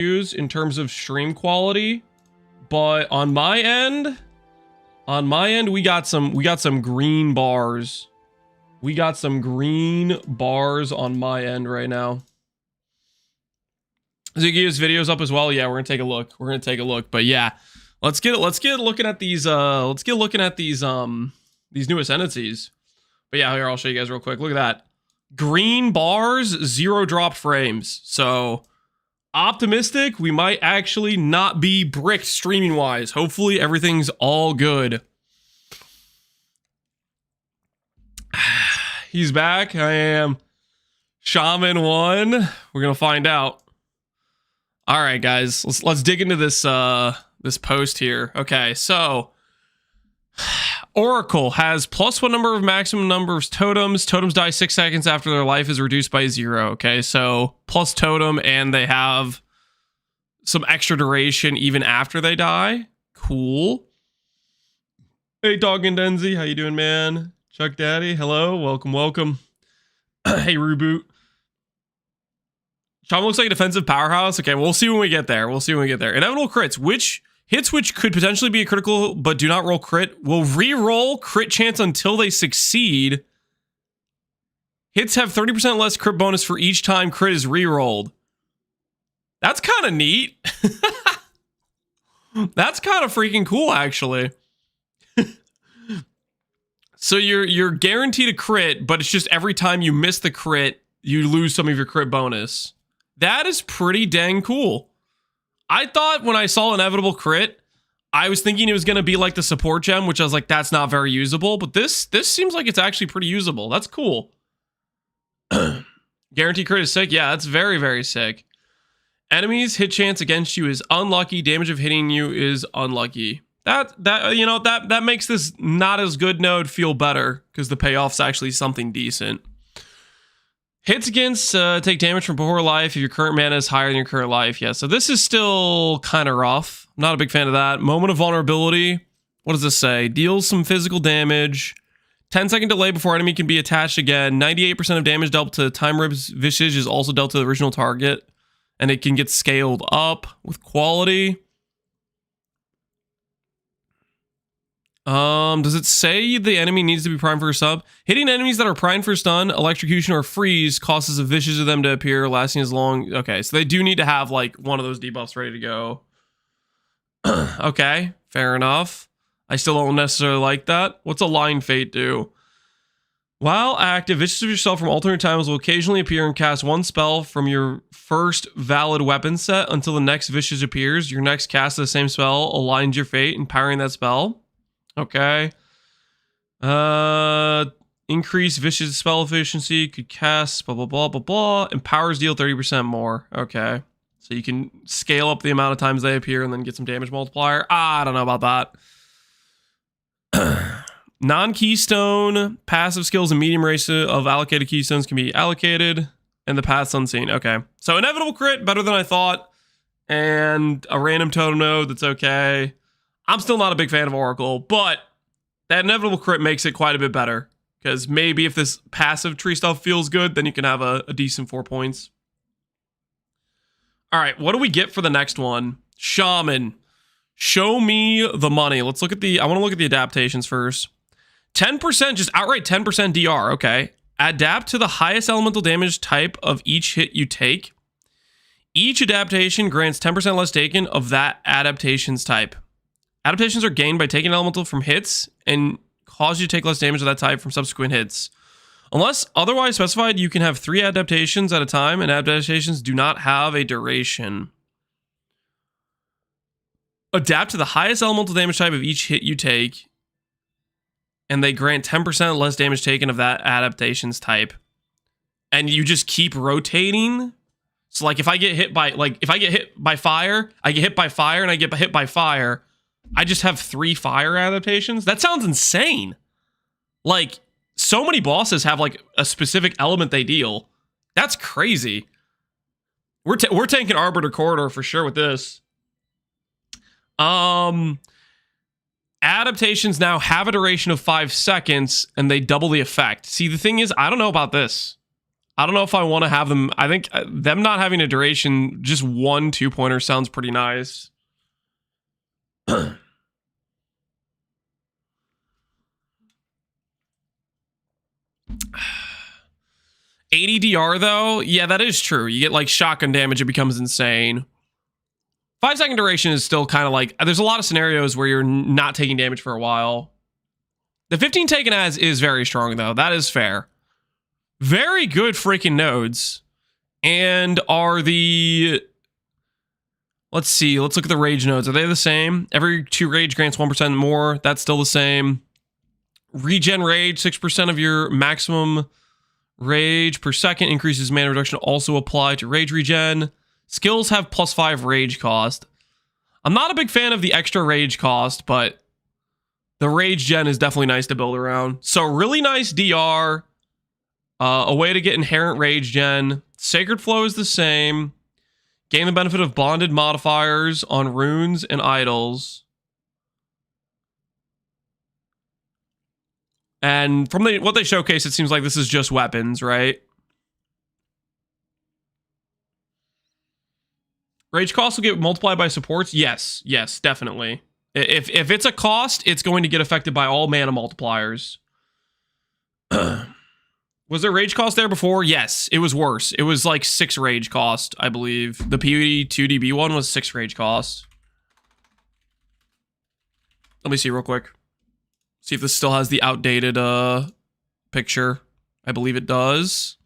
in terms of stream quality, but on my end, we got some green bars. We got some green bars on my end right now. ZiggyD's videos up as well. Yeah, we're gonna take a look. But yeah, let's get looking at these. Let's get looking at these new Ascendancies. But yeah, here I'll show you guys real quick. Look at that. Green bars, 0 drop frames. So optimistic, we might actually not be bricked streaming wise. Hopefully everything's all good. He's back. I am Shaman 1. We're gonna find out. All right, guys, let's dig into this this post here. Okay, so Oracle has +1 number of maximum number of totems. Totems die 6 seconds after their life is reduced by 0. Okay, so plus totem, and they have some extra duration even after they die. Cool. Hey, Dog and Denzi, how you doing, man? Chuck Daddy, hello, welcome. Hey, Reboot. Shaman looks like a defensive powerhouse. Okay, we'll see when we get there. Inevitable crits, which hits which could potentially be a critical but do not roll crit, will re-roll crit chance until they succeed. Hits have 30% less crit bonus for each time crit is re-rolled. That's kind of neat. That's kind of freaking cool, actually. So you're guaranteed a crit, but it's just every time you miss the crit, you lose some of your crit bonus. That is pretty dang cool. I thought when I saw inevitable crit, I was thinking it was going to be like the support gem, which I was like, that's not very usable. But this seems like it's actually pretty usable. That's cool. Guaranteed crit is sick. Yeah, that's very, very sick. Enemies hit chance against you is unlucky. Damage of hitting you is unlucky. That makes this not as good node feel better because the payoff's actually something decent. Hits against take damage from poor life if your current mana is higher than your current life. Yeah, so this is still kind of rough. I'm not a big fan of that. Moment of vulnerability. What does this say? Deals some physical damage. 10-second delay before enemy can be attached again. 98% of damage dealt to Time Rib's Visage is also dealt to the original target. And it can get scaled up with quality. Does it say the enemy needs to be primed for a sub? Hitting enemies that are primed for stun, electrocution, or freeze causes a vicious of them to appear, lasting as long. Okay, so they do need to have like one of those debuffs ready to go. Okay, fair enough. I still don't necessarily like that. What's a Line Fate do? While active, vicious of yourself from alternate times will occasionally appear and cast one spell from your first valid weapon set until the next vicious appears. Your next cast of the same spell aligns your fate, empowering that spell. Okay. Increase vicious spell efficiency, could cast blah blah blah blah blah. Empowers deal 30% more. Okay. So you can scale up the amount of times they appear and then get some damage multiplier. I don't know about that. Non-keystone passive skills and medium ratio of allocated keystones can be allocated, and the path's unseen. Okay. So inevitable crit, better than I thought. And a random totem node that's okay. I'm still not a big fan of Oracle, but that inevitable crit makes it quite a bit better. Because maybe if this passive tree stuff feels good, then you can have a decent 4 points. All right, what do we get for the next one? Shaman. Show me the money. Let's look at I want to look at the adaptations first. 10%, just outright 10% DR, okay. Adapt to the highest elemental damage type of each hit you take. Each adaptation grants 10% less taken of that adaptation's type. Adaptations are gained by taking elemental from hits and cause you to take less damage of that type from subsequent hits. Unless otherwise specified, you can have 3 adaptations at a time, and adaptations do not have a duration. Adapt to the highest elemental damage type of each hit you take, and they grant 10% less damage taken of that adaptation's type. And you just keep rotating. So like if I get hit by fire, I get hit by fire, and I get hit by fire. I just have 3 fire adaptations. That sounds insane. Like, so many bosses have like a specific element they deal. That's crazy. We're tanking Arbiter Corridor for sure with this. Adaptations now have a duration of 5 seconds, and they double the effect. See, the thing is, I don't know about this. I don't know if I want to have them. I think them not having a duration, just 1 2-pointer sounds pretty nice. 80 DR though, yeah, that is true. You get like shotgun damage, it becomes insane. 5-second duration is still kind of like, there's a lot of scenarios where you're not taking damage for a while. The 15 taken as is very strong though, that is fair. Very good freaking nodes. And are the, let's see, let's look at the rage nodes. Are they the same? Every 2 rage grants 1% more. That's still the same. Regen rage, 6% of your maximum rage per second. Increases mana reduction also apply to rage regen. Skills have +5 rage cost. I'm not a big fan of the extra rage cost, but the rage gen is definitely nice to build around. So really nice DR. A way to get inherent rage gen. Sacred Flow is the same. Gain the benefit of bonded modifiers on runes and idols. And from what they showcase, it seems like this is just weapons, right? Rage cost will get multiplied by supports? Yes, definitely. If it's a cost, it's going to get affected by all mana multipliers. Was there rage cost there before? Yes, it was worse. It was like 6 rage cost, I believe. The PvD 2DB one was 6 rage cost. Let me see real quick. See if this still has the outdated picture. I believe it does.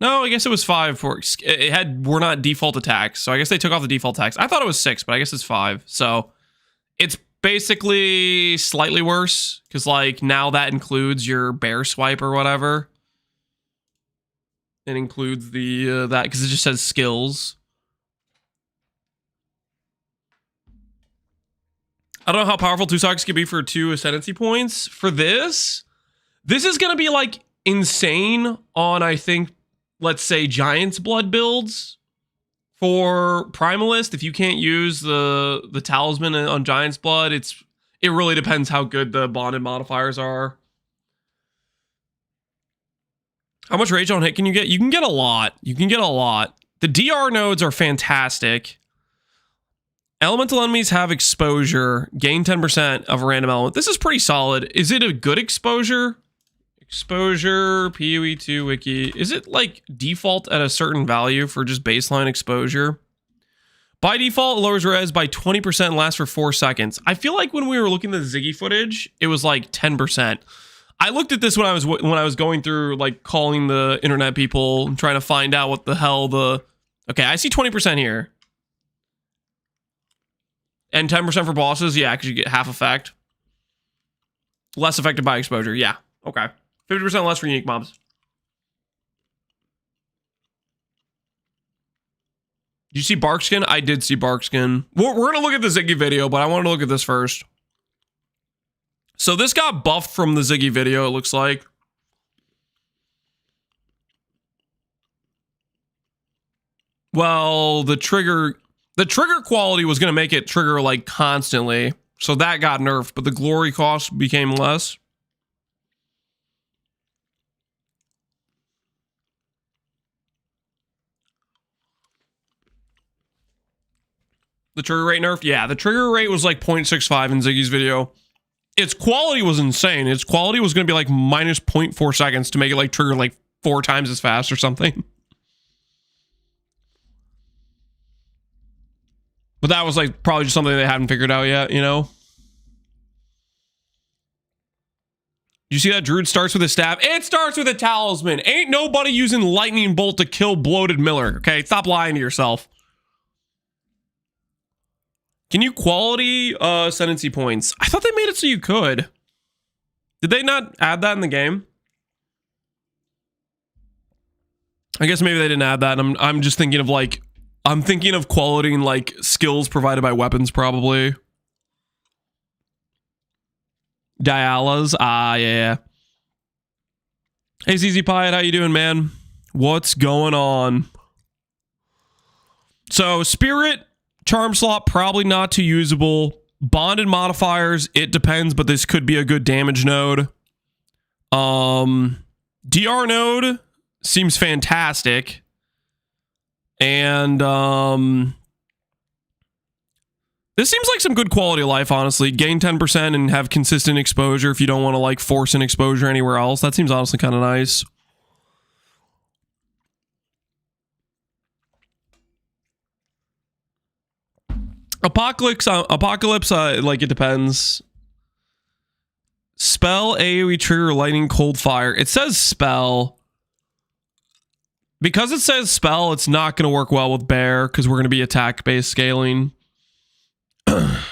No, I guess it was 5 for it were not default attacks. So I guess they took off the default attacks. I thought it was 6, but I guess it's 5. So it's basically slightly worse because like now that includes your bear swipe or whatever. It includes the that because it just says skills. I don't know how powerful 2 sockets could be for 2 ascendancy points. For this is going to be like insane on, I think, let's say Giant's Blood builds. For Primalist, if you can't use the talisman on Giant's Blood, it really depends how good the bonded modifiers are. How much rage on hit can you get? You can get a lot. The DR nodes are fantastic. Elemental enemies have exposure. Gain 10% of a random element. This is pretty solid. Is it a good exposure? Exposure, PoE2 wiki. Is it like default at a certain value for just baseline exposure? By default, it lowers res by 20% and lasts for 4 seconds. I feel like when we were looking at the Ziggy footage, it was like 10%. I looked at this when I was going through like calling the internet people and trying to find out what the hell the... Okay, I see 20% here. And 10% for bosses, yeah, because you get half effect. Less affected by exposure, yeah. Okay. 50% less for unique mobs. Did you see Barkskin? I did see Barkskin. We're going to look at the Ziggy video, but I want to look at this first. So this got buffed from the Ziggy video, it looks like. Well, the trigger quality was going to make it trigger like constantly. So that got nerfed, but the glory cost became less. The trigger rate nerfed? Yeah, the trigger rate was like 0.65 in Ziggy's video. Its quality was insane. Its quality was going to be like minus 0.4 seconds to make it like trigger like 4 times as fast or something. But that was like probably just something they haven't figured out yet, you know? You see that Druid starts with a staff? It starts with a talisman. Ain't nobody using lightning bolt to kill bloated Miller, okay? Stop lying to yourself. Can you quality ascendancy points? I thought they made it so you could. Did they not add that in the game? I guess maybe they didn't add that. I'm just thinking of like, I'm thinking of quality like skills provided by weapons probably. Dialas, yeah. Hey ZZ Piet, how you doing, man? What's going on? So Spirit, Charm slot, probably not too usable. Bonded modifiers, it depends, but this could be a good damage node. DR node seems fantastic. And this seems like some good quality of life, honestly. Gain 10% and have consistent exposure if you don't want to like force an exposure anywhere else. That seems honestly kind of nice. Apocalypse, like it depends. Spell, AoE trigger, lightning, cold fire. It says spell. Because it says spell, it's not going to work well with bear because we're going to be attack-based scaling. That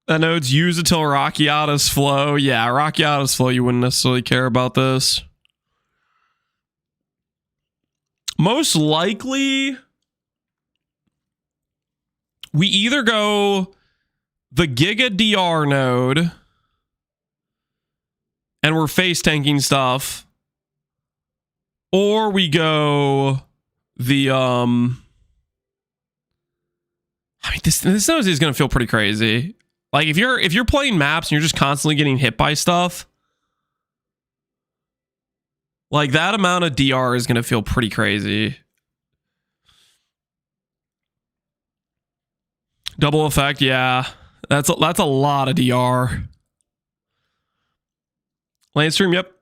node's use until Rockiata's flow. Yeah, Rockiata's flow, you wouldn't necessarily care about this. Most likely, we either go the Giga DR node and we're face tanking stuff, or we go the I mean this node is going to feel pretty crazy. Like if you're playing maps and you're just constantly getting hit by stuff, like that amount of DR is going to feel pretty crazy. Double effect, yeah. That's a lot of DR. Landstream, yep.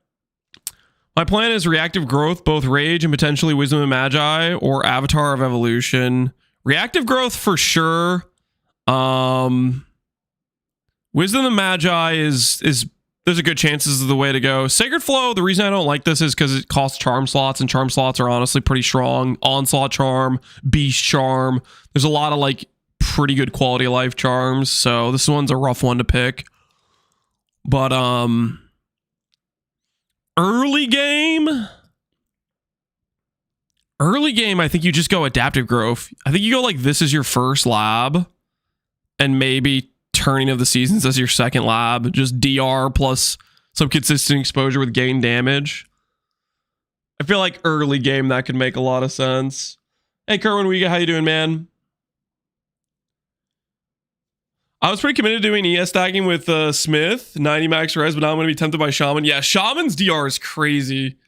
My plan is reactive growth, both rage and potentially wisdom and magi, or avatar of evolution. Reactive growth for sure. Wisdom and magi is there's a good chance this is the way to go. Sacred flow, the reason I don't like this is because it costs charm slots, and charm slots are honestly pretty strong. Onslaught charm, beast charm. There's a lot of like pretty good quality of life charms, so this one's a rough one to pick. But early game, I think you just go adaptive growth. I think you go like this is your first lab, and maybe turning of the seasons as your second lab. Just DR plus some consistent exposure with gain damage. I feel like early game that could make a lot of sense. Hey Kerwin Wiega, how you doing, man? I was pretty committed to doing ES stacking with Smith, 90 max res, but now I'm going to be tempted by Shaman. Yeah, Shaman's DR is crazy.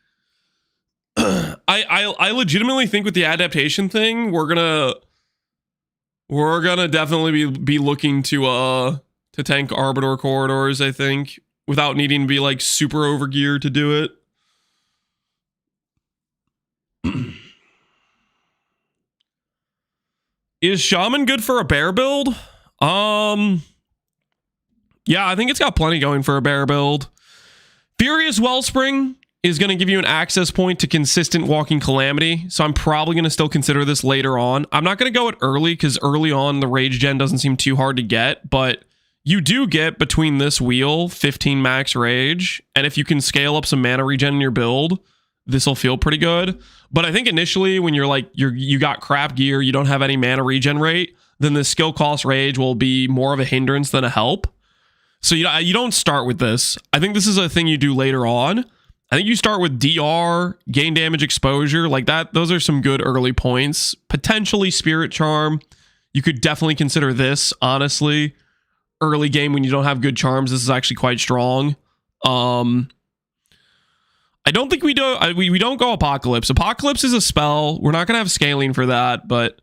I legitimately think with the adaptation thing, we're gonna definitely be looking to tank Arbiter corridors, I think, without needing to be like super overgeared to do it. Is Shaman good for a bear build? Yeah, I think it's got plenty going for a bear build. Furious Wellspring is going to give you an access point to consistent walking calamity, so I'm probably going to still consider this later on. I'm not going to go it early because early on the rage gen doesn't seem too hard to get, but you do get between this wheel 15 max rage, and if you can scale up some mana regen in your build, this will feel pretty good. But I think initially when you're like you got crap gear, you don't have any mana regen rate, then the skill cost rage will be more of a hindrance than a help. So you don't start with this. I think this is a thing you do later on. I think you start with DR, gain damage exposure, like that. Those are some good early points. Potentially Spirit Charm. You could definitely consider this, honestly. Early game when you don't have good charms, this is actually quite strong. I don't think we don't go Apocalypse. Apocalypse is a spell. We're not going to have scaling for that, but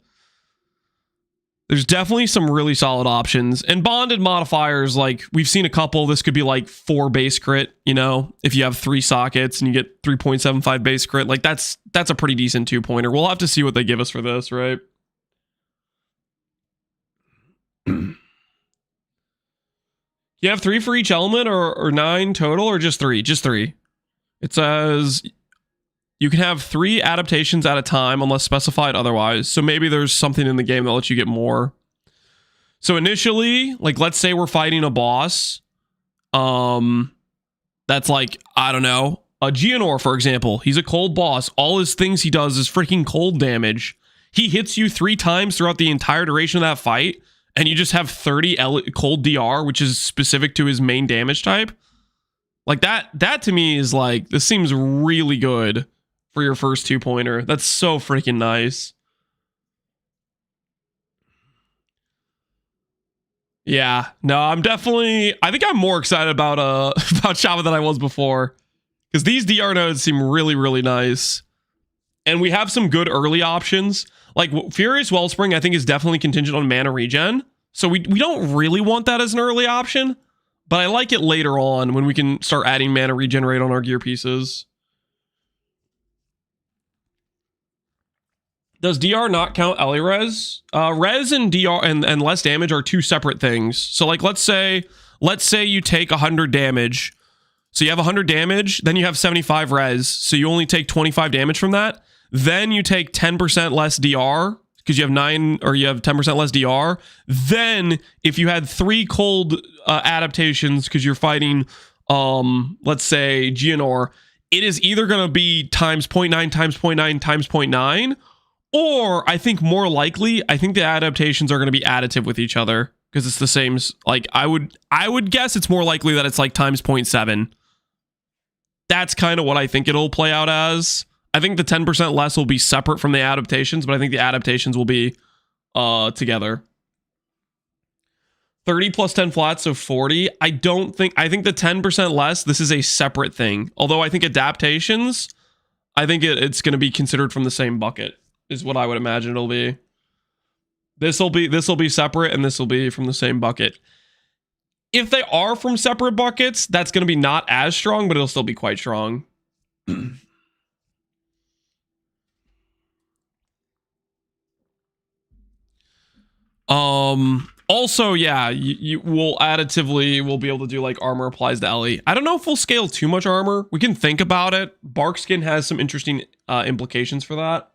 there's definitely some really solid options. And bonded modifiers, like we've seen a couple. This could be like 4 base crit, you know, if you have 3 sockets and you get 3.75 base crit, like that's a pretty decent 2-pointer. We'll have to see what they give us for this, right? You have 3 for each element or 9 total or just 3? Just 3. It says you can have 3 adaptations at a time unless specified otherwise. So maybe there's something in the game that lets you get more. So initially, like let's say we're fighting a boss. That's like, I don't know, a Geonor, for example. He's a cold boss. All his things he does is freaking cold damage. He hits you 3 times throughout the entire duration of that fight, and you just have 30 cold DR, which is specific to his main damage type. Like that to me is like, this seems really good for your first 2-pointer. That's so freaking nice. Yeah, no, I think I'm more excited about about Shaman than I was before, because these DR nodes seem really, really nice, and we have some good early options. Like Furious Wellspring, I think is definitely contingent on mana regen, so we don't really want that as an early option, but I like it later on when we can start adding mana regenerate on our gear pieces. Does DR not count Ellie res? Res and DR and less damage are two separate things. So like let's say you take 100 damage. So you have 100 damage, then you have 75 res. So you only take 25 damage from that. Then you take 10% less DR because you have 10% less DR. Then if you had 3 cold adaptations because you're fighting let's say Geonor, it is either going to be times 0.9 times 0.9 times 0.9. Or I think more likely, I think the adaptations are going to be additive with each other because it's the same. Like I would guess it's more likely that it's like times 0.7. That's kind of what I think it'll play out as. I think the 10% less will be separate from the adaptations, but I think the adaptations will be together. 30 plus 10 flat, so 40. I think the 10% less, this is a separate thing. Although I think adaptations, I think it's going to be considered from the same bucket. Is what I would imagine it'll be. This will be separate, and this will be from the same bucket. If they are from separate buckets, that's going to be not as strong, but it'll still be quite strong. Also, yeah, you will additively will be able to do like armor applies to Ellie. I don't know if we'll scale too much armor. We can think about it. Bark skin has some interesting implications for that.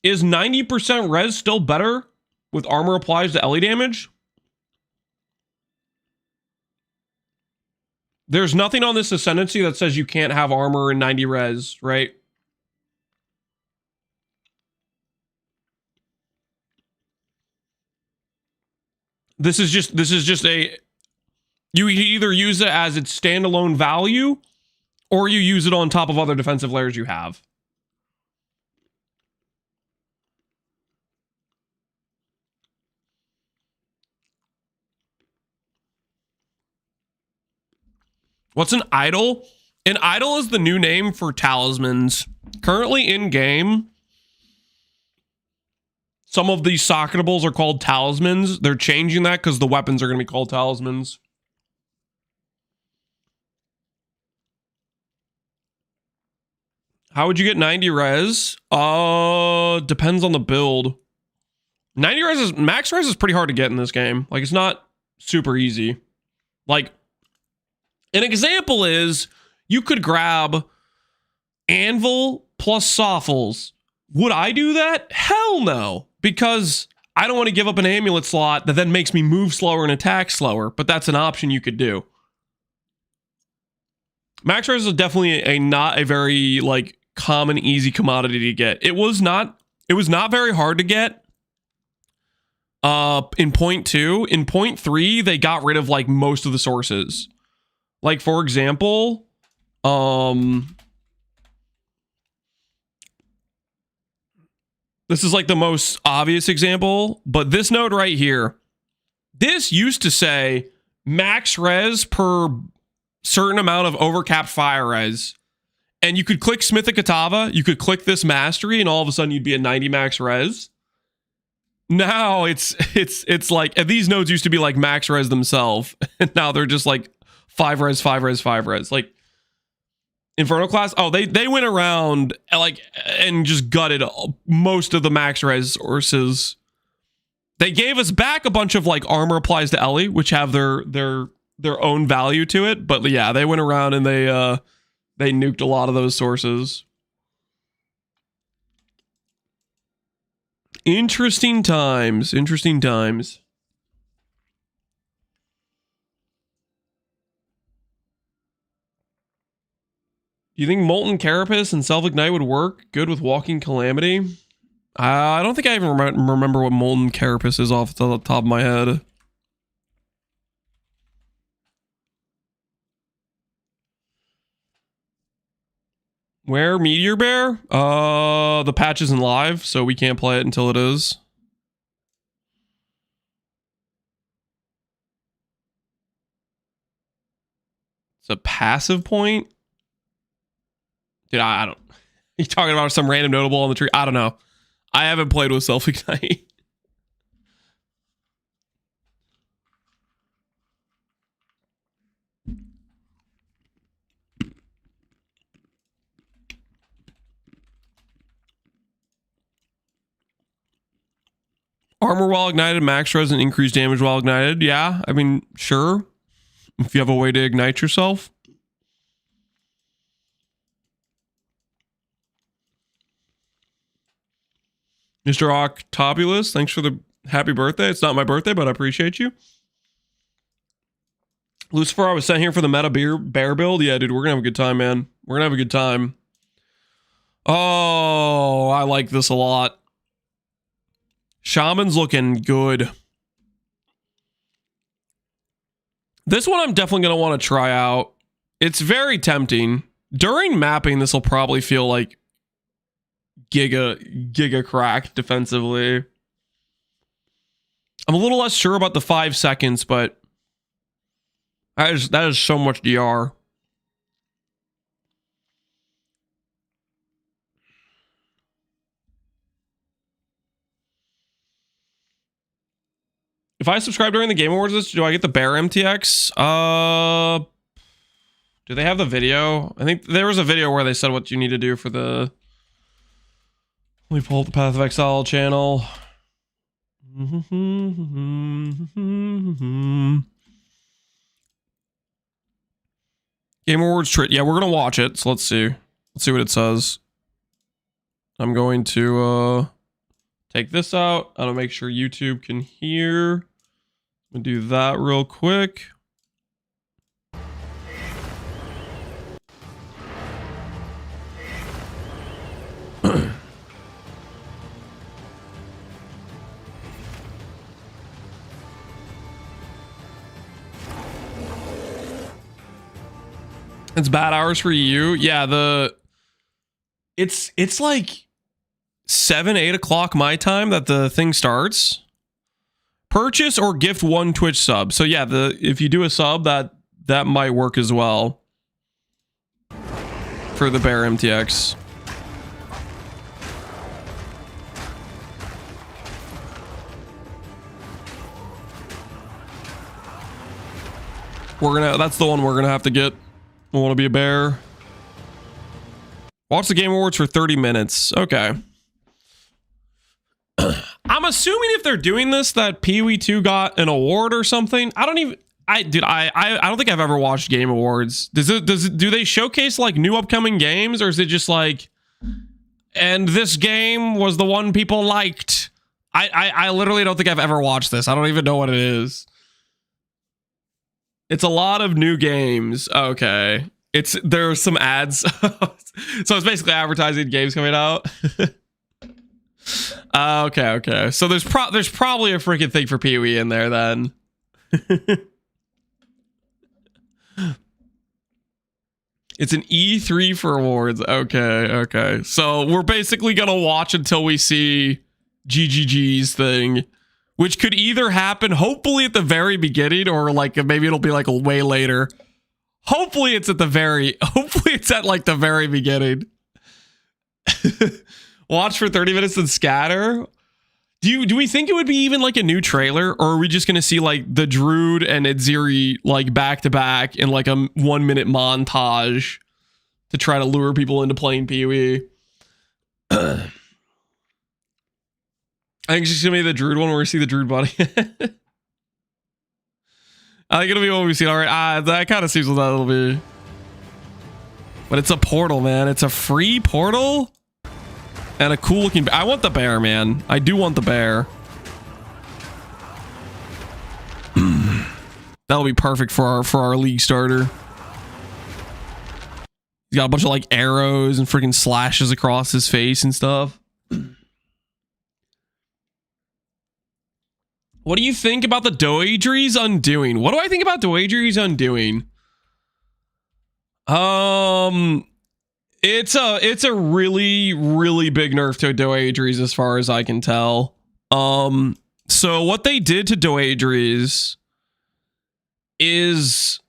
Is 90% res still better with armor applies to Ellie damage? There's nothing on this Ascendancy that says you can't have armor in 90 res, right? This is just a, you either use it as its standalone value or you use it on top of other defensive layers you have. What's an idol? An idol is the new name for talismans. Currently in game, some of these socketables are called talismans. They're changing that because the weapons are going to be called talismans. How would you get 90 res? Depends on the build. 90 res is, max res is pretty hard to get in this game. Like, it's not super easy. Like, an example is you could grab Anvil plus Soffles. Would I do that? Hell no. Because I don't want to give up an amulet slot that then makes me move slower and attack slower. But that's an option you could do. Max res is definitely not a very like common easy commodity to get. It was not very hard to get in point 2. In point 3 they got rid of like most of the sources. Like for example, this is like the most obvious example, but this node right here, this used to say max res per certain amount of overcapped fire res. And you could click Smith of Katava, you could click this mastery, and all of a sudden you'd be at 90 max res. Now it's like, and these nodes used to be like max res themselves, and now they're just like 5 res, 5 res, 5 res. Like Inferno class, oh, they went around like and just gutted most of the max res sources. They gave us back a bunch of like armor applies to Ellie, which have their own value to it. But yeah, they went around and they nuked a lot of those sources. Interesting times. Interesting times. Do you think Molten Carapace and Self-Ignite would work good with Walking Calamity? I don't think I even remember what Molten Carapace is off the top of my head. Where Meteor Bear? The patch isn't live, so we can't play it until it is. It's a passive point? Dude, I don't... You talking about some random notable on the tree? I don't know. I haven't played with Self-Ignite. Armor while ignited, max res and increased damage while ignited. Yeah, I mean, sure. If you have a way to ignite yourself. Mr. Octobulus, thanks for the happy birthday. It's not my birthday, but I appreciate you. Lucifer, I was sent here for the meta bear build. Yeah, dude, we're gonna have a good time, man. We're gonna have a good time. Oh, I like this a lot. Shaman's looking good. This one I'm definitely gonna want to try out. It's very tempting. During mapping, this will probably feel like giga cracked defensively. I'm a little less sure about the 5 seconds, but that is so much DR. If I subscribe during the Game Awards, do I get the Bear MTX? Do they have the video? I think there was a video where they said what you need to do for the... Let me pull up the Path of Exile channel. Game Awards trip. Yeah, we're gonna watch it. So let's see. Let's see what it says. I'm going to take this out. I'm gonna make sure YouTube can hear. I'm gonna do that real quick. It's bad hours for you. Yeah, it's like 7-8 o'clock my time that the thing starts. Purchase or gift 1 Twitch sub. So yeah, if you do a sub, that might work as well for the Bear MTX. That's the one we're gonna have to get. I want to be a bear. Watch the Game Awards for 30 minutes. Okay. I'm assuming if they're doing this that Pee-wee 2 got an award or something. I don't think I've ever watched Game Awards. Do they showcase like new upcoming games, or is it just like, and this game was the one people liked? I literally don't think I've ever watched this. I don't even know what it is. It's a lot of new games. Okay. There's some ads. So it's basically advertising games coming out. Okay. So there's probably a freaking thing for Pee-wee in there then. It's an E3 for awards. Okay. So we're basically gonna watch until we see GGG's thing, which could either happen hopefully at the very beginning, or like maybe it'll be like way later. Hopefully it's at like the very beginning. Watch for 30 minutes and scatter. Do we think it would be even like a new trailer, or are we just gonna see like the Druid and Edziri like back to back in like a 1 minute montage to try to lure people into playing Pee-wee? I think it's just gonna be the Druid one where we see the Druid body. I think it'll be what we see. All right, that kind of seems what that'll be. But it's a portal, man. It's a free portal and a cool looking. I want the bear, man. I do want the bear. That'll be perfect for our league starter. He's got a bunch of like arrows and freaking slashes across his face and stuff. What do you think about the Doedri's Undoing? What do I think about Doedri's Undoing? It's a really, really big nerf to Doedries as far as I can tell. So what they did to Doedries is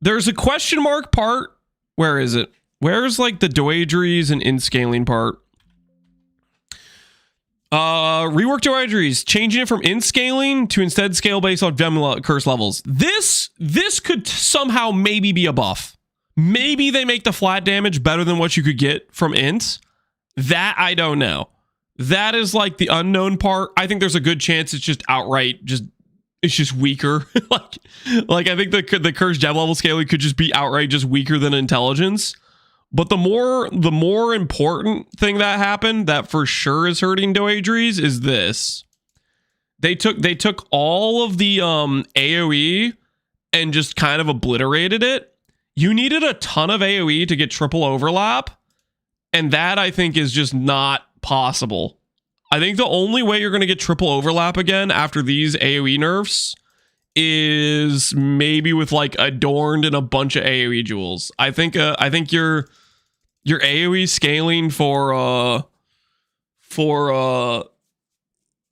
there's a question mark part. Where is it? Where's like the Doedries and in-scaling part? Rework Doedries, changing it from in-scaling to instead scale based on gem curse levels. This could somehow maybe be a buff. Maybe they make the flat damage better than what you could get from ints. That I don't know. That is like the unknown part. I think there's a good chance it's just outright it's just weaker. like I think the cursed gem level scaling could just be outright just weaker than intelligence. But the more important thing that happened that for sure is hurting Doedries is this. They took all of the AoE and just kind of obliterated it. You needed a ton of AoE to get triple overlap, and that I think is just not possible. I think the only way you're going to get triple overlap again after these AoE nerfs is maybe with like Adorned and a bunch of AoE jewels. I think your AoE scaling for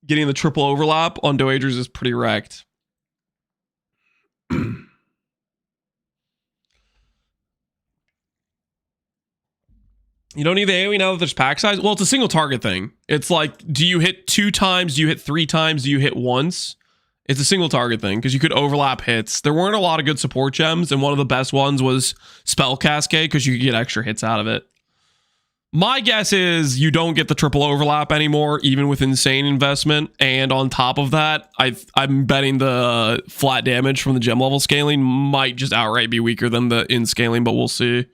getting the triple overlap on Doedries is pretty wrecked. You don't need the AoE now that there's pack size? Well, it's a single target thing. It's like, do you hit 2 times? Do you hit 3 times? Do you hit once? It's a single target thing because you could overlap hits. There weren't a lot of good support gems, and one of the best ones was Spell Cascade because you could get extra hits out of it. My guess is you don't get the triple overlap anymore, even with insane investment. And on top of that, I'm betting the flat damage from the gem level scaling might just outright be weaker than the in scaling, but we'll see.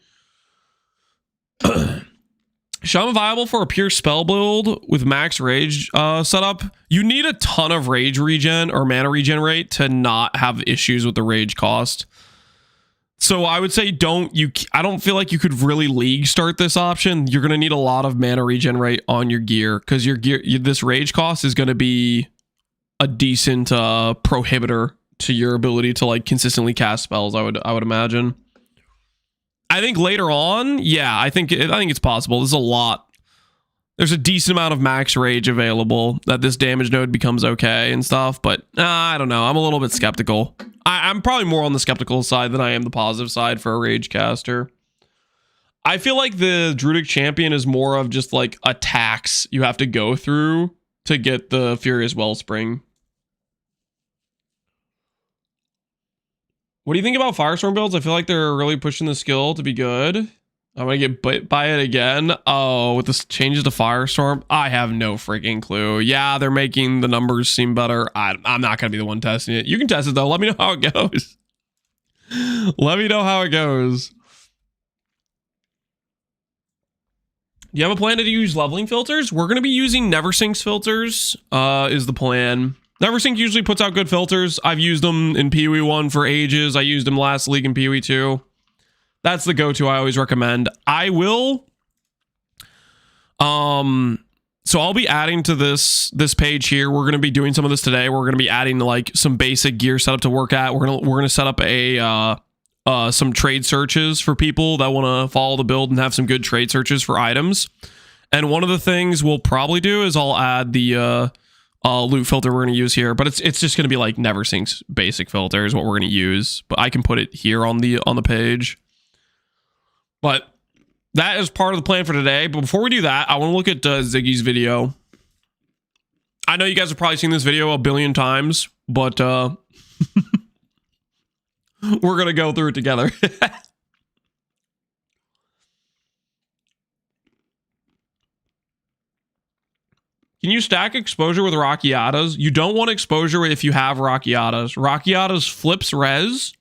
Shaman viable for a pure spell build with max rage setup. You need a ton of rage regen or mana regen rate to not have issues with the rage cost. So I would say I don't feel like you could really league start this option. You're going to need a lot of mana regen rate on your gear because this rage cost is going to be a decent prohibitor to your ability to like consistently cast spells. I would imagine. I think later on, yeah, I think it's possible. There's a lot. There's a decent amount of max rage available that this damage node becomes okay and stuff, but I don't know. I'm a little bit skeptical. I'm probably more on the skeptical side than I am the positive side for a rage caster. I feel like the Druidic Champion is more of just like attacks you have to go through to get the Furious Wellspring. What do you think about Firestorm builds? I feel like they're really pushing the skill to be good. I'm going to get bit by it again. Oh, with this changes to Firestorm, I have no freaking clue. Yeah, they're making the numbers seem better. I'm not going to be the one testing it. You can test it though. Let me know how it goes. Let me know how it goes. Do you have a plan to use leveling filters? We're going to be using NeverSink's filters is the plan. NeverSink usually puts out good filters. I've used them in PoE 1 for ages. I used them last league in PoE 2. That's the go-to I always recommend. I will. So I'll be adding to this page here. We're going to be doing some of this today. We're going to be adding like some basic gear setup to work at. We're going to set up some trade searches for people that want to follow the build and have some good trade searches for items. And one of the things we'll probably do is I'll add the loot filter we're going to use here, but it's just going to be like NeverSink's basic filter is what we're going to use, but I can put it here on the page. But that is part of the plan for today. But before we do that, I want to look at Ziggy's video. I know you guys have probably seen this video a billion times, but we're going to go through it together. Can you stack exposure with Rockiatas? You don't want exposure if you have Rockiatas. Rockiatas flips res.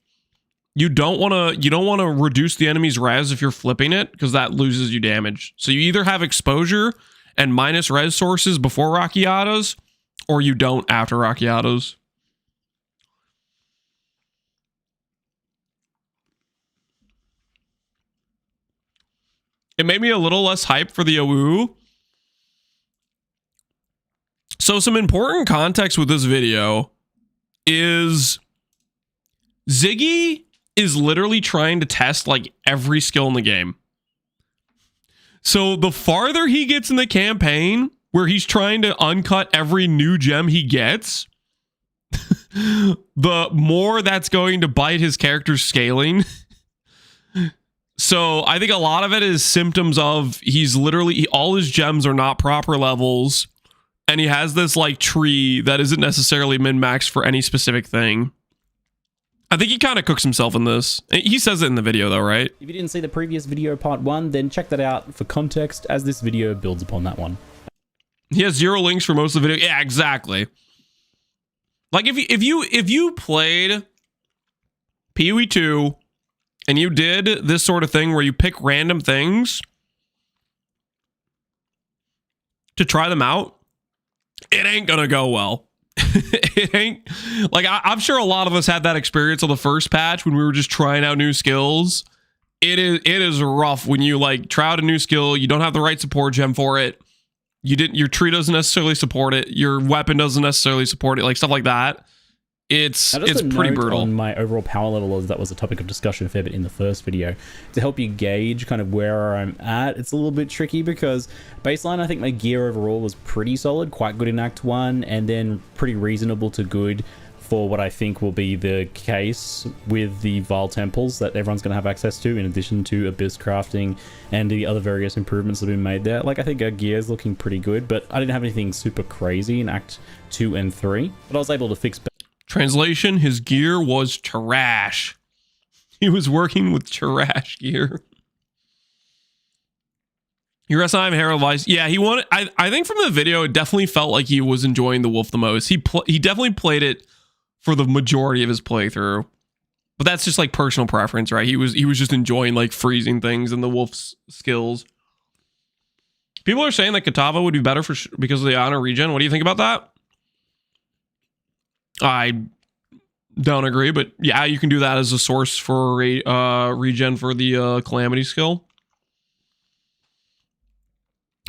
You don't want to reduce the enemy's res if you're flipping it because that loses you damage. So you either have exposure and minus res sources before Rockiatas, or you don't after Rockiatas. It made me a little less hype for the AWU. So some important context with this video is Ziggy is literally trying to test like every skill in the game. So the farther he gets in the campaign where he's trying to uncut every new gem he gets, the more that's going to bite his character's scaling. So I think a lot of it is symptoms of he's literally, all his gems are not proper levels. And he has this like tree that isn't necessarily min-maxed for any specific thing. I think he kind of cooks himself in this. He says it in the video though, right? If you didn't see the previous video part 1, then check that out for context as this video builds upon that one. He has 0 links for most of the video. Yeah, exactly. Like if you played PoE 2 and you did this sort of thing where you pick random things to try them out, it ain't gonna go well. It ain't like I'm sure a lot of us had that experience on the first patch when we were just trying out new skills. It is rough when you like try out a new skill, you don't have the right support gem for it. Your tree doesn't necessarily support it, your weapon doesn't necessarily support it, like stuff like that. It's pretty brutal. On my overall power level, as that was a topic of discussion a fair bit in the first video, to help you gauge kind of where I'm at. It's a little bit tricky because baseline, I think my gear overall was pretty solid, quite good in Act 1, and then pretty reasonable to good for what I think will be the case with the Vile Temples that everyone's going to have access to, in addition to Abyss crafting and the other various improvements that have been made there. Like, I think our gear is looking pretty good, but I didn't have anything super crazy in Act 2 and 3, but I was able to fix. Translation, his gear was trash. He was working with trash gear. Your SIM Herald Vice. Yeah, he wanted. I think from the video, it definitely felt like he was enjoying the wolf the most. He definitely played it for the majority of his playthrough. But that's just like personal preference, right? He was just enjoying like freezing things and the wolf's skills. People are saying that Katava would be better because of the honor regen. What do you think about that? I don't agree, but yeah, you can do that as a source for regen for the Calamity skill.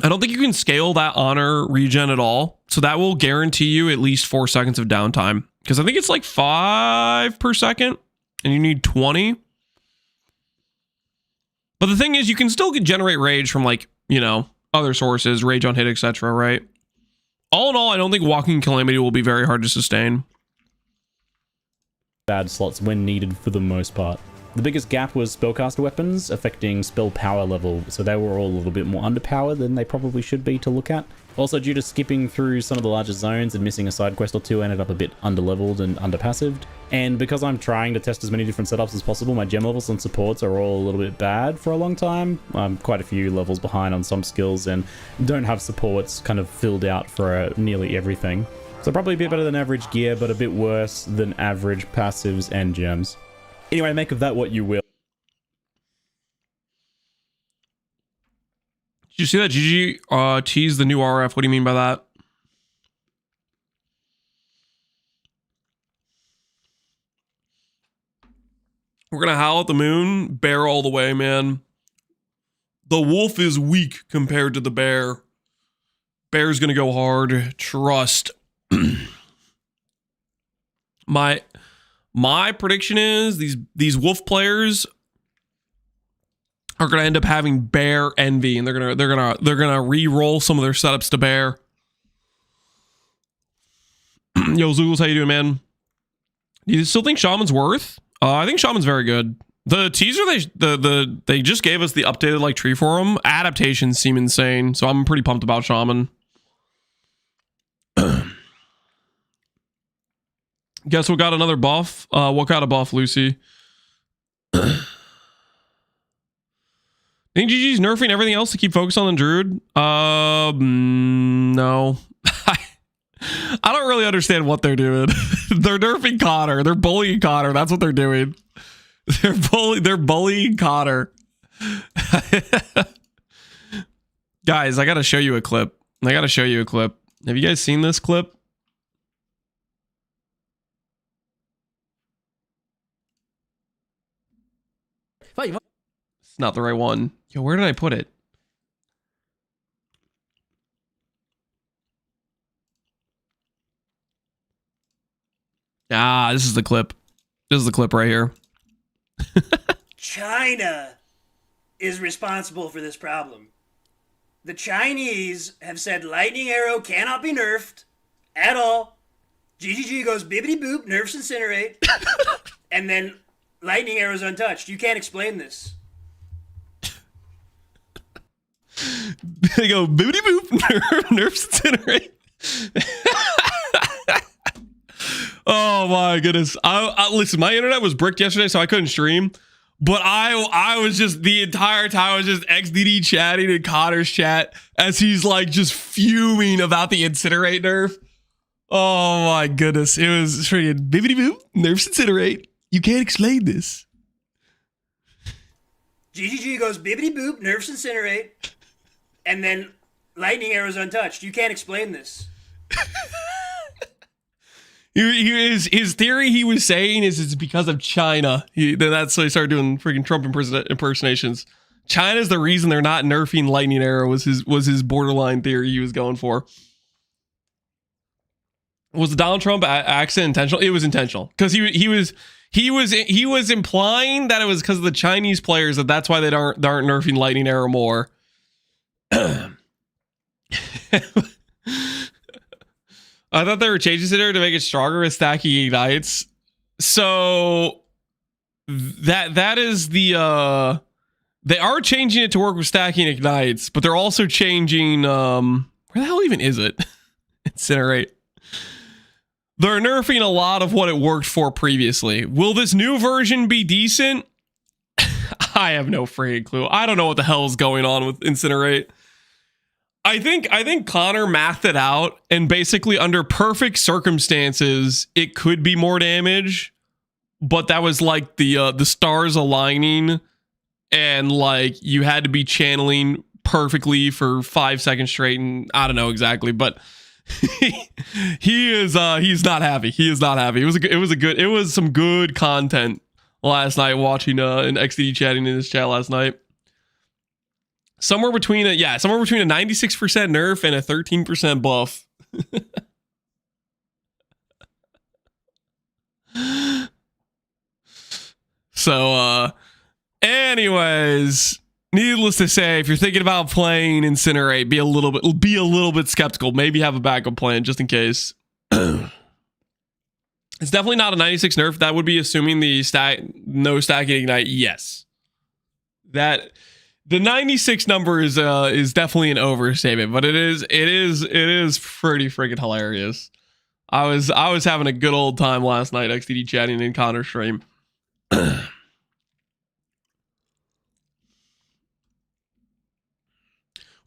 I don't think you can scale that honor regen at all, so that will guarantee you at least 4 seconds of downtime, because I think it's like 5 per second, and you need 20. But the thing is, you can still generate rage from like, you know, other sources, rage on hit, etc., right? All in all, I don't think Walking Calamity will be very hard to sustain. Bad slots when needed for the most part. The biggest gap was spellcaster weapons affecting spell power level, so they were all a little bit more underpowered than they probably should be to look at. Also, due to skipping through some of the larger zones and missing a side quest or two, I ended up a bit underleveled and underpassived. And because I'm trying to test as many different setups as possible, my gem levels and supports are all a little bit bad for a long time. I'm quite a few levels behind on some skills and don't have supports kind of filled out for nearly everything. So probably a bit better than average gear, but a bit worse than average passives and gems. Anyway, make of that what you will. Did you see that GG teased the new RF? What do you mean by that? We're gonna howl at the moon, bear all the way, man. The wolf is weak compared to the bear. Bear's gonna go hard. Trust. My prediction is these wolf players are gonna end up having bear envy, and they're gonna re-roll some of their setups to bear. Yo, Zoogles, how you doing, man? Do you still think Shaman's worth? I think Shaman's very good. The teaser they just gave us the updated like tree forum adaptations seem insane, so I'm pretty pumped about Shaman. Guess what got another buff? What got a buff, Lucy? Think GG's nerfing everything else to keep focused on the Druid? No. I don't really understand what they're doing. They're nerfing Connor. They're bullying Connor. That's what they're doing. They're bullying Connor. Guys, I gotta show you a clip. Have you guys seen this clip? It's not the right one. Yo, where did I put it? Ah, this is the clip. This is the clip right here. China is responsible for this problem. The Chinese have said lightning arrow cannot be nerfed at all. GGG goes bibbity boop, nerfs incinerate, and then lightning arrow's untouched. You can't explain this. They go bibbity boop, nerfs incinerate. Oh my goodness! I listen. My internet was bricked yesterday, so I couldn't stream. But I was just the entire time I was just XDD chatting in Connor's chat as he's like just fuming about the incinerate nerf. Oh my goodness! It was freaking bibbity boop, nerfs incinerate. You can't explain this. GGG goes bibbity boop, nerfs incinerate, and then lightning arrow's untouched. You can't explain this. His theory he was saying is it's because of China. That's why he started doing freaking Trump impersonations. China's the reason they're not nerfing lightning arrow was his borderline theory he was going for. Was the Donald Trump accent intentional? It was intentional because he was implying that it was because of the Chinese players that's why they aren't nerfing lightning arrow more. I thought they were changing it to make it stronger with stacking ignites. So that is the they are changing it to work with stacking ignites, but they're also changing where the hell even is it? Incinerate. They're nerfing a lot of what it worked for previously. Will this new version be decent? I have no freaking clue. I don't know what the hell is going on with Incinerate. I think Connor mathed it out, and basically under perfect circumstances, it could be more damage, but that was like the stars aligning, and like you had to be channeling perfectly for 5 seconds straight, and I don't know exactly, but he's not happy. He is not happy. It was some good content last night watching and XD chatting in his chat last night. Somewhere between a 96% nerf and a 13% buff. So anyways, needless to say, if you're thinking about playing Incinerate, be a little bit skeptical. Maybe have a backup plan just in case. It's definitely not a 96 nerf. That would be assuming the no stacking ignite. Yes. The 96 number is definitely an overstatement, but it is pretty freaking hilarious. I was having a good old time last night XDD chatting in Connor's stream. With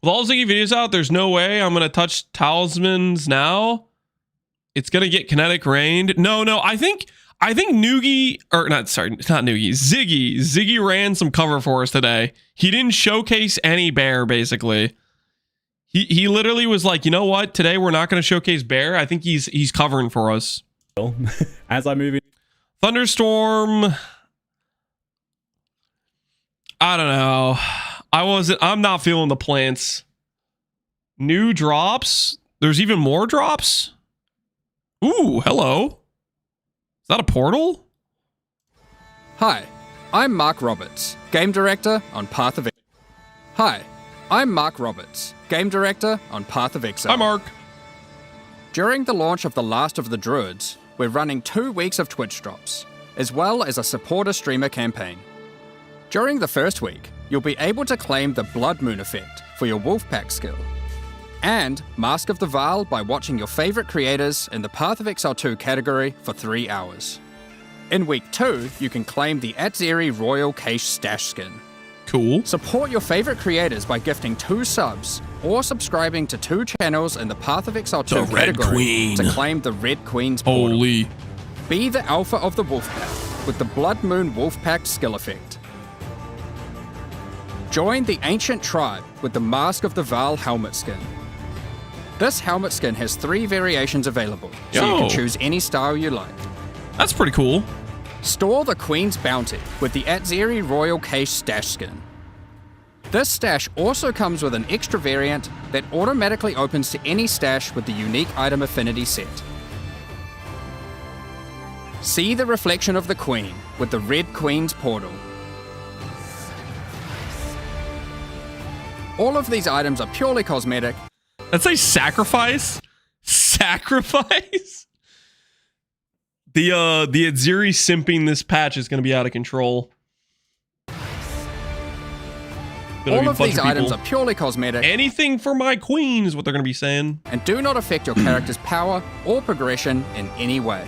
all Ziggy videos out, there's no way I'm gonna touch talismans now. It's gonna get kinetic rained. No, I think Noogie, or not, sorry, it's not Noogie, Ziggy ran some cover for us today. He didn't showcase any bear, basically. He literally was like, you know what? Today we're not going to showcase bear. I think he's covering for us. As I move in. Thunderstorm. I don't know. I'm not feeling the plants. New drops. There's even more drops. Ooh, hello. Is that a portal? Hi, I'm Mark Roberts, Game Director on Path of Exile. Hi, I'm Mark Roberts, Game Director on Path of Exile. Hi, Mark. During the launch of The Last of the Druids, we're running 2 weeks of Twitch drops, as well as a supporter streamer campaign. During the first week, you'll be able to claim the Blood Moon effect for your Wolfpack skill, and Mask of the Vaal by watching your favorite creators in the Path of Exile 2 category for 3 hours. In week 2, you can claim the Atzeri Royal Cache Stash skin. Cool. Support your favorite creators by gifting 2 subs or subscribing to 2 channels in the Path of Exile 2 category to claim the Red Queen's portal. Holy. Be the alpha of the Wolfpack with the Blood Moon Wolfpack skill effect. Join the Ancient Tribe with the Mask of the Vaal helmet skin. This helmet skin has 3 variations available, so you can choose any style you like. That's pretty cool. Store the Queen's Bounty with the Atzeri Royal Cache Stash skin. This stash also comes with an extra variant that automatically opens to any stash with the unique item affinity set. See the reflection of the Queen with the Red Queen's portal. All of these items are purely cosmetic. That's a sacrifice? Sacrifice? The Adziri simping this patch is going to be out of control. All of these items are purely cosmetic. Anything for my queen is what they're going to be saying. And do not affect your character's power or progression in any way.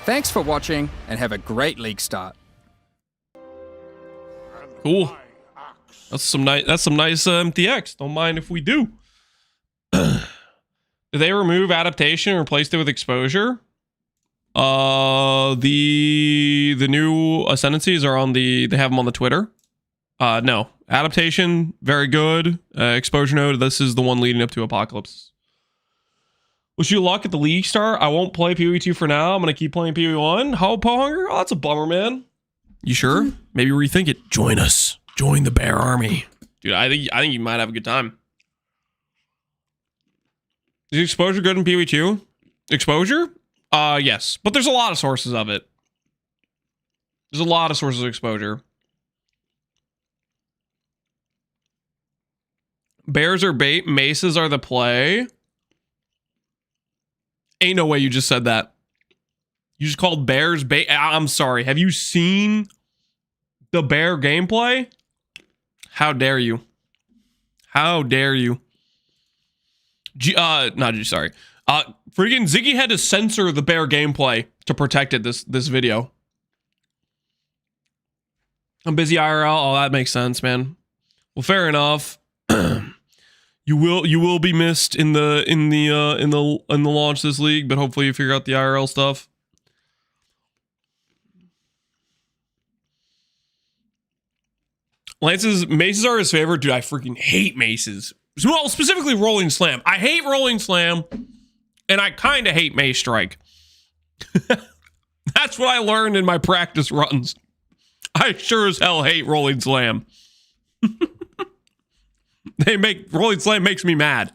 Thanks for watching and have a great league start. Cool. That's some nice MTX. Don't mind if we do. Did they remove adaptation and replaced it with exposure? The new Ascendancies are on they have them on the Twitter. No. Adaptation, very good. Exposure node, this is the one leading up to Apocalypse. Wish you luck at the league start. I won't play PoE2 for now. I'm going to keep playing PoE1. How, Pohunger? Oh, that's a bummer, man. You sure? Maybe rethink it. Join us. Join the bear army. Dude, I think you might have a good time. Is exposure good in PoE2? Exposure? Yes. But there's a lot of sources of it. There's a lot of sources of exposure. Bears are bait, maces are the play. Ain't no way you just said that. You just called bears bait. I'm sorry. Have you seen the bear gameplay? How dare you? How dare you? Freaking Ziggy had to censor the bear gameplay to protect it this video. I'm busy IRL. Oh, that makes sense, man. Well, fair enough. You will be missed in the launch this league, but hopefully you figure out the IRL stuff. Maces are his favorite. Dude, I freaking hate maces. Well, specifically Rolling Slam. I hate Rolling Slam, and I kind of hate Mace Strike. That's what I learned in my practice runs. I sure as hell hate Rolling Slam. Rolling Slam makes me mad.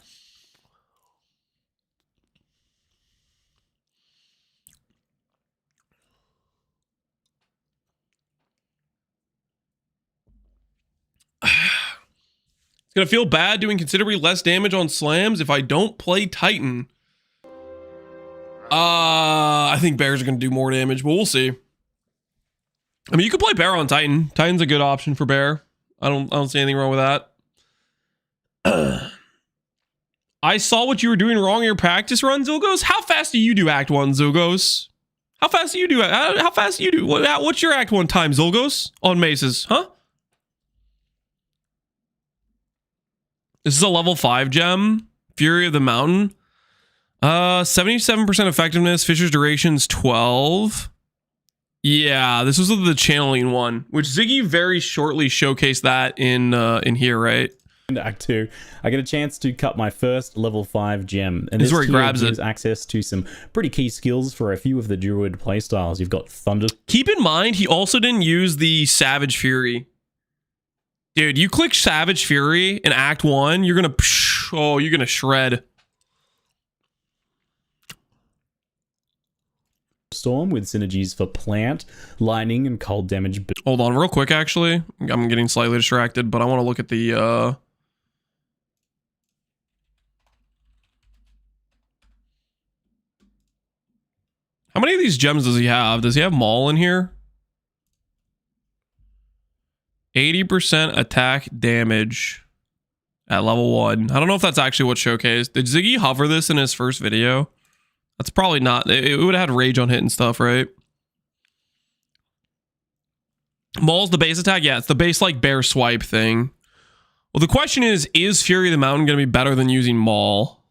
It's gonna feel bad doing considerably less damage on slams if I don't play Titan. I think bears are gonna do more damage, but we'll see. I mean, you could play bear on Titan. Titan's a good option for bear. I don't see anything wrong with that. I saw what you were doing wrong in your practice run, Zilgos. How fast do you do Act 1, Zilgos? How fast do you do it? How fast do you do? What's your Act 1 time, Zilgos? On maces, huh? This is a level 5 gem. Fury of the Mountain. 77% effectiveness. Fisher's duration's 12. Yeah, this was the channeling one, which Ziggy very shortly showcased that in here, right? Act 2, I get a chance to cut my first level 5 gem, and this is where he grabs gives access to some pretty key skills for a few of the Druid playstyles. You've got Thunder. Keep in mind, he also didn't use the Savage Fury. Dude, you click Savage Fury in Act 1, you're gonna shred. Storm with synergies for plant, lightning, and cold damage. Hold on real quick, actually. I'm getting slightly distracted, but I want to look at the how many of these gems does he have? Does he have Maul in here? 80% attack damage at level 1. I don't know if that's actually what showcased. Did Ziggy hover this in his first video? That's probably not. It would have had rage on hit and stuff, right? Maul's the base attack? Yeah, it's the base like bear swipe thing. Well, the question is Fury of the Mountain going to be better than using Maul?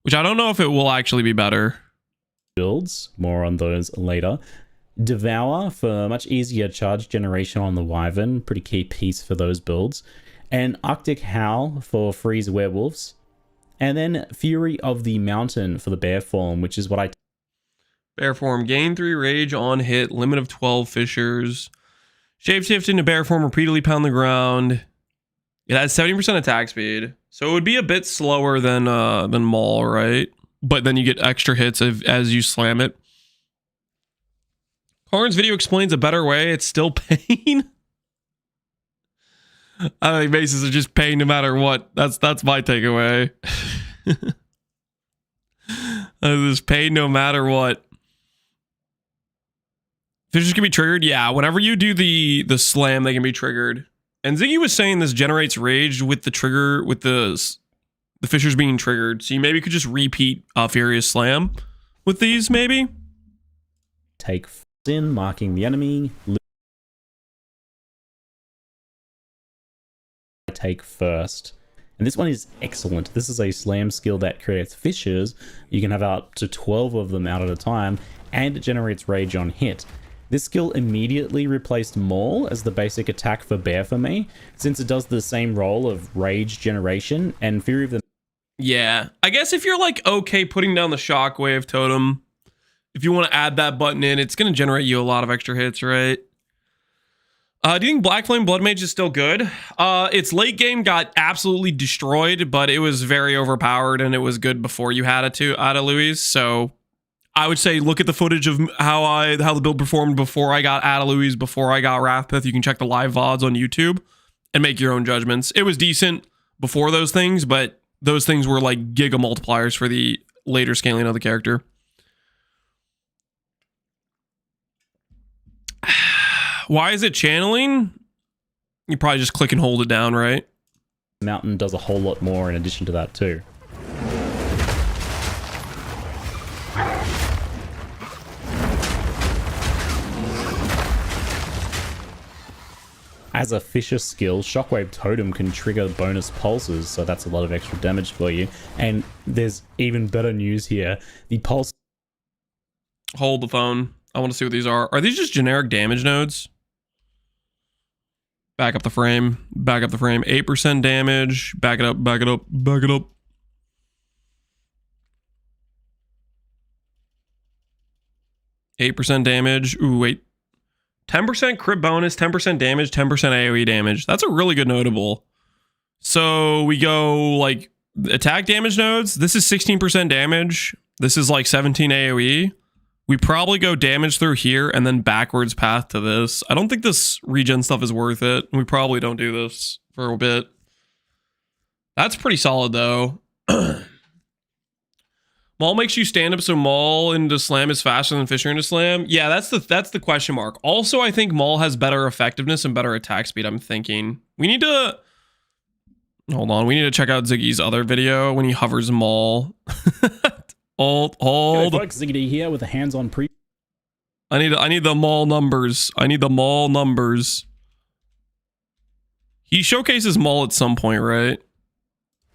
Which I don't know if it will actually be better. Builds, more on those later. Devour for much easier charge generation on the Wyvern, pretty key piece for those builds. And Arctic Howl for freeze werewolves. And then Fury of the Mountain for the bear form, which is what I... Bear form, gain 3 rage on hit, limit of 12 fissures. Shapeshift into bear form, repeatedly pound the ground. It has 70% attack speed. So it would be a bit slower than Maul, right? but then you get extra hits as you slam it. Karn's video explains a better way. It's still pain. I think bases are just pain no matter what. That's my takeaway. This pain no matter what. Fissures can be triggered. Yeah, whenever you do the slam, they can be triggered. And Ziggy was saying this generates rage with the trigger, with the fissures being triggered. So you maybe could just repeat Furious Slam with these, maybe. Take in, marking the enemy. Take first. And this one is excellent. This is a slam skill that creates fissures. You can have up to 12 of them out at a time, and it generates rage on hit. This skill immediately replaced Maul as the basic attack for Bear for me, since it does the same role of rage generation and Fury of the... Yeah, I guess if you're like okay putting down the Shockwave totem, if you want to add that button in, it's going to generate you a lot of extra hits, right? Do you think Black Flame Blood Mage is still good? Its late game got absolutely destroyed, but it was very overpowered and it was good before you had it to Ada Louise. So I would say look at the footage of how the build performed before I got Ada Louise, before I got Wrathpith. You can check the live VODs on YouTube and make your own judgments. It was decent before those things, but those things were like giga multipliers for the later scaling of the character. Why is it channeling? You probably just click and hold it down, right? Mountain does a whole lot more in addition to that too. As a Fissure skill, Shockwave Totem can trigger bonus pulses, so that's a lot of extra damage for you. And there's even better news here. The pulse... Hold the phone. I want to see what these are. Are these just generic damage nodes? Back up the frame. Back up the frame. 8% damage. Back it up. Back it up. Back it up. %8 damage. Ooh, wait. 10% crit bonus, 10% damage, 10% AoE damage. That's a really good notable. So we go like attack damage nodes. This is 16% damage. This is like 17 AoE. We probably go damage through here and then backwards path to this. I don't think this regen stuff is worth it. We probably don't do this for a bit. That's pretty solid though. Maul makes you stand up, so Maul into slam is faster than Fissure into slam. Yeah, that's the question mark. Also, I think Maul has better effectiveness and better attack speed, I'm thinking. We need to... Hold on, we need to check out Ziggy's other video when he hovers Maul. Hold. Hey folks, ZiggyD here with a hands-on pre... I need the Maul numbers. I need the Maul numbers. He showcases Maul at some point, right?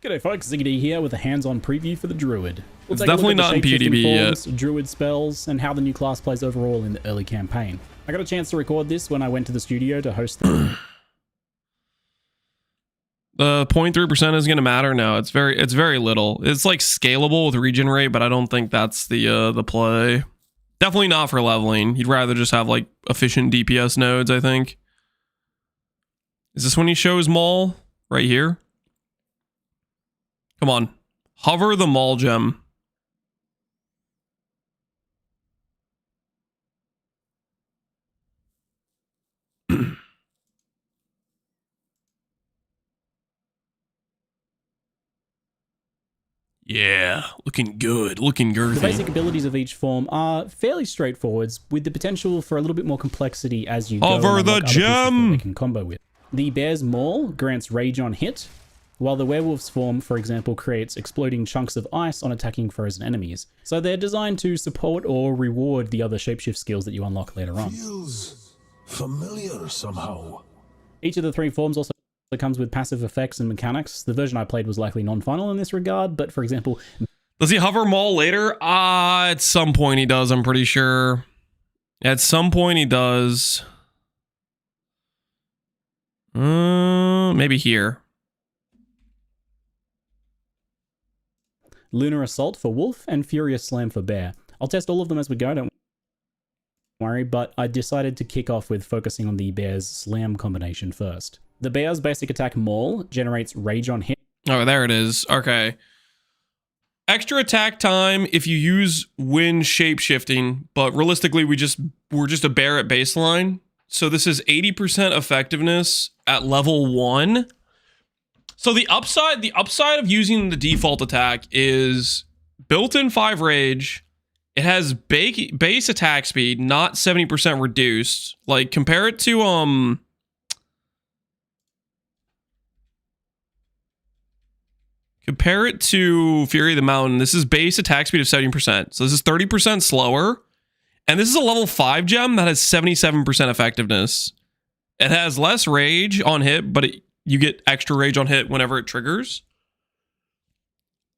G'day folks, ZiggyD here with a hands-on preview for the Druid. It's definitely not in PDB yet. Druid spells, and how the new class plays overall in the early campaign. I got a chance to record this when I went to the studio to host the... The 0.3% is going to matter now. It's very little. It's like scalable with regen rate, but I don't think that's the play. Definitely not for leveling. You'd rather just have like efficient DPS nodes, I think. Is this when he shows Maul? Right here? Come on. Hover the Maul gem. Yeah, looking good, looking girthy. The basic abilities of each form are fairly straightforward, with the potential for a little bit more complexity as you go. Hover the gem! They can combo with. The Bear's Maul grants rage on hit, while the Werewolf's form, for example, creates exploding chunks of ice on attacking frozen enemies. So they're designed to support or reward the other shapeshift skills that you unlock later on. Feels familiar somehow. Each of the three forms also comes with passive effects and mechanics. The version I played was likely non-final in this regard, but for example... Does he hover Maul later? At some point he does, I'm pretty sure. At some point he does. Maybe here. Lunar Assault for Wolf and Furious Slam for Bear. I'll test all of them as we go, don't worry, but I decided to kick off with focusing on the Bear's Slam combination first. The Bear's basic attack Maul generates rage on hit. Oh, there it is. Okay. extra attack time if you use wind shape shifting, but realistically we're just a bear at baseline. So this is 80% effectiveness at level 1. So the upside of using the default attack is built-in 5 rage. It has base attack speed, not 70% reduced. Like compare it to Fury of the Mountain. This is base attack speed of 70%. So this is 30% slower. And this is a level 5 gem that has 77% effectiveness. It has less rage on hit, but you get extra rage on hit whenever it triggers.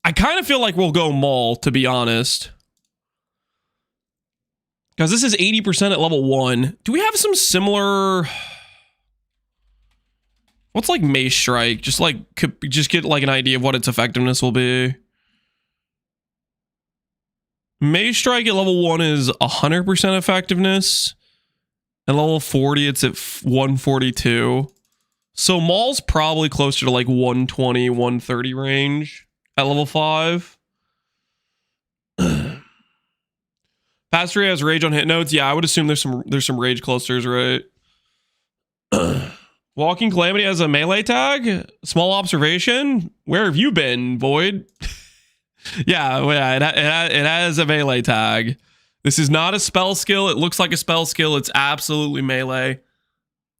I kind of feel like we'll go Maul, to be honest. Because this is 80% at level 1. Do we have some similar... What's like Mace Strike? Just get like an idea of what its effectiveness will be. Mace Strike at level 1 is 100% effectiveness. At level 40, it's at 142. So Maul's probably closer to like 120, 130 range at level 5. Pastory has rage on hit notes. Yeah, I would assume there's some rage clusters, right? Walking Calamity has a melee tag. Small observation. Where have you been, Void? yeah, it has a melee tag. This is not a spell skill. It looks like a spell skill. It's absolutely melee.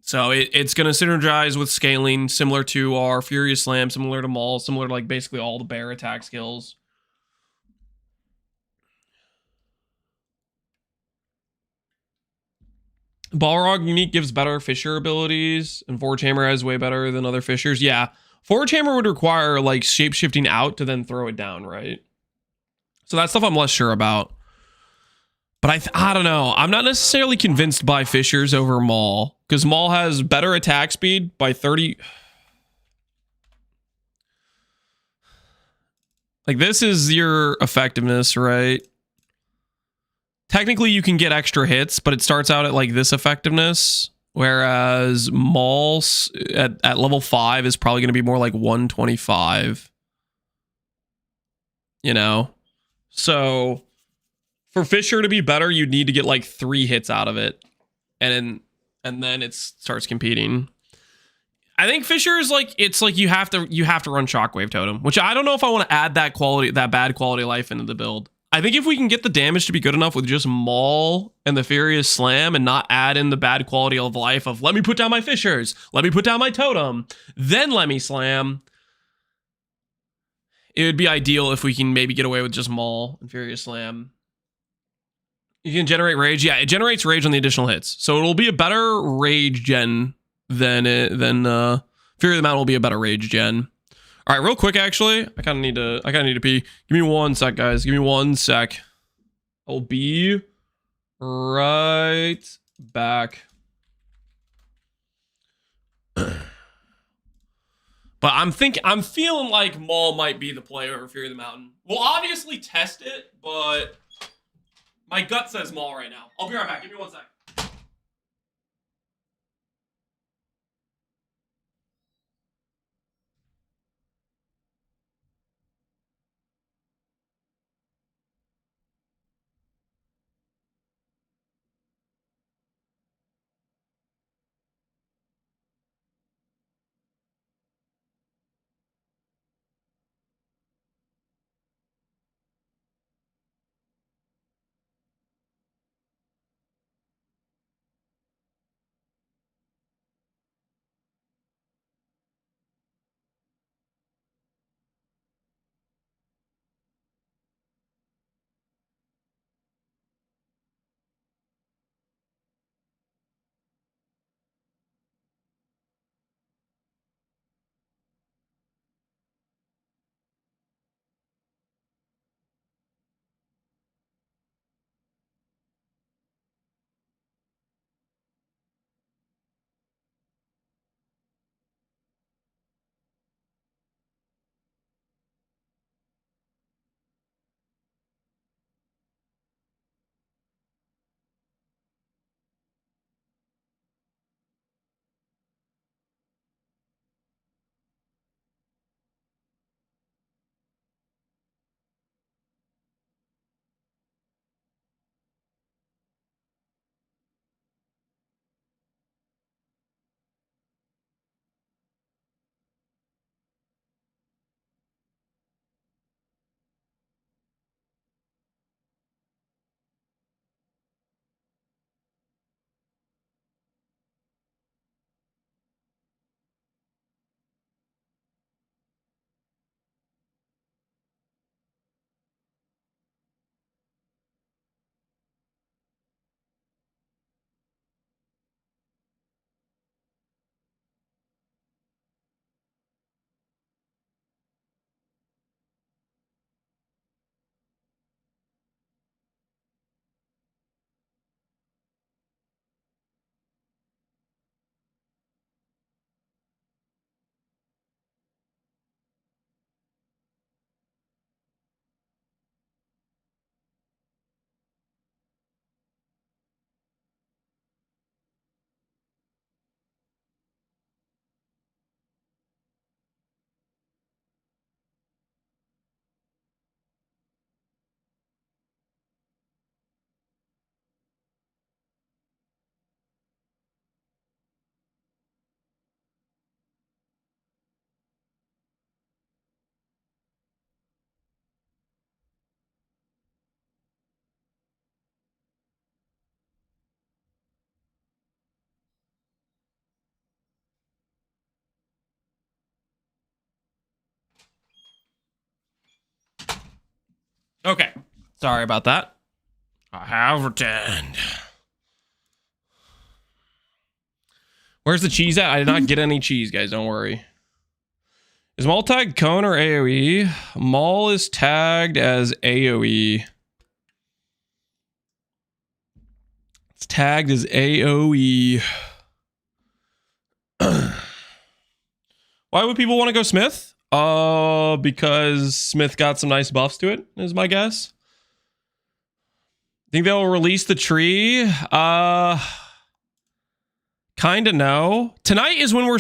So it's going to synergize with scaling, similar to our Furious Slam, similar to Maul, similar to like basically all the bear attack skills. Balrog unique gives better Fissure abilities, and Forge Hammer has way better than other Fissures. Yeah, Forge Hammer would require like shape-shifting out to then throw it down, right? So that stuff I'm less sure about. But I don't know. I'm not necessarily convinced by Fissures over Maul, because Maul has better attack speed by 30. Like this is your effectiveness, right? Technically, you can get extra hits, but it starts out at like this effectiveness, whereas Maul at level 5 is probably going to be more like 125. You know? So for Fissure to be better, you'd need to get like 3 hits out of it. And then it starts competing. I think Fissure is like, it's like you have to run Shockwave Totem, which I don't know if I want to add that bad quality of life into the build. I think if we can get the damage to be good enough with just Maul and the Furious Slam and not add in the bad quality of life of let me put down my Fissures, let me put down my Totem, then let me slam. It would be ideal if we can maybe get away with just Maul and Furious Slam. You can generate rage. Yeah, it generates rage on the additional hits. So it'll be a better rage gen than Fury of the Mountain will be a better rage gen. All right, real quick, actually, I kind of need to pee. Give me 1 sec, guys. Give me 1 sec. I'll be right back. But I'm feeling like Maul might be the play over Fury of the Mountain. We'll obviously test it, but my gut says Maul right now. I'll be right back. Give me 1 sec. Okay. Sorry about that. I have returned. Where's the cheese at? I did not get any cheese, guys. Don't worry. Is Maul tagged cone or AoE? Maul is tagged as AoE. It's tagged as AoE. Why would people want to go Smith? Because Smith got some nice buffs to it, is my guess. Think they'll release the tree? Kinda no. Tonight is when we're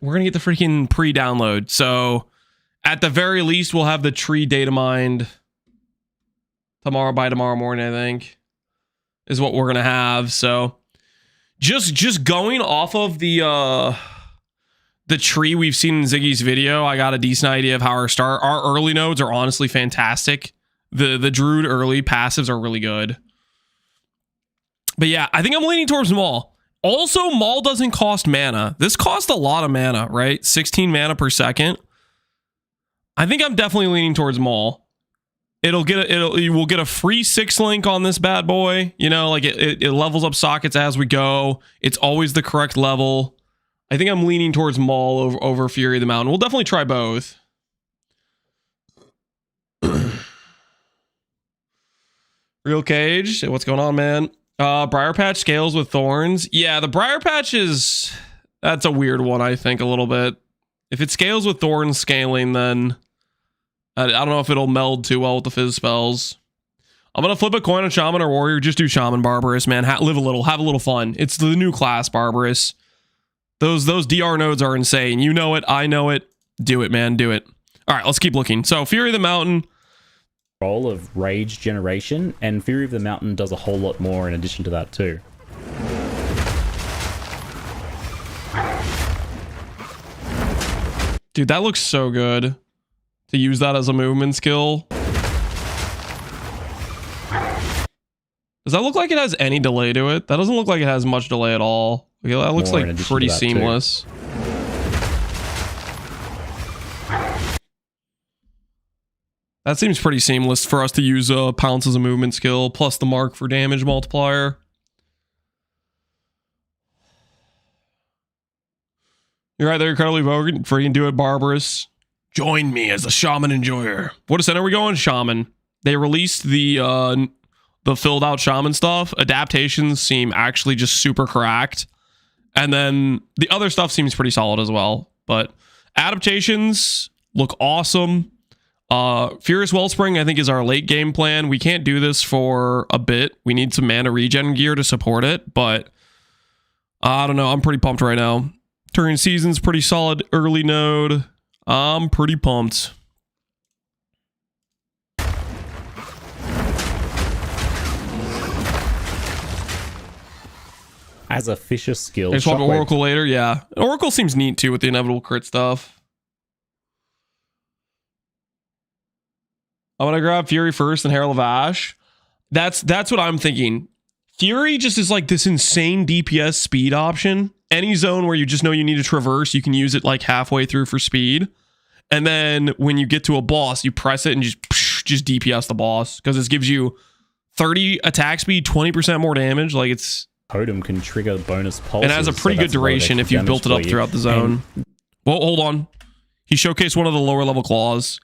we're gonna get the freaking pre-download. So at the very least, we'll have the tree data mined by tomorrow morning, I think, is what we're gonna have. So just going off of the tree we've seen in Ziggy's video, I got a decent idea of how our early nodes are honestly fantastic. The Druid early passives are really good. But yeah, I think I'm leaning towards Maul. Also, Maul doesn't cost mana. This costs a lot of mana, right? 16 mana per second. I think I'm definitely leaning towards Maul. You will get a free 6-link on this bad boy. You know, like it levels up sockets as we go. It's always the correct level. I think I'm leaning towards Maul over Fury of the Mountain. We'll definitely try both. Real Cage, what's going on, man? Briar Patch scales with thorns. Yeah, the Briar Patch that's a weird one, I think, a little bit. If it scales with thorns scaling, then I don't know if it'll meld too well with the fizz spells. I'm gonna flip a coin on Shaman or Warrior. Just do Shaman Barbarous, man. Live a little, have a little fun. It's the new class, Barbarous. Those DR nodes are insane. You know it, I know it. Do it, man, do it. All right, let's keep looking. So Fury of the Mountain. Role of rage generation, and Fury of the Mountain does a whole lot more in addition to that too. Dude, that looks so good to use that as a movement skill. Does that look like it has any delay to it? That doesn't look like it has much delay at all. Okay, that looks like pretty seamless. That seems pretty seamless for us to use Pounce as a movement skill, plus the mark for damage multiplier. You're right there, incredibly vogue. Freaking do it, Barbarous. Join me as a Shaman enjoyer. What ascent are we going? Shaman. They released the filled out Shaman stuff. Adaptations seem actually just super cracked. And then the other stuff seems pretty solid as well. But adaptations look awesome. Furious Wellspring, I think, is our late game plan. We can't do this for a bit. We need some mana regen gear to support it, but I don't know. I'm pretty pumped right now. Turing Season's pretty solid early node. I'm pretty pumped. As a Fisher skill, I swap Oracle later. Yeah, Oracle seems neat too with the inevitable crit stuff. I'm gonna grab Fury first and Herald of Ash. That's what I'm thinking. Fury just is like this insane DPS speed option. Any zone where you just know you need to traverse, you can use it like halfway through for speed. And then when you get to a boss, you press it and just DPS the boss because it gives you 30 attack speed, 20% more damage. Like it's Totem can trigger bonus pulses. And it has a pretty good duration if you've built it up throughout the zone. Well, hold on. He showcased one of the lower level claws.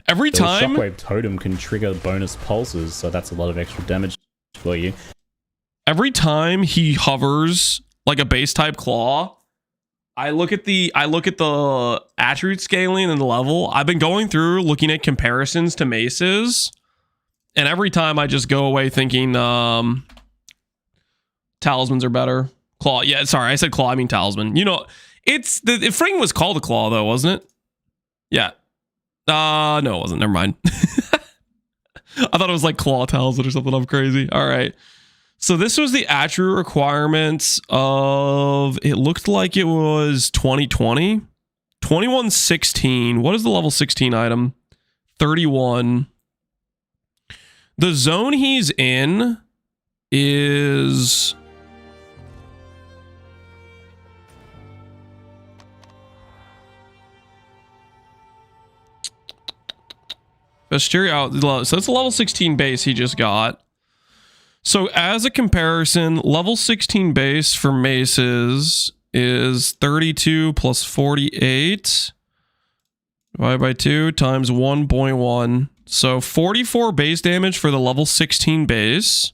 Every time Shockwave Totem can trigger bonus pulses, so that's a lot of extra damage for you. Every time he hovers like a base type claw, I look at the attribute scaling and the level. I've been going through looking at comparisons to maces, and every time I just go away thinking talismans are better. Claw, yeah, sorry, I said claw, I mean talisman. You know, it's the freaking was called a claw though, wasn't it? Yeah. No, it wasn't. Never mind. I thought it was like claw talisman or something. I'm crazy. All right. So this was the attribute requirements of, it looked like it was 2020. 2116. What is the level 16 item? 31. The zone he's in is... Vestiria, so that's a level 16 base he just got. So as a comparison, level 16 base for maces is 32 plus 48 divided by 2 times 1.1. So 44 base damage for the level 16 base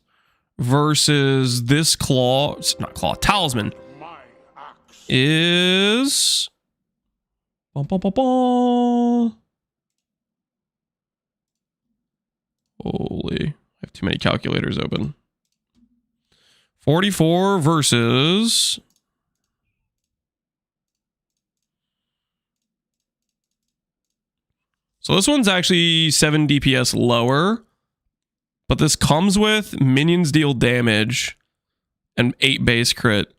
versus this talisman is... Holy, I have too many calculators open. 44 versus... So this one's actually 7 DPS lower, but this comes with minions deal damage and 8 base crit.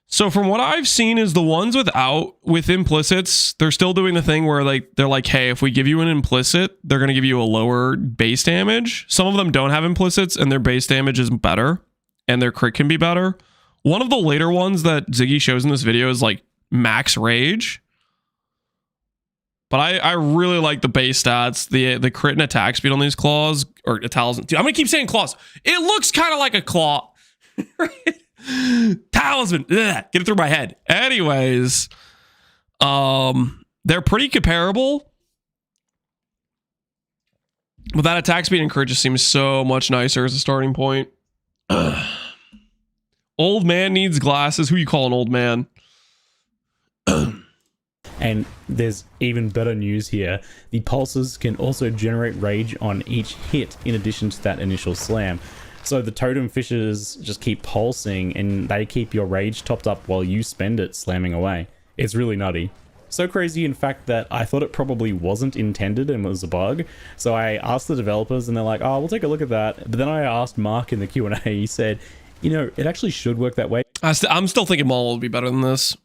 So from what I've seen is the ones with implicits, they're still doing the thing where they're like, hey, if we give you an implicit, they're going to give you a lower base damage. Some of them don't have implicits and their base damage is better and their crit can be better. One of the later ones that Ziggy shows in this video is like max rage. But I really like the base stats, the crit and attack speed on these claws, or talisman. Dude, I'm going to keep saying claws. It looks kind of like a claw. Talisman. Ugh, get it through my head. Anyways, they're pretty comparable. But that attack speed and crit just seems so much nicer as a starting point. Old man needs glasses. Who you call an old man? And there's even better news here. The pulses can also generate rage on each hit in addition to that initial slam. So the totem fishes just keep pulsing and they keep your rage topped up while you spend it slamming away. It's really nutty. So crazy, in fact, that I thought it probably wasn't intended and was a bug. So I asked the developers and they're like, oh, we'll take a look at that. But then I asked Mark in the Q&A, he said, you know, it actually should work that way. I'm still thinking Maul would be better than this.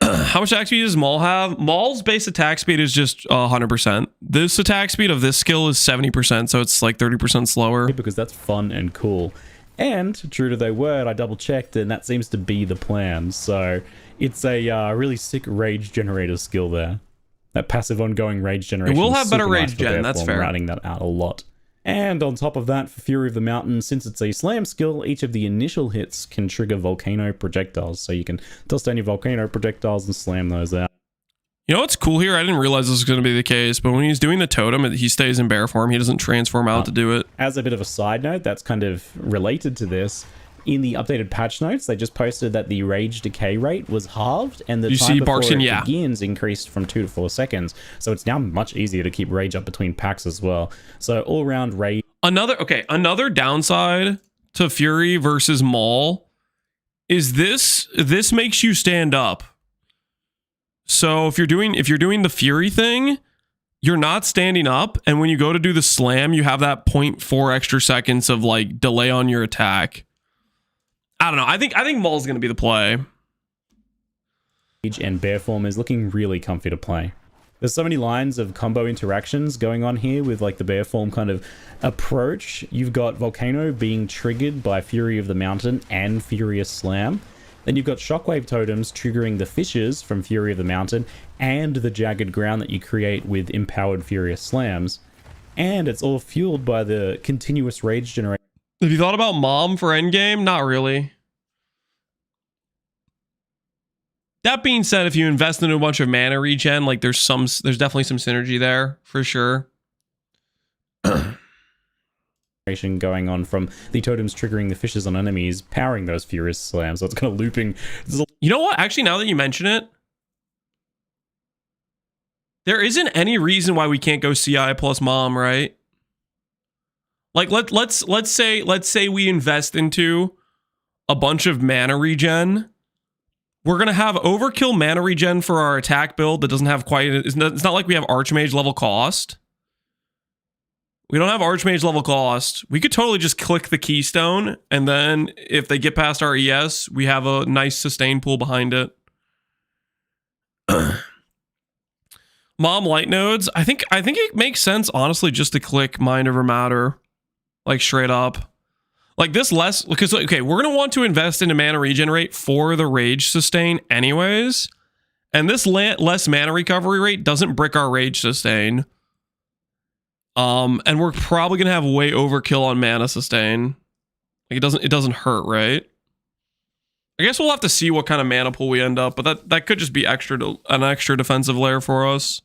How much attack speed does Maul have? Maul's base attack speed is just 100%. This attack speed of this skill is 70%, so it's like 30% slower. Because that's fun and cool. And, true to their word, I double checked and that seems to be the plan. So, it's a really sick rage generator skill there. That passive ongoing rage generation. It will have better nice rage gen, that's fair. I'm routing that out a lot. And on top of that, for Fury of the Mountain, since it's a slam skill, each of the initial hits can trigger volcano projectiles. So you can toss down your volcano projectiles and slam those out. You know what's cool here? I didn't realize this was going to be the case, but when he's doing the totem, he stays in bear form. He doesn't transform out to do it. As a bit of a side note, that's kind of related to this. In the updated patch notes, they just posted that the rage decay rate was halved and the time before it begins increased from 2 to 4 seconds. So it's now much easier to keep rage up between packs as well. So all around rage. Another downside to Fury versus Maul is this makes you stand up. So if you're doing the Fury thing, you're not standing up, and when you go to do the slam, you have that 0.4 extra seconds of like delay on your attack. I don't know. I think Maul's going to be the play. And bear form is looking really comfy to play. There's so many lines of combo interactions going on here with like the bear form kind of approach. You've got Volcano being triggered by Fury of the Mountain and Furious Slam. Then you've got Shockwave Totems triggering the Fishes from Fury of the Mountain and the Jagged Ground that you create with Empowered Furious Slams. And it's all fueled by the continuous rage generation. Have you thought about Mom for Endgame? Not really. That being said, if you invest into a bunch of mana regen, like there's definitely some synergy there for sure. Going on from the totems triggering the fishes on enemies, powering those furious slams. So it's kind of looping. You know what? Actually, now that you mention it, there isn't any reason why we can't go CI plus Mom, right? Like let's say we invest into a bunch of mana regen. We're gonna have overkill mana regen for our attack build that doesn't have quite. It's not like we have Archmage level cost. We don't have Archmage level cost. We could totally just click the keystone, and then if they get past our ES, we have a nice sustain pool behind it. Mom light nodes. I think it makes sense, honestly, just to click Mind Over Matter. Like straight up. Like this less, because okay, we're going to want to invest into mana regenerate for the rage sustain anyways. And this less mana recovery rate doesn't brick our rage sustain. And we're probably gonna have way overkill on mana sustain. Like it doesn't hurt, right? I guess we'll have to see what kind of mana pool we end up, but that could just be an extra defensive layer for us.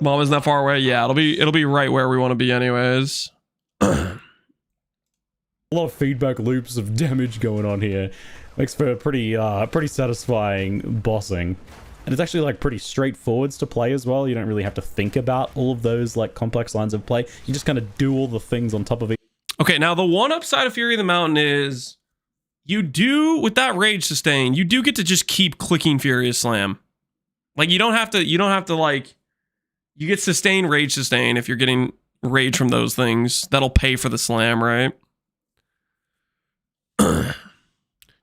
Mom isn't that far away. Yeah, it'll be right where we want to be anyways. A lot of feedback loops of damage going on here. Makes for a pretty satisfying bossing. And it's actually like pretty straightforward to play as well. You don't really have to think about all of those like complex lines of play. You just kind of do all the things on top of it. Okay, now the one upside of Fury of the Mountain is you do, with that rage sustain, you do get to just keep clicking Furious Slam. Like you don't have to like, you get sustain, rage sustain if you're getting rage from those things. That'll pay for the slam, right?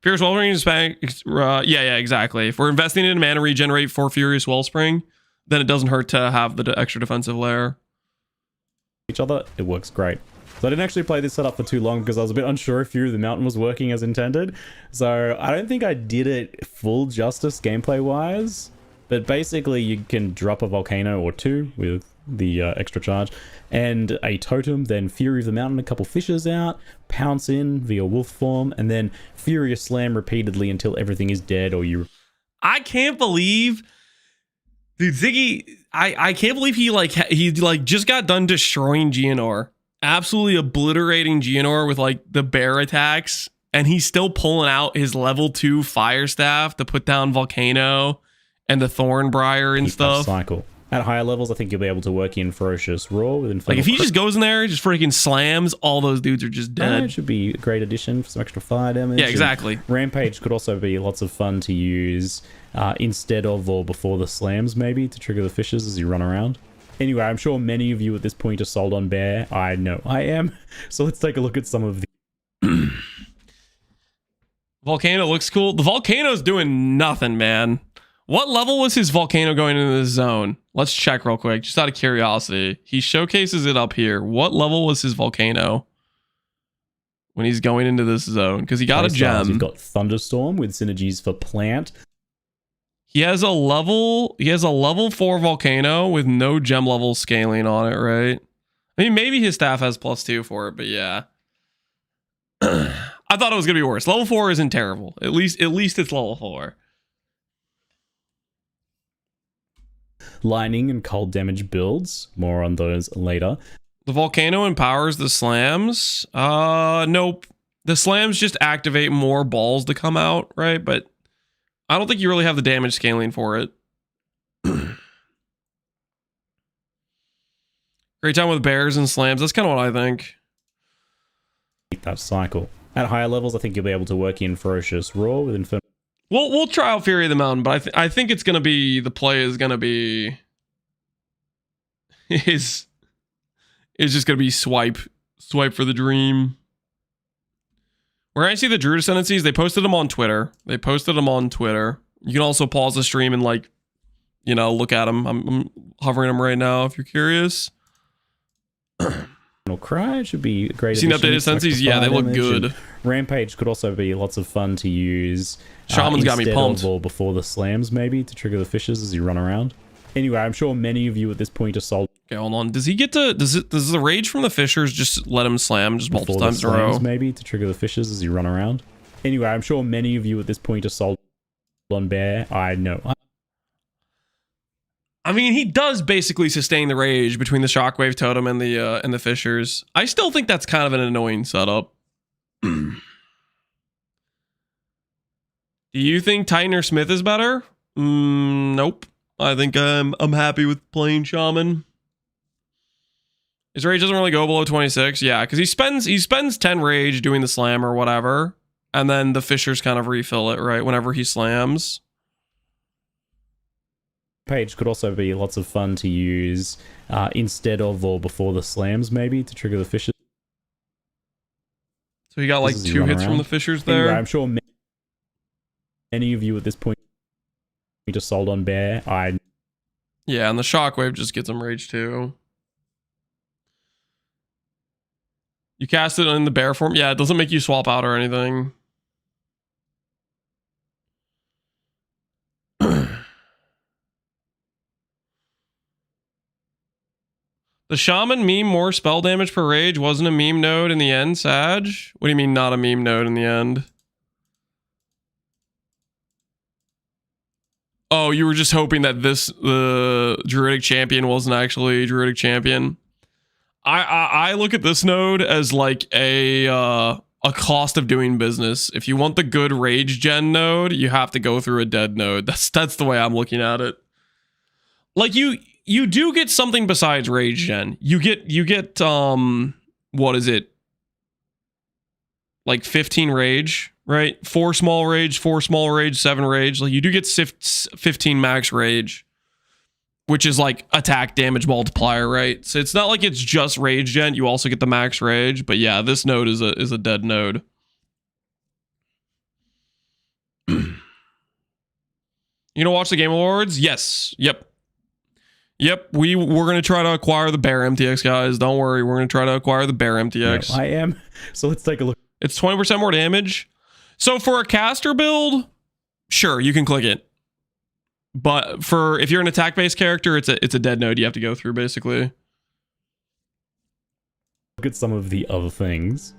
Furious Wellspring is back. Yeah, exactly. If we're investing in mana regenerate for Furious Wellspring, then it doesn't hurt to have the extra defensive layer. Each other, it works great. So I didn't actually play this setup for too long because I was a bit unsure if Fury of the Mountain was working as intended. So I don't think I did it full justice gameplay wise. But basically you can drop a volcano or two with the extra charge and a totem, then Fury of the Mountain, a couple fishes out, pounce in via wolf form, and then Furious Slam repeatedly until everything is dead or you... I can't believe... Dude, Ziggy... I can't believe he just got done destroying Geonor. Absolutely obliterating Geonor with like the bear attacks, and he's still pulling out his level 2 fire staff to put down Volcano and the Thornbriar and stuff. Cycle. At higher levels, I think you'll be able to work in Ferocious Roar with Infernal. Like if he just goes in there, just freaking slams, all those dudes are just dead. It should be a great addition for some extra fire damage. Yeah, exactly. And Rampage could also be lots of fun to use instead of or before the slams, maybe, to trigger the fishes as you run around. Anyway, I'm sure many of you at this point are sold on Bear. I know I am. So let's take a look at some of the... Volcano looks cool. The Volcano's doing nothing, man. What level was his Volcano going into this zone? Let's check real quick, just out of curiosity. He showcases it up here. What level was his Volcano when he's going into this zone? Because he got a gem. You've got Thunderstorm with synergies for Plant. He has a level 4 Volcano with no gem level scaling on it, right? I mean, maybe his staff has +2 for it, but yeah. I thought it was gonna be worse. Level 4 isn't terrible. At least it's level 4. Lightning and cold damage builds. More on those later. The Volcano empowers the slams. Nope. The slams just activate more balls to come out, right? But I don't think you really have the damage scaling for it. Great time with bears and slams. That's kind of what I think. That cycle. At higher levels, I think you'll be able to work in Ferocious Roar with Infernal. We'll try out Fury of the Mountain, but I think it's gonna be, the play is gonna be is just gonna be swipe for the dream. Where I see the Druid Ascendancies, they posted them on Twitter. You can also pause the stream and like, you know, look at them. I'm hovering them right now if you're curious. Cry should be great. Seen updated Ascendancies? Yeah, they look good. Rampage could also be lots of fun to use. Shaman's got me pumped. Or before the slams, maybe, to trigger the fishes as you run around. Anyway, I'm sure many of you at this point are sold. Okay, hold on. Does he get to... Does the rage from the fishers just let him slam just multiple times in a row? Maybe, to trigger the fishes as you run around. Anyway, I'm sure many of you at this point are sold on Bear. I know. I mean, he does basically sustain the rage between the Shockwave Totem and the fishers. I still think that's kind of an annoying setup. Do you think Titan or Smith is better? Nope. I think I'm happy with playing Shaman. His rage doesn't really go below 26. Yeah, because he spends 10 rage doing the slam or whatever, and then the fishers kind of refill it, right, whenever he slams. Page could also be lots of fun to use instead of or before the slams, maybe, to trigger the fishes. So he got like 2 hits from the fishers there. Anyway, I'm sure many of you at this point are sold on Bear. Yeah, and the Shockwave just gets him rage too. You cast it in the bear form. Yeah, it doesn't make you swap out or anything. The Shaman meme more spell damage per rage wasn't a meme node in the end, Sag? What do you mean not a meme node in the end? Oh, you were just hoping that the Druidic Champion wasn't actually Druidic Champion. I look at this node as like a cost of doing business. If you want the good rage gen node, you have to go through a dead node. That's the way I'm looking at it. Like you do get something besides rage gen. You get what is it? Like 15 rage, right? 4 small rage, 7 rage. Like you do get 15 max rage, which is like attack damage multiplier, right? So it's not like it's just rage gen. You also get the max rage, but yeah, this node is a dead node. You gonna watch the Game Awards? Yes. Yep. We're gonna try to acquire the Bear MTX, guys. Don't worry, we're gonna try to acquire the Bear MTX. Yeah, I am. So let's take a look. It's 20% more damage. So for a caster build, sure, you can click it. But for if you're an attack-based character, it's a dead node you have to go through, basically. Look at some of the other things.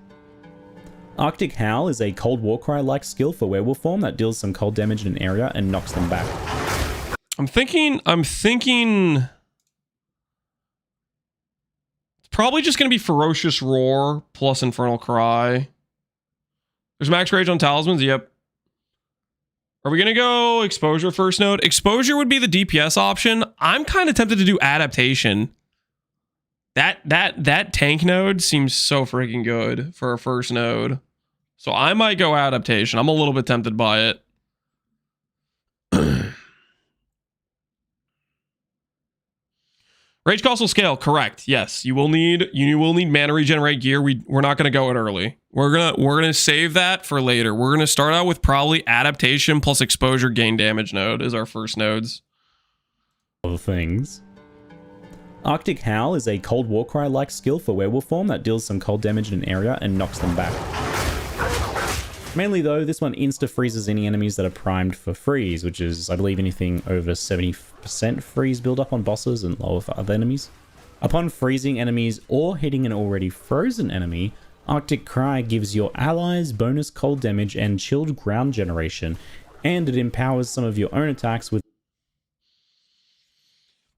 Arctic Howl is a Cold Warcry-like skill for werewolf form that deals some cold damage in an area and knocks them back. I'm thinking it's probably just gonna be Ferocious Roar plus Infernal Cry. There's max rage on talismans, yep. Are we gonna go exposure first node? Exposure would be the DPS option. I'm kind of tempted to do adaptation. That tank node seems so freaking good for a first node. So I might go adaptation. I'm a little bit tempted by it. Rage cost will scale, correct. Yes, you will need mana regenerate gear. We're not gonna go it early. We're gonna save that for later. We're gonna start out with probably adaptation plus exposure gain damage node as our first nodes. Other things. Arctic Howl is a Cold Warcry-like skill for werewolf form that deals some cold damage in an area and knocks them back. Mainly though, this one insta-freezes any enemies that are primed for freeze, which is, I believe, anything over 70% freeze build-up on bosses and lower for other enemies. Upon freezing enemies or hitting an already frozen enemy, Arctic Cry gives your allies bonus cold damage and chilled ground generation, and it empowers some of your own attacks with...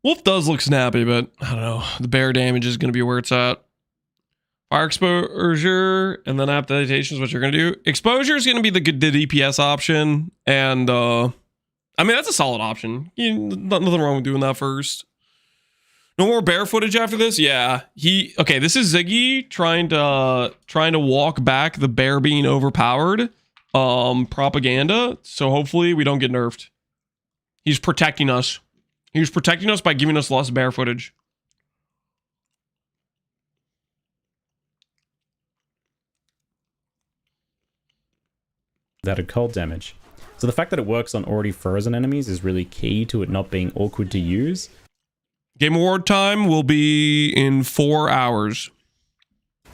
Wolf does look snappy, but I don't know. The bear damage is going to be where it's at. Fire exposure and then adaptations, what you're going to do. Exposure is going to be the DPS option. And, I mean, that's a solid option. Nothing wrong with doing that first. No more bear footage after this? Yeah. Okay, this is Ziggy trying to walk back the bear being overpowered propaganda. So hopefully we don't get nerfed. He's protecting us. He's protecting us by giving us less bear footage. That had cold damage. So the fact that it works on already frozen enemies is really key to it not being awkward to use. Game Award time will be in 4 hours.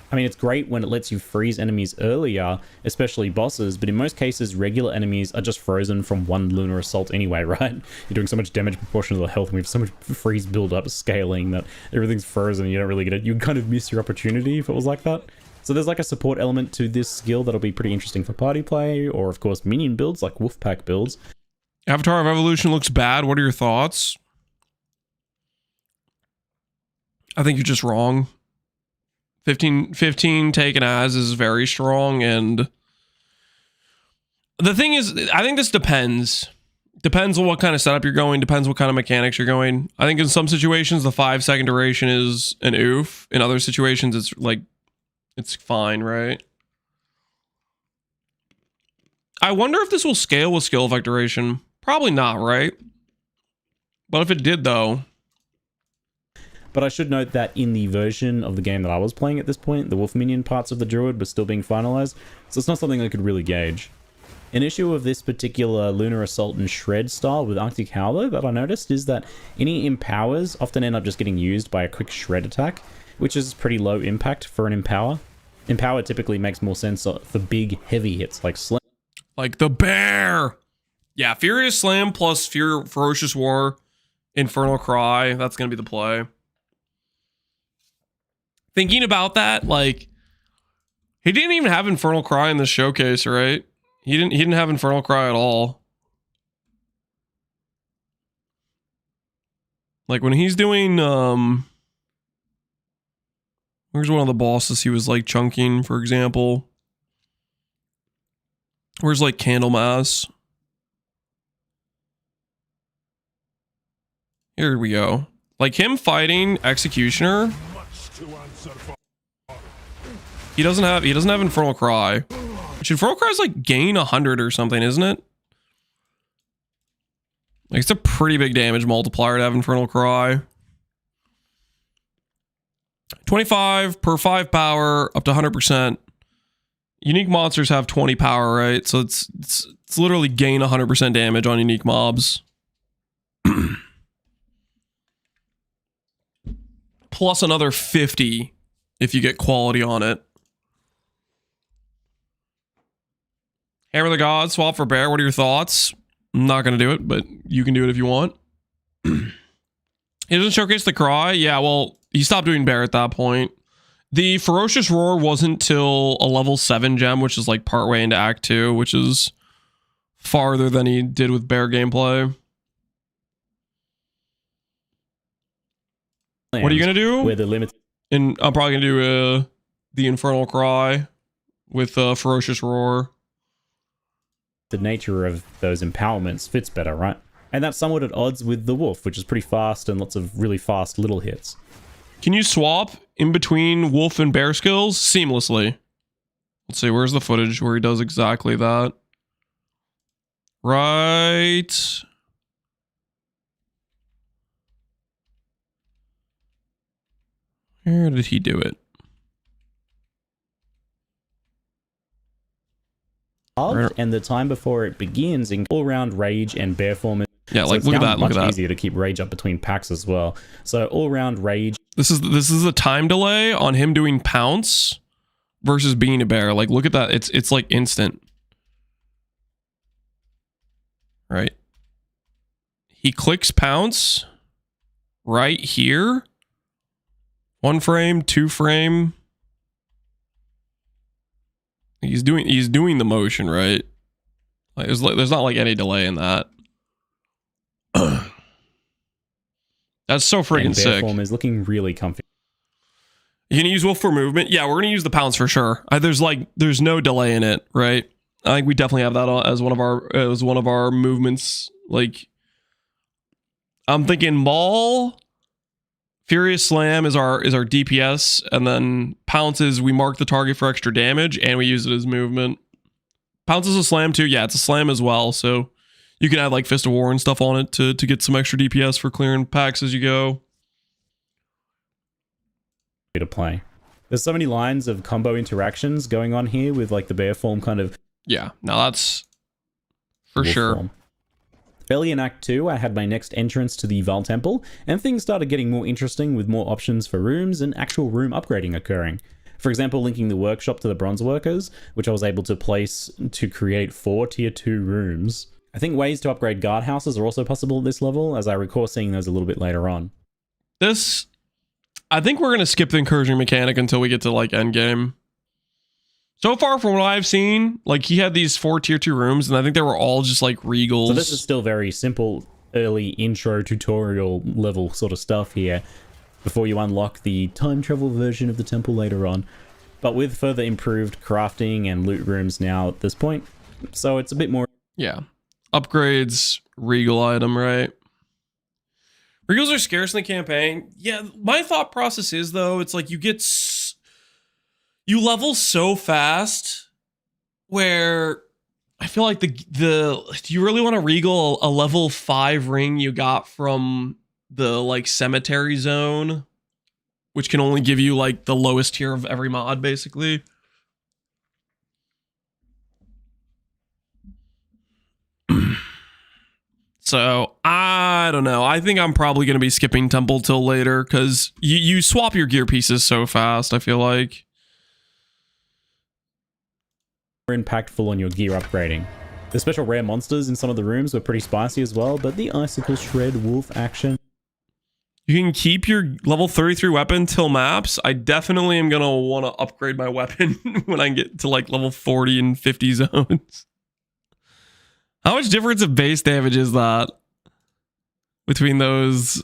I mean, it's great when it lets you freeze enemies earlier, especially bosses, but in most cases, regular enemies are just frozen from one Lunar Assault anyway, right? You're doing so much damage proportional to the health, and we have so much freeze build-up scaling that everything's frozen and you don't really get it. You kind of miss your opportunity if it was like that. So there's like a support element to this skill that'll be pretty interesting for party play, or of course minion builds like Wolfpack builds. Avatar of Evolution looks bad. What are your thoughts? I think you're just wrong. 15 taken as is very strong, and the thing is, I think this depends on what kind of setup you're going, depends what kind of mechanics you're going. I think in some situations the 5-second duration is an oof. In other situations it's fine, right? I wonder if this will scale with skill effect duration. Probably not, right? But if it did though. But I should note that in the version of the game that I was playing at this point, the wolf minion parts of the druid were still being finalized, so it's not something I could really gauge. An issue of this particular Lunar Assault and Shred style with Arctic Howler that I noticed is that any empowers often end up just getting used by a quick shred attack, which is pretty low impact for an empower. Empower typically makes more sense for big, heavy hits like Slam. Like the bear! Yeah, Furious Slam plus Ferocious War, Infernal Cry, that's going to be the play. thinking about that, like, he didn't even have Infernal Cry in the showcase, right? He didn't have Infernal Cry at all. Like when he's doing where's one of the bosses he was like chunking, for example? Where's like Candlemass? Here we go. Like him fighting Executioner. He doesn't have Infernal Cry. Which Infernal Cry is like gain 100 or something, isn't it? Like it's a pretty big damage multiplier to have Infernal Cry. 25 per 5 power up to 100%. Unique monsters have 20 power, right? So it's literally gain 100% damage on unique mobs. Plus another 50 if you get quality on it. Hammer the Gods, swap for Bear. What are your thoughts? I'm not going to do it, but you can do it if you want. He doesn't showcase the Cry. Yeah, well, he stopped doing Bear at that point. The Ferocious Roar wasn't till a level 7 gem, which is like partway into Act 2, which is farther than he did with Bear gameplay. What are you going to do? Where the limit. And I'm probably going to do the Infernal Cry with Ferocious Roar. The nature of those empowerments fits better, right? And that's somewhat at odds with the Wolf, which is pretty fast and lots of really fast little hits. Can you swap in between Wolf and Bear skills seamlessly? Let's see, where's the footage where he does exactly that? Right. Where did he do it? And the time before it begins in all-round Rage and Bear form. Yeah, so like look at that. Look at that. Much easier to keep Rage up between packs as well. So all-round Rage. This is the time delay on him doing Pounce versus being a Bear. Like look at that. It's like instant. Right. He clicks Pounce right here. 1 frame, 2 frame. He's doing the motion, right? Like there's not like any delay in that. That's so freaking sick. Form is looking really comfy. You can use Wolf for movement. Yeah, we're gonna use the Pounce for sure. There's no delay in it, right? I think we definitely have that as one of our movements. Like, I'm thinking Maul. Furious Slam is our DPS, and then Pounce is we mark the target for extra damage, and we use it as movement. Pounce is a slam too. Yeah, it's a slam as well, so you can add like Fist of War and stuff on it to get some extra DPS for clearing packs as you go. To play. There's so many lines of combo interactions going on here with like the Bear form kind of. Yeah, now that's for sure. Form. Early in Act 2, I had my next entrance to the Val Temple, and things started getting more interesting with more options for rooms and actual room upgrading occurring. For example, linking the workshop to the bronze workers, which I was able to place to create 4 tier 2 rooms. I think ways to upgrade guardhouses are also possible at this level, as I recall seeing those a little bit later on. I think we're going to skip the incursion mechanic until we get to like Endgame. So far from what I've seen, like he had these 4 tier 2 rooms, and I think they were all just like regals. So this is still very simple, early intro tutorial level sort of stuff here, before you unlock the time travel version of the temple later on. But with further improved crafting and loot rooms now at this point, so it's a bit more. Yeah. Upgrades, regal item, right? Regals are scarce in the campaign. Yeah, my thought process is though, it's like you level so fast where I feel like do you really want to regal a level 5 ring you got from the like cemetery zone, which can only give you like the lowest tier of every mod basically? So I don't know. I think I'm probably going to be skipping temple till later because you swap your gear pieces so fast, I feel like. Impactful on your gear upgrading. The special rare monsters in some of the rooms were pretty spicy as well, but the Icicle Shred Wolf action. You can keep your level 33 weapon till maps. I definitely am gonna want to upgrade my weapon when I get to like level 40 and 50 zones. How much difference of base damage is that between those?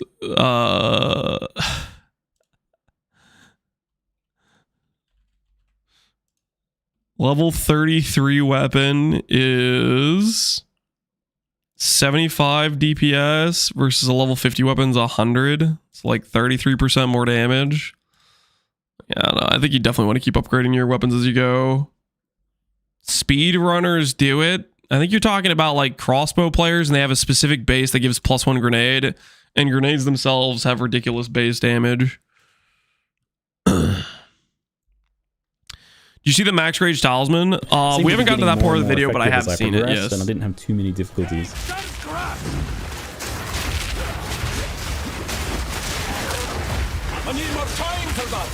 Level 33 weapon is 75 DPS versus a level 50 weapon's 100. It's like 33% more damage. Yeah, no, I think you definitely want to keep upgrading your weapons as you go. Speed runners do it. I think you're talking about like crossbow players and they have a specific base that gives +1 grenade, and grenades themselves have ridiculous base damage. You see the max rage talisman? We haven't gotten to that part of the video, but I have seen it, yes. And I didn't have too many difficulties. I need more time for that.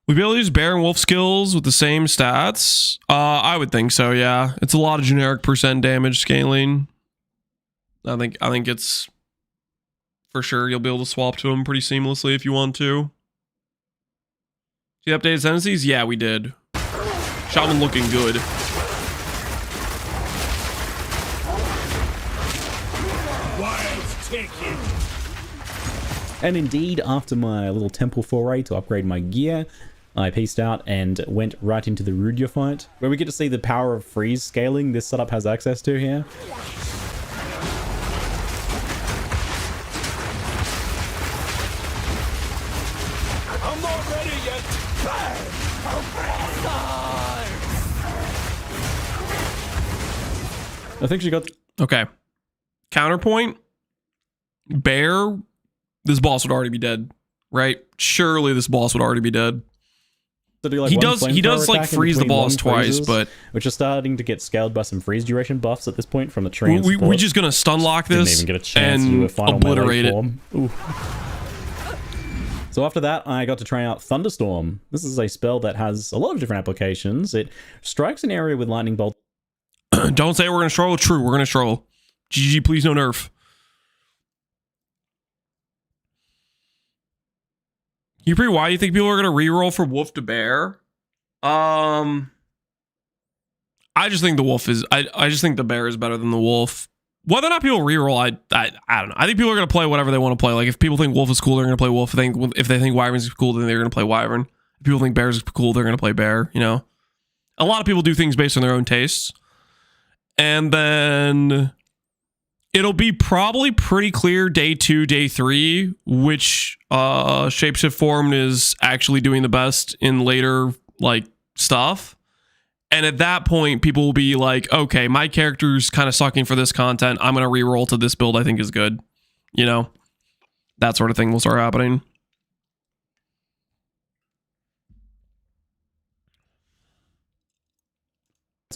We'd be able to use bear and wolf skills with the same stats. I would think so, yeah. It's a lot of generic percent damage scaling. I think it's for sure you'll be able to swap to them pretty seamlessly if you want to. See the updated ascendancies? Yeah, we did. Shaman looking good. And indeed, after my little temple foray to upgrade my gear, I pieced out and went right into the Rudia fight, where we get to see the power of freeze scaling this setup has access to here. I'm not ready yet. I think she got... Okay. Counterpoint. Bear. This boss would already be dead, right? Surely this boss would already be dead. To do, like, he does like freeze the boss twice, but which are starting to get scaled by some freeze duration buffs at this point from the trans. We're just gonna stun lock this didn't even get a chance and to do a final obliterate it. Ooh. So after that, I got to try out Thunderstorm. This is a spell that has a lot of different applications. It strikes an area with lightning bolt. Don't say we're gonna struggle. True, we're gonna struggle. GG, please no nerf. Yupri, why do you think people are gonna reroll from wolf to bear? I just think the wolf is. I just think the bear is better than the wolf. Whether or not people reroll, I don't know. I think people are gonna play whatever they want to play. Like if people think wolf is cool, they're gonna play wolf. If they think wyvern is cool, then they're gonna play wyvern. If people think bear is cool, they're gonna play bear. You know, a lot of people do things based on their own tastes, and then it'll be probably pretty clear day 2, day 3, which shapeshift form is actually doing the best in later like stuff. And at that point, people will be like, okay, my character's kind of sucking for this content. I'm going to reroll to this build I think is good. You know, that sort of thing will start happening.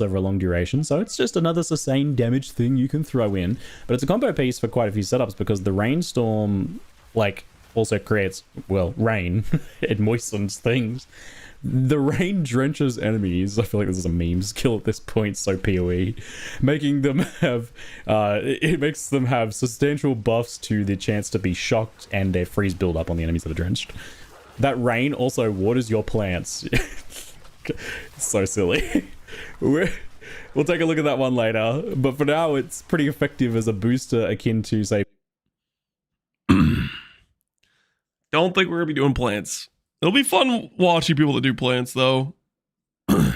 Over a long duration, so it's just another sustained damage thing you can throw in, but it's a combo piece for quite a few setups because the rainstorm like also creates, well, rain. It moistens things. The rain drenches enemies. I feel like this is a meme skill at this point, so PoE, making them have it makes them have substantial buffs to the chance to be shocked and their freeze build up on the enemies that are drenched. That rain also waters your plants. It's so silly. We'll take a look at that one later, but for now it's pretty effective as a booster akin to, say... Don't think we're gonna be doing plants. It'll be fun watching people that do plants though. I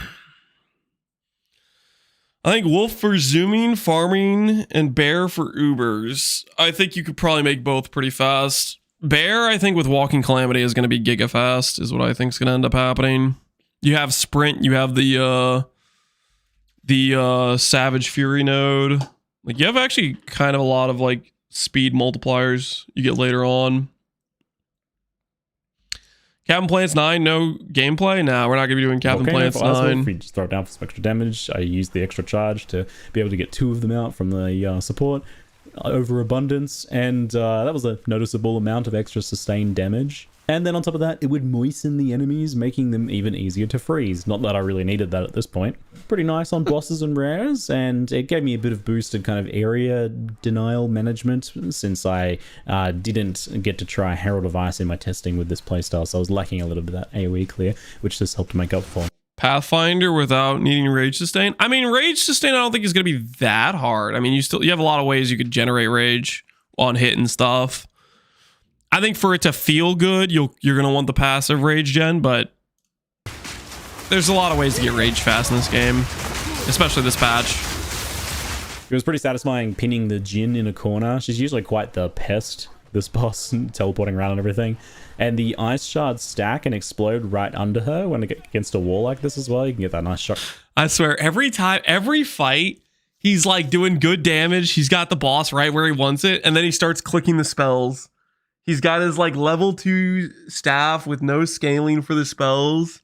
think wolf for zooming, farming, and bear for ubers. I think you could probably make both pretty fast. Bear, I think with walking calamity is gonna be giga fast, is what I think is gonna end up happening. You have sprint, you have the Savage Fury node. Like you have actually kind of a lot of like speed multipliers you get later on. Captain Plants 9, no gameplay? Nah, we're not gonna be doing Captain Plants 9. We just throw it down for some extra damage. I used the extra charge to be able to get 2 of them out from the support overabundance, and that was a noticeable amount of extra sustained damage. And then on top of that, it would moisten the enemies, making them even easier to freeze. Not that I really needed that at this point. Pretty nice on bosses and rares, and it gave me a bit of boosted kind of area denial management since I didn't get to try Herald of Ice in my testing with this playstyle, so I was lacking a little bit of that AoE clear, which this helped make up for. Pathfinder without needing Rage Sustain. I mean, Rage Sustain I don't think is going to be that hard. I mean, you have a lot of ways you could generate Rage on hit and stuff. I think for it to feel good, you're going to want the passive Rage gen, but there's a lot of ways to get Rage fast in this game, especially this patch. It was pretty satisfying pinning the Jin in a corner. She's usually quite the pest, this boss, teleporting around and everything. And the ice shards stack and explode right under her when it gets against a wall like this as well. You can get that nice shot. I swear, every fight, he's like doing good damage. He's got the boss right where he wants it, and then he starts clicking the spells. He's got his like level 2 staff with no scaling for the spells.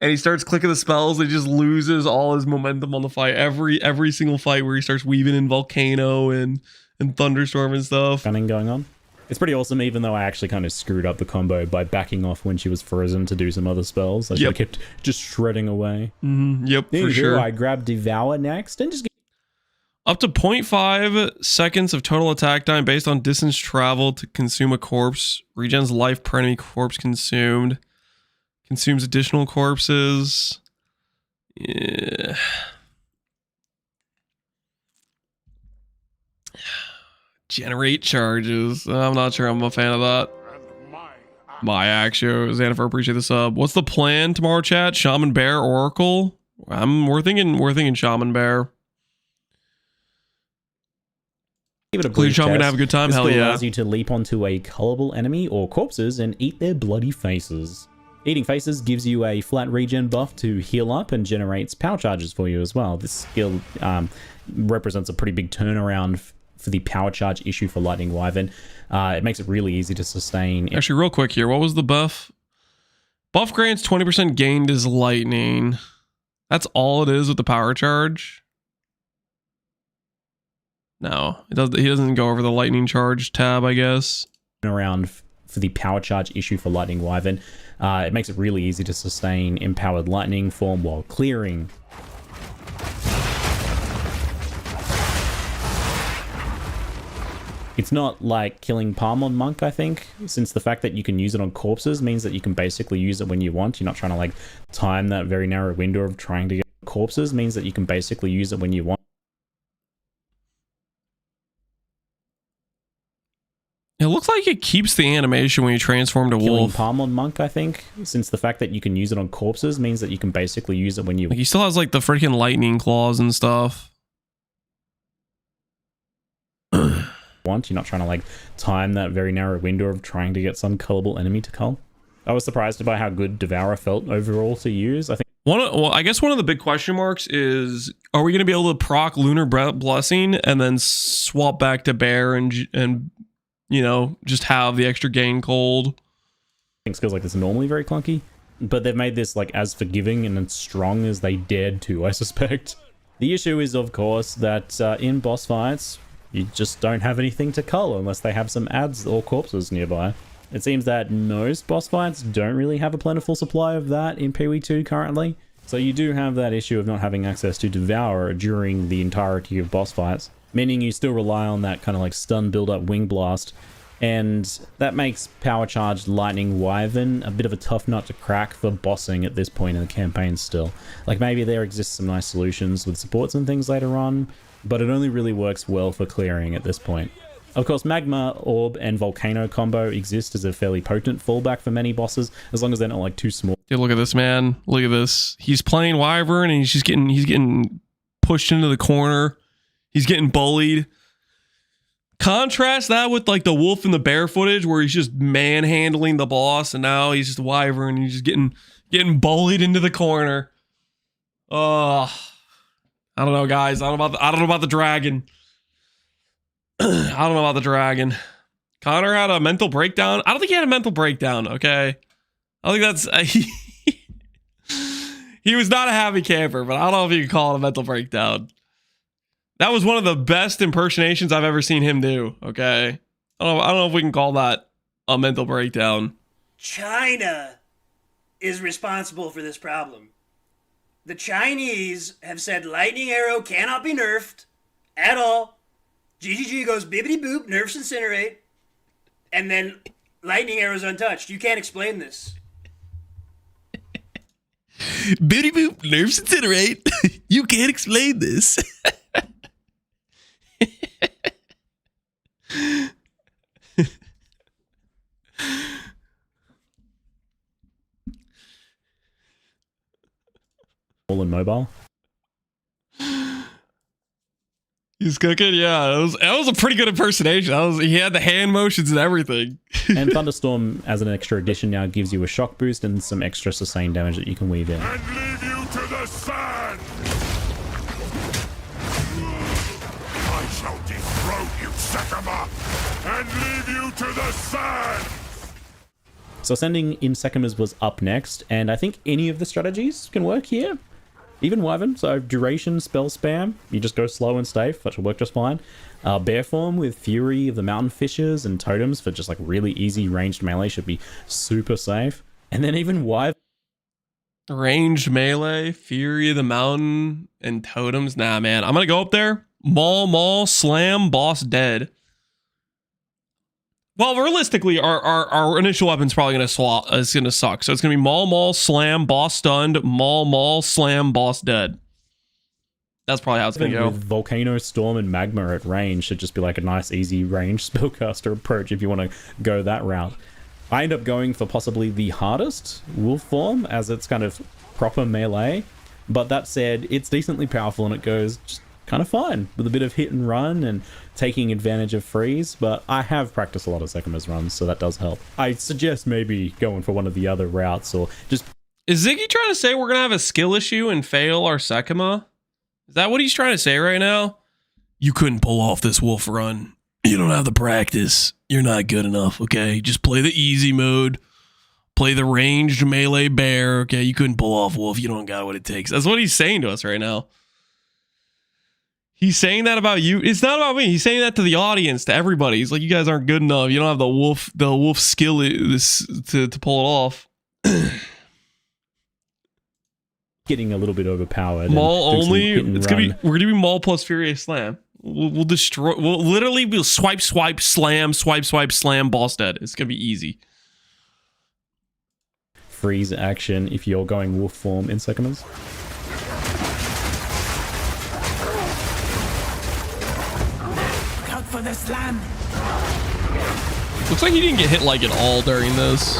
And he starts clicking the spells. And he just loses all his momentum on the fight. Every single fight where he starts weaving in Volcano and Thunderstorm and stuff. Gunning going on. It's pretty awesome, even though I actually kind of screwed up the combo by backing off when she was frozen to do some other spells. I should have kept just shredding away. Yep, for sure. I grabbed Devour next and just up to 0.5 seconds of total attack time based on distance traveled to consume a corpse. Regens life per enemy corpse consumed. Consumes additional corpses. Yeah. Generate charges. I'm not sure I'm a fan of that. My Axio. Xanafer, appreciate the sub. What's the plan tomorrow, chat? Shaman Bear Oracle? We're thinking Shaman Bear. give it a brief Shaman test. gonna have a good time. This Hell yeah. allows you to leap onto a colorable enemy or corpses and eat their bloody faces. Eating faces gives you a flat regen buff to heal up and generates power charges for you as well. This skill represents a pretty big turnaround for the power charge issue for Lightning Wyvern. It makes it really easy to sustain. Actually, real quick here, what was the buff? Buff grants 20% gained as lightning. That's all it is with the power charge. No, it does. He doesn't go over the lightning charge tab, I guess. Around for the power charge issue for Lightning Wyvern. It makes it really easy to sustain empowered lightning form while clearing. It's not like killing Palmon Monk, I think, since the fact that you can use it on corpses means that you can basically use it when you want. You're not trying to like time that very narrow window of trying to get corpses, means that you can basically use it when you want. It looks like it keeps the animation when you transform to Killing wolf. Palmon Monk, I think, since the fact that you can use it on corpses means that you can basically use it when you Like he still has like the freaking lightning claws and stuff. want. You're not trying to like time that very narrow window of trying to get some colorable enemy to cull. I was surprised by how good Devourer felt overall to use. I think I guess one of the big question marks is, are we going to be able to proc Lunar Blessing and then swap back to Bear and you know, just have the extra gain cold? I think skills like this are normally very clunky, but they've made this like as forgiving and as strong as they dared to, I suspect. The issue is, of course, that in boss fights, you just don't have anything to cull unless they have some ads or corpses nearby. It seems that most boss fights don't really have a plentiful supply of that in PoE2 currently. So you do have that issue of not having access to Devourer during the entirety of boss fights, meaning you still rely on that kind of like stun build-up Wing Blast, and that makes Power Charged Lightning Wyvern a bit of a tough nut to crack for bossing at this point in the campaign still. Like maybe there exists some nice solutions with supports and things later on, but it only really works well for clearing at this point. Of course, Magma, Orb, and Volcano combo exist as a fairly potent fallback for many bosses, as long as they're not like too small. Dude, look at this, man. Look at this. He's playing Wyvern and he's getting pushed into the corner. He's getting bullied. Contrast that with like the wolf and the bear footage where he's just manhandling the boss, and now he's just Wyvern and he's just getting bullied into the corner. Oh, I don't know, guys. I don't know about the dragon. I don't know about the dragon. Connor had a mental breakdown. I don't think he had a mental breakdown, okay? I think that's... he was not a happy camper, but I don't know if you can call it a mental breakdown. That was one of the best impersonations I've ever seen him do, okay? I don't know if we can call that a mental breakdown. China is responsible for this problem. The Chinese have said lightning arrow cannot be nerfed at all. GGG goes bibbity boop, nerfs incinerate, and then lightning arrow's untouched. You can't explain this. Bitty boop, nerves incinerate. You can't explain this. All in mobile. He's cooking, yeah. That was a pretty good impersonation. He had the hand motions and everything. And Thunderstorm, as an extra addition, now gives you a shock boost and some extra sustained damage that you can weave in. And leave you to the sand! I shall dethrone you, Sekima! And leave you to the sand! So Ascending in Sekimas was up next, and I think any of the strategies can work here. Even Wyvern, so duration, spell spam, you just go slow and safe, that should work just fine. Bear form with Fury of the Mountain Fishes and Totems for just like really easy ranged melee should be super safe. And then even Wyvern. Ranged melee, Fury of the Mountain, and Totems. Nah, man. I'm going to go up there. Maul, slam, boss dead. Well, realistically, our initial weapon's probably going to suck. So it's going to be Maul, slam, boss stunned, Maul, slam, boss dead. That's probably how it's going to go. With Volcano, Storm, and Magma at range should just be like a nice, easy range spellcaster approach if you want to go that route. I end up going for possibly the hardest wolf form, as it's kind of proper melee. But that said, it's decently powerful and it goes just kind of fine with a bit of hit and run and taking advantage of freeze. But I have practiced a lot of Sekima's runs, so that does help. I suggest maybe going for one of the other routes or just... Is Ziggy trying to say we're going to have a skill issue and fail our Sekima? Is that what he's trying to say right now? You couldn't pull off this wolf run. You don't have the practice. You're not good enough, okay? Just play the easy mode. Play the ranged melee bear, okay? You couldn't pull off wolf. You don't got what it takes. That's what he's saying to us right now. He's saying that about you. It's not about me. He's saying that to the audience, to everybody. He's like, you guys aren't good enough. You don't have the wolf skill to pull it off. Getting a little bit overpowered. Maul only. It's gonna be. We're gonna be Maul plus Furious Slam. We'll destroy. We'll literally be swipe, slam, slam, boss dead. It's gonna be easy. Freeze action if you're going wolf form in Sekimas. Out for the slam! Looks like he didn't get hit like at all during this.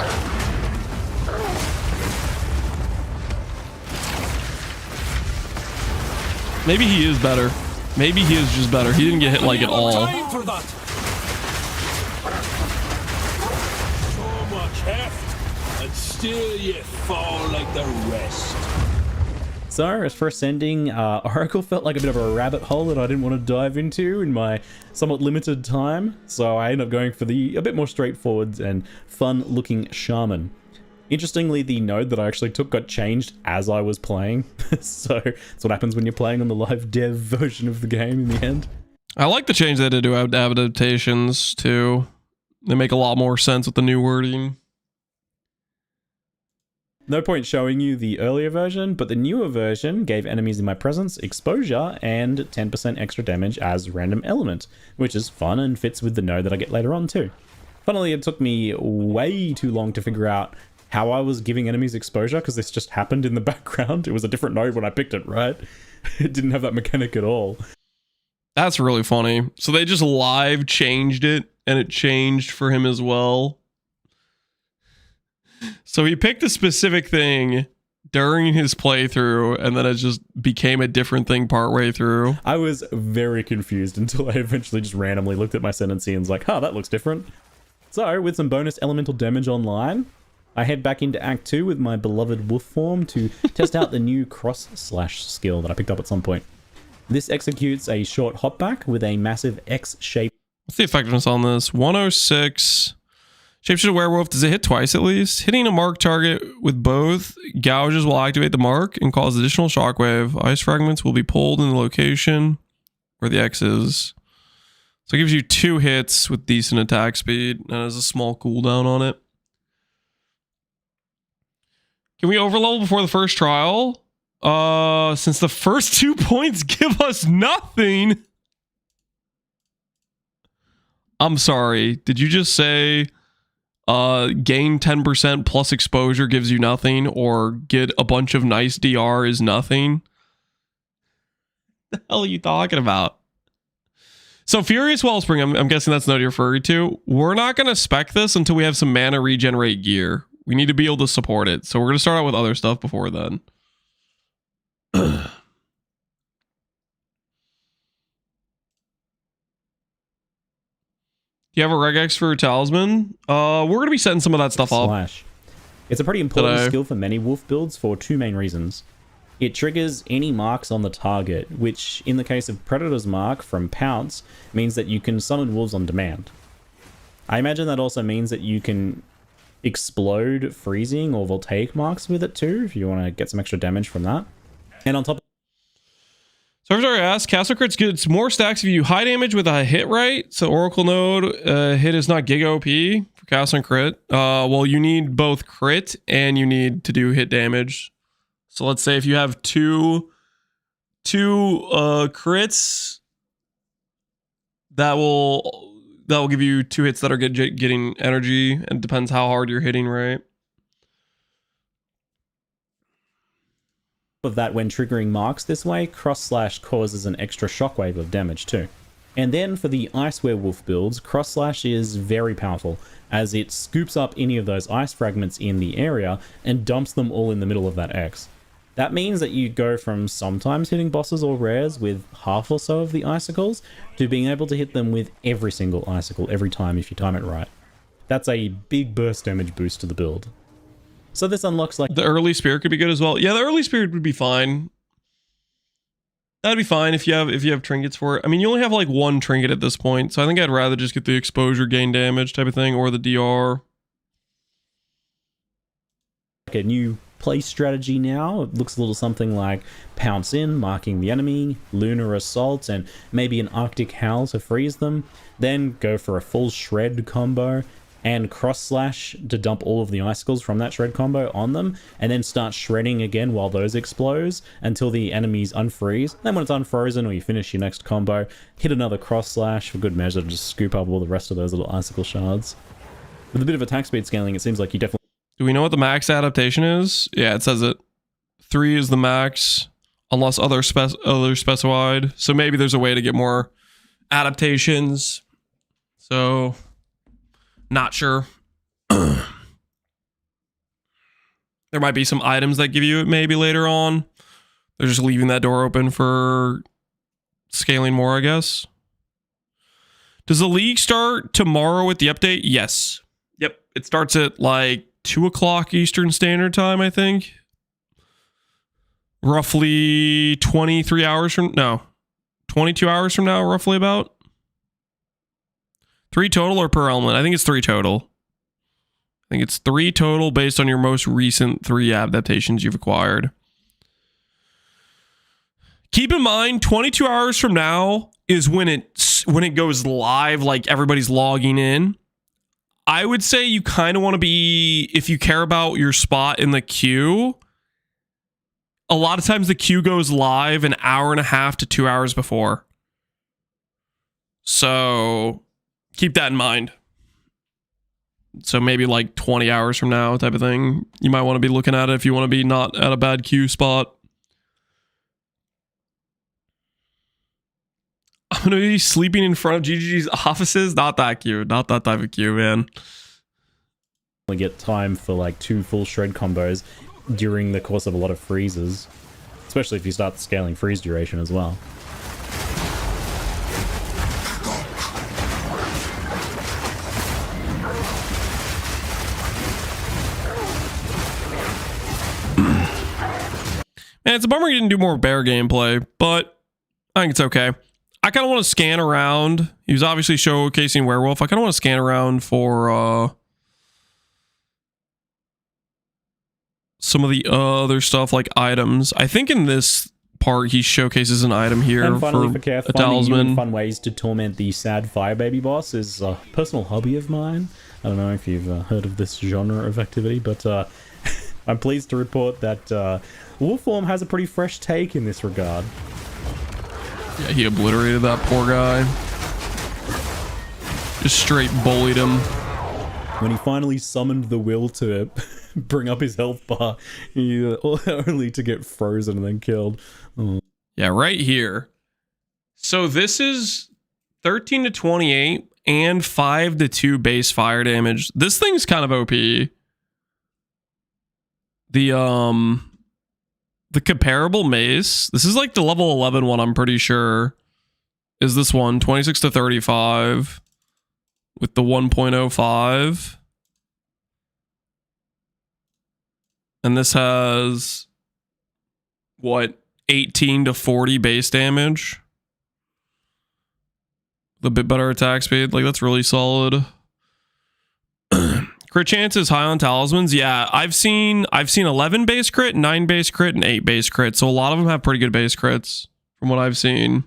Maybe he is better. Maybe he is just better. He didn't get hit like at all. Time for that. So much heft, and still you fall like the rest. So, as for Ascending, Oracle felt like a bit of a rabbit hole that I didn't want to dive into in my somewhat limited time, so I ended up going for a bit more straightforward and fun-looking Shaman. Interestingly, the node that I actually took got changed as I was playing, so that's what happens when you're playing on the live dev version of the game in the end. I like the change they did to adaptations, too. They make a lot more sense with the new wording. No point showing you the earlier version, but the newer version gave enemies in my presence exposure and 10% extra damage as random element, which is fun and fits with the node that I get later on too. Funnily, it took me way too long to figure out how I was giving enemies exposure, because this just happened in the background. It was a different node when I picked it, right? It didn't have that mechanic at all. That's really funny. So they just live changed it, and it changed for him as well. So he picked a specific thing during his playthrough, and then it just became a different thing partway through. I was very confused until I eventually just randomly looked at my Ascendancy and was like, huh, that looks different. So, with some bonus elemental damage online, I head back into Act 2 with my beloved wolf form to test out the new cross-slash skill that I picked up at some point. This executes a short hopback with a massive X shape. What's the effectiveness on this? 106. Shapeshifter Werewolf, does it hit twice at least? Hitting a marked target with both gouges will activate the mark and cause additional shockwave. Ice fragments will be pulled in the location where the X is. So it gives you 2 hits with decent attack speed and has a small cooldown on it. Can we overlevel before the first trial? Since the first 2 points give us nothing. I'm sorry. Did you just say gain 10% plus exposure gives you nothing, or get a bunch of nice DR is nothing? The hell are you talking about? So Furious Wellspring, I'm guessing that's what you're referring to. We're not going to spec this until we have some mana regenerate gear. We need to be able to support it. So we're going to start out with other stuff before then. Do you have a regex for Talisman? We're going to be setting some of that stuff up. Slash. It's a pretty important skill for many wolf builds for two main reasons. It triggers any marks on the target, which in the case of Predator's Mark from Pounce means that you can summon wolves on demand. I imagine that also means that you can explode freezing or voltaic marks with it too, if you want to get some extra damage from that. And on top of So I've already asked, Castle Crits gets more stacks if you do high damage with a hit right. So Oracle Node hit is not Giga OP for Castle and Crit. Well, you need both crit and you need to do hit damage. So let's say if you have two crits, that will give you 2 hits that are getting energy, and it depends how hard you're hitting, right? of that, when triggering marks this way, Cross Slash causes an extra shockwave of damage too. And then for the Ice Werewolf builds, Cross Slash is very powerful, as it scoops up any of those ice fragments in the area and dumps them all in the middle of that X. That means that you go from sometimes hitting bosses or rares with half or so of the icicles to being able to hit them with every single icicle every time if you time it right. That's a big burst damage boost to the build. So this unlocks like... The early spirit could be good as well. Yeah, the early spirit would be fine. That'd be fine if you have trinkets for it. I mean, you only have like 1 trinket at this point, so I think I'd rather just get the exposure gain damage type of thing, or the DR. Like a new play strategy now. It looks a little something like Pounce In, marking the enemy, Lunar Assault, and maybe an Arctic Howl to freeze them. Then go for a full Shred combo and Cross Slash to dump all of the icicles from that Shred combo on them, and then start shredding again while those explode until the enemies unfreeze. Then when it's unfrozen or you finish your next combo, hit another Cross Slash for good measure to just scoop up all the rest of those little icicle shards. With a bit of attack speed scaling, it seems like you definitely... Do we know what the max adaptation is? Yeah, it says it. 3 is the max, unless other specified. So maybe there's a way to get more adaptations. So, not sure. There might be some items that give you it maybe later on. They're just leaving that door open for scaling more, I guess. Does the league start tomorrow with the update? Yes. Yep. It starts at like 2 o'clock Eastern Standard Time, I think. Roughly 23 hours from... No. 22 hours from now, roughly about. 3 total or per element? I think it's 3 total. I think it's 3 total based on your most recent 3 adaptations you've acquired. Keep in mind, 22 hours from now is when it goes live, like everybody's logging in. I would say you kind of want to be, if you care about your spot in the queue, a lot of times the queue goes live an hour and a half to 2 hours before. So keep that in mind. So maybe like 20 hours from now type of thing. You might want to be looking at it if you want to be not at a bad queue spot. I'm going to be sleeping in front of GGG's offices. Not that cute. Not that type of queue, man. We get time for like 2 full Shred combos during the course of a lot of freezes. Especially if you start scaling freeze duration as well. Man, it's a bummer you didn't do more bear gameplay, but I think it's okay. I kind of want to scan around. He was obviously showcasing werewolf. I kind of want to scan around for some of the other stuff like items. I think in this part he showcases an item here and finally, for Kef, a talisman. Fun ways to torment the sad fire baby boss is a personal hobby of mine. I don't know if you've heard of this genre of activity, but I'm pleased to report that Wolfform has a pretty fresh take in this regard. Yeah, he obliterated that poor guy. Just straight bullied him. When he finally summoned the will to bring up his health bar, only to get frozen and then killed. Oh. Yeah, right here. So this is 13 to 28 and 5 to 2 base fire damage. This thing's kind of OP. The comparable mace, this is like the level 11 one, I'm pretty sure, is this one, 26 to 35 with the 1.05. And this has, what, 18 to 40 base damage? The bit better attack speed, like that's really solid. Crit chance is high on talismans. Yeah, I've seen 11 base crit, 9 base crit, and 8 base crit. So a lot of them have pretty good base crits from what I've seen.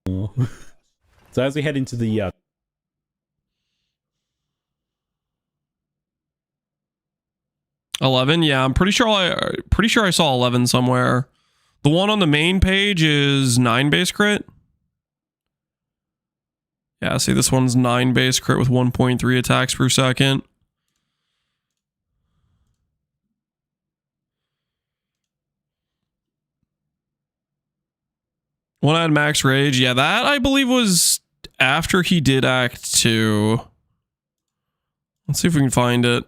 So as we head into the 11, yeah, I'm pretty sure I saw 11 somewhere. The one on the main page is 9 base crit. Yeah, see, this one's 9 base crit with 1.3 attacks per second. One had max rage. Yeah, that I believe was after he did Act 2. Let's see if we can find it.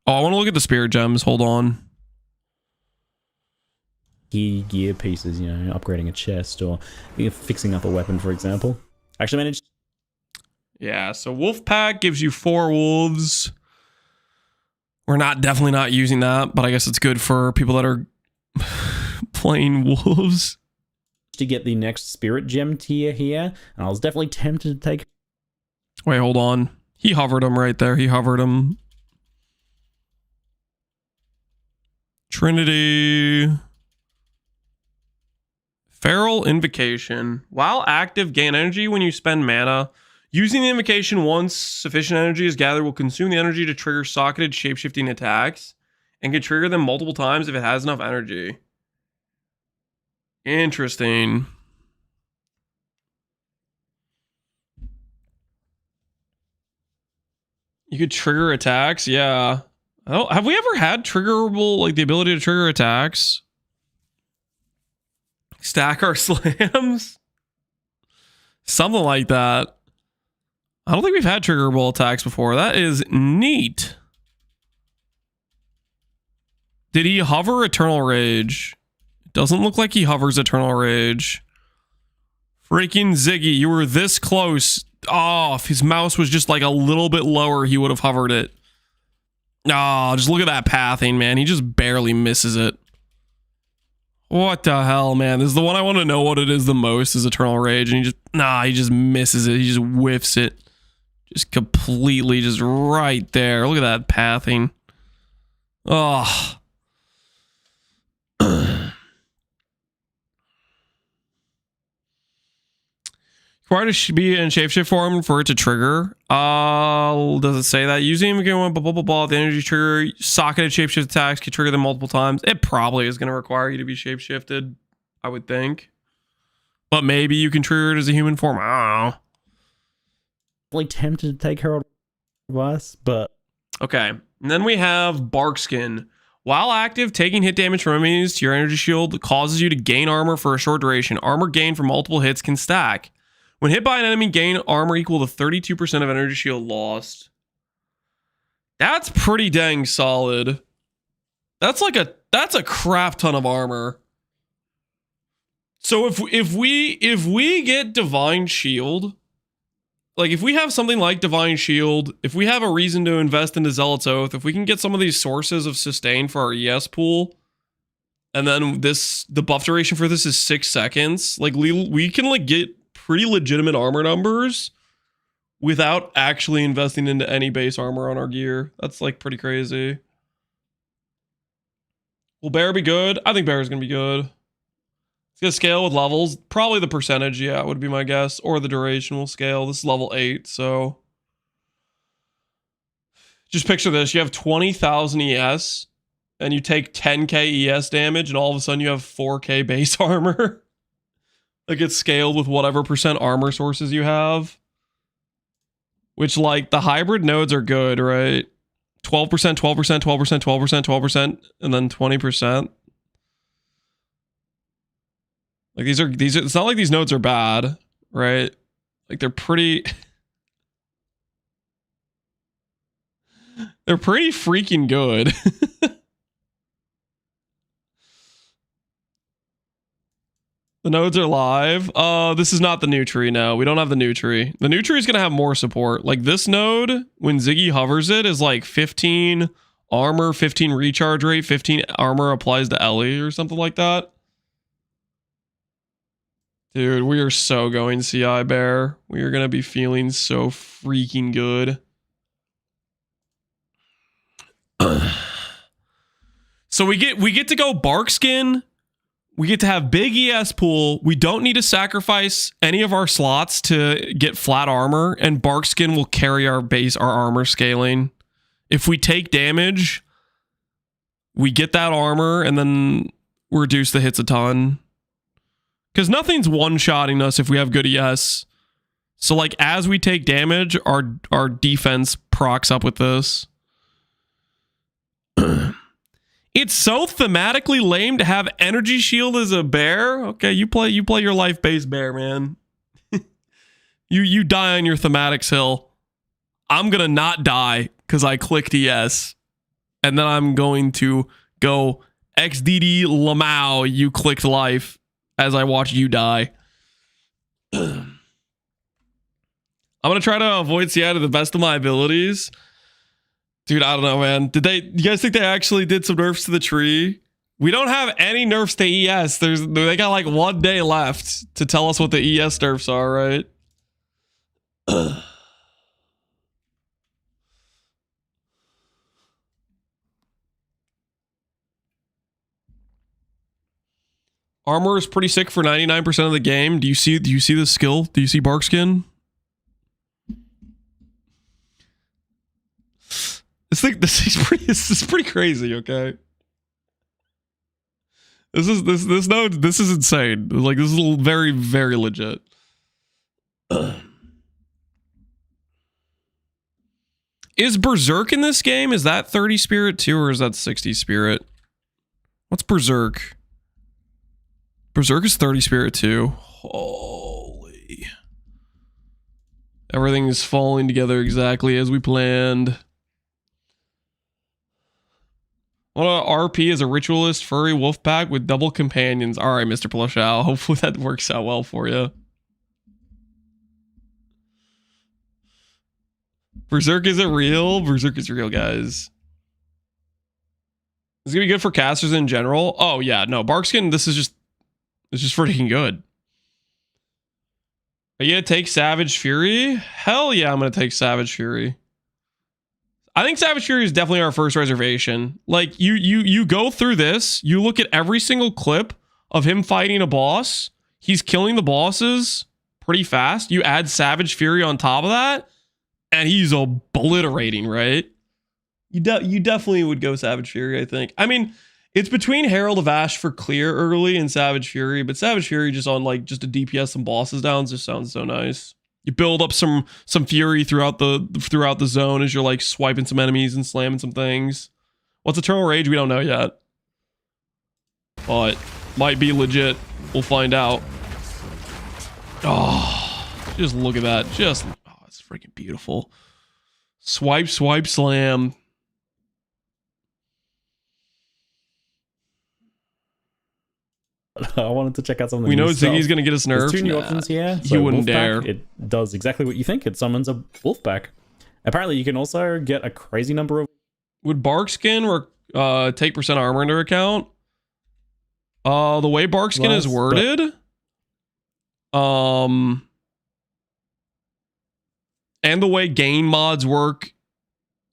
Oh, I want to look at the spirit gems. Hold on. gear pieces, you know, upgrading a chest or fixing up a weapon, for example. Actually managed. Yeah, so Wolf Pack gives you 4 wolves. We're definitely not using that, but I guess it's good for people that are playing wolves. To get the next spirit gem tier here, and I was definitely tempted to take. Wait, hold on. He hovered him right there. He hovered him. Trinity. Feral Invocation. While active, gain energy when you spend mana. Using the invocation once sufficient energy is gathered will consume the energy to trigger socketed shapeshifting attacks and can trigger them multiple times if it has enough energy. Interesting. You could trigger attacks? Yeah. Oh, have we ever had triggerable, like the ability to trigger attacks? Stack our slams? Something like that. I don't think we've had triggerable attacks before. That is neat. Did he hover Eternal Rage? Doesn't look like he hovers Eternal Rage. Freaking Ziggy, you were this close. Oh, if his mouse was just like a little bit lower, he would have hovered it. Oh, just look at that pathing, man. He just barely misses it. What the hell, man? This is the one I want to know what it is the most, is Eternal Rage. And he just misses it. He just whiffs it. Just completely just right there. Look at that pathing. Oh. Required to be in shapeshift form for it to trigger. Does it say that? Using blah blah blah blah. The energy trigger socketed shapeshift attacks can trigger them multiple times. It probably is going to require you to be shapeshifted, I would think. But maybe you can trigger it as a human form. I don't know. Really tempted to take her advice, but okay. And then we have Barkskin. While active, taking hit damage from enemies to your energy shield causes you to gain armor for a short duration. Armor gained from multiple hits can stack. When hit by an enemy, gain armor equal to 32% of energy shield lost. That's pretty dang solid. That's a crap ton of armor. So if we get Divine Shield, like if we have something like Divine Shield, if we have a reason to invest into Zealot's Oath, if we can get some of these sources of sustain for our ES pool, and then the buff duration for this is 6 seconds, like we can like get pretty legitimate armor numbers without actually investing into any base armor on our gear. That's like pretty crazy. Will Bear be good? I think Bear is going to be good. It's going to scale with levels. Probably the percentage, yeah, would be my guess. Or the duration will scale. This is level 8, so Just picture this. You have 20,000 ES and you take 10k ES damage and all of a sudden you have 4k base armor. Like it's scaled with whatever percent armor sources you have. Which like the hybrid nodes are good, right? 12%, 12%, 12%, 12%, 12%, and then 20%. Like these are it's not like these nodes are bad, right? Like they're pretty they're pretty freaking good. The nodes are live. This is not the new tree. No, we don't have the new tree. The new tree is going to have more support. Like this node, when Ziggy hovers it, is like 15 armor, 15 recharge rate, 15 armor applies to Ellie or something like that. Dude, we are so going CI Bear. We are going to be feeling so freaking good. So we get to go bark skin. We get to have big ES pool. We don't need to sacrifice any of our slots to get flat armor, and bark skin will carry our armor scaling. If we take damage, we get that armor and then reduce the hits a ton. Because nothing's one-shotting us if we have good ES. So like as we take damage, our defense procs up with this. It's so thematically lame to have energy shield as a bear. Okay, you play your life-based bear, man. you die on your thematics hill. I'm gonna not die because I clicked ES. And then I'm going to go XDD Lamau, you clicked life as I watch you die. I'm gonna try to avoid CI to the best of my abilities. Dude, I don't know, man. You guys think they actually did some nerfs to the tree? We don't have any nerfs to ES. They got like 1 day left to tell us what the ES nerfs are, right? Armor is pretty sick for 99% of the game. Do you see the skill? Do you see bark skin? This is pretty crazy, okay? This is insane. Like this is very, very legit. Is Berserk in this game? Is that 30 spirit too, or is that 60 spirit? What's Berserk? Berserk is 30 spirit too. Holy. Everything is falling together exactly as we planned. What RP is a ritualist furry wolf pack with double companions. All right, Mr. Plushow. Hopefully that works out well for you. Berserk isn't real. Berserk is real, guys. It's gonna be good for casters in general. Oh yeah, no, Barkskin. It's just freaking good. Are you gonna take Savage Fury? Hell yeah, I'm gonna take Savage Fury. I think Savage Fury is definitely our first reservation. Like you go through this, you look at every single clip of him fighting a boss. He's killing the bosses pretty fast. You add Savage Fury on top of that, and he's obliterating, right? You definitely would go Savage Fury, I think. I mean, it's between Herald of Ash for clear early and Savage Fury, but Savage Fury just on like just to DPS some bosses down just sounds so nice. You build up some fury throughout the zone as you're like swiping some enemies and slamming some things. What's Eternal Rage? We don't know yet, but might be legit. We'll find out. Oh, just look at that. It's freaking beautiful. Swipe, swipe, slam. I wanted to check out something. We know Ziggy's going to get us nerfed. There's two new options here. So you wouldn't dare. It does exactly what you think. It summons a wolf pack. Apparently, you can also get a crazy number of... Would Barkskin take percent armor into account? The way Barkskin is worded... and the way gain mods work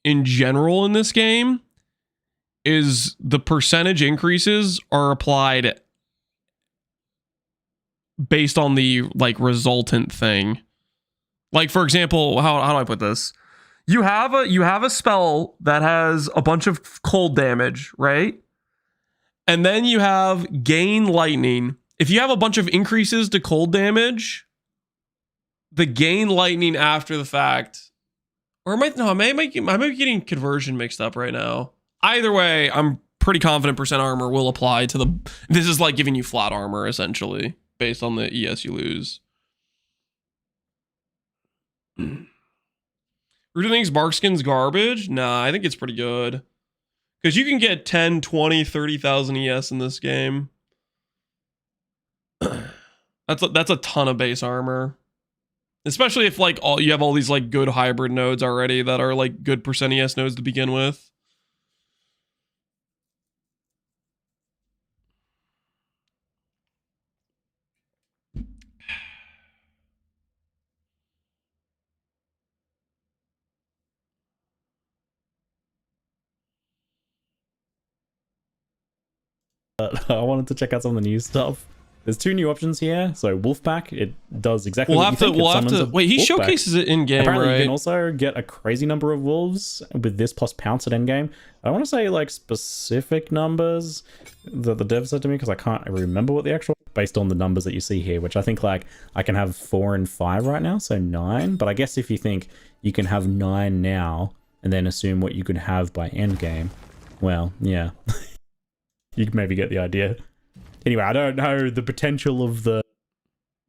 in general in this game is the percentage increases are applied based on the like resultant thing. Like for example, how do I put this? You have a spell that has a bunch of cold damage, right? And then you have gain lightning. If you have a bunch of increases to cold damage, the gain lightning after the fact, or am I getting conversion mixed up right now? Either way, I'm pretty confident percent armor will apply to the. This is like giving you flat armor essentially based on the ES you lose. Rudy thinks Barkskin's garbage? Nah, I think it's pretty good. Because you can get 10, 20, 30,000 ES in this game. That's a ton of base armor. Especially if like you have all these like good hybrid nodes already that are like good percent ES nodes to begin with. I wanted to check out some of the new stuff. There's 2 new options here. So Wolfpack, it does exactly what you think. We'll have to wait, he Wolfpack. Showcases it in game, Apparently right? you can also get a crazy number of wolves with this plus pounce at endgame. I want to say like specific numbers that the dev said to me because I can't remember what the actual, based on the numbers that you see here, which I think like I can have 4 and 5 right now, so 9. But I guess if you think you can have 9 now and then assume what you could have by endgame, well, yeah. You can maybe get the idea. Anyway, I don't know the potential of the.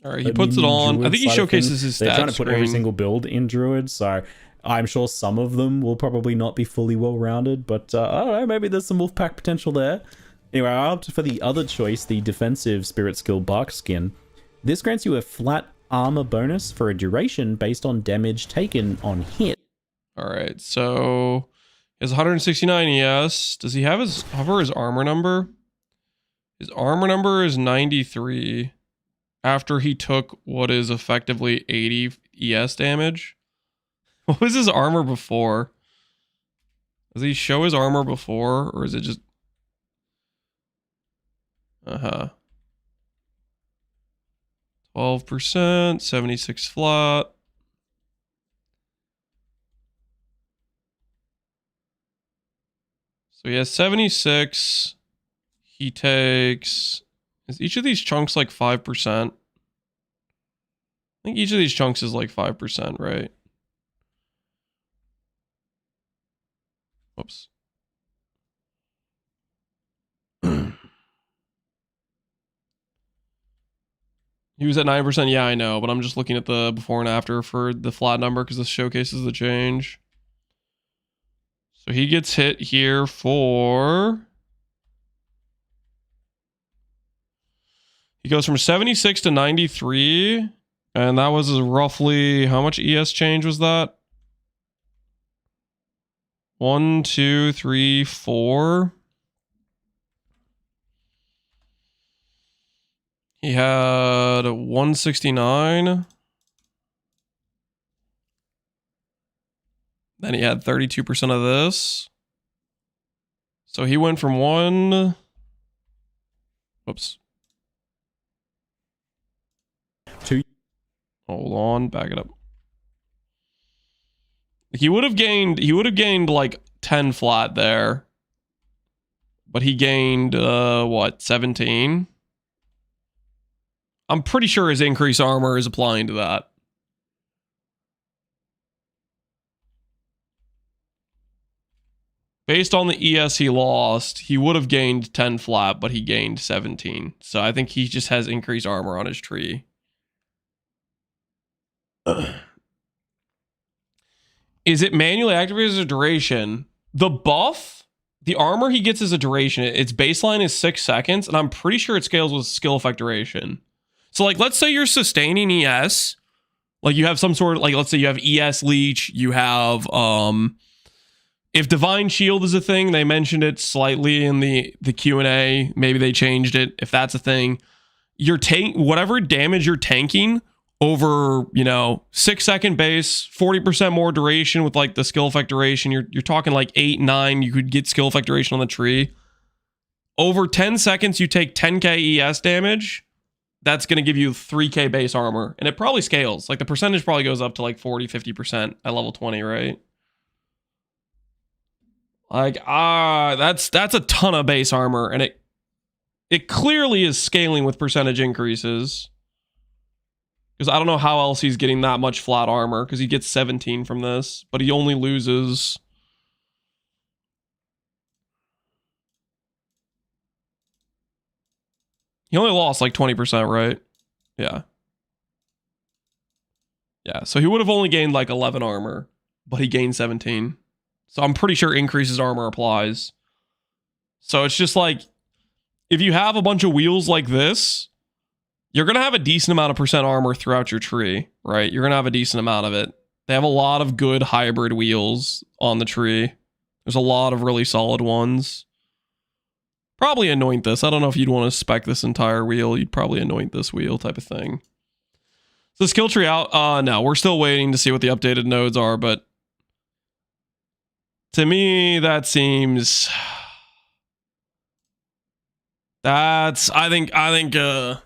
All right, he puts it on. I think he showcases his stats. They're trying to put every screen. single build in Druid, so I'm sure some of them will probably not be fully well-rounded, but I don't know, maybe there's some Wolfpack potential there. Anyway, I opted for the other choice, the defensive spirit skill Bark Skin. This grants you a flat armor bonus for a duration based on damage taken on hit. All right, so he has 169 ES. Does he have his armor number? His armor number is 93 after he took what is effectively 80 ES damage. What was his armor before? Does he show his armor before, or is it just... 12%, 76 flat. So he has 76. He takes... Is each of these chunks like 5%? I think each of these chunks is like 5%, right? Whoops. He was at 9%. Yeah, I know, but I'm just looking at the before and after for the flat number because this showcases the change. So he gets hit here for... He goes from 76 to 93, and that was roughly... How much ES change was that? 1, 2, 3, 4. He had 169. Then he had 32% of this. So he went from 1... Whoops. 2. Hold on, back it up. He would have gained like 10 flat there. But he gained what, 17? I'm pretty sure his increased armor is applying to that. Based on the ES he lost, he would have gained 10 flat, but he gained 17. So I think he just has increased armor on his tree. Is it manually activated as a duration? The buff, the armor he gets as a duration, its baseline is 6 seconds, and I'm pretty sure it scales with skill effect duration. So like, let's say you're sustaining ES, like you have some sort of, like, let's say you have ES leech, you have, if Divine Shield is a thing, they mentioned it slightly in the Q&A, maybe they changed it, if that's a thing, you're whatever damage you're tanking over, 6 second base, 40% more duration with like the skill effect duration, you're talking like 8, 9, you could get skill effect duration on the tree. Over 10 seconds, you take 10k ES damage. That's going to give you 3k base armor. And it probably scales. Like the percentage probably goes up to like 40, 50% at level 20, right? Like, that's a ton of base armor, and it clearly is scaling with percentage increases. Because I don't know how else he's getting that much flat armor, because he gets 17 from this, but he only loses... He only lost like 20%, right? Yeah. Yeah, so he would have only gained like 11 armor, but he gained 17. So I'm pretty sure increases armor applies. So it's just like, if you have a bunch of wheels like this, you're going to have a decent amount of percent armor throughout your tree, right? You're going to have a decent amount of it. They have a lot of good hybrid wheels on the tree. There's a lot of really solid ones. Probably anoint this. I don't know if you'd want to spec this entire wheel. You'd probably anoint this wheel type of thing. So skill tree out. No, we're still waiting to see what the updated nodes are, but to me, that seems... I think we're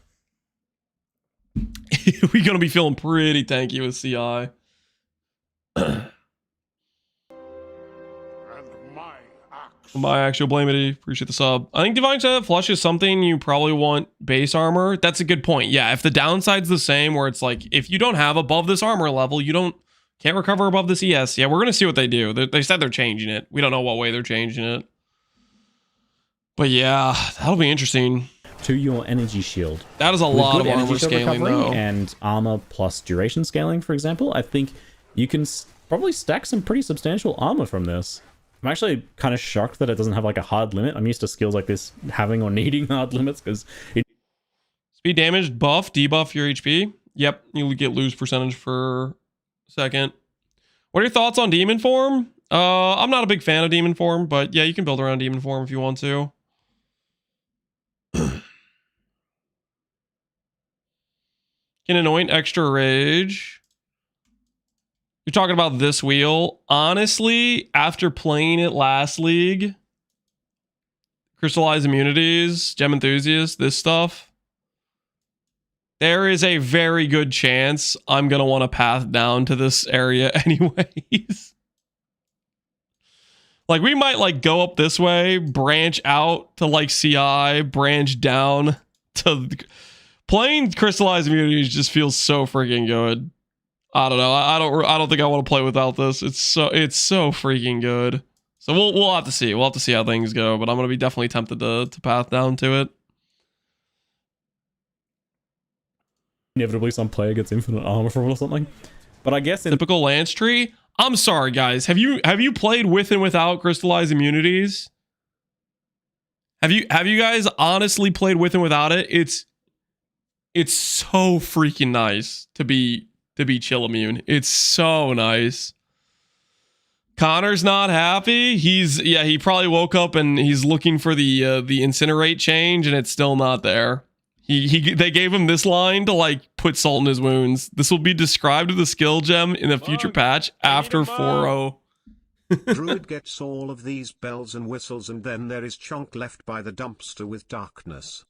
gonna be feeling pretty tanky with CI. My actual blamity, appreciate the sub. I think Divine Set Flush is something you probably want base armor. That's a good point. Yeah, if the downside's the same, where it's like, if you don't have above this armor level, can't recover above this ES. Yeah, we're gonna see what they do. They said they're changing it. We don't know what way they're changing it. But yeah, that'll be interesting. To your energy shield. That is a lot of armor scaling, though. And armor plus duration scaling, for example. I think you can probably stack some pretty substantial armor from this. I'm actually kind of shocked that it doesn't have like a hard limit. I'm used to skills like this having or needing hard limits because speed damage buff, debuff your HP. Yep, you get lose percentage for a second. What are your thoughts on demon form? I'm not a big fan of demon form, but yeah, you can build around demon form if you want to. Can anoint extra rage. You're talking about this wheel. Honestly, after playing it last league, crystallized immunities, gem enthusiast, this stuff, there is a very good chance I'm going to want to path down to this area anyways. Like, we might like go up this way, branch out to like CI, branch down to... Playing crystallized immunities just feels so freaking good. I don't know. I don't think I want to play without this. It's so freaking good. So we'll have to see. We'll have to see how things go. But I'm gonna be definitely tempted to path down to it. Inevitably, some player gets infinite armor from it or something. But I guess typical Lance tree. I'm sorry, guys. Have you played with and without crystallized immunities? Have you guys honestly played with and without it? It's so freaking nice to be chill immune. It's so nice. Connor's not happy. He probably woke up and he's looking for the incinerate change and it's still not there. They gave him this line to like put salt in his wounds. This will be described with a skill gem in a future patch after 4.0. Druid gets all of these bells and whistles and then there is Chunk left by the dumpster with darkness.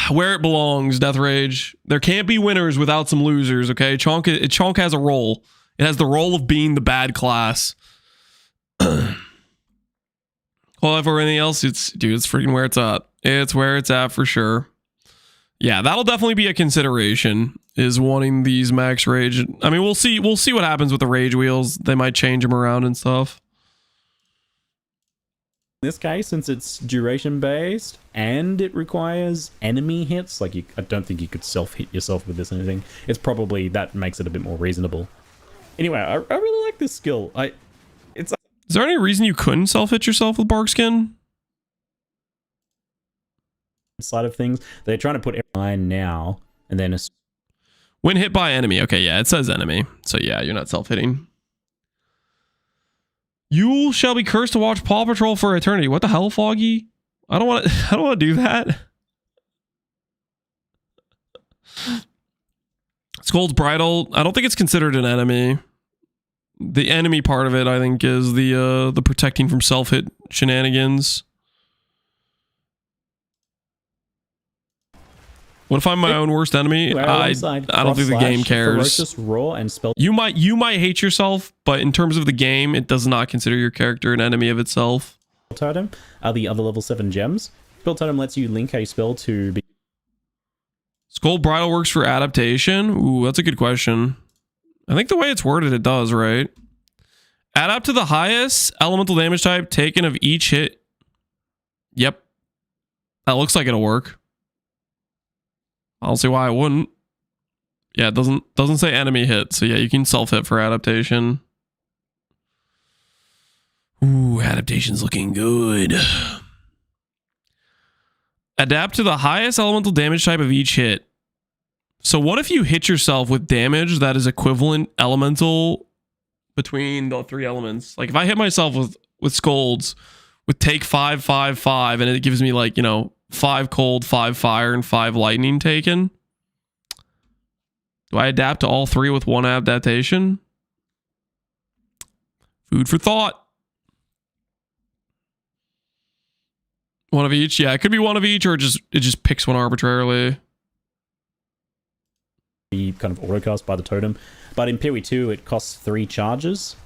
Where it belongs, Death Rage. There can't be winners without some losers, okay? Chonk has a role. It has the role of being the bad class. Well, for anything else, it's freaking where it's at. It's where it's at for sure. Yeah, that'll definitely be a consideration, is wanting these max rage. I mean, we'll see what happens with the rage wheels. They might change them around and stuff. In this case, since it's duration based and it requires enemy hits, like I don't think you could self-hit yourself with this or anything. It's probably that makes it a bit more reasonable. Anyway, I really like this skill. Is there any reason you couldn't self-hit yourself with bark skin? Side of things, they're trying to put line now and then when hit by enemy. Okay, yeah, it says enemy, so yeah, you're not self-hitting. You shall be cursed to watch Paw Patrol for eternity. What the hell, Foggy? I don't want to do that. Skull's Bridle. I don't think it's considered an enemy. The enemy part of it, I think, is the protecting from self-hit shenanigans. What if I'm my own worst enemy? I don't think the game cares. Ferocious Roar and spell. You might hate yourself, but in terms of the game, it does not consider your character an enemy of itself. Totem are the other level 7 gems. Spell Totem lets you link a spell to be. Skull Bridle works for adaptation? Ooh, that's a good question. I think the way it's worded, it does, right? Adapt to the highest elemental damage type taken of each hit. Yep. That looks like it'll work. I don't see why it wouldn't. Yeah, it doesn't say enemy hit, so yeah, you can self-hit for adaptation. Ooh, adaptation's looking good. Adapt to the highest elemental damage type of each hit. So what if you hit yourself with damage that is equivalent elemental between the 3 elements? Like if I hit myself with Scolds with take 5, 5, 5, and it gives me like, 5 cold, 5 fire, and 5 lightning taken. Do I adapt to all 3 with 1 adaptation? Food for thought. One of each? Yeah, it could be one of each, or it just picks one arbitrarily. Be kind of autocast by the totem. But in PoE 2, it costs 3 charges.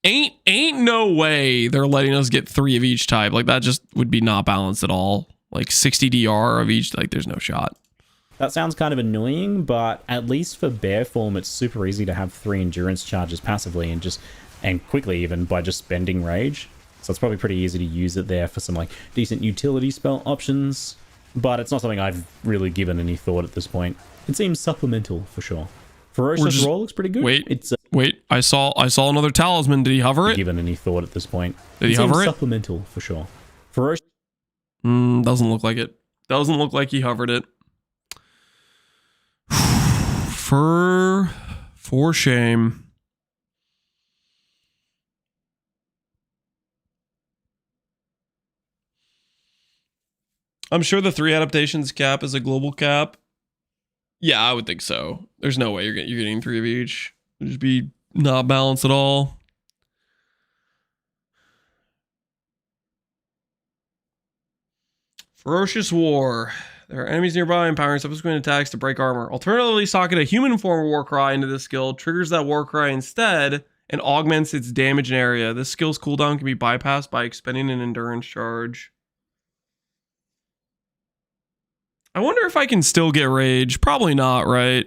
Ain't no way they're letting us get 3 of each type. Like that just would be not balanced at all. Like 60 DR of each, like there's no shot. That sounds kind of annoying, but at least for bear form, it's super easy to have 3 endurance charges passively and quickly even by just spending rage. So it's probably pretty easy to use it there for some like decent utility spell options, but it's not something I've really given any thought at this point. It seems supplemental for sure. Ferocious Roar looks pretty good. Wait, I saw another talisman. Did he hover it? Given any thought at this point. Did he hover it? Supplemental for sure. Ferocious. Doesn't look like it. Doesn't look like he hovered it. For shame. I'm sure the 3 adaptations cap is a global cap. Yeah, I would think so. There's no way you're getting 3 of each. It'd just be not balanced at all. Ferocious War. There are enemies nearby, empowering subsequent attacks to break armor. Alternatively, socket a human form of Warcry into this skill, triggers that Warcry instead, and augments its damage and area. This skill's cooldown can be bypassed by expending an endurance charge. I wonder if I can still get rage. Probably not, right?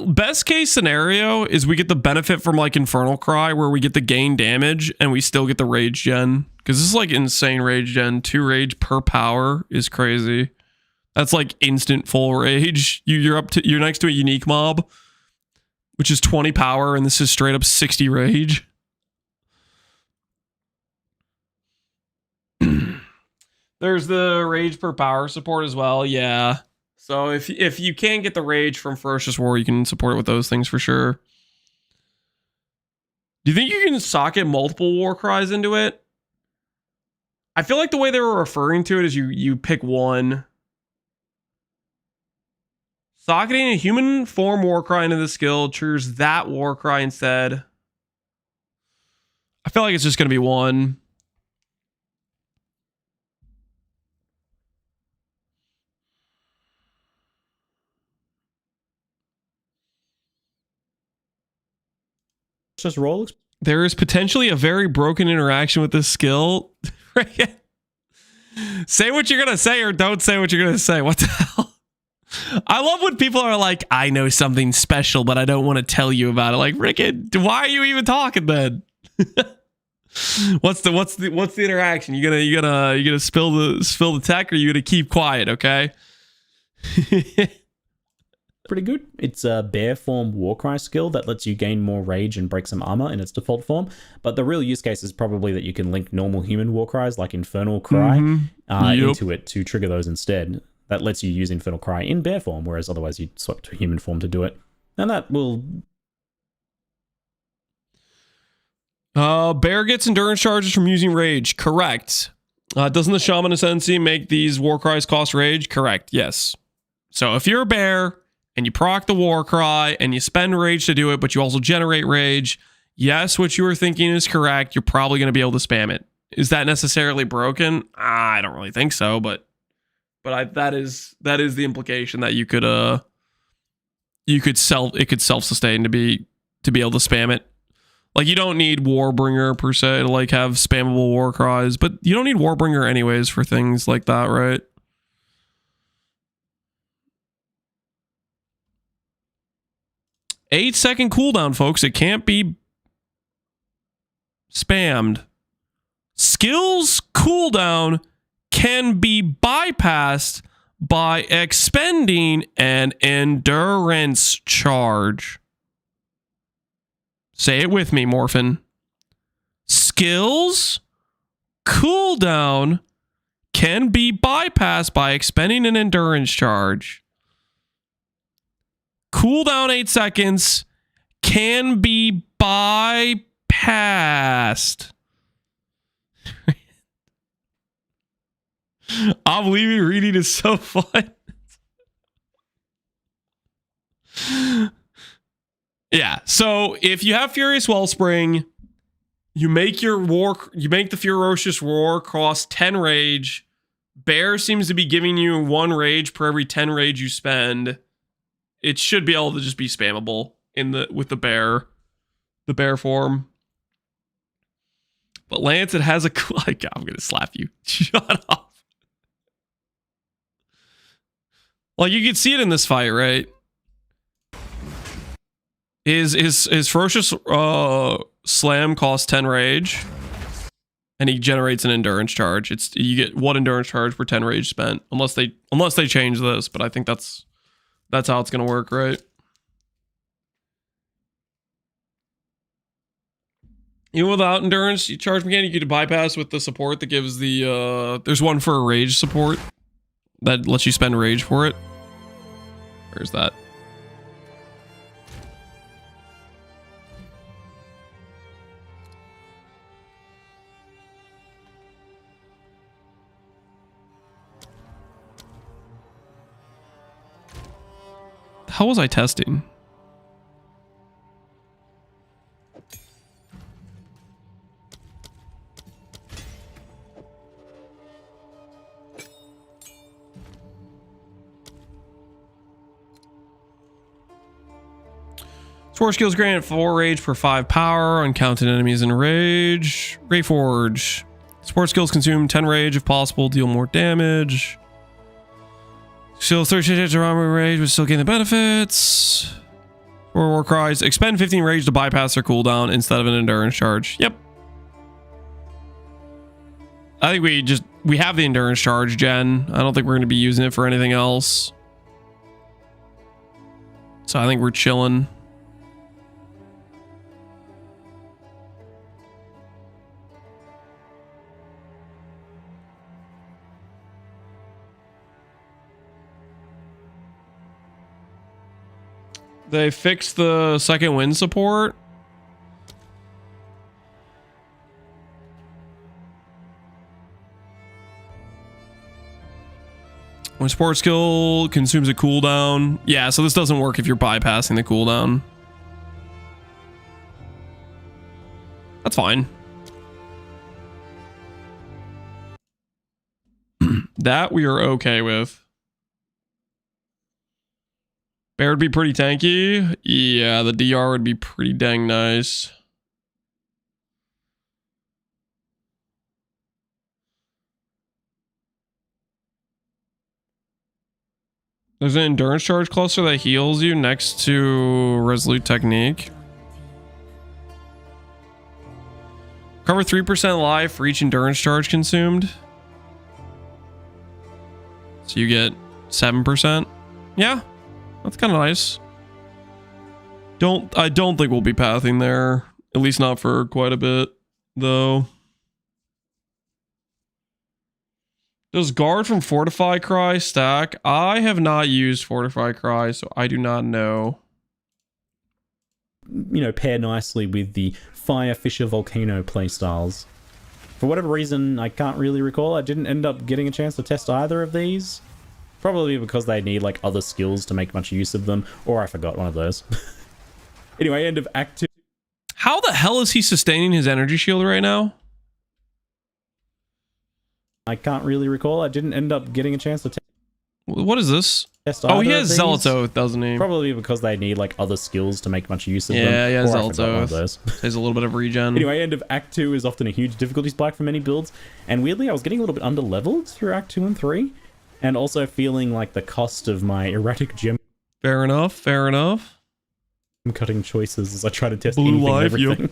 Best case scenario is we get the benefit from like Infernal Cry, where we get the gain damage and we still get the rage gen. Because this is like insane rage gen. 2 rage per power is crazy. That's like instant full rage. You're next to a unique mob, which is 20 power, and this is straight up 60 rage. There's the rage per power support as well. Yeah. So if you can get the rage from Ferocious War, you can support it with those things for sure. Do you think you can socket multiple war cries into it? I feel like the way they were referring to it is you pick one. Socketing a human form war cry into the skill triggers that war cry instead. I feel like it's just going to be one. Just roll. There is potentially a very broken interaction with this skill. Say what you're going to say or don't say what you're going to say. What the hell? I love when people are like, I know something special, but I don't want to tell you about it. Like, Rickett, why are you even talking then? What's the interaction? You gonna spill the tech, or you gonna keep quiet? Okay. Pretty good. It's a bear form Warcry skill that lets you gain more rage and break some armor in its default form. But the real use case is probably that you can link normal human Warcries like Infernal Cry into it to trigger those instead. That lets you use Infernal Cry in bear form, whereas otherwise you'd swap to human form to do it. And that will... Bear gets endurance charges from using rage. Correct. Doesn't the Shaman Ascendancy make these Warcries cost rage? Correct. Yes. So if you're a bear and you proc the Warcry and you spend rage to do it, but you also generate rage, yes, what you were thinking is correct. You're probably going to be able to spam it. Is that necessarily broken? I don't really think so, but But that is the implication that you could self-sustain to be able to spam it. Like, you don't need Warbringer per se to like have spammable war cries, but you don't need Warbringer anyways for things like that, right? Eight-second cooldown, folks. It can't be spammed. Skills cooldown can be bypassed by expending an endurance charge. Say it with me, Morphin. Skills cooldown can be bypassed by expending an endurance charge. Cooldown 8 seconds can be bypassed. I'm leaving reading is so fun. Yeah, so if you have Furious Wellspring, you make the Ferocious Roar cost 10 rage. Bear seems to be giving you 1 rage per every 10 rage you spend. It should be able to just be spammable with the bear form. But Lance, it has a cool. I'm gonna slap you. Shut up. Like, you can see it in this fight, right? His Ferocious Slam costs 10 rage, and he generates an endurance charge. You get 1 endurance charge per 10 rage spent, unless they change this. But I think that's how it's gonna work, right? Even without endurance charge mechanic, you could bypass with the support that gives the there's one for a rage support that lets you spend rage for it. Where's that? How was I testing? Spore skills grant 4 rage per 5 power. Uncounted enemies in rage. Great Forge. Spore skills consume 10 rage if possible. Deal more damage. Still 30 hits of armor rage, but still gain the benefits. War cries. Expend 15 rage to bypass their cooldown instead of an endurance charge. Yep. I think we have the endurance charge, Jen. I don't think we're going to be using it for anything else. So I think we're chilling. They fixed the second wind support. When support skill consumes a cooldown. Yeah, so this doesn't work if you're bypassing the cooldown. That's fine. That we are okay with. Bear would be pretty tanky. Yeah, the DR would be pretty dang nice. There's an endurance charge cluster that heals you next to Resolute Technique. Cover 3% life for each endurance charge consumed. So you get 7%. Yeah. That's kind of nice. I don't think we'll be pathing there. At least not for quite a bit, though. Does Guard from Fortify Cry stack? I have not used Fortify Cry, so I do not know. You know, pair nicely with the Fire Fisher Volcano playstyles. For whatever reason, I can't really recall. I didn't end up getting a chance to test either of these. Probably because they need like other skills to make much use of them, or I forgot one of those. Anyway, end of Act 2. How the hell is he sustaining his energy shield right now? I can't really recall. I didn't end up getting a chance to test. What is this? Test Oh, he either has of Zealot's these. Oath, doesn't he? Probably because they need like other skills to make much use of them. Yeah, he has Or I Zealot's forgot one of Oath. those. There's a little bit of regen. Anyway, end of Act 2 is often a huge difficulty spike for many builds, and weirdly I was getting a little bit under-leveled through Act 2 and 3, and also feeling like the cost of my erratic gem Fair enough, fair enough. cutting choices as I try to test Blue anything and life, everything. yep.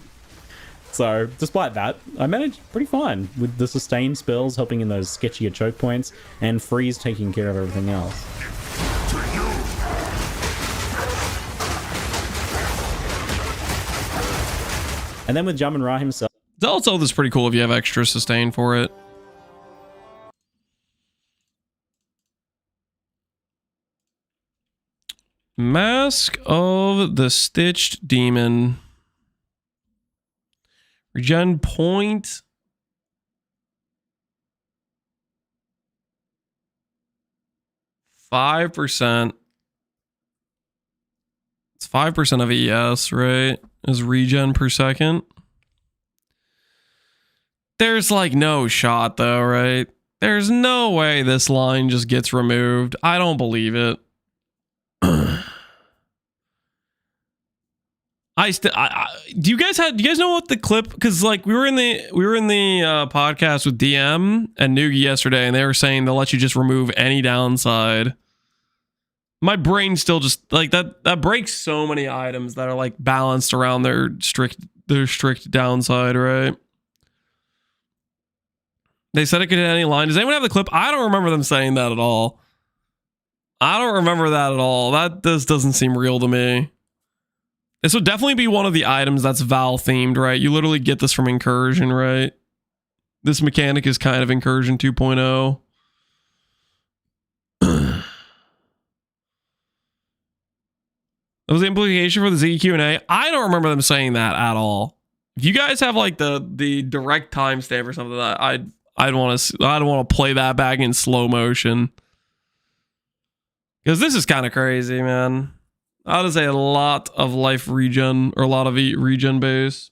So, despite that, I managed pretty fine, with the sustain spells helping in those sketchier choke points, and freeze taking care of everything else. And then with Shaman Ra himself, Zealot's Oath is pretty cool if you have extra sustain for it. Mask of the Stitched Demon. Regen point. %5. It's 5% of ES, right? Is regen per second. There's like no shot though, right? There's no way this line just gets removed. I don't believe it. Do you guys know what the clip? Because like we were in the podcast with DM and Noogie yesterday, and they were saying they'll let you just remove any downside. My brain still just like that breaks so many items that are like balanced around their strict downside, right? They said it could hit any line. Does anyone have the clip? I don't remember them saying that at all. I don't remember that at all. That doesn't seem real to me. This would definitely be one of the items that's Val themed, right? You literally get this from Incursion, right? This mechanic is kind of Incursion 2.0. That was the implication for the Ziggy Q&A. I don't remember them saying that at all. If you guys have like the direct timestamp or something, that I'd want to play that back in slow motion, because this is kind of crazy, man. That is a lot of life regen, or a lot of regen base.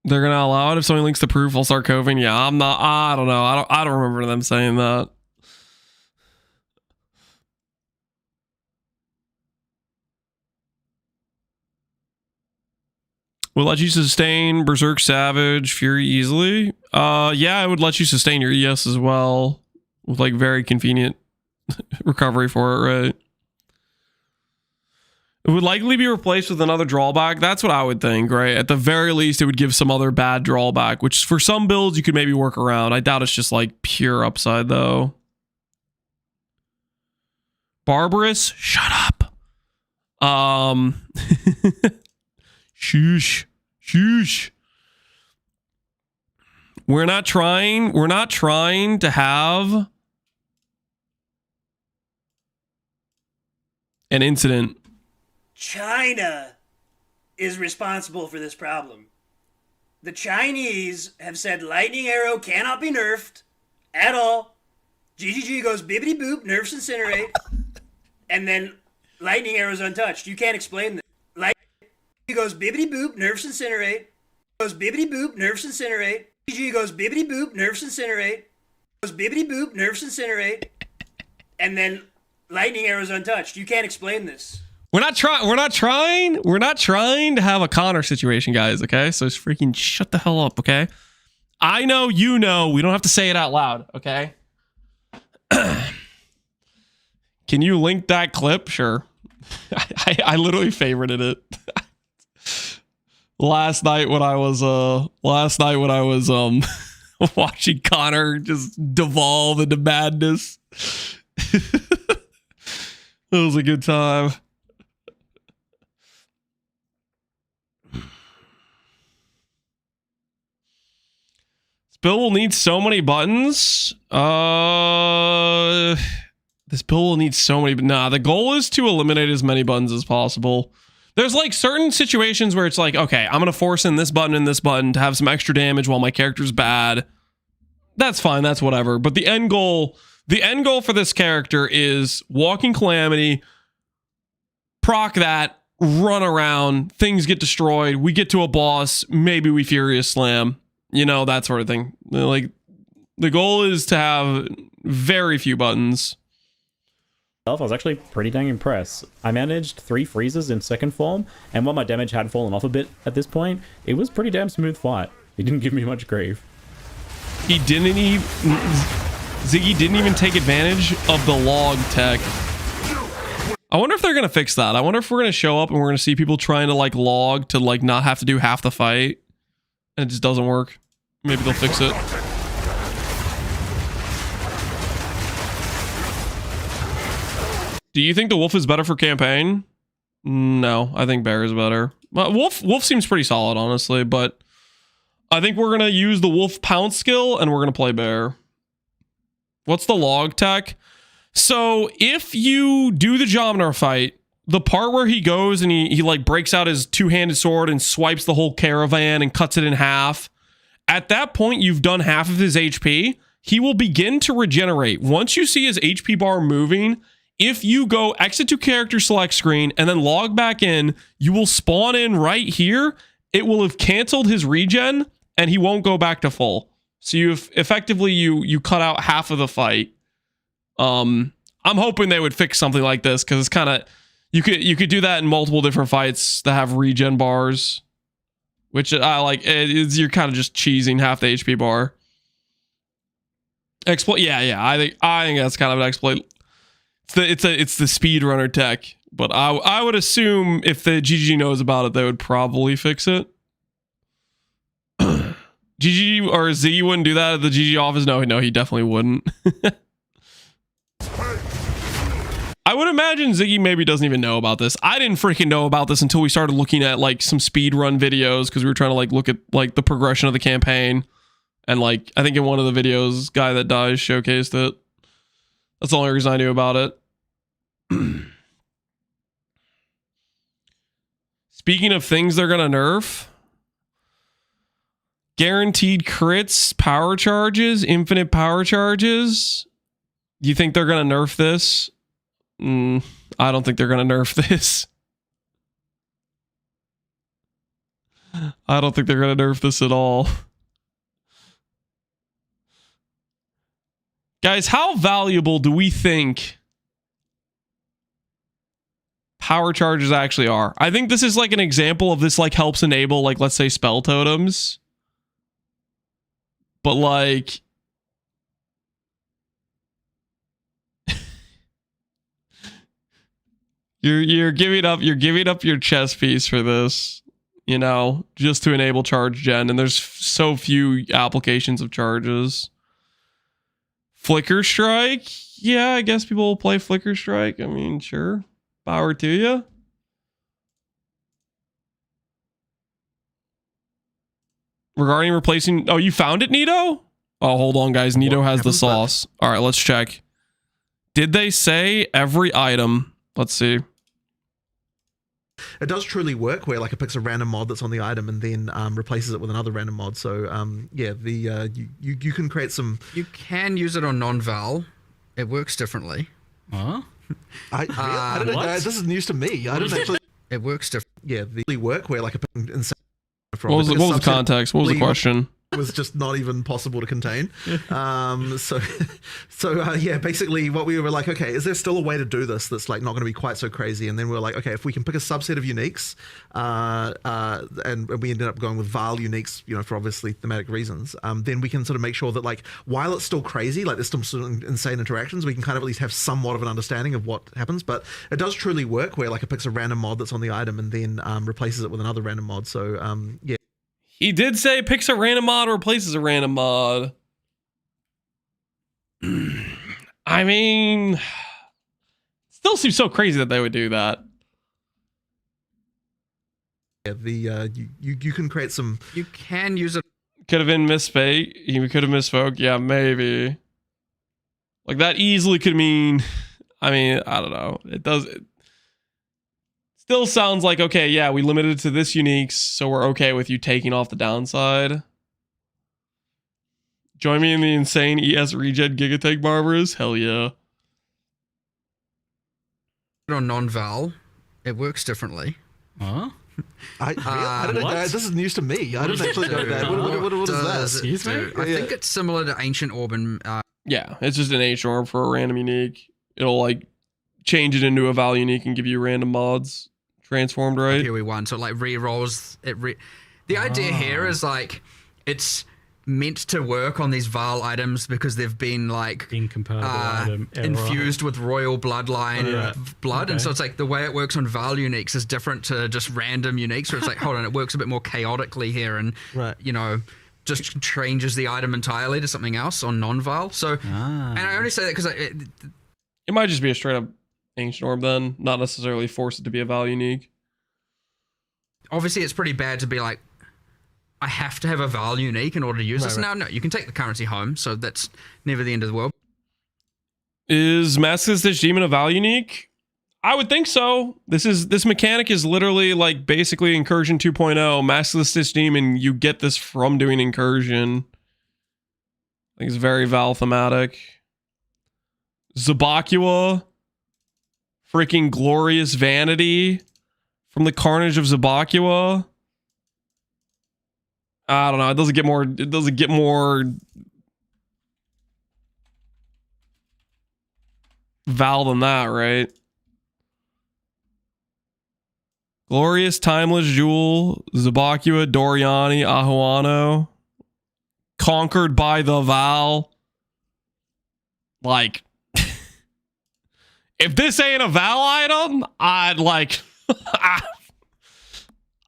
They're gonna allow it if somebody links the proof. I'll start coving. Yeah, I'm not. I don't know. I don't remember them saying that. Will let you sustain Berserk, Savage, Fury easily. Yeah, it would let you sustain your ES as well, with like very convenient recovery for it, right? It would likely be replaced with another drawback. That's what I would think, right? At the very least, it would give some other bad drawback, which for some builds you could maybe work around. I doubt it's just like pure upside though. Barbarous, shut up. Shush. We're not trying to have an incident. China is responsible for this problem. The Chinese have said lightning arrow cannot be nerfed at all. GGG goes bibbity boop, nerfs incinerate, and then lightning arrow's untouched. You can't explain this. He goes bibbity boop, nerfs incinerate. Goes bibbity boop, nerfs incinerate. GG goes bibbity boop, nerfs incinerate. Goes bibbity boop, nerfs incinerate. And then lightning arrow's untouched. You can't explain this. We're not trying to have a Connor situation, guys, okay? So just freaking shut the hell up, okay? I know, you know, we don't have to say it out loud, okay? Can you link that clip? Sure. I literally favorited it. Last night when I was watching Connor just devolve into madness. It was a good time. This build will need so many buttons. This build will need so many. Nah, the goal is to eliminate as many buttons as possible. There's like certain situations where it's like, okay, I'm going to force in this button and this button to have some extra damage while my character's bad. That's fine. That's whatever. But the end goal for this character is Walking Calamity, proc that, run around, things get destroyed, we get to a boss, maybe we Furious Slam, you know, that sort of thing. Like, the goal is to have very few buttons. I was actually pretty dang impressed. I managed 3 freezes in second form, and while my damage had fallen off a bit at this point, it was pretty damn smooth fight. He didn't give me much grief. He didn't even... Ziggy didn't even take advantage of the log tech. I wonder if they're going to fix that. I wonder if we're going to show up and we're going to see people trying to, like, log to, like, not have to do half the fight. And it just doesn't work. Maybe they'll fix it. Do you think the wolf is better for campaign? No, I think bear is better. Wolf seems pretty solid, honestly, but I think we're going to use the wolf pounce skill and we're going to play bear. What's the log tech? So if you do the Jomnar fight, the part where he goes and he like breaks out his two-handed sword and swipes the whole caravan and cuts it in half, at that point, you've done half of his HP. He will begin to regenerate. Once you see his HP bar moving, if you go exit to character select screen and then log back in, you will spawn in right here. It will have canceled his regen and he won't go back to full. So you've effectively you cut out half of the fight. I'm hoping they would fix something like this because it's kind of you could do that in multiple different fights that have regen bars, which I like. You're kind of just cheesing half the HP bar. Exploit, yeah. I think that's kind of an exploit. It's the speedrunner tech, but I would assume if the GG knows about it, they would probably fix it. GG or Ziggy wouldn't do that at the GG office. No, he definitely wouldn't. I would imagine Ziggy maybe doesn't even know about this. I didn't freaking know about this until we started looking at like some speedrun videos because we were trying to like look at like the progression of the campaign, and like I think in one of the videos, Guy That Dies showcased it. That's the only reason I knew about it. Speaking of things they're gonna nerf, guaranteed crits, power charges, infinite power charges. Do you think they're gonna nerf this? I don't think they're gonna nerf this. I don't think they're gonna nerf this at all. Guys, how valuable do we think power charges actually are? I think this is like an example of this like helps enable like, let's say, spell totems. But like you're giving up your chess piece for this, you know, just to enable charge gen, and there's so few applications of charges. Flicker Strike? Yeah, I guess people will play Flicker Strike. I mean, sure. Power to you. Regarding replacing... Oh, you found it, Nito? Oh, hold on, guys. Nito has the sauce. All right, let's check. Did they say every item? Let's see. It does truly work where like it picks a random mod that's on the item and then replaces it with another random mod. So yeah, you can create some... You can use it on non-val. It works differently. Huh? I don't know. This is news to me. I don't actually... It works different. Yeah, the work where like a... What was the context? What was the question? Was just not even possible to contain. So yeah, basically what we were like, okay, is there still a way to do this that's like not going to be quite so crazy? And then we were like, okay, if we can pick a subset of uniques, and we ended up going with Val uniques, you know, for obviously thematic reasons, then we can sort of make sure that like, while it's still crazy, like there's still sort of insane interactions, we can kind of at least have somewhat of an understanding of what happens. But it does truly work where like it picks a random mod that's on the item and then replaces it with another random mod. So yeah. He did say it picks a random mod or replaces a random mod. I mean, still seems so crazy that they would do that. Yeah, you can create some... You can use it... Could have been misspoke. He could have misspoke. Yeah, maybe. Like that easily could mean... I mean, I don't know. It does... Still sounds like, okay, yeah, we limited it to this uniques, so we're okay with you taking off the downside. Join me in the insane ES regen Gigatech Barbarous? Hell yeah. On non-val, it works differently. Huh? I don't know. What? This is news to me. I didn't actually know that. What is that? Excuse me? I think it's similar to Ancient Orb and Yeah, it's just an H orb for a random unique. It'll like change it into a Val unique and give you random mods transformed, right? PoE1, so it like re-rolls it. The idea here is like it's meant to work on these Val items because they've been like Incompatible item error. infused with royal bloodline Yeah. blood, and Okay. so it's like the way it works on Val uniques is different to just random uniques. Where it's like, hold on, it works a bit more chaotically here, and Right. you know, just changes the item entirely to something else on non-Val. So, and I only say that because It might just be a straight up ancient orb then, not necessarily force it to be a Val unique. obviously it's pretty bad to be like, I have to have a Val unique in order to use this. Right. No, you can take the currency home, so that's never the end of the world. Is Mask of the Stitch Demon a Val unique? I would think so. This mechanic is literally like basically Incursion 2.0. Mask of the Stitch Demon, you get this from doing Incursion. I think it's very Val thematic. Zabakua, freaking Glorious Vanity from the Carnage of Zabakua. I don't know. It doesn't get more Val than that, right? Glorious Timeless Jewel, Zabakua, Doriani, Ahuano. Conquered by the Val. Like, if this ain't a Val item, I'd like,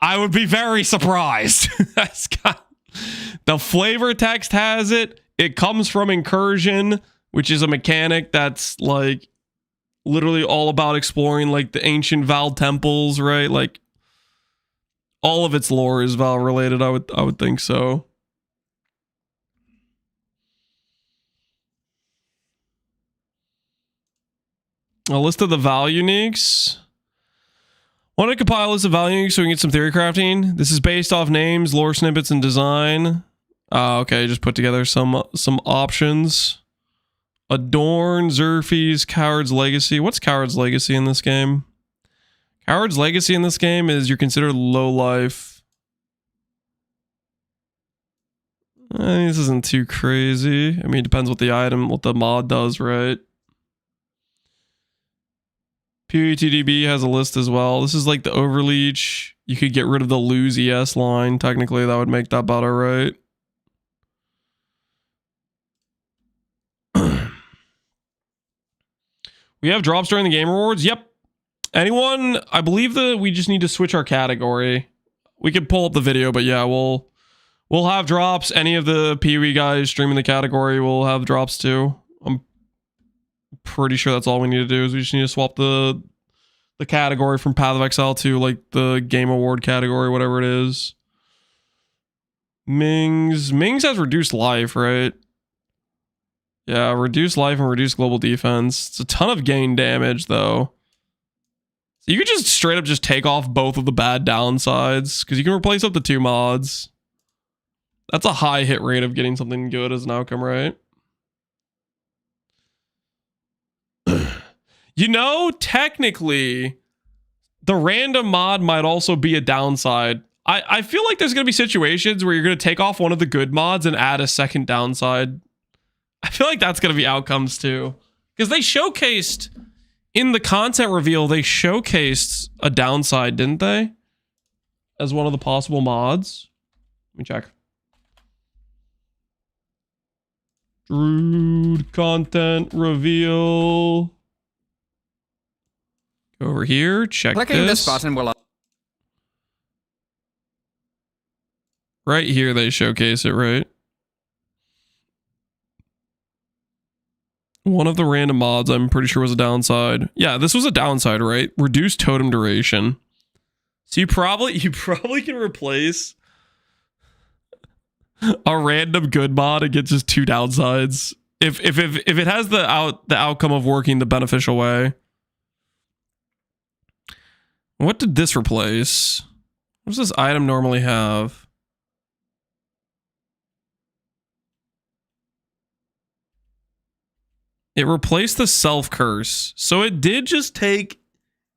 I would be very surprised. That's got, the flavor text has it. It comes from Incursion, which is a mechanic that's like literally all about exploring like the ancient Val temples, right? Like all of its lore is Val related. I would think so. A list of the Val uniques. Want to compile a list of Val uniques so we can get some theory crafting? This is based off names, lore snippets, and design. Okay, just put together some options. Adorn, Zerfies, Coward's Legacy. What's Coward's Legacy in this game? Coward's Legacy in this game is you're considered low life. This isn't too crazy. I mean, it depends what the item, what the mod does, right? PUTDB has a list as well. This is like the overleech. You could get rid of the lose ES line. Technically, that would make that better, right? We have drops during the game rewards. Yep. Anyone? I believe that we just need to switch our category. We could pull up the video, but yeah, we'll have drops. Any of the PoE guys streaming the category will have drops too. I'm pretty sure that's all we need to do is we just need to swap the category from Path of Exile to like the game award category, whatever it is. Mings has reduced life, right? Yeah, reduced life and reduced global defense. It's a ton of gain damage though. So you could just straight up just take off both of the bad downsides because you can replace up the 2 mods. That's a high hit rate of getting something good as an outcome, right? You know, technically, the random mod might also be a downside. I feel like there's going to be situations where you're going to take off one of the good mods and add a second downside. I feel like that's going to be outcomes too. Because they showcased, in the content reveal, they showcased a downside, didn't they? As one of the possible mods. Let me check. Druid content reveal. Go over here, check Clicking this button will right here they showcase it, right? One of the random mods I'm pretty sure was a downside. Yeah, this was a downside, right? Reduced totem duration. So you probably can replace a random good mod and get just 2 downsides. If it has the outcome of working the beneficial way. What did this replace? What does this item normally have? It replaced the self curse. So it did just take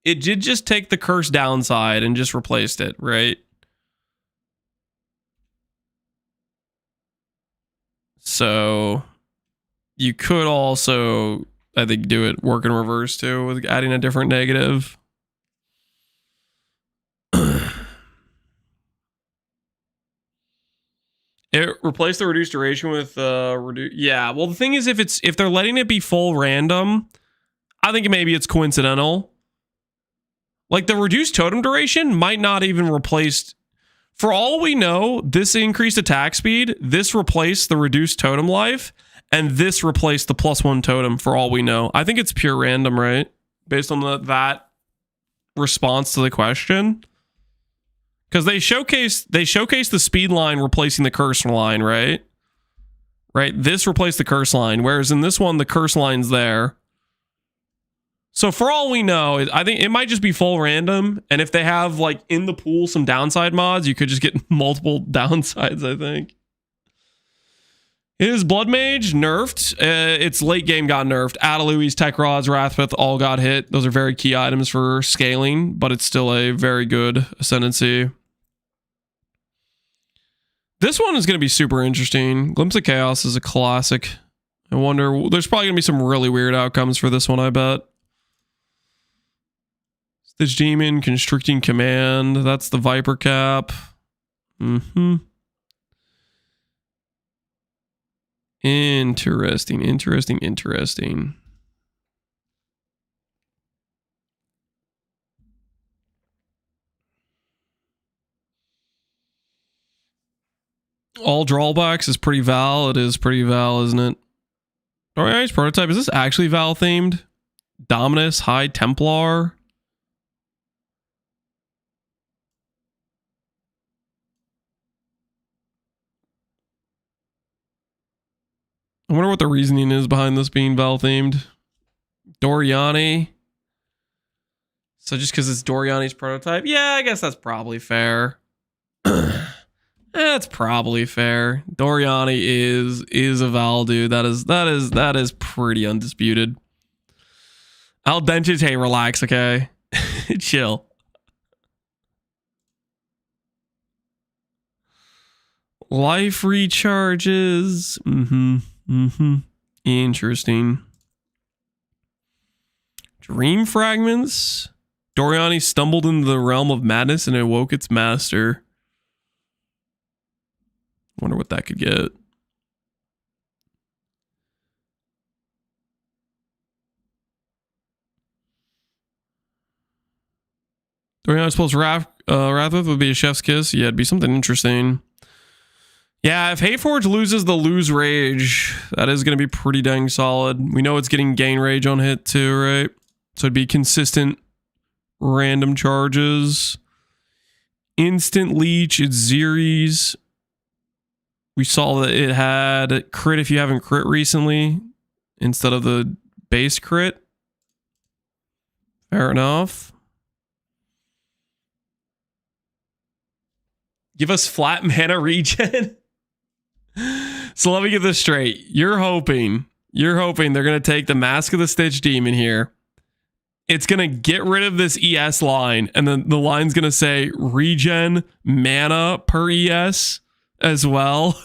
it did just take the curse downside and just replaced it, right? So you could also, I think, do it work in reverse too with adding a different negative. It replaced the reduced duration with yeah. Well, the thing is, if they're letting it be full random, I think maybe it's coincidental. Like the reduced totem duration might not even replace. For all we know, this increased attack speed, this replaced the reduced totem life, and this replaced the +1 totem. For all we know, I think it's pure random, right? Based on that response to the question. Because they showcase the speed line replacing the curse line, right? Right. This replaced the curse line, whereas in this one the curse line's there. So for all we know, I think it might just be full random. And if they have like in the pool some downside mods, you could just get multiple downsides. I think. Is Blood Mage nerfed? Its late game got nerfed. Adalui's, Tech Rods, Wrathpith all got hit. Those are very key items for scaling, but it's still a very good Ascendancy. This one is going to be super interesting. Glimpse of Chaos is a classic. I wonder, there's probably going to be some really weird outcomes for this one, I bet. Stitch Demon, Constricting Command. That's the Viper Cap. Interesting. All drawbacks is pretty Val. It is pretty Val, isn't it? Alright, prototype. Is this actually Val themed? Dominus, High Templar. I wonder what the reasoning is behind this being Val themed. Doriani. So just because it's Doriani's prototype? Yeah, I guess that's probably fair. That's probably fair. Doriani is a Val dude. That is pretty undisputed. Al Dente, hey, relax, okay? Chill. Life recharges. Interesting. Dream fragments. Doriani stumbled into the realm of madness and awoke its master. Wonder what that could get. Doriani supposed Wrathwith would be a chef's kiss. Yeah, it'd be something interesting. Yeah, if Hateforge loses the lose rage, that is going to be pretty dang solid. We know it's getting gain rage on hit too, right? So it'd be consistent random charges. Instant leech, it's Xeres. We saw that it had crit if you haven't crit recently instead of the base crit. Fair enough. Give us flat mana regen. So let me get this straight. You're hoping they're going to take the Mask of the Stitch Demon here. It's going to get rid of this ES line, and then the line's going to say regen mana per ES as well.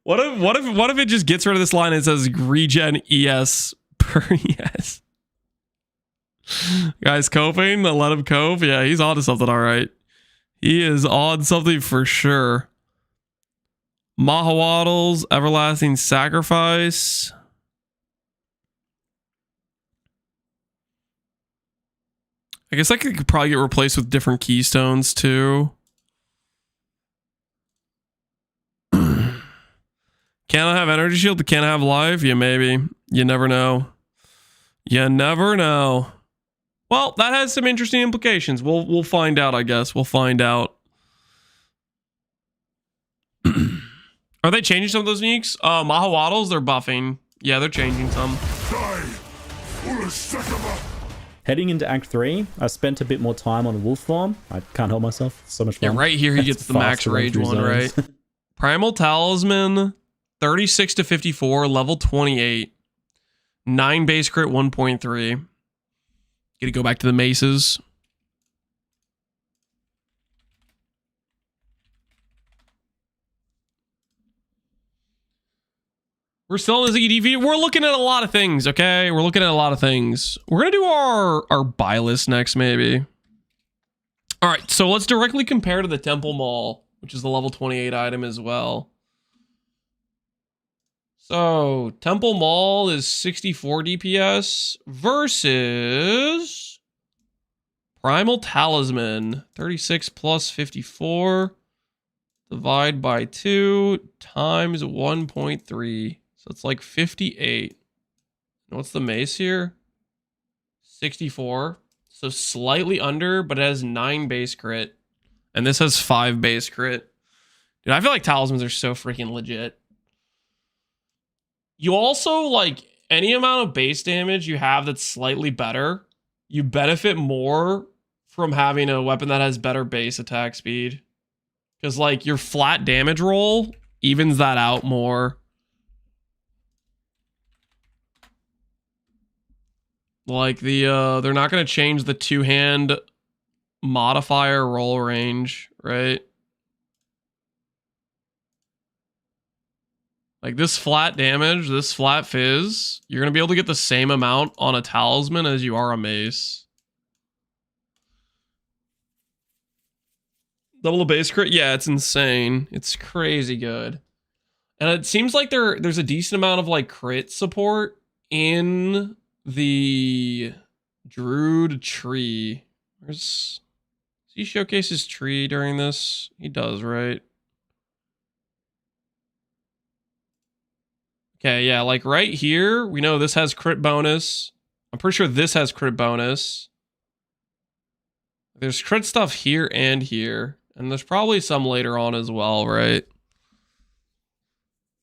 What if it just gets rid of this line and it says regen ES per ES? Guys coping? Let him cope? Yeah, he's on to something, all right. He is on something for sure. Mahawaddles, Everlasting Sacrifice. I guess that could probably get replaced with different keystones too. Can I have energy shield? Can I have life? Yeah, maybe. You never know. You never know. Well, that has some interesting implications. We'll find out, I guess. We'll find out. Are they changing some of those uniques? Mahawaddles, they're buffing. Yeah, they're changing some. Heading into Act 3, I spent a bit more time on Wolf Form. I can't help myself. It's so much fun. Yeah, right here he gets the max rage one, right? Primal Talisman, 36 to 54, level 28. 9 base crit, 1.3. Gonna go back to the maces. We're still in the ZiggyD. We're looking at a lot of things, okay? We're looking at a lot of things. We're gonna do our buy list next, maybe. All right, so let's directly compare to the Temple Mall, which is the level 28 item as well. So Temple Mall is 64 DPS versus Primal Talisman, 36 plus 54. Divide by 2 times 1.3. So it's like 58. And what's the mace here? 64. So slightly under, but it has 9 base crit. And this has 5 base crit. Dude, I feel like talismans are so freaking legit. You also, like, any amount of base damage you have that's slightly better, you benefit more from having a weapon that has better base attack speed. Because, like, your flat damage roll evens that out more. Like, they're not going to change the two-hand modifier roll range, right? Like, this flat damage, this flat fizz, you're going to be able to get the same amount on a talisman as you are a mace. Double the base crit? Yeah, it's insane. It's crazy good. And it seems like there's a decent amount of, like, crit support in the Druid tree. Does he showcase his tree during this? He does, right? Okay, yeah, like right here, we know this has crit bonus. I'm pretty sure this has crit bonus. There's crit stuff here and here. And there's probably some later on as well, right?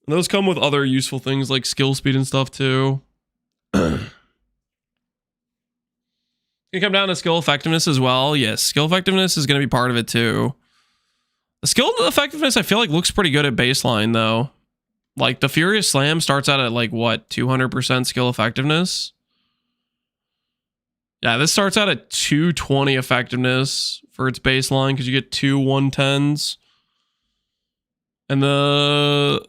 And those come with other useful things like skill speed and stuff too. You come down to skill effectiveness as well. Yes, skill effectiveness is going to be part of it too. The skill effectiveness I feel like looks pretty good at baseline though. Like the Furious Slam starts out at like what, 200% skill effectiveness? Yeah, this starts out at 220 effectiveness for its baseline because you get 2 110s. And the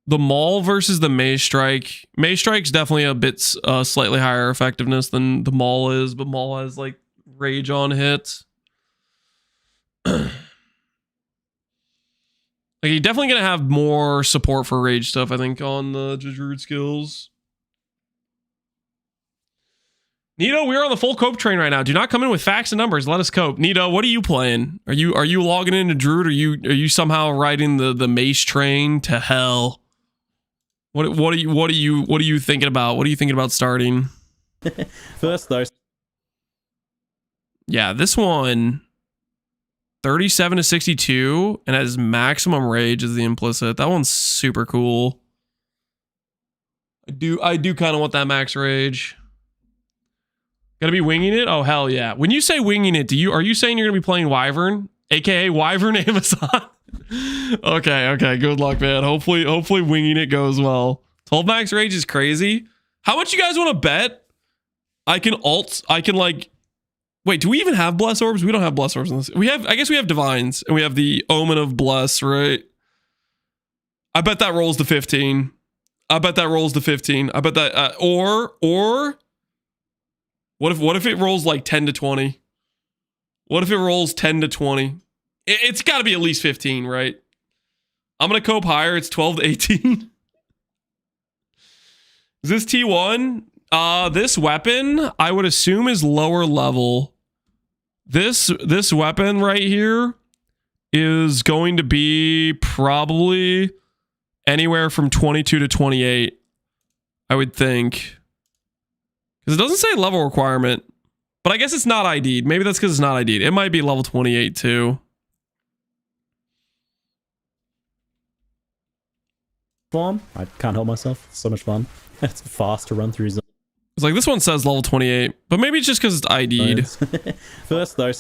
Maul versus the Maze Strike. Maze Strike's definitely a bit slightly higher effectiveness than the Maul is, but Maul has like rage on hit. Like you're definitely gonna have more support for rage stuff, I think, on the Druid skills. Nito, we're on the full cope train right now. Do not come in with facts and numbers. Let us cope. Nito, what are you playing? Are you logging into Druid? Are you somehow riding the mace train to hell? What are you thinking about? What are you thinking about starting? First though. Yeah, this one 37 to 62 and has maximum rage as the implicit. That one's super cool. I do kind of want that max rage. Gonna be winging it? Oh hell yeah. When you say winging it, are you saying you're gonna be playing Wyvern? AKA Wyvern Amazon? Okay, good luck, man. Hopefully winging it goes well. 12 max rage is crazy. How much you guys want to bet? I can like wait, do we even have bless orbs? We don't have bless orbs in this. I guess we have divines and we have the omen of bless, right? I bet that rolls to 15. I bet that or what if it rolls like 10 to 20? What if it rolls 10 to 20? It's got to be at least 15, right? I'm going to cope higher. It's 12 to 18. Is this T1? This weapon, I would assume, is lower level. This weapon right here is going to be probably anywhere from 22 to 28, I would think. Because it doesn't say level requirement. But I guess it's not ID'd. Maybe that's because it's not ID'd. It might be level 28 too. Bomb. I can't help myself. It's so much fun. It's fast to run through zones. It's like this one says level 28. But maybe it's just because it's ID'd. First though,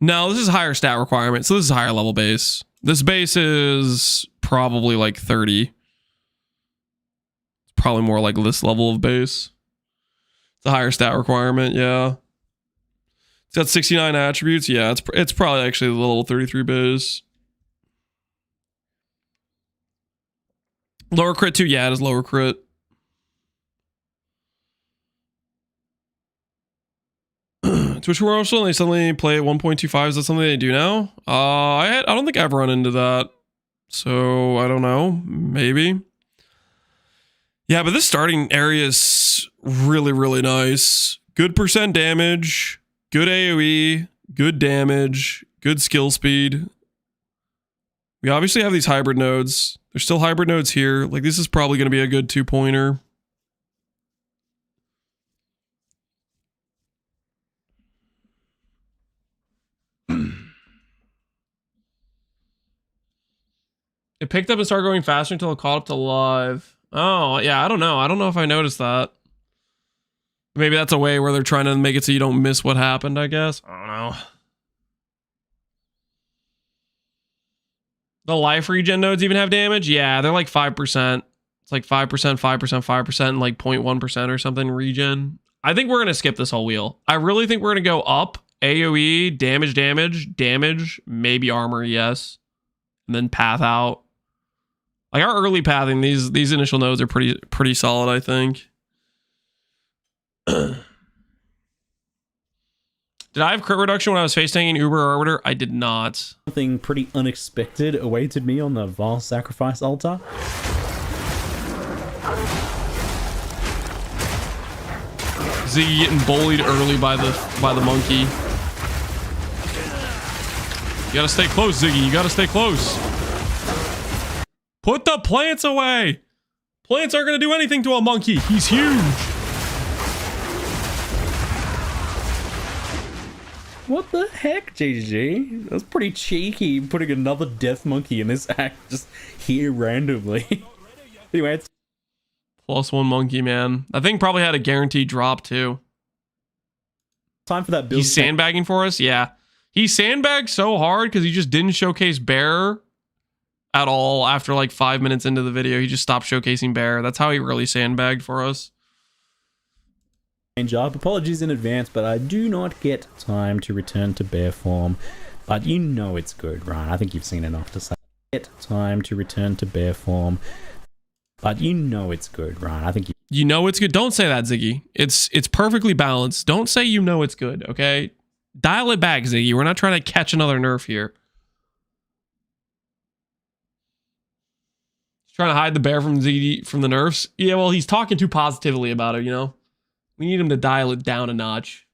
No, this is higher stat requirement. So this is higher level base. This base is probably like 30. It's probably more like this level of base. It's a higher stat requirement, yeah. It's got 69 attributes. Yeah, it's probably actually the level 33 biz. Lower crit too? Yeah, it is lower crit. Twitch promotional, they suddenly play at 1.25. Is that something they do now? I don't think I've run into that. So I don't know. Maybe. Yeah, but this starting area is really, really nice. Good percent damage, good AoE, good damage, good skill speed. We obviously have these hybrid nodes. There's still hybrid nodes here. Like, this is probably going to be a good 2-pointer. It picked up and started going faster until it caught up to live. Oh, yeah, I don't know. I don't know if I noticed that. Maybe that's a way where they're trying to make it so you don't miss what happened, I guess. I don't know. The life regen nodes even have damage? Yeah, they're like 5%. It's like 5%, 5%, 5%, and like 0.1% or something regen. I think we're going to skip this whole wheel. I really think we're going to go up. AoE, damage, maybe armor, yes. And then path out. Like our early pathing, these initial nodes are pretty solid, I think. Did I have crit reduction when I was face tanking Uber Arbiter? I did not. Something pretty unexpected awaited me on the Vile Sacrifice altar. Ziggy getting bullied early by the monkey. You gotta stay close, Ziggy. You gotta stay close. Put the plants away. Plants aren't gonna do anything to a monkey. He's huge. What the heck, GGG? That's pretty cheeky, putting another death monkey in this act just here randomly. Anyway, it's +1 monkey, man. That thing probably had a guaranteed drop, too. time for that build. He's sandbagging for us? Yeah. He sandbagged so hard because he just didn't showcase bear at all after like 5 minutes into the video. He just stopped showcasing bear. That's how he really sandbagged for us. Up. Apologies in advance, but I do not get time to return to bear form. But you know it's good, right? I think you've seen enough to say. Get time to return to bear form. But you know it's good, right? I think you know it's good. Don't say that, Ziggy. It's perfectly balanced. Don't say you know it's good, okay? Dial it back, Ziggy. We're not trying to catch another nerf here. He's trying to hide the bear from Ziggy from the nerfs. Yeah, well, he's talking too positively about it, you know? We need him to dial it down a notch.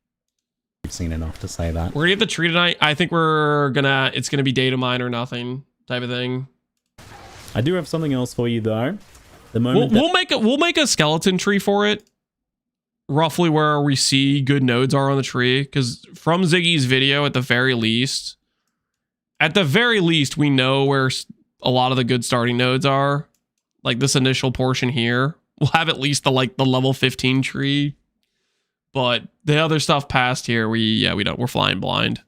you've seen enough to say that. We're gonna get the tree tonight. I think it's gonna be data mine or nothing type of thing. I do have something else for you though. The moment we'll make a skeleton tree for it, roughly where we see good nodes are on the tree. Because from Ziggy's video, at the very least, we know where a lot of the good starting nodes are. Like this initial portion here, we'll have at least the level 15 tree. But the other stuff past here, we're flying blind.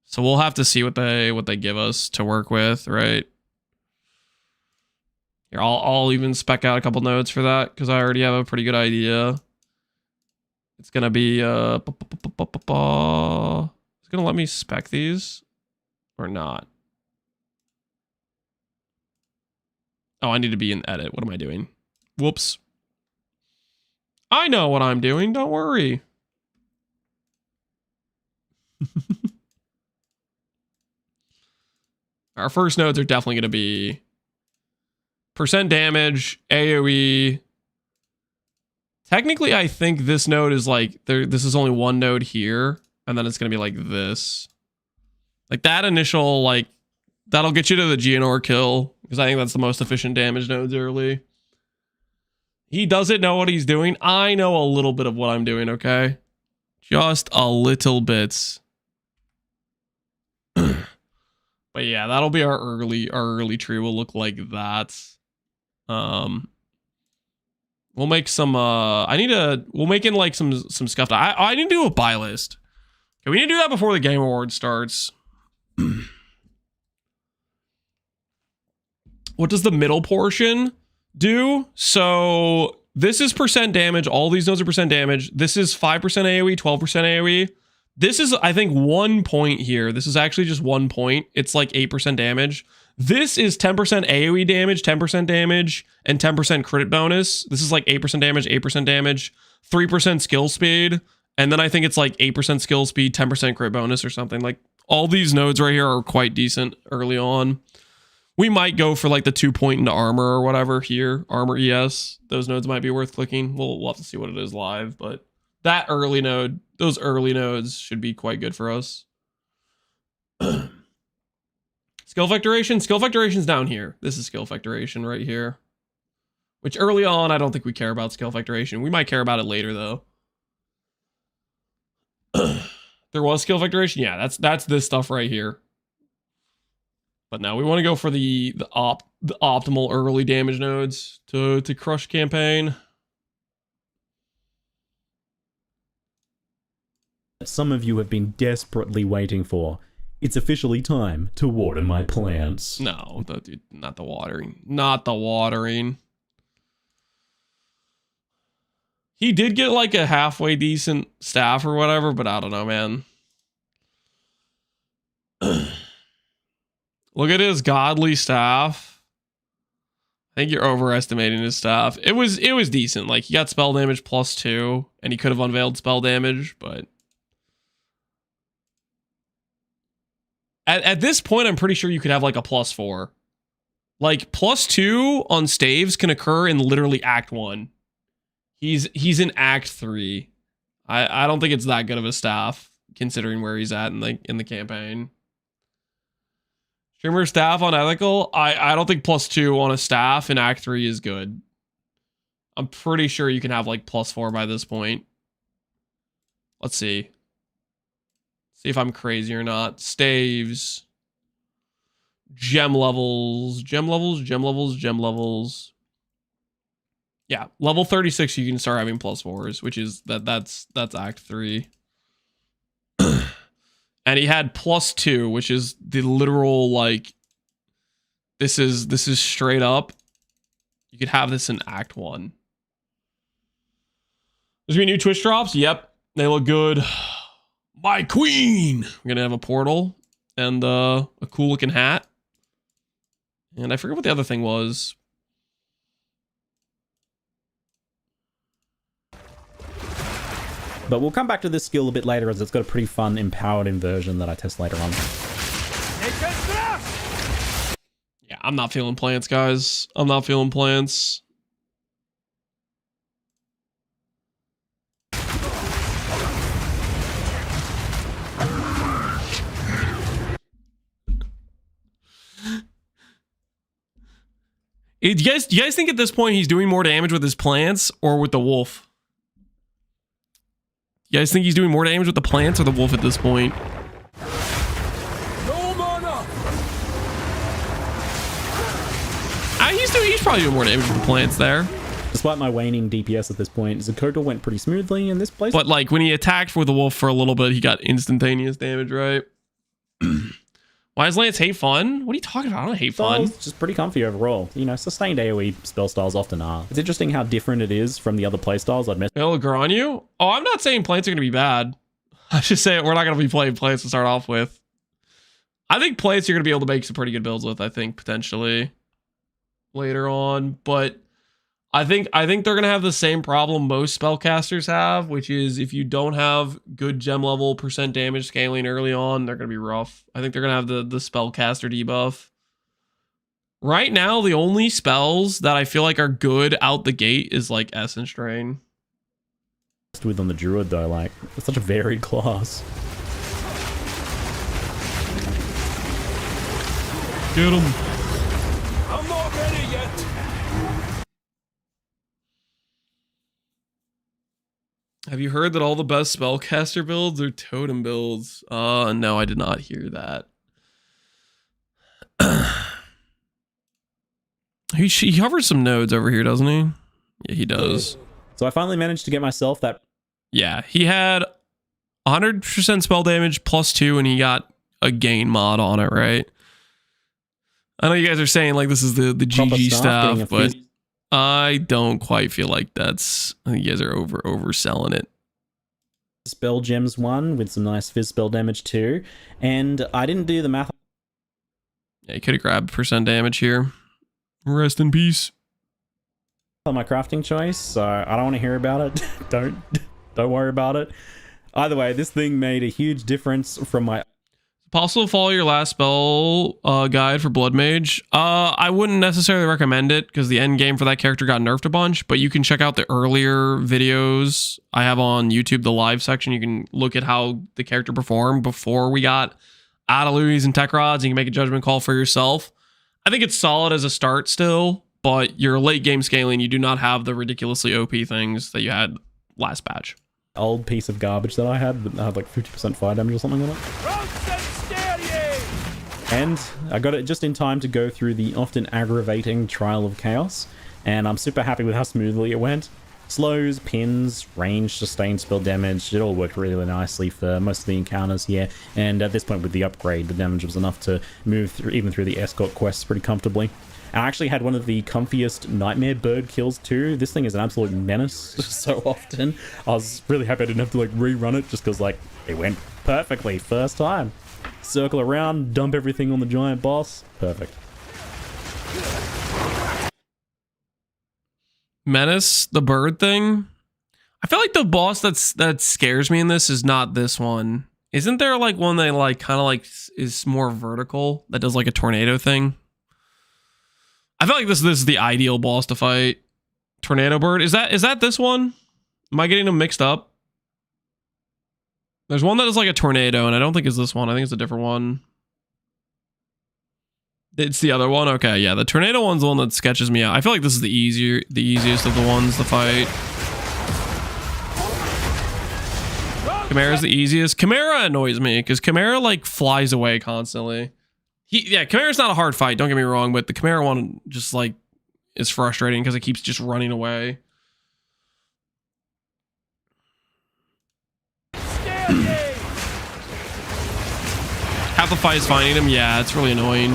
So we'll have to see what they give us to work with, right? Here, I'll even spec out a couple nodes for that because I already have a pretty good idea. It's gonna be it's gonna let me spec these or not. Oh, I need to be in edit. What am I doing? Whoops. I know what I'm doing. Don't worry. Our first nodes are definitely going to be percent damage, AoE. Technically, I think this node is like, this is only one node here, and then it's going to be like this. Like that initial, like, that'll get you to the GNR kill, because I think that's the most efficient damage nodes early. He doesn't know what he's doing. I know a little bit of what I'm doing, okay? Just a little bit. But yeah, that'll be our early tree will look like that. We'll make some we'll make in like some scuffed. I need to do a buy list. Okay, we need to do that before the Game Awards starts. What does the middle portion do? So This is percent damage. All these nodes are percent damage. This is 5% AoE, 12% AoE. This is, I think, 1 point here. This is actually just 1 point. It's like 8% damage. This is 10% AoE damage, 10% damage, and 10% crit bonus. This is like 8% damage, 8% damage, 3% skill speed. And then I think it's like 8% skill speed, 10% crit bonus or something. Like all these nodes right here are quite decent early on. We might go for like the 2 point into armor or whatever here. Armor ES. Those nodes might be worth clicking. We'll have to see what it is live, but that early node, those early nodes should be quite good for us. Skill effect duration's down here. This is skill effect duration right here. Which early on, I don't think we care about skill effect duration. We might care about it later though. There was skill effect duration. Yeah, that's this stuff right here. But now we want to go for the optimal early damage nodes to crush campaign. Some of you have been desperately waiting for. It's officially time to water my plants. No, dude, not the watering. Not the watering. He did get like a halfway decent staff or whatever, but I don't know, man. Look at his godly staff. I think you're overestimating his staff. It was decent. Like he got spell damage +2, and he could have unveiled spell damage, but at this point, I'm pretty sure you could have like a +4. Like +2 on staves can occur in literally Act 1. He's in Act 3. I don't think it's that good of a staff considering where he's at in the campaign. Streamer staff on ethical. I don't think +2 on a staff in Act 3 is good. I'm pretty sure you can have like +4 by this point. Let's see. See if I'm crazy or not. Staves. Gem levels. Gem levels. Gem levels. Gem levels. Yeah, level 36 you can start having +4s, which is that's Act 3. And he had +2, which is the literal like this is straight up. You could have this in Act 1. There's gonna be new Twitch drops. Yep, they look good. My queen. We're gonna have a portal and a cool looking hat. And I forget what the other thing was. But we'll come back to this skill a bit later as it's got a pretty fun empowered inversion that I test later on. Yeah, I'm not feeling plants, guys. I'm not feeling plants. Do you guys think at this point he's doing more damage with his plants or with the wolf? You guys think he's doing more damage with the plants or the wolf at this point? No mana. He's probably doing more damage with the plants there. Despite my waning DPS at this point, Zakota went pretty smoothly in this place. But like when he attacked with the wolf for a little bit, he got instantaneous damage, right? Why does Lance hate fun? What are you talking about? I don't hate fun. It's just pretty comfy overall. You know, sustained AoE spell styles often are. It's interesting how different it is from the other playstyles I'd mess. It'll grow on you? Oh, I'm not saying plants are going to be bad. I just say we're not going to be playing plants to start off with. I think plants you're going to be able to make some pretty good builds with, I think, potentially later on. But I think they're going to have the same problem most spellcasters have, which is if you don't have good gem level percent damage scaling early on, they're going to be rough. I think they're going to have the spellcaster debuff. Right now, the only spells that I feel like are good out the gate is like Essence Drain. With on the Druid though, like it's such a varied class. Get him. I'm not ready yet. Have you heard that all the best spellcaster builds are totem builds? No, I did not hear that. He covers some nodes over here, doesn't he? Yeah, he does. So I finally managed to get myself that. Yeah, he had 100% spell damage +2, and he got a gain mod on it, right? I know you guys are saying like this is the GG stuff, but I don't quite feel like that's... I think you guys are overselling it. Spell gems 1 with some nice fizz spell damage 2. And I didn't do the math. Yeah, you could have grabbed percent damage here. Rest in peace. On my crafting choice, so I don't want to hear about it. don't worry about it. Either way, this thing made a huge difference from my... Possible to follow your last spell guide for Blood Mage. I wouldn't necessarily recommend it because the end game for that character got nerfed a bunch, but you can check out the earlier videos I have on YouTube, the live section. You can look at how the character performed before we got out of Louis and Tech Rods, and you can make a judgment call for yourself. I think it's solid as a start still, but your late game scaling, you do not have the ridiculously OP things that you had last patch. Old piece of garbage that I had that had like 50% fire damage or something on it. And I got it just in time to go through the often aggravating Trial of Chaos, and I'm super happy with how smoothly it went. Slows, pins, range, sustained spell damage, it all worked really nicely for most of the encounters here, and at this point with the upgrade, the damage was enough to move through, even through the escort quests pretty comfortably. I actually had one of the comfiest nightmare bird kills too. This thing is an absolute menace so often. I was really happy I didn't have to like rerun it just because like it went perfectly first time. Circle around, dump everything on the giant boss. Perfect. Menace, the bird thing. I feel like the boss that scares me in this is not this one. Isn't there like one that like kind of like is more vertical that does like a tornado thing? I feel like this is the ideal boss to fight. Tornado bird. Is that this one? Am I getting them mixed up? There's one that is like a tornado, and I don't think it's this one. I think it's a different one. It's the other one? Okay, yeah. The tornado one's the one that sketches me out. I feel like this is the easiest of the ones to fight. Chimera's the easiest. Chimera annoys me, because Chimera, like, flies away constantly. Yeah, Chimera's not a hard fight, don't get me wrong, but the Chimera one just, like, is frustrating, because it keeps just running away. Half the fight is finding him. Yeah, it's really annoying.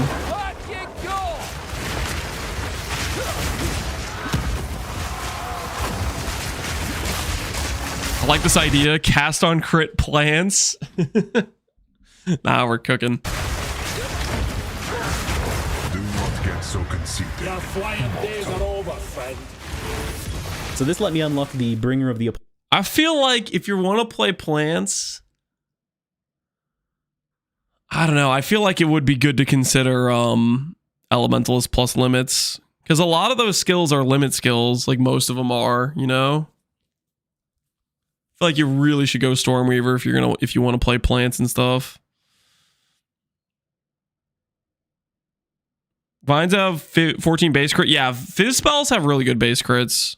I like this idea. Cast on crit plants. Nah, we're cooking. Do not get so conceited. Your flying days are over, friend. So this let me unlock the Bringer of the... I feel like if you want to play plants... I don't know. I feel like it would be good to consider Elementalist plus limits. Because a lot of those skills are limit skills. Like most of them are, you know? I feel like you really should go Stormweaver if you want to play plants and stuff. Vines have 14 base crit. Yeah, Fizz spells have really good base crits.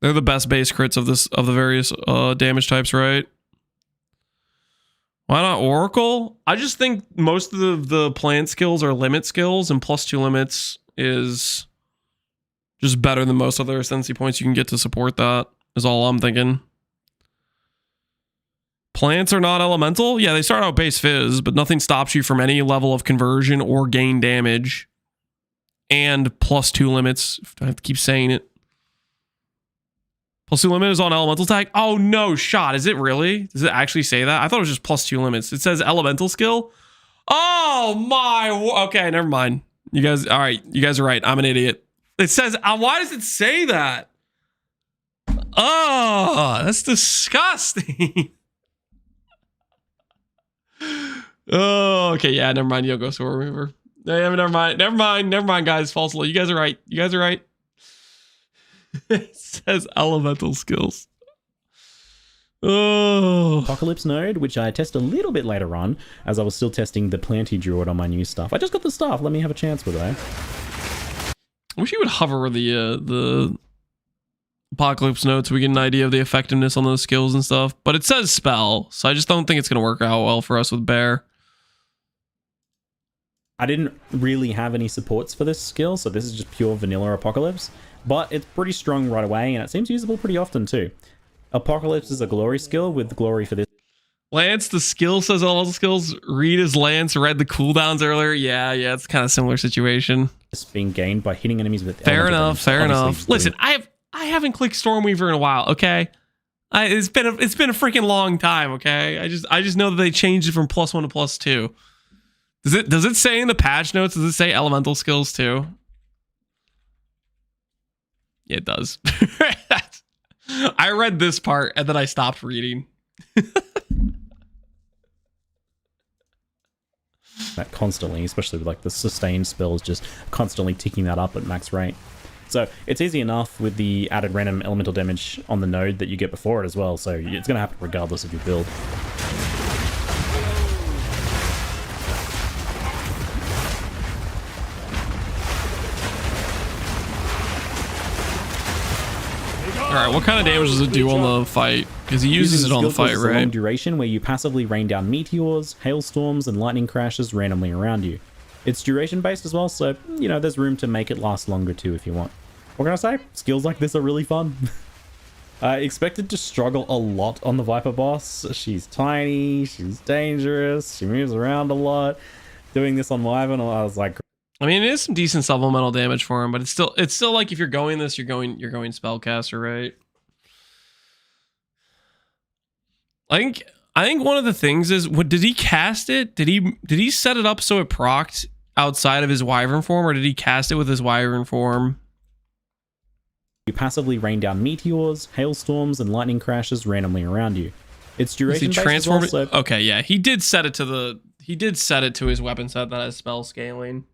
They're the best base crits of the various damage types, right? Why not Oracle? I just think most of the plant skills are limit skills, and +2 limits is just better than most other Ascendancy points you can get to support that, is all I'm thinking. Plants are not elemental? Yeah, they start out base Fizz, but nothing stops you from any level of conversion or gain damage. And +2 limits. I have to keep saying it. +2 limit is on elemental tag. Oh no, shot. Is it really? Does it actually say that? I thought it was just +2 limits. It says elemental skill. Oh my. Okay, never mind. You guys, all right. You guys are right. I'm an idiot. It says, why does it say that? Oh, that's disgusting. Oh, okay. Yeah, never mind. You'll go Sword Remover. Yeah, never mind. Never mind, guys. False. You guys are right. You guys are right. It says elemental skills. Oh. Apocalypse node, which I test a little bit later on, as I was still testing the Planty Druid on my new stuff. I just got the stuff. Let me have a chance with it. I wish you would hover the Apocalypse node so we get an idea of the effectiveness on those skills and stuff. But it says spell, so I just don't think it's going to work out well for us with Bear. I didn't really have any supports for this skill, so this is just pure vanilla Apocalypse. But it's pretty strong right away, and it seems usable pretty often too. Apocalypse is a glory skill with glory for this. Lance, the skill says all the skills. Read as Lance read the cooldowns earlier. Yeah, it's kind of similar situation. It's being gained by hitting enemies with Fair elemental enough. damage. Fair Obviously, enough. Listen, I haven't clicked Stormweaver in a while. Okay, it's been a freaking long time. Okay, I just know that they changed it from +1 to +2. Does it say in the patch notes? Does it say elemental skills too? Yeah, it does. I read this part and then I stopped reading. that constantly, especially with like the sustained spells, just constantly ticking that up at max rate. So it's easy enough with the added random elemental damage on the node that you get before it as well. So it's going to happen regardless of your build. All right, what kind of damage does it do on the fight? Because he uses it on the fight, It's a long right? duration where you passively rain down meteors, hailstorms, and lightning crashes randomly around you. It's duration based as well, so you know there's room to make it last longer too if you want. What can I say? Skills like this are really fun. Expected to struggle a lot on the Viper boss. She's tiny, she's dangerous, she moves around a lot. Doing this on Wyvern, I was like, I mean, it is some decent supplemental damage for him, but it's still like if you're going this, you're going spellcaster, right? I think one of the things is, what did he cast it? Did he set it up so it procced outside of his Wyvern form, or did he cast it with his Wyvern form? you passively rain down meteors, hailstorms, and lightning crashes randomly around you. It's duration based as well, so Okay, yeah, he did set it to his weapon set that has spell scaling.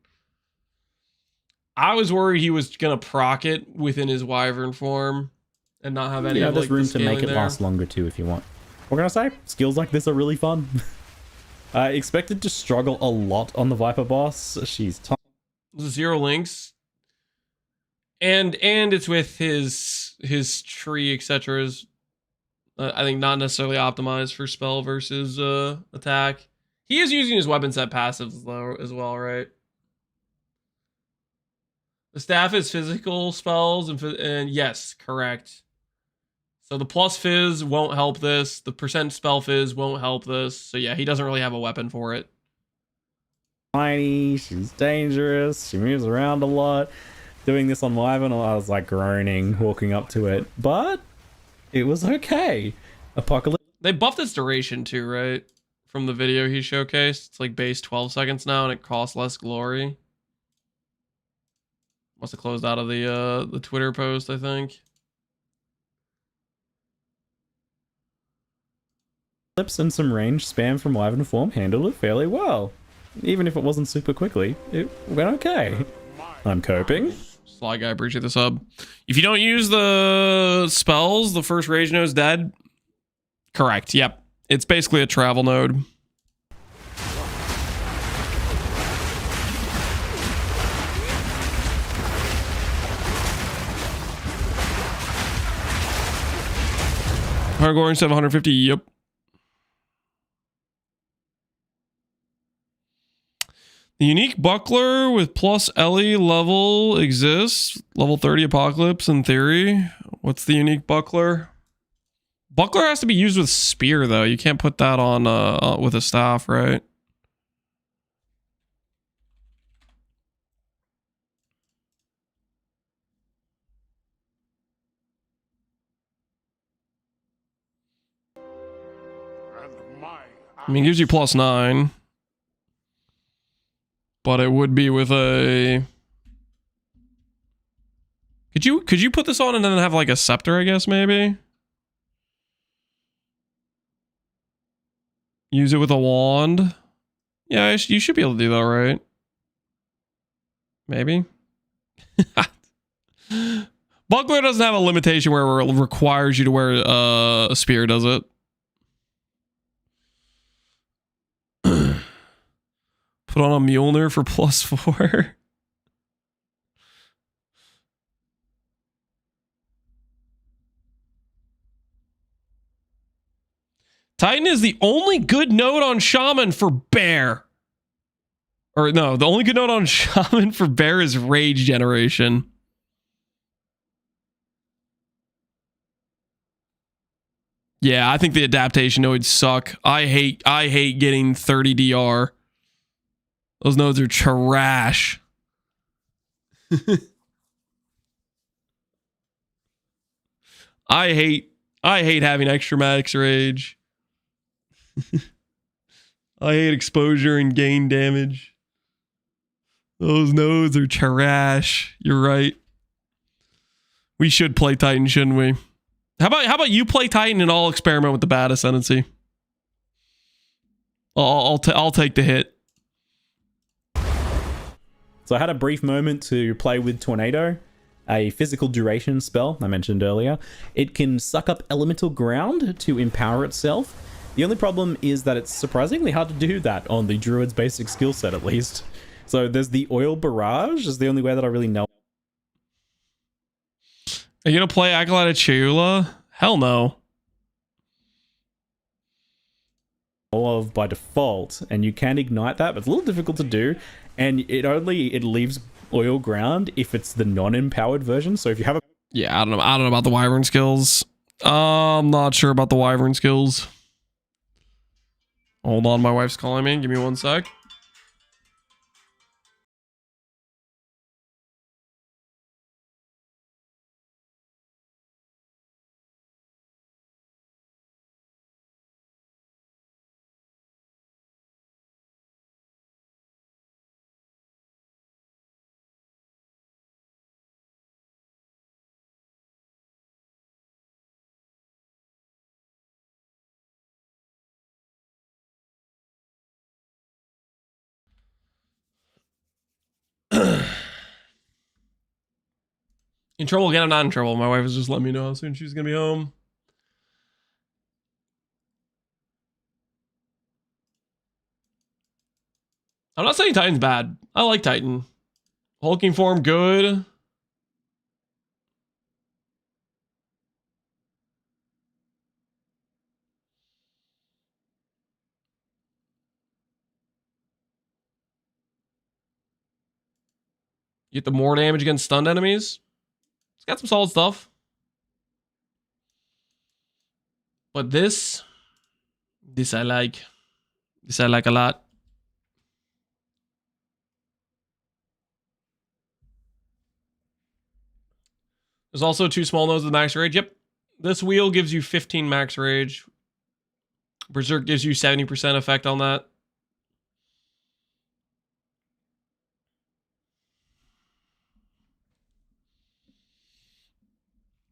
I was worried he was gonna proc it within his Wyvern form and not have any. yeah, of, there's like, room the to make scaling it there. last longer too if you want. What can I say? Skills like this are really fun. Expected to struggle a lot on the Viper boss. She's Zero links, and it's with his tree, etc. I think not necessarily optimized for spell versus attack. He is using his weapon set passives though as well, right? The staff is physical spells and yes, correct. So the plus fizz won't help this. The percent spell fizz won't help this. So yeah, he doesn't really have a weapon for it. tiny, she's dangerous, she moves around a lot. Doing this on Wyvern, I was like groaning walking up to it, but it was okay. Apocalypse. They buffed its duration too, right? From the video he showcased. It's like base 12 seconds now and it costs less glory. Must have closed out of the Twitter post, I think. And some range spam from Wyvern form handled it fairly well. Even if it wasn't super quickly, it went okay. I'm coping. Sly guy, appreciate the sub. If you don't use the spells, the first rage node's dead. Correct. Yep. It's basically a travel node. Hardcore 750. Yep. The unique buckler with plus LE level exists. Level 30 Apocalypse in theory. What's the unique buckler? Buckler has to be used with spear though. You can't put that on with a staff, right? I mean, it gives you +9. But it would be with a... Could you put this on and then have like a scepter, I guess, maybe? Use it with a wand? Yeah, you should be able to do that, right? Maybe? Buckler doesn't have a limitation where it requires you to wear a spear, does it? Put on a Mjolnir for +4. Titan is the only good node on Shaman for Bear. Or no, the only good node on Shaman for Bear is Rage Generation. Yeah, I think the adaptation nodes suck. I hate getting 30 DR. Those nodes are trash. I hate having extra max rage. I hate exposure and gain damage. Those nodes are trash. You're right. We should play Titan, shouldn't we? How about you play Titan and I'll experiment with the bad Ascendancy? I'll take the hit. So I had a brief moment to play with Tornado, a physical duration spell I mentioned earlier. It can suck up elemental ground to empower itself. The only problem is that it's surprisingly hard to do that on the Druid's basic skill set, at least. So there's the Oil Barrage is the only way that I really know. Are you gonna play Acolyte of Cheula? Hell no. Of by default, and you can ignite that, but it's a little difficult to do, and it leaves oil ground if it's the non-empowered version. So if you have a I don't know about the Wyvern skills. I'm not sure about the Wyvern skills. Hold on, my wife's calling me. Give me 1 sec. In trouble again? I'm not in trouble. My wife is just letting me know how soon she's gonna be home. I'm not saying Titan's bad. I like Titan. Hulking form, good. You get the more damage against stunned enemies. It's got some solid stuff. But this I like. This I like a lot. There's also 2 small nodes with max rage. Yep. This wheel gives you 15 max rage. Berserk gives you 70% effect on that.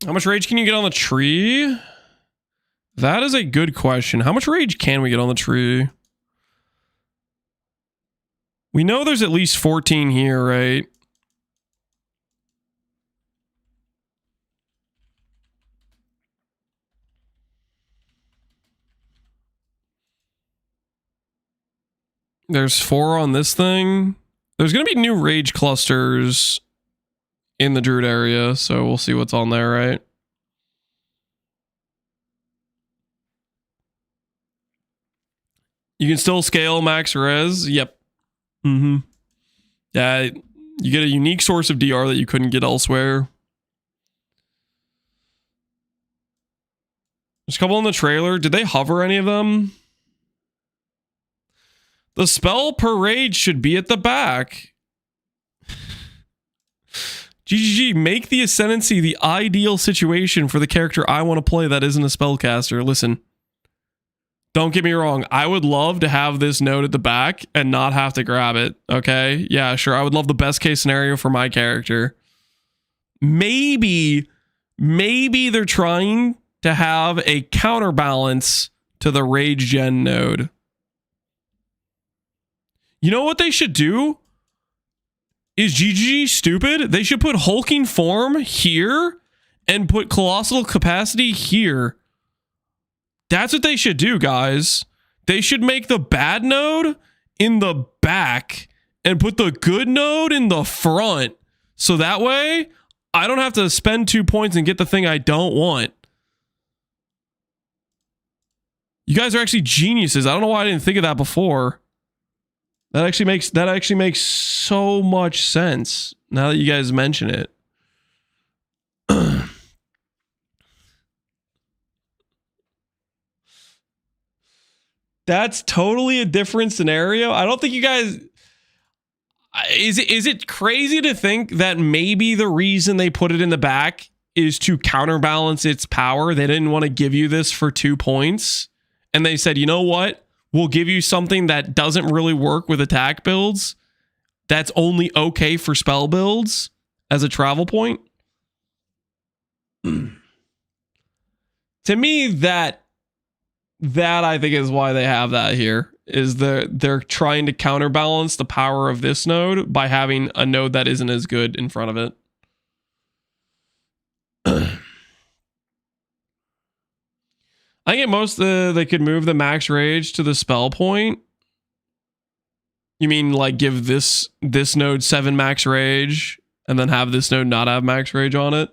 How much rage can you get on the tree? That is a good question. How much rage can we get on the tree? We know there's at least 14 here, right? There's 4 on this thing. There's going to be new rage clusters in the Druid area, so we'll see what's on there, right? You can still scale max res. Yep. Yeah, you get a unique source of DR that you couldn't get elsewhere. There's a couple in the trailer. Did they hover any of them? The spell per rage should be at the back. GGG, make the Ascendancy the ideal situation for the character I want to play that isn't a spellcaster. Listen, don't get me wrong. I would love to have this node at the back and not have to grab it. Okay? Yeah, sure. I would love the best case scenario for my character. Maybe they're trying to have a counterbalance to the rage gen node. You know what they should do? Is GGG stupid? They should put hulking form here and put colossal capacity here. That's what they should do, guys. They should make the bad node in the back and put the good node in the front. So that way, I don't have to spend 2 points and get the thing I don't want. You guys are actually geniuses. I don't know why I didn't think of that before. That actually makes so much sense now that you guys mention it. That's totally a different scenario. I don't think you guys... Is it crazy to think that maybe the reason they put it in the back is to counterbalance its power? They didn't want to give you this for 2 points. And they said, you know what? We'll give you something that doesn't really work with attack builds. That's only okay for spell builds as a travel point. To me, that I think is why they have that here. Is they're trying to counterbalance the power of this node by having a node that isn't as good in front of it. I think at most they could move the max rage to the spell point. You mean like give this node 7 max rage and then have this node not have max rage on it?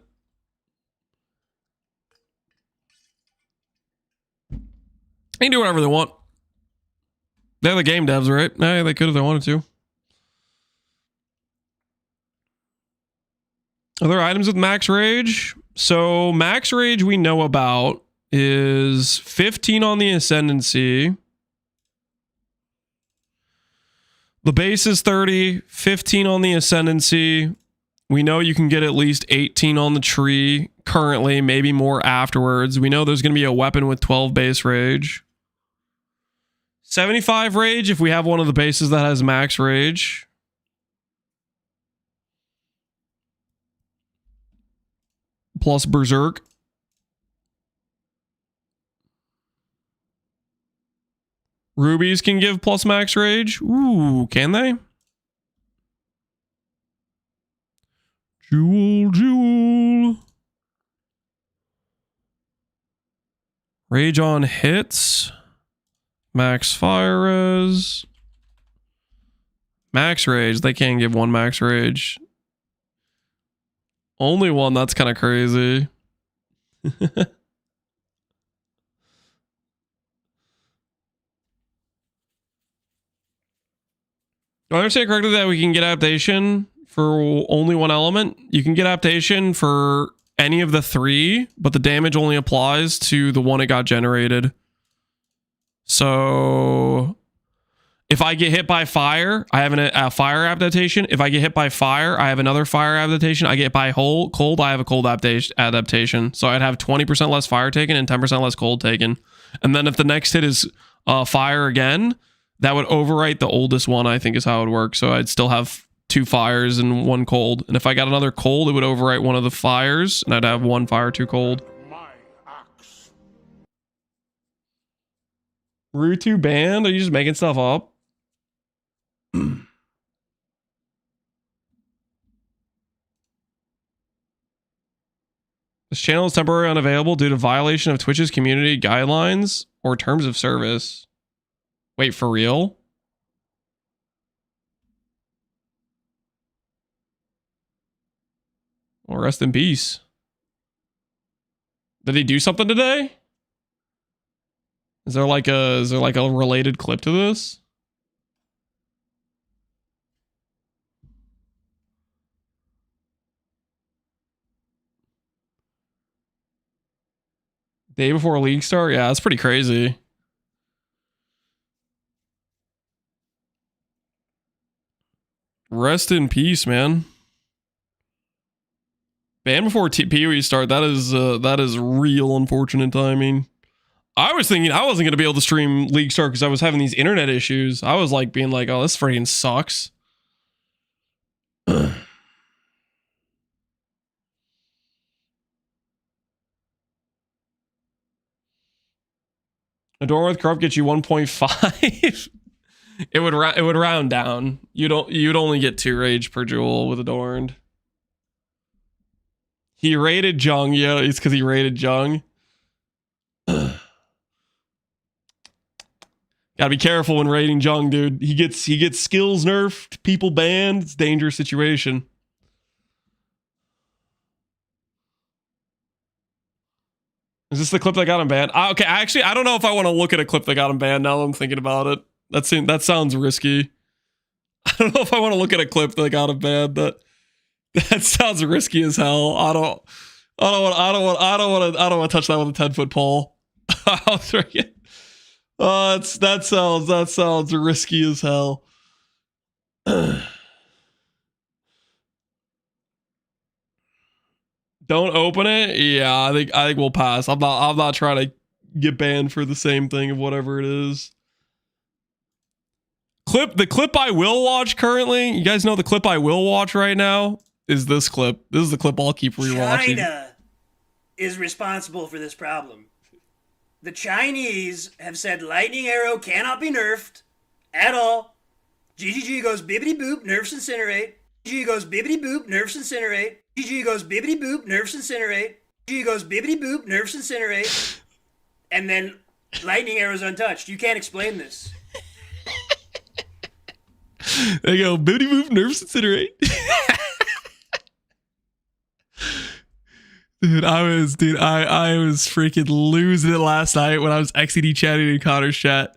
They can do whatever they want. They're the game devs, right? Hey, they could if they wanted to. Other items with max rage. So max rage we know about is 15 on the Ascendancy. The base is 30, 15 on the Ascendancy. We know you can get at least 18 on the tree currently, maybe more afterwards. We know there's going to be a weapon with 12 base rage. 75 rage if we have one of the bases that has max rage. Plus Berserk. Rubies can give plus max rage. Ooh, can they? Jewel. Rage on hits. Max fire res. Max rage. They can't give 1 max rage. Only 1. That's kind of crazy. Do I understand correctly that we can get adaptation for only 1 element? You can get adaptation for any of the 3, but the damage only applies to the one it got generated. So if I get hit by fire, I have a fire adaptation. If I get hit by fire, I have another fire adaptation. I get by cold, I have a cold adaptation. So I'd have 20% less fire taken and 10% less cold taken. And then if the next hit is fire again, that would overwrite the oldest one, I think is how it would work. So I'd still have 2 fires and 1 cold. And if I got another cold, it would overwrite one of the fires, and I'd have 1 fire, 2 cold. My axe. Rutu banned? Are you just making stuff up? This channel is temporarily unavailable due to violation of Twitch's community guidelines or terms of service. Wait, for real? Well, rest in peace. Did he do something today? Is there like a related clip to this? Day before league start? Yeah, that's pretty crazy. Rest in peace, man. Ban before PoE start. That is real unfortunate timing. I was thinking I wasn't gonna be able to stream League Start because I was having these internet issues. I was like being like, "Oh, this freaking sucks." Adorn with Corrupt gets you 1.5. It would round down. You'd only get 2 rage per jewel with Adorned. He raided Jung. Yeah, it's because he raided Jung. Gotta be careful when raiding Jung, dude. He gets skills nerfed, people banned. It's a dangerous situation. Is this the clip that got him banned? Okay, actually, I don't know if I want to look at a clip that got him banned now that I'm thinking about it. That sounds risky. I don't know if I want to look at a clip that got him banned. That sounds risky as hell. I don't want to touch that with a 10-foot pole. I'll throw it. That sounds risky as hell. Don't open it. Yeah, I think we'll pass. I'm not trying to get banned for the same thing of whatever it is. The clip I will watch currently. You guys know the clip I will watch right now is this clip. This is the clip I'll keep rewatching. China is responsible for this problem. The Chinese have said lightning arrow cannot be nerfed at all. GGG goes bibbity boop, nerfs incinerate. GG goes bibbity boop, nerfs incinerate. GG goes bibbity boop, nerfs incinerate. GG goes bibbity boop, nerfs incinerate. And then lightning arrow's untouched. You can't explain this. They go bibbity boop, nerfs incinerate. Dude, I was freaking losing it last night when I was XCD chatting in Connor's chat.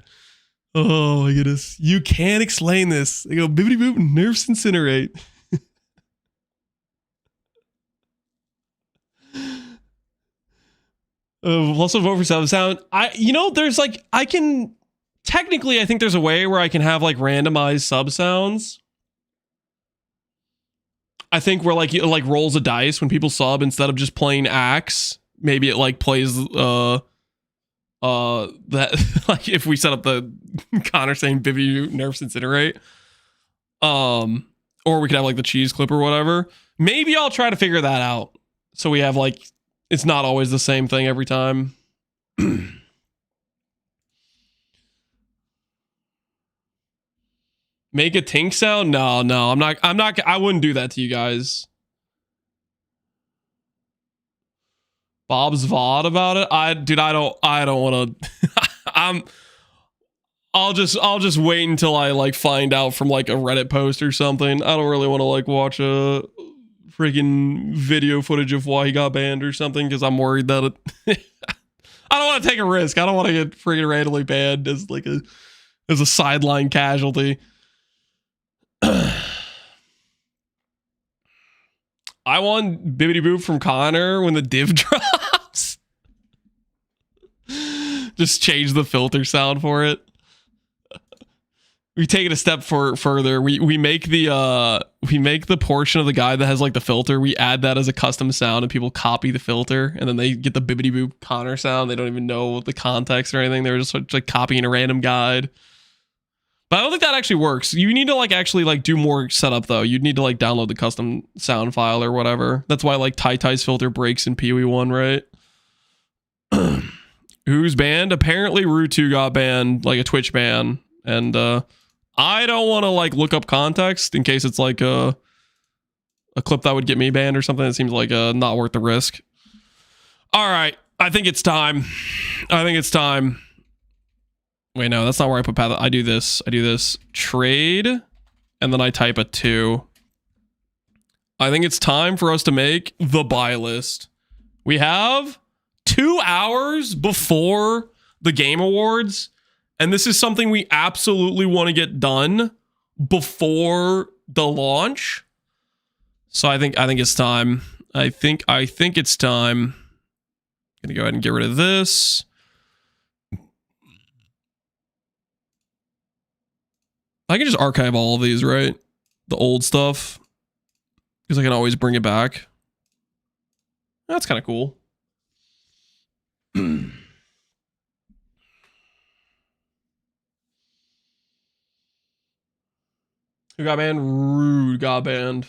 Oh my goodness. You can't explain this. They go bibbity boop, nerfs incinerate. Also vote for sub sound. There's like, I think there's a way where I can have like randomized sub sounds. I think where like it like rolls a dice when people sub instead of just playing axe. Maybe it like plays that like if we set up the Connor saying Bibbidi nerfs incinerate. Or we could have like the cheese clip or whatever. Maybe I'll try to figure that out. So we have like it's not always the same thing every time. Make a tink sound? No, I'm not, I wouldn't do that to you guys. Bob's VOD about it? I don't want to, I'll just wait until I like find out from like a Reddit post or something. I don't really want to like watch a freaking video footage of why he got banned or something because I'm worried that it I don't want to take a risk. I don't want to get freaking randomly banned as like as a sideline casualty. I want Bibbidi Boop from Connor when the div drops. Just change the filter sound for it. We take it a step further. We make the portion of the guy that has like the filter. We add that as a custom sound, and people copy the filter, and then they get the Bibbidi Boop Connor sound. They don't even know the context or anything. They're just like copying a random guide. But I don't think that actually works. You need to like actually like do more setup though. You'd need to like download the custom sound file or whatever. That's why like Tai's filter breaks in PoE1, right? Who's banned? Apparently Ru2 got banned, like a Twitch ban. And I don't want to like look up context in case it's like a clip that would get me banned or something. It seems like not worth the risk. All right. I think it's time. Wait, no, that's not where I put path. I do this. Trade, and then I type a 2. I think it's time for us to make the buy list. We have 2 hours before the Game Awards, and this is something we absolutely want to get done before the launch. So I think it's time. I think it's time. Gonna go ahead and get rid of this. I can just archive all of these, right? The old stuff. Because I can always bring it back. That's kind of cool. Who got banned? Rude got banned.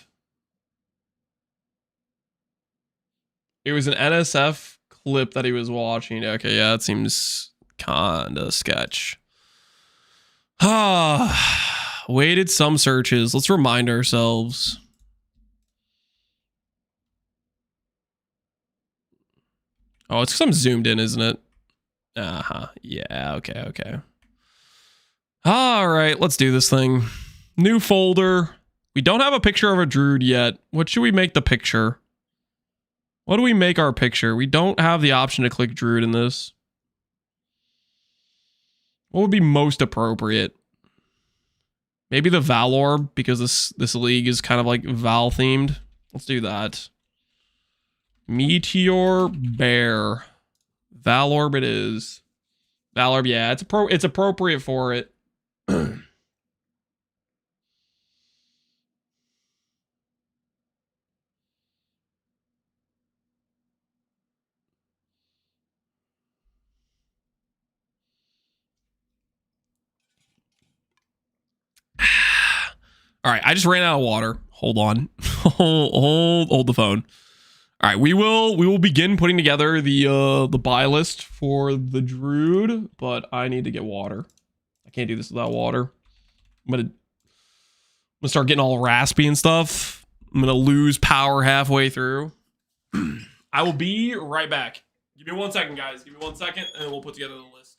It was an NSF clip that he was watching. Okay, yeah, that seems kinda sketch. Waited some searches. Let's remind ourselves. Oh, it's because I'm zoomed in, isn't it? Yeah, okay. All right, let's do this thing. New folder. We don't have a picture of a druid yet. What should we make the picture? What do we make our picture? We don't have the option to click druid in this. What would be most appropriate? Maybe the Val orb, because this league is kind of like Val themed. Let's do that. Meteor Bear. Val orb it is. Valor, yeah, it's appropriate for it. All right, I just ran out of water. Hold on. hold the phone. All right, we will begin putting together the buy list for the Druid, but I need to get water. I can't do this without water. I'm gonna start getting all raspy and stuff. I'm gonna lose power halfway through. I will be right back. Give me 1 second, guys. Give me 1 second, and we'll put together the list.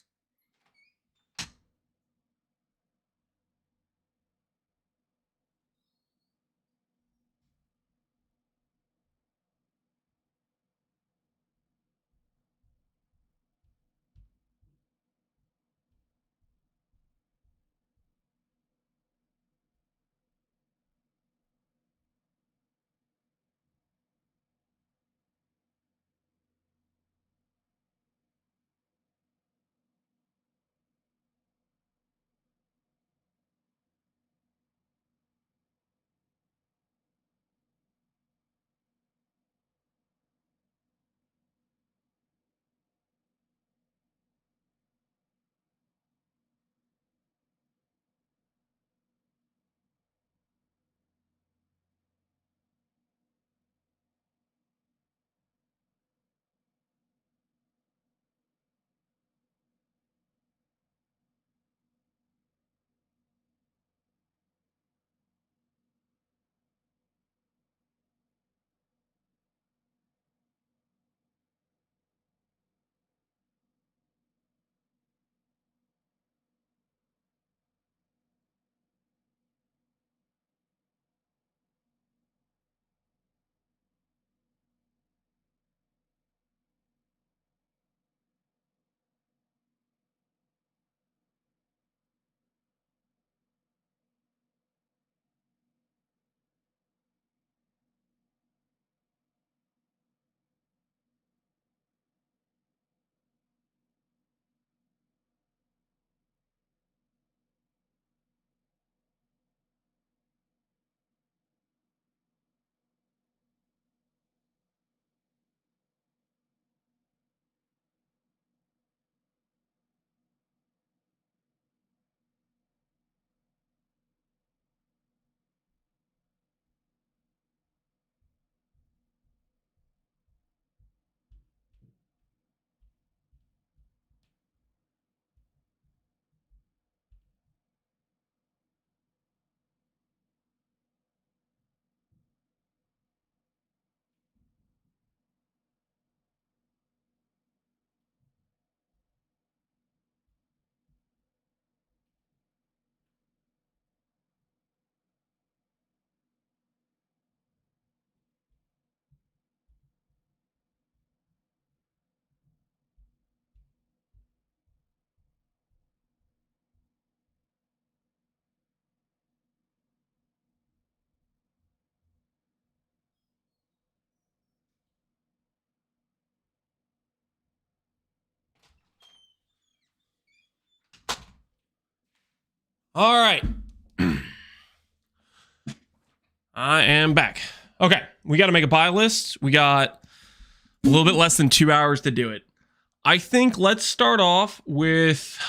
All right. I am back. Okay, we got to make a buy list. We got a little bit less than 2 hours to do it. I think let's start off with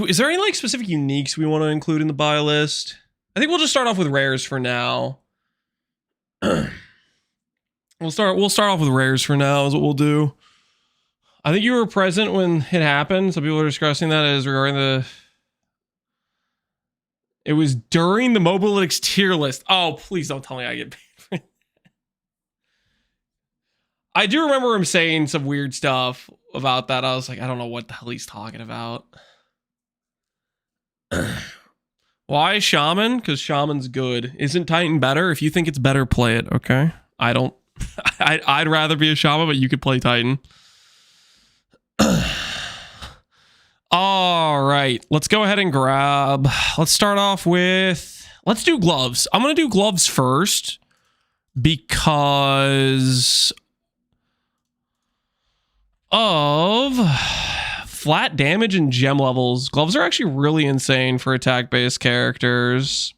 is there any like specific uniques we want to include in the buy list? I think we'll just start off with rares for now. We'll start off with rares for now is what we'll do. I think you were present when it happened. Some people are discussing that as regarding the it was during the Mobilix tier list. Oh, please don't tell me I get paid for it. I do remember him saying some weird stuff about that. I was like, I don't know what the hell he's talking about. Why Shaman? Because Shaman's good. Isn't Titan better? If you think it's better, play it, okay? I don't. I'd rather be a Shaman, but you could play Titan. All right, let's go ahead and grab. Let's start off with. Let's do gloves. I'm gonna do gloves first because of flat damage and gem levels. Gloves are actually really insane for attack-based characters.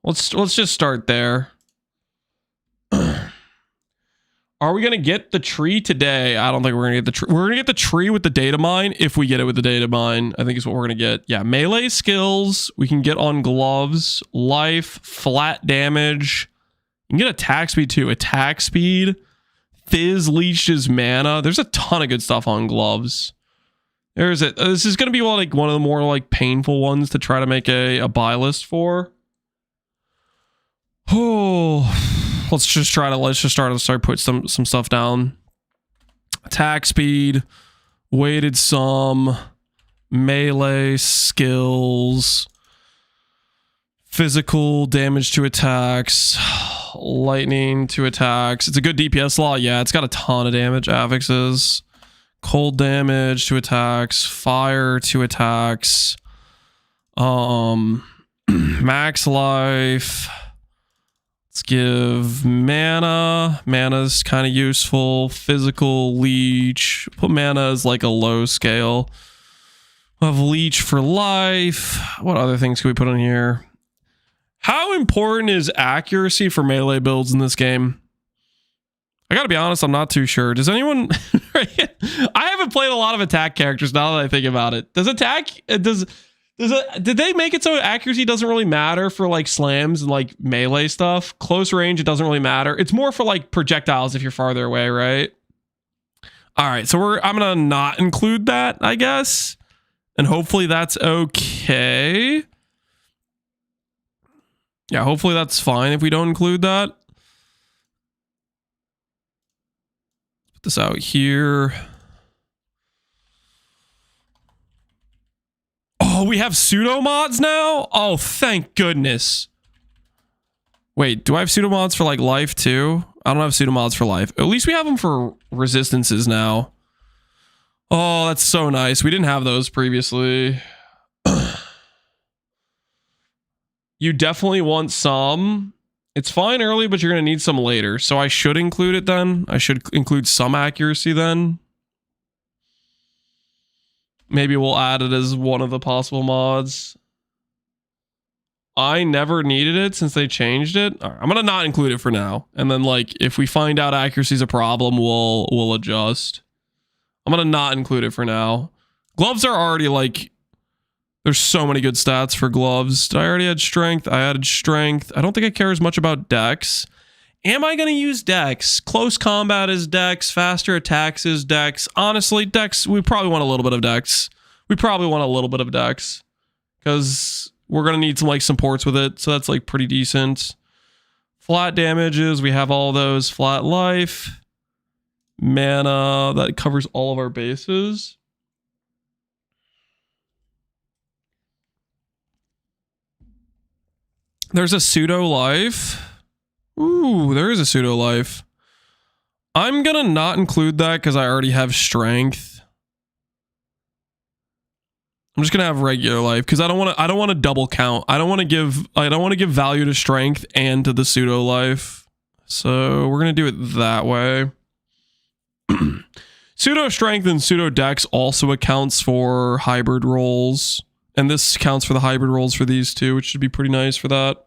Let's just start there. Are we gonna get the tree today? I don't think we're gonna get the tree. We're gonna get the tree with the data mine if we get it with the data mine. I think is what we're gonna get. Yeah, melee skills we can get on gloves, life, flat damage. You can get attack speed too. Attack speed, fizz leeches mana. There's a ton of good stuff on gloves. There's it. This is gonna be like one of the more like painful ones to try to make a buy list for. Oh. Let's just start to put some stuff down. Attack speed, weighted sum, melee skills, physical damage to attacks, lightning to attacks. It's a good DPS slot. Yeah, it's got a ton of damage affixes. Cold damage to attacks, fire to attacks. Max life. Let's give mana. Mana's kind of useful. Physical leech. Put mana as like a low scale. We'll have leech for life. What other things can we put on here? How important is accuracy for melee builds in this game? I gotta be honest, I'm not too sure. Does anyone... I haven't played a lot of attack characters now that I think about it. Did they make it so accuracy doesn't really matter for like slams and like melee stuff? Close range, it doesn't really matter. It's more for like projectiles if you're farther away, right? All right, so I'm gonna not include that, I guess, and hopefully that's okay. Yeah, hopefully that's fine if we don't include that. Put this out here. Oh, we have pseudo mods now? Oh, thank goodness. Wait, do I have pseudo mods for like life too? I don't have pseudo mods for life. At least we have them for resistances now. Oh, that's so nice. We didn't have those previously. You definitely want some. It's fine early, but you're going to need some later. So I should include it then. I should include some accuracy then. Maybe we'll add it as one of the possible mods. I never needed it since they changed it. All right, I'm going to not include it for now. And then like, if we find out accuracy is a problem, we'll adjust. I'm going to not include it for now. Gloves are already like, there's so many good stats for gloves. Did I already add strength? I added strength. I don't think I care as much about dex. Am I going to use dex? Close combat is dex. Faster attacks is dex. Honestly, dex, we probably want a little bit of dex. Because we're going to need some like supports with it. So that's like pretty decent. Flat damages, we have all those. Flat life. Mana, that covers all of our bases. There's a pseudo life. Ooh, there is a pseudo life. I'm gonna not include that because I already have strength. I'm just gonna have regular life because I don't want to double count. I don't want to give value to strength and to the pseudo life. So we're gonna do it that way. Pseudo strength and pseudo dex also accounts for hybrid rolls, and this counts for the hybrid rolls for these two, which should be pretty nice for that.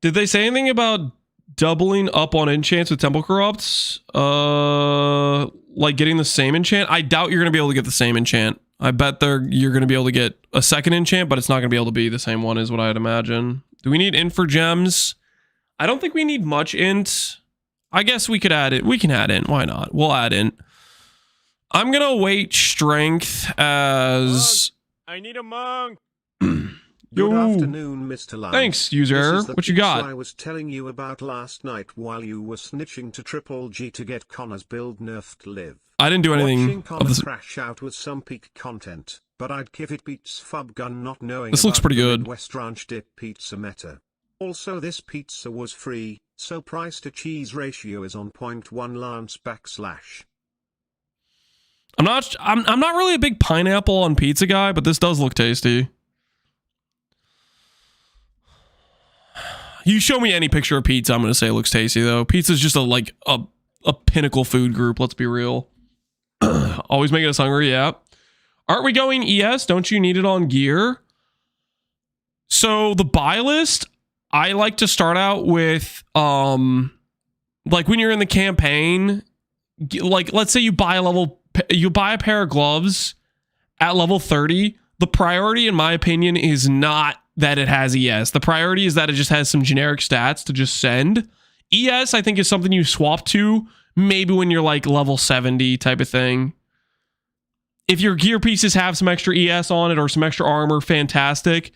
Did they say anything about doubling up on enchants with Temple Corrupts? Like getting the same enchant? I doubt you're going to be able to get the same enchant. I bet you're going to be able to get a second enchant, but it's not going to be able to be the same one is what I'd imagine. Do we need int for gems? I don't think we need much int. I guess we could add it. We can add int. Why not? We'll add int. I'm going to weight strength as... I need a monk. Good afternoon, Mr. Lance. Thanks, user. What you got? I was telling you about last night while you were snitching to Triple G to get Connor's build nerfed live. I didn't do anything. Watching Connor crash out with some peak content, but I'd give it beats Fub Gun not knowing this looks pretty good. West Ranch dip pizza meta. Also, this pizza was free, so price to cheese ratio is on 0.1 Lance /. I'm not really a big pineapple on pizza guy, but this does look tasty. You show me any picture of pizza, I'm gonna say it looks tasty though. Pizza's just a pinnacle food group, let's be real. Always making us hungry, yeah. Aren't we going ES? Don't you need it on gear? So the buy list, I like to start out with like when you're in the campaign, like let's say you buy a pair of gloves at level 30. The priority, in my opinion, is not that it has ES. The priority is that it just has some generic stats to just send. ES, I think, is something you swap to maybe when you're like level 70 type of thing. If your gear pieces have some extra ES on it or some extra armor, fantastic.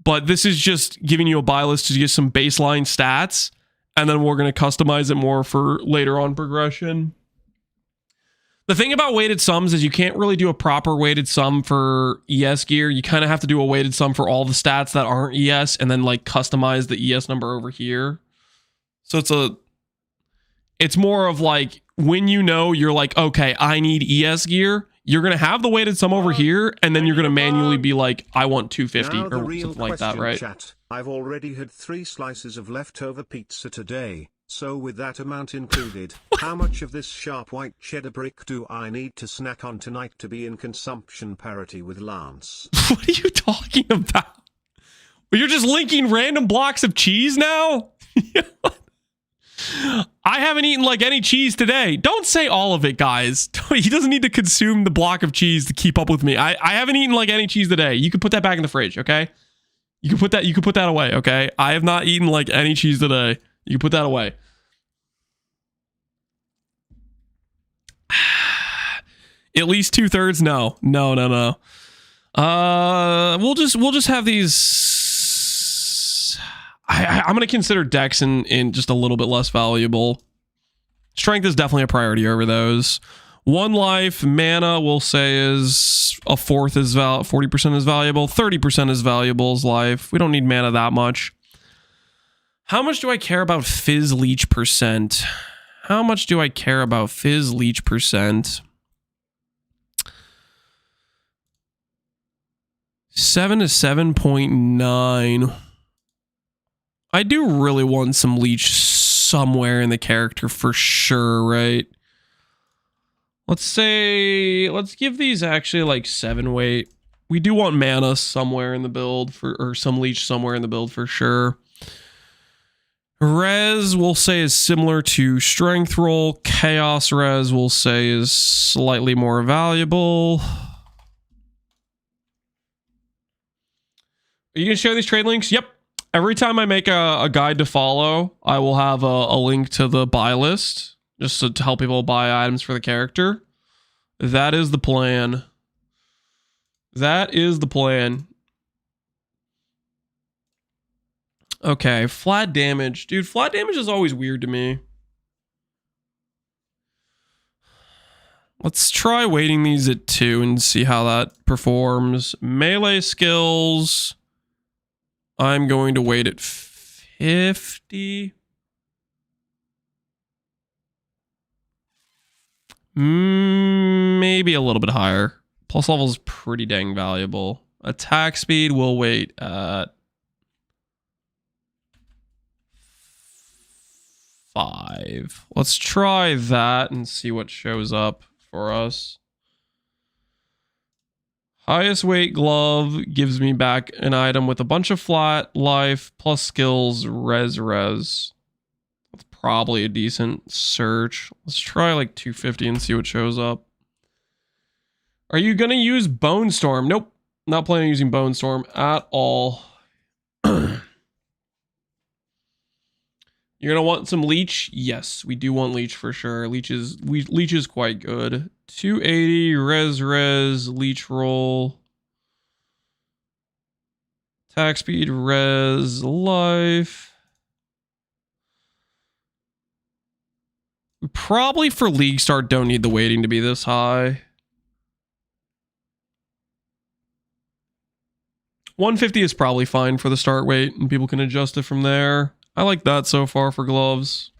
But this is just giving you a buy list to get some baseline stats, and then we're going to customize it more for later on progression. The thing about weighted sums is you can't really do a proper weighted sum for ES gear. You kind of have to do a weighted sum for all the stats that aren't ES and then like customize the ES number over here. So it's more of like when you know you're like, okay, I need ES gear, you're going to have the weighted sum over here, and then you're going to manually be like, I want 250 Now the or real something like that, question, right? Chat. I've already had 3 slices of leftover pizza today, so with that amount included, how much of this sharp white cheddar brick do I need to snack on tonight to be in consumption parity with Lance? What are you talking about? Well, you're just linking random blocks of cheese now? I haven't eaten like any cheese today. Don't say all of it, guys. He doesn't need to consume the block of cheese to keep up with me. I haven't eaten like any cheese today. You can put that back in the fridge, okay? You can put that away, okay? I have not eaten like any cheese today. You can put that away. At least 2/3? No. We'll just have these. I'm going to consider Dex in just a little bit less valuable. Strength is definitely a priority over those. 1 life, mana, we'll say is a fourth is 40% is valuable. 30% is valuable as life. We don't need mana that much. How much do I care about Fizz Leech percent? How much do I care about Fizz Leech percent? 7 to 7.9. I do really want some leech somewhere in the character for sure, right? Let's give these actually like 7 weight. We do want mana somewhere in the build or some leech somewhere in the build for sure. Res we'll say is similar to strength roll. Chaos res we'll say is slightly more valuable. Are you gonna share these trade links? Yep. Every time I make a guide to follow, I will have a link to the buy list just to help people buy items for the character. That is the plan. That is the plan. Okay, flat damage. Dude, flat damage is always weird to me. Let's try weighting these at 2 and see how that performs. Melee skills. I'm going to weight at 50. Maybe a little bit higher. Plus level is pretty dang valuable. Attack speed will weight at 5. Let's try that and see what shows up for us. Highest weight glove gives me back an item with a bunch of flat life plus skills res. That's probably a decent search. Let's try like 250 and see what shows up. Are you going to use Bone Storm? Nope. Not planning on using Bone Storm at all. You're going to want some leech? Yes, we do want leech for sure. Leech is quite good. 280 res leech roll. Attack speed res life. We probably for League Start don't need the weighting to be this high. 150 is probably fine for the start weight and people can adjust it from there. I like that so far for gloves.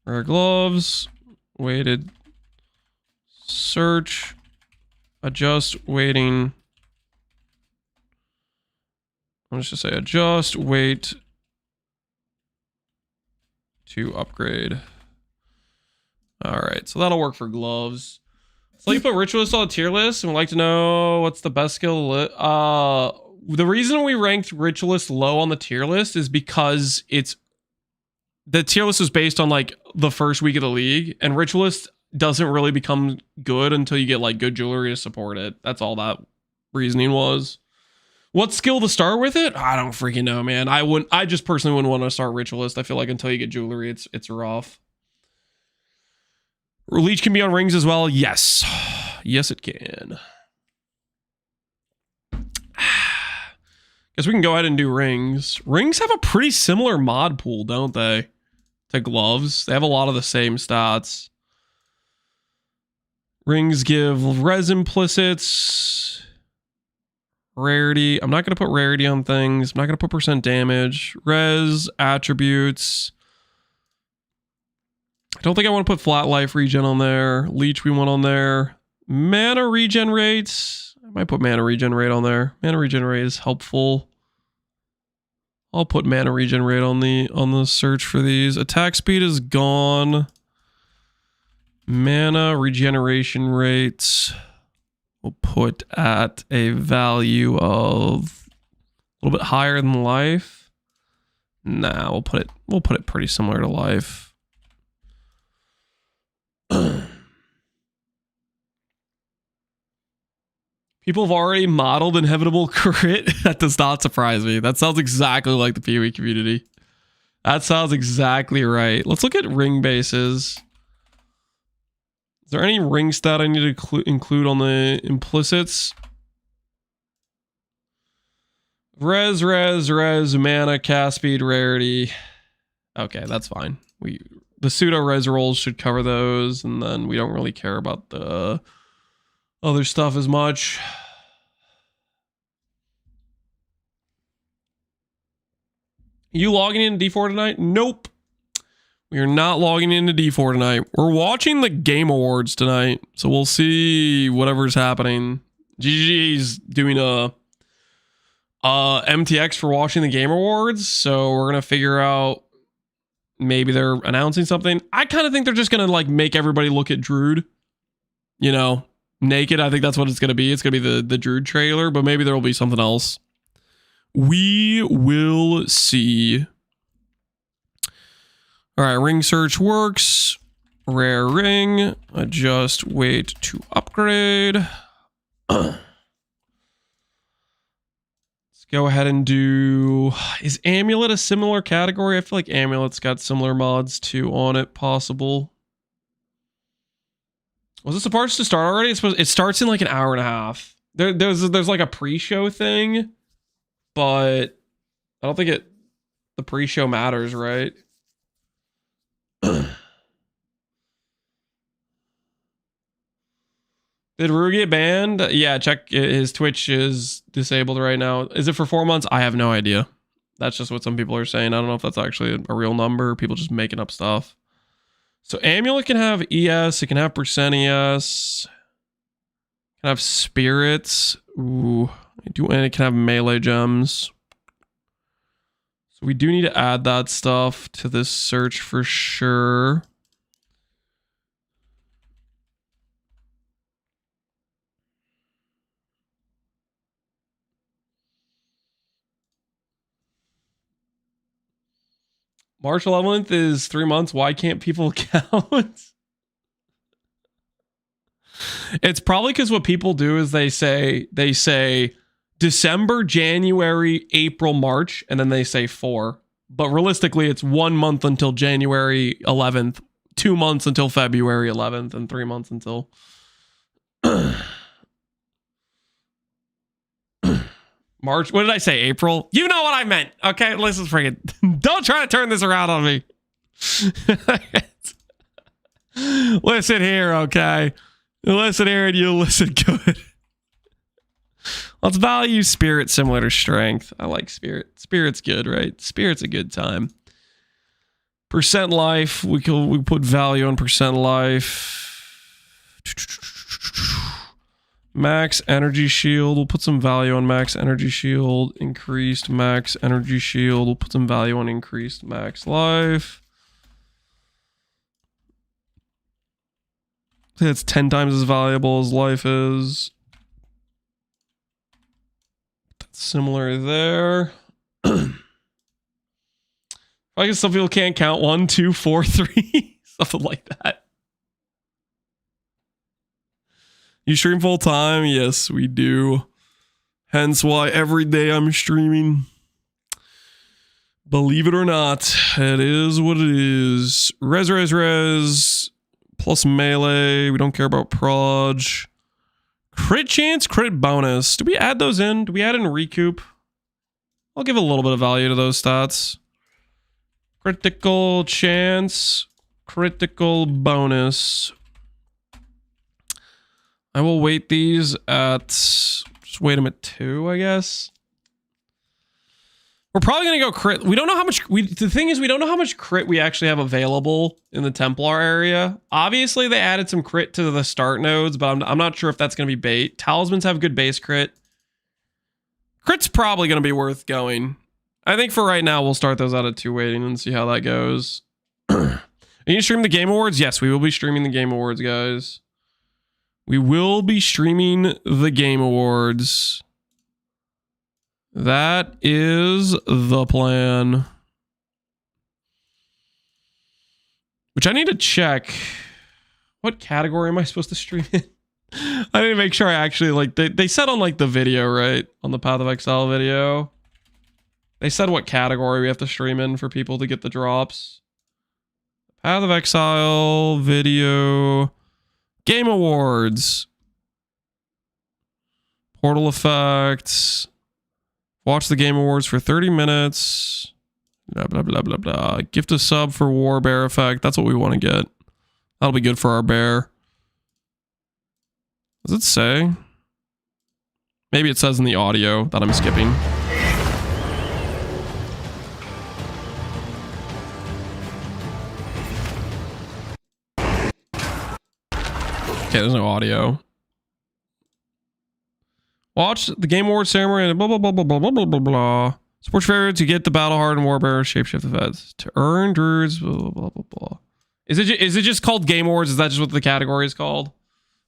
Rare gloves, weighted, search, adjust weighting. Let's just say adjust weight to upgrade. All right, so that'll work for gloves. So you put Ritualist on a tier list, and we'd like to know what's the best skill. The reason we ranked Ritualist low on the tier list is because the tier list is based on like the first week of the league, and Ritualist doesn't really become good until you get like good jewelry to support it. That's all that reasoning was. What skill to start with it? I don't freaking know, man. I just personally wouldn't want to start Ritualist. I feel like until you get jewelry, it's rough. Leech can be on rings as well. Yes. Yes, it can. Guess we can go ahead and do rings. Rings have a pretty similar mod pool, don't they? To gloves. They have a lot of the same stats. Rings give res implicits. Rarity. I'm not going to put rarity on things. I'm not going to put percent damage. Res, attributes. I don't think I want to put flat life regen on there. Leech we want on there. Mana regen rates. I might put mana regen rate on there. Mana regen rate is helpful. I'll put mana regen rate on the search for these. Attack speed is gone. Mana regeneration rates we'll put at a value of a little bit higher than life. Nah, we'll put it pretty similar to life. People have already modeled inevitable crit. That does not surprise me. That sounds exactly like the PoE community. That sounds exactly right. Let's look at ring bases. Is there any ring stat I need to include on the implicits? Res, mana, cast speed, rarity. Okay, that's fine. The pseudo res rolls should cover those, and then we don't really care about the other stuff as much. You logging into D4 tonight? Nope. We are not logging into D4 tonight. We're watching the Game Awards tonight, so we'll see whatever's happening. GG's doing a MTX for watching the Game Awards, so we're gonna figure out maybe they're announcing something. I kind of think they're just gonna like make everybody look at Druid, you know, naked. I think that's what it's gonna be. It's gonna be the Druid trailer, but maybe there will be something else. We will see. All right, ring search works. Rare ring. Just wait to upgrade. Let's go ahead and do... Is Amulet a similar category? I feel like Amulet's got similar mods too on it, possible. Was it supposed to start already? It starts in like an hour and a half. There's like a pre-show thing, but I don't think the pre-show matters, right? Did Rue get banned? Yeah, check. His Twitch is disabled right now. Is it for 4 months? I have no idea. That's just what some people are saying. I don't know if that's actually a real number. People just making up stuff. So Amulet can have ES. It can have percent ES. It can have spirits. Ooh. And it can have melee gems. So we do need to add that stuff to this search for sure. March 11th is 3 months. Why can't people count? It's probably because what people do is they say December, January, April, March, and then they say 4. But realistically, it's 1 month until January 11th, 2 months until February 11th, and 3 months until... March. What did I say? April? You know what I meant. Okay, listen, freaking. Don't try to turn this around on me. Listen here, okay? Listen here and you'll listen good. Let's value spirit similar to strength. I like spirit. Spirit's good, right? Spirit's a good time. Percent life. We put value on percent life. Max energy shield. We'll put some value on max energy shield. Increased max energy shield. We'll put some value on increased max life. It's 10 times as valuable as life is. That's similar there. I guess some people can't count 1, 2, 4, 3, something like that. You stream full time? Yes, we do. Hence why every day I'm streaming. Believe it or not, it is what it is. Res. Plus melee. We don't care about proj. Crit chance, crit bonus. Do we add those in? Do we add in recoup? I'll give a little bit of value to those stats. Critical chance, critical bonus. I will weight these at, just weight them at 2, I guess. We're probably going to go crit. We don't know how much, the thing is we don't know how much crit we actually have available in the Templar area. Obviously they added some crit to the start nodes, but I'm not sure if that's going to be bait. Talismans have good base crit. Crit's probably going to be worth going. I think for right now, we'll start those out at 2 weighting and see how that goes. Are you stream the Game Awards? Yes, we will be streaming the Game Awards, guys. We will be streaming the Game Awards. That is the plan. Which I need to check. What category am I supposed to stream in? I need to make sure I actually, like, they said on, like, the video, right? On the Path of Exile video. They said what category we have to stream in for people to get the drops. Path of Exile video. Game Awards. Portal effects. Watch the Game Awards for 30 minutes. Blah, blah, blah, blah, blah. Gift a sub for War Bear effect. That's what we want to get. That'll be good for our bear. Does it say? Maybe it says in the audio that I'm skipping. Okay, there's no audio. Watch the Game Award ceremony and blah blah blah blah blah blah blah blah. Sports fair to get the battle hardened warbearer shapeshift effects to earn druids blah blah blah blah blah. Is it just called Game Awards? Is that just what the category is called?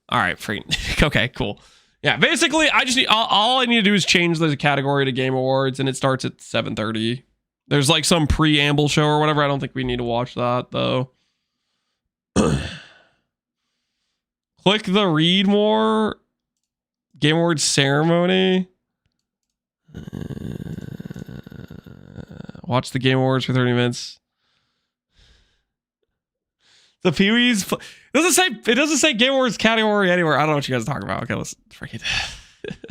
All right, free. Okay, cool. Yeah, basically, I just need all I need to do is change the category to Game Awards, and it starts at 7:30. There's like some preamble show or whatever. I don't think we need to watch that though. Click the read more. Game Awards ceremony. Watch the Game Awards for 30 minutes. The Pee-wee's. It doesn't say Game Awards category anywhere. I don't know what you guys are talking about. Okay, let's forget it.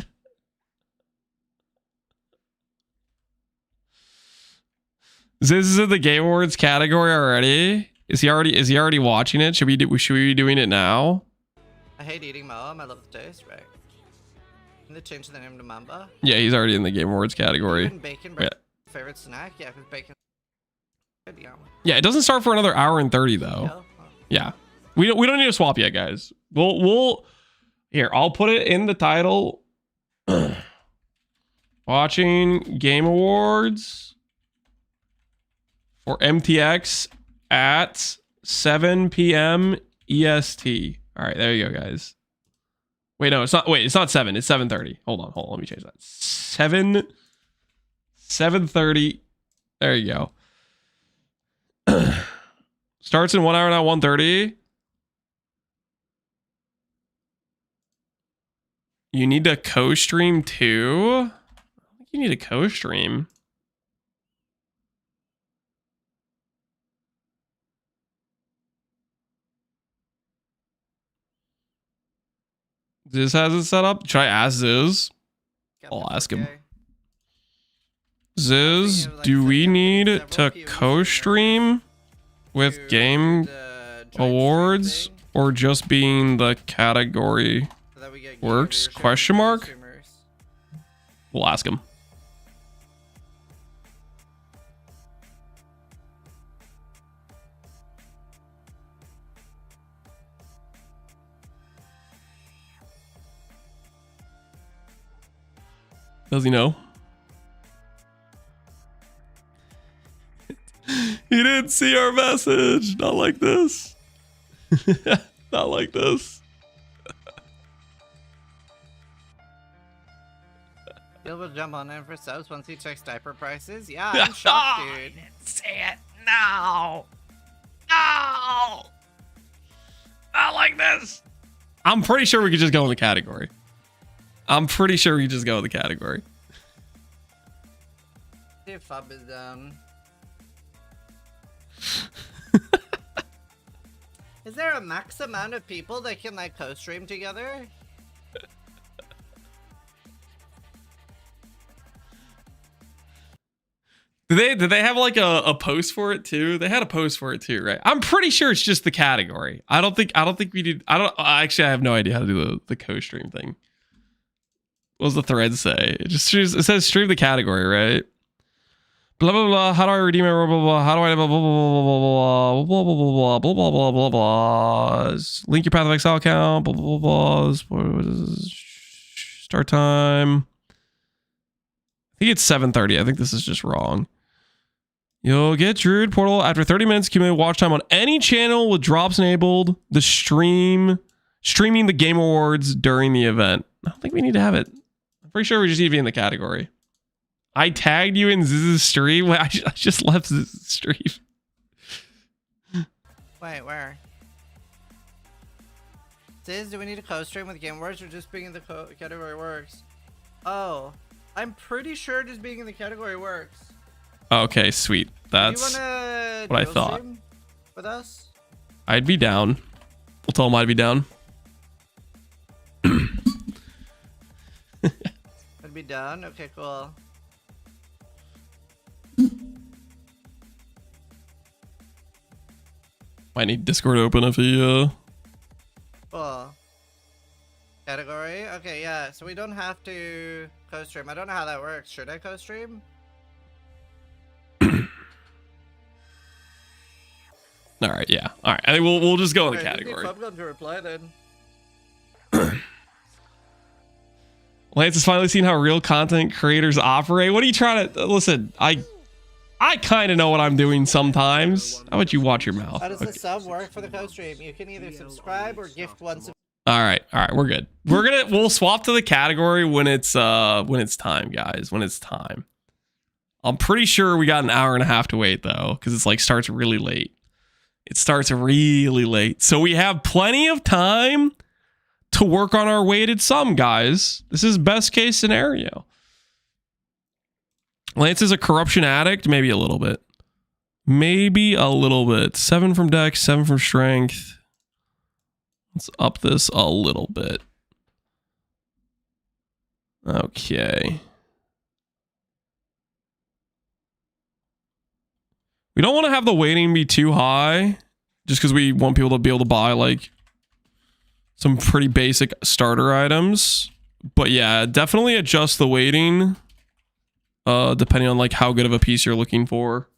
This is in the Game Awards category already. Is he already watching it? Should we be doing it now? I hate eating my arm. I love the taste, right? Can they change the name to Mamba? Yeah, he's already in the Game Awards category. Bacon, yeah. Favorite snack? Yeah, because bacon. Yeah, it doesn't start for another hour and 30 though. Yeah, we don't need to swap yet, guys. We'll here. I'll put it in the title. Watching Game Awards for MTX at 7 p.m. EST. All right, there you go, guys. Wait, no, it's not. Wait, it's not 7. It's 7:30. Hold on. Let me change that. 7:30. There you go. Starts in 1 hour now. 1:30. You need to co-stream too. I think you need a co-stream. Ziz has it set up. Should I ask Ziz? I'll ask him. Ziz, do we need to co-stream with Game Awards or just being the category works? Question mark? We'll ask him. Does he know? He didn't see our message. Not like this. Not Not like this. Bill will jump on him for subs once he checks diaper prices. Yeah, I'm shocked, dude. Say it. No. No. Not like this. I'm pretty sure we could just go in the category. I'm pretty sure we could just go in the category. See if Fub is done. Is there a max amount of people that can like co-stream together? Did they have like a post for it too? They had a post for it too, right? I'm pretty sure it's just the category. I don't think we did. I have no idea how to do the co-stream thing. What does the thread say? It says stream the category, right? Blah blah blah. How do I redeem it? Blah blah blah. How do I blah blah blah blah blah blah blah blah blah blah blah blah. Link your Path of Exile account. Blah blah blah blah. Start time. I think it's 7:30. I think this is just wrong. You'll get Druid Portal after 30 minutes cumulative watch time on any channel with drops enabled. The streaming the Game Awards during the event. I don't think we need to have it. I'm pretty sure we just need to be in the category. I tagged you in Ziz's stream. I just left Ziz's stream. Wait, where? Ziz, do we need a co-stream with Game Awards or just being in the category works? Oh, I'm pretty sure just being in the category works. Okay, sweet. That's what I thought. With us? I'd be down. We'll tell him I'd be down. I'd be down? Okay, cool. Might need Discord open if he Cool. Category? Okay, yeah. So we don't have to co-stream. I don't know how that works. Should I co-stream? All right, yeah. All right. I think we'll just go in the category. I'm going to reply then. Lance has finally seen how real content creators operate. What are you trying to listen? I kind of know what I'm doing sometimes. How about you watch your mouth? How does the sub work for the co-stream? You can either subscribe or gift one sub. All right, we're good. We'll swap to the category when it's time, guys. When it's time. I'm pretty sure we got an hour and a half to wait though, because it's like starts really late. It starts really late, so we have plenty of time to work on our weighted sum, guys. This is best case scenario. Lance is a corruption addict, maybe a little bit. Maybe a little bit. 7 from dex, 7 from strength. Let's up this a little bit. Okay. We don't want to have the weighting be too high, just because we want people to be able to buy like some pretty basic starter items. But yeah, definitely adjust the weighting depending on like how good of a piece you're looking for.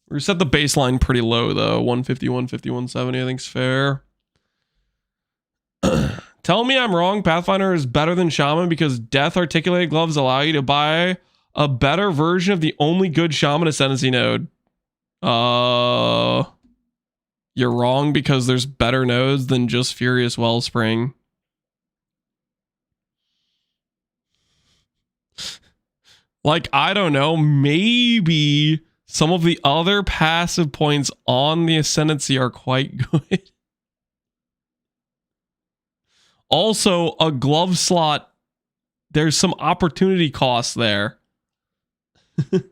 We set the baseline pretty low though. 150, 150, 170 I think is fair. Tell me I'm wrong. Pathfinder is better than Shaman because Death Articulated Gloves allow you to buy a better version of the only good Shaman Ascendancy node. You're wrong because there's better nodes than just Furious Wellspring. Like, I don't know, maybe some of the other passive points on the Ascendancy are quite good. Also, a glove slot, there's some opportunity costs there. Do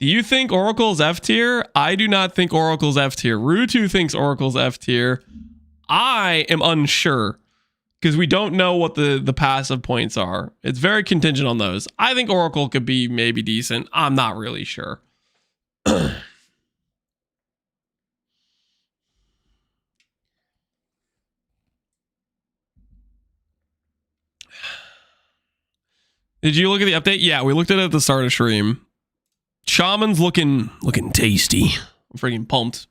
you think Oracle's F tier? I do not think Oracle's F tier. Rutu thinks Oracle's F tier. I am unsure because we don't know what the passive points are. It's very contingent on those. I think Oracle could be maybe decent. I'm not really sure. Did you look at the update? Yeah, we looked at it at the start of stream. Shaman's looking tasty. I'm freaking pumped.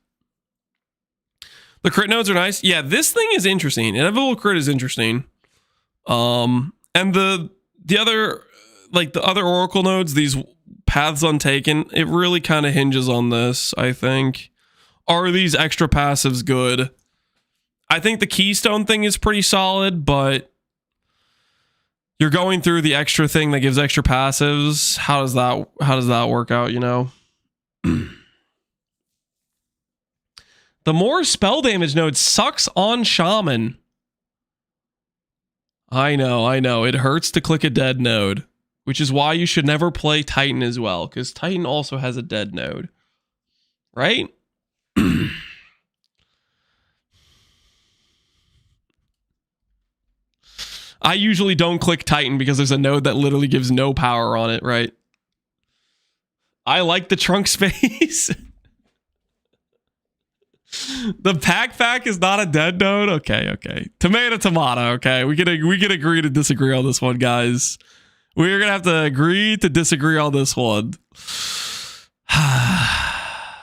The crit nodes are nice. Yeah, this thing is interesting. Inevitable crit is interesting. And the other, like the other Oracle nodes, these paths untaken, it really kind of hinges on this, I think. Are these extra passives good? I think the keystone thing is pretty solid, but you're going through the extra thing that gives extra passives. How does that work out, you know? The more spell damage node sucks on Shaman. I know. It hurts to click a dead node, which is why you should never play Titan as well, because Titan also has a dead node. Right? I usually don't click Titan because there's a node that literally gives no power on it, right? I like the trunk space. The pack is not a dead node. Okay. Tomato. Okay, we can agree to disagree on this one, guys. We're gonna have to agree to disagree on this one.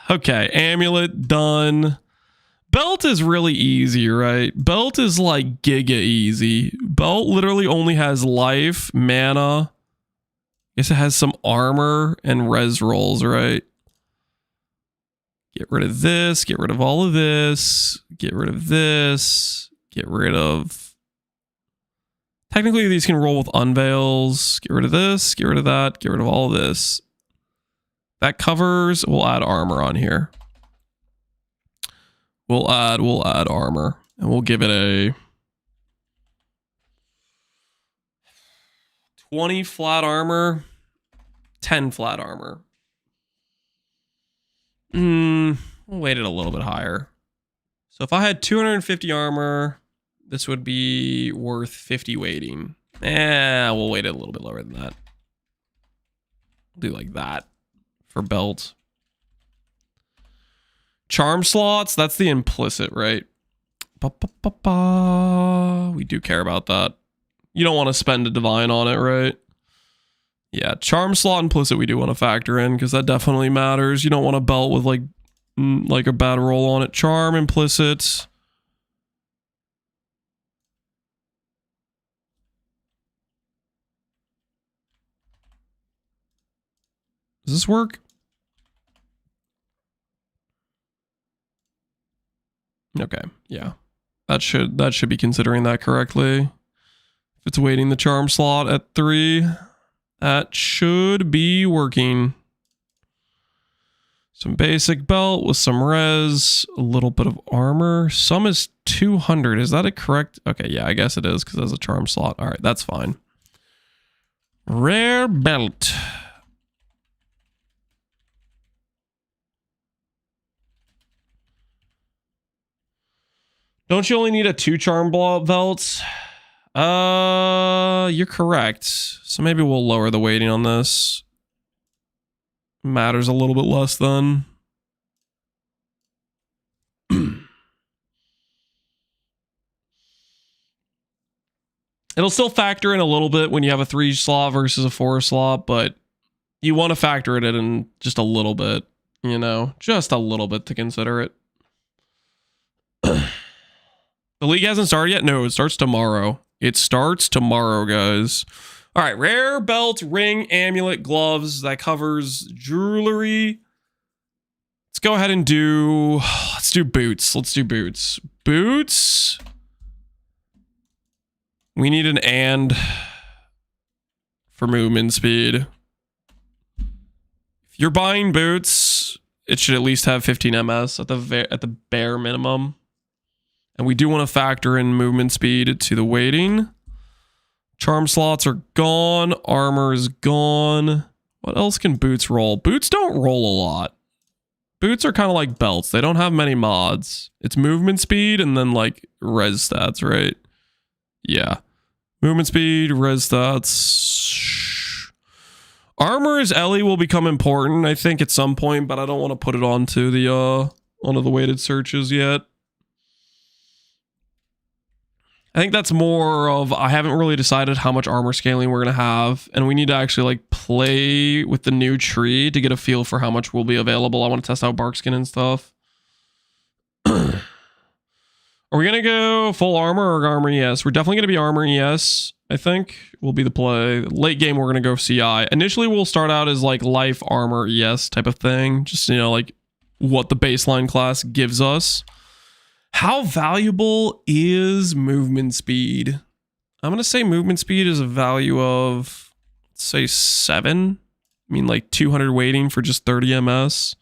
Okay, amulet done. Belt is really easy, right? Belt is like giga easy. Belt literally only has life, mana. I guess it has some armor and res rolls, right? Get rid of this. Get rid of all of this. Get rid of this. Get rid of... Technically, these can roll with unveils. Get rid of this. Get rid of that. Get rid of all of this. That covers... We'll add armor on here. We'll add armor. And we'll give it a... 20 flat armor. 10 flat armor. We'll weight it a little bit higher. So if I had 250 armor, this would be worth 50 weighting. We'll weight it a little bit lower than that. Do like that for belt. Charm slots, that's the implicit, right? We do care about that. You don't want to spend a divine on it, right? Yeah, charm slot implicit we do want to factor in because that definitely matters. You don't want a belt with like a bad roll on it. Charm implicit. Does this work? Okay, yeah. That should be considering that correctly. If it's weighting the charm slot at 3, that should be working. Some basic belt with some res, a little bit of armor. Some is 200. Is that a correct? Okay, yeah, I guess it is because there's a charm slot. All right, that's fine. Rare belt. Don't you only need a 2 charm belt? You're correct. So maybe we'll lower the weighting on this. Matters a little bit less then. It'll still factor in a little bit when you have a 3 slot versus a 4 slot, but you want to factor it in just a little bit, you know, just a little bit to consider it. The league hasn't started yet? No, it starts tomorrow. It starts tomorrow, guys. All right, rare belt, ring, amulet, gloves. That covers jewelry. Let's go ahead and do... Let's do boots. Let's do boots. Boots. We need an and for movement speed. If you're buying boots, it should at least have 15 MS at the bare minimum. And we do want to factor in movement speed to the weighting. Charm slots are gone. Armor is gone. What else can boots roll? Boots don't roll a lot. Boots are kind of like belts. They don't have many mods. It's movement speed and then like res stats, right? Yeah. Movement speed, res stats. Armor is Ellie will become important, I think, at some point, but I don't want to put it onto the weighted searches yet. I think that's more of, I haven't really decided how much armor scaling we're going to have, and we need to actually like play with the new tree to get a feel for how much will be available. I want to test out bark skin and stuff. Are we going to go full armor or armor ES? We're definitely going to be armor ES, I think, will be the play. Late game, we're going to go CI. Initially, we'll start out as like life armor ES type of thing. Just, you know, like what the baseline class gives us. How valuable is movement speed? I'm going to say movement speed is a value of, let's say 7. I mean, like 200 weighting for just 30 ms.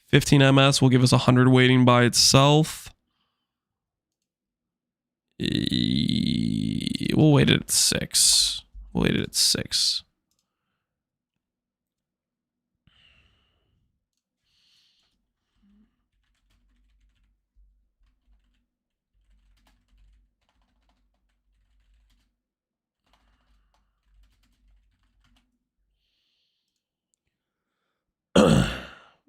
15 ms will give us 100 weighting by itself. We'll weight it at 6. We'll weight it at 6.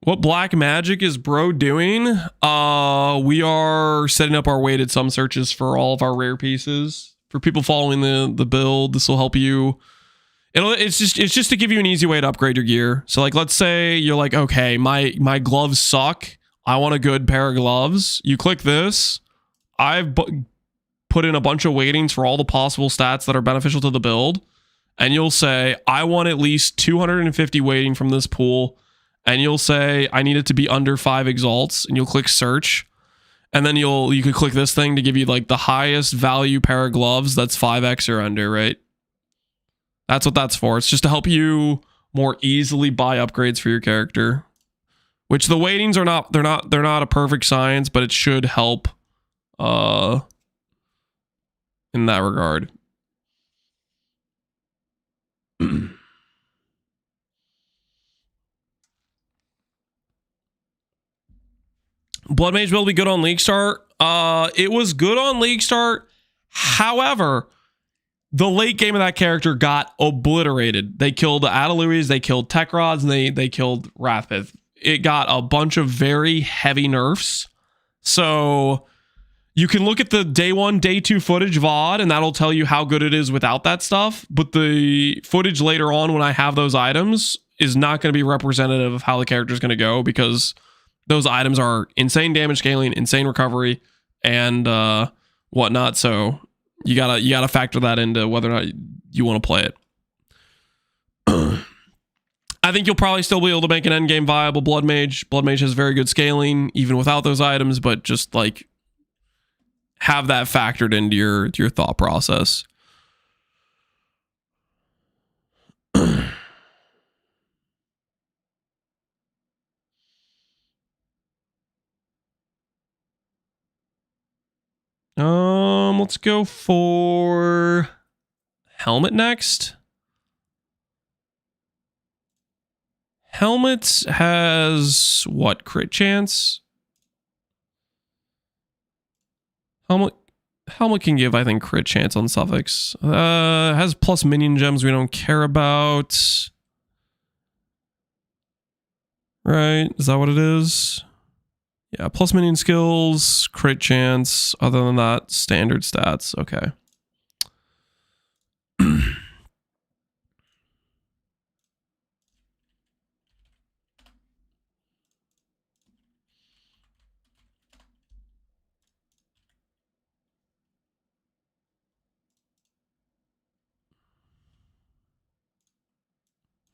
What black magic is bro doing? We are setting up our weighted sum searches for all of our rare pieces. For people following the build, this will help you. It's just to give you an easy way to upgrade your gear. So like, let's say you're like, okay, my gloves suck. I want a good pair of gloves. You click this. I've put in a bunch of weightings for all the possible stats that are beneficial to the build. And you'll say, I want at least 250 weighting from this pool. And you'll say, I need it to be under 5 exalts, and you'll click search. And then you could click this thing to give you like the highest value pair of gloves that's 5x or under, right? That's what that's for. It's just to help you more easily buy upgrades for your character. Which the weightings are not, they're not a perfect science, but it should help in that regard. Blood Mage will be good on League Start. It was good on League Start. However, the late game of that character got obliterated. They killed Adaluis, they killed Tech Rods, and they killed Wrathpith. It got a bunch of very heavy nerfs. So you can look at the day 1, day 2 footage VOD, and that'll tell you how good it is without that stuff. But the footage later on when I have those items is not going to be representative of how the character is going to go, because those items are insane damage scaling, insane recovery, and whatnot. So you gotta factor that into whether or not you want to play it. I think you'll probably still be able to make an endgame viable Blood Mage. Blood Mage has very good scaling, even without those items, but just like have that factored into your thought process. Let's go for Helmet next. Helmet has what crit chance? Helmet can give, I think, crit chance on suffix. Has plus minion gems we don't care about. Right? Is that what it is? Yeah, plus minion skills, crit chance. Other than that, standard stats. Okay. I'm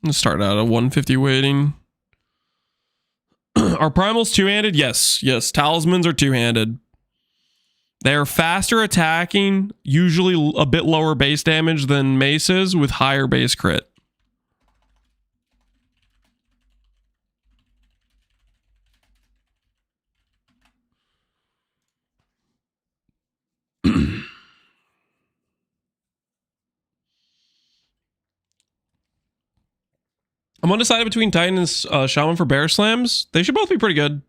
gonna start out at 150 weighting. Are primals two-handed? Yes. Talismans are two-handed. They are faster attacking, usually a bit lower base damage than maces, with higher base crit. I'm undecided between Titan and Shaman for bear slams. They should both be pretty good.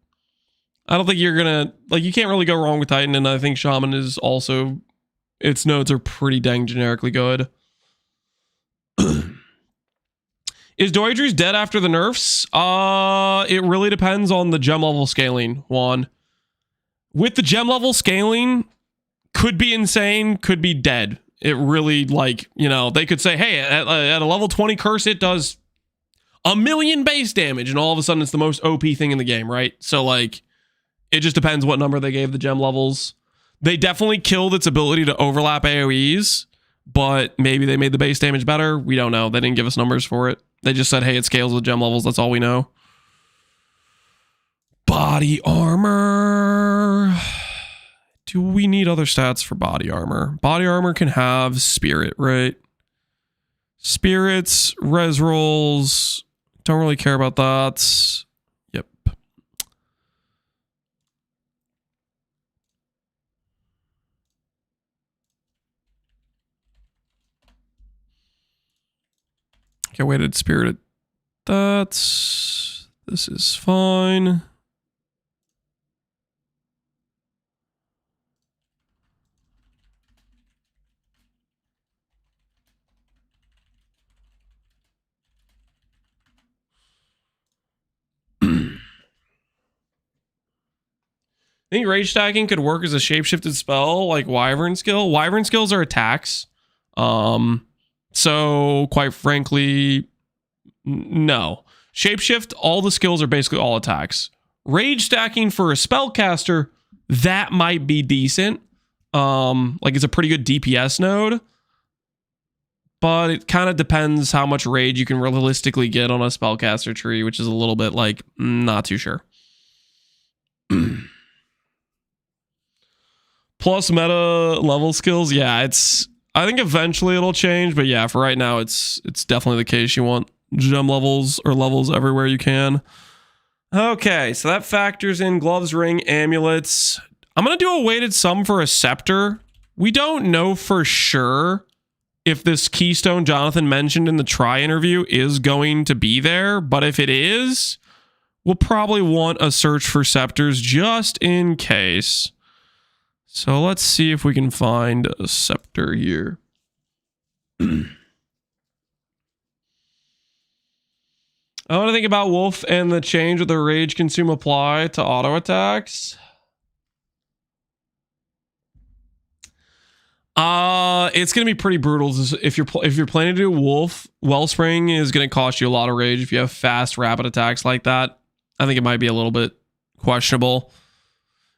I don't think you're gonna, like, you can't really go wrong with Titan, and I think Shaman is also, its nodes are pretty dang generically good. Is Doidry's dead after the nerfs? It really depends on the gem level scaling, Juan. With the gem level scaling, could be insane, could be dead. It really, like, you know, they could say, hey, at a level 20 curse, it does 1,000,000 base damage, and all of a sudden it's the most OP thing in the game, right? So, like, it just depends what number they gave the gem levels. They definitely killed its ability to overlap AoEs, but maybe they made the base damage better. We don't know. They didn't give us numbers for it. They just said, hey, it scales with gem levels. That's all we know. Body armor. Do we need other stats for body armor? Body armor can have spirit, right? Spirits, res rolls. Don't really care about that. Yep. Okay, weighted spirit. This is fine. I think rage stacking could work as a shapeshifted spell like Wyvern skill. Wyvern skills are attacks. So quite frankly, no. Shapeshift, all the skills are basically all attacks. Rage stacking for a spellcaster, that might be decent. Like it's a pretty good DPS node. But it kind of depends how much rage you can realistically get on a spellcaster tree, which is a little bit like, not too sure. Plus meta level skills, yeah, I think eventually it'll change, but yeah, for right now it's definitely the case. You want gem levels or levels everywhere you can. Okay, so that factors in gloves, ring, amulets. I'm gonna do a weighted sum for a scepter. We don't know for sure if this keystone Jonathan mentioned in the try interview is going to be there, but if it is, we'll probably want a search for scepters just in case. So let's see if we can find a scepter here. I want to think about Wolf and the change with the rage consume apply to auto attacks. It's gonna be pretty brutal if you're planning to do Wolf. Wellspring is gonna cost you a lot of rage if you have fast rapid attacks like that. I think it might be a little bit questionable.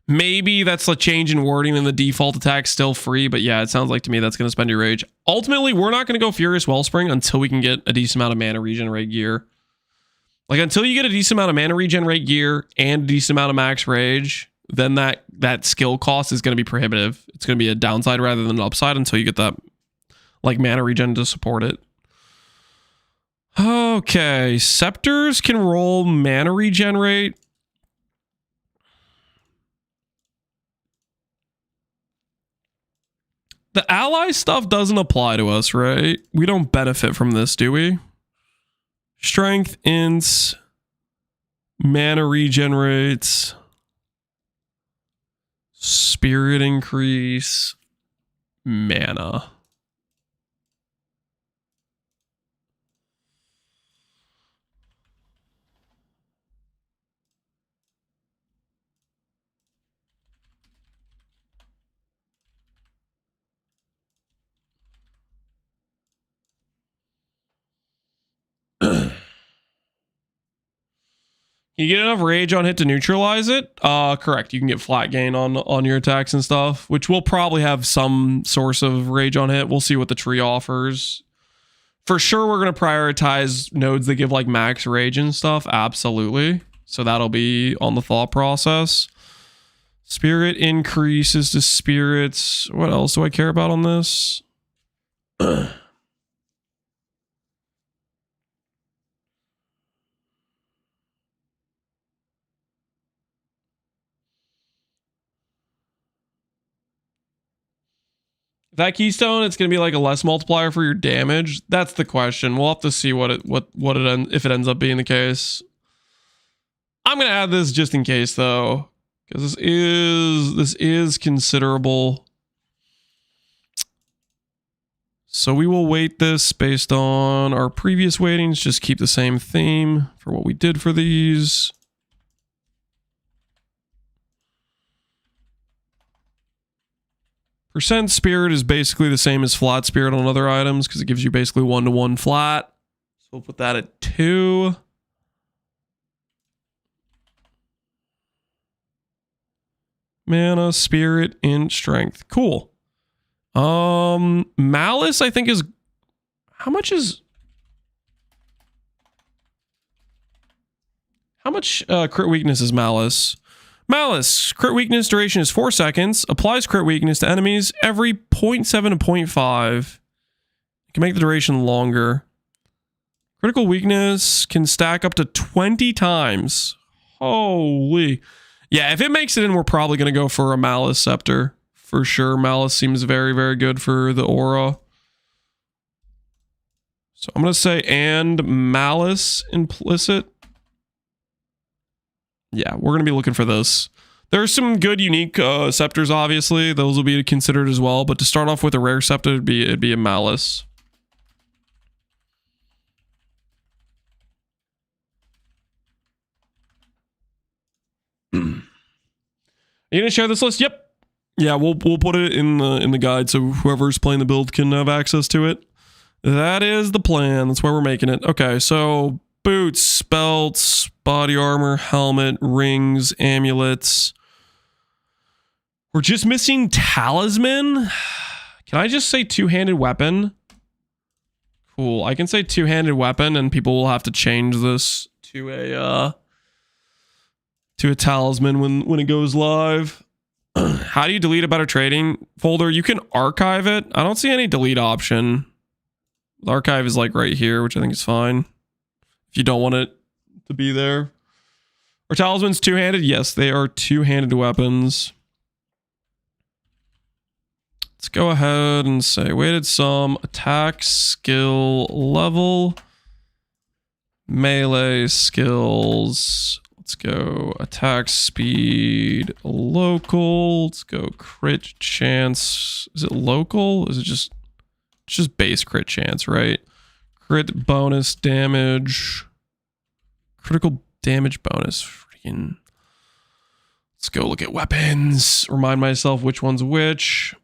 Maybe that's a change in wording and the default attack's still free, but yeah, it sounds like to me that's going to spend your rage. Ultimately, we're not going to go Furious Wellspring until we can get a decent amount of mana regenerate gear. Like, until you get a decent amount of mana regenerate gear and a decent amount of max rage, then that skill cost is going to be prohibitive. It's going to be a downside rather than an upside until you get that, like, mana regen to support it. Okay, Scepters can roll mana regenerate. The ally stuff doesn't apply to us, right? We don't benefit from this, do we? Strength, ints, mana regenerates, spirit increase, mana. You get enough rage on hit to neutralize it? Correct. You can get flat gain on your attacks and stuff, which will probably have some source of rage on hit. We'll see what the tree offers. For sure, we're going to prioritize nodes that give like max rage and stuff. Absolutely. So that'll be on the thought process. Spirit increases to spirits. What else do I care about on this? That keystone, it's going to be like a less multiplier for your damage. That's the question. We'll have to see if it ends up being the case. I'm going to add this just in case though, because this is considerable. So we will weight this based on our previous weightings. Just keep the same theme for what we did for these. Percent spirit is basically the same as flat spirit on other items because it gives you basically 1-to-1 flat. So we'll put that at 2. Mana, spirit, int, strength. Cool. Malice, I think is... How much crit weakness is Malice? Malice. Crit weakness duration is 4 seconds. Applies crit weakness to enemies every 0.7 to 0.5. You can make the duration longer. Critical weakness can stack up to 20 times. Holy. Yeah, if it makes it in, we're probably going to go for a Malice Scepter. For sure. Malice seems very, very good for the aura. So I'm going to say and Malice implicit. Yeah, we're going to be looking for this. There's some good unique scepters, obviously. Those will be considered as well. But to start off with a rare scepter, it'd be a Malice. Are you going to share this list? Yep. Yeah, we'll put it in the guide so whoever's playing the build can have access to it. That is the plan. That's why we're making it. Okay, so boots, belts, body armor, helmet, rings, amulets. We're just missing talisman. Can I just say two-handed weapon? Cool. I can say two-handed weapon, and people will have to change this to a talisman when it goes live. How do you delete a better trading folder? You can archive it. I don't see any delete option. The archive is like right here, which I think is fine. If you don't want it to be there. Are talismans two-handed? Yes, they are two-handed weapons. Let's go ahead and say weighted sum, attack skill level, melee skills. Let's go attack speed local. Let's go crit chance. Is it local? Is it just it's just base crit chance, right? Crit bonus damage. Critical damage bonus. Freaking. Let's go look at weapons. Remind myself which one's which.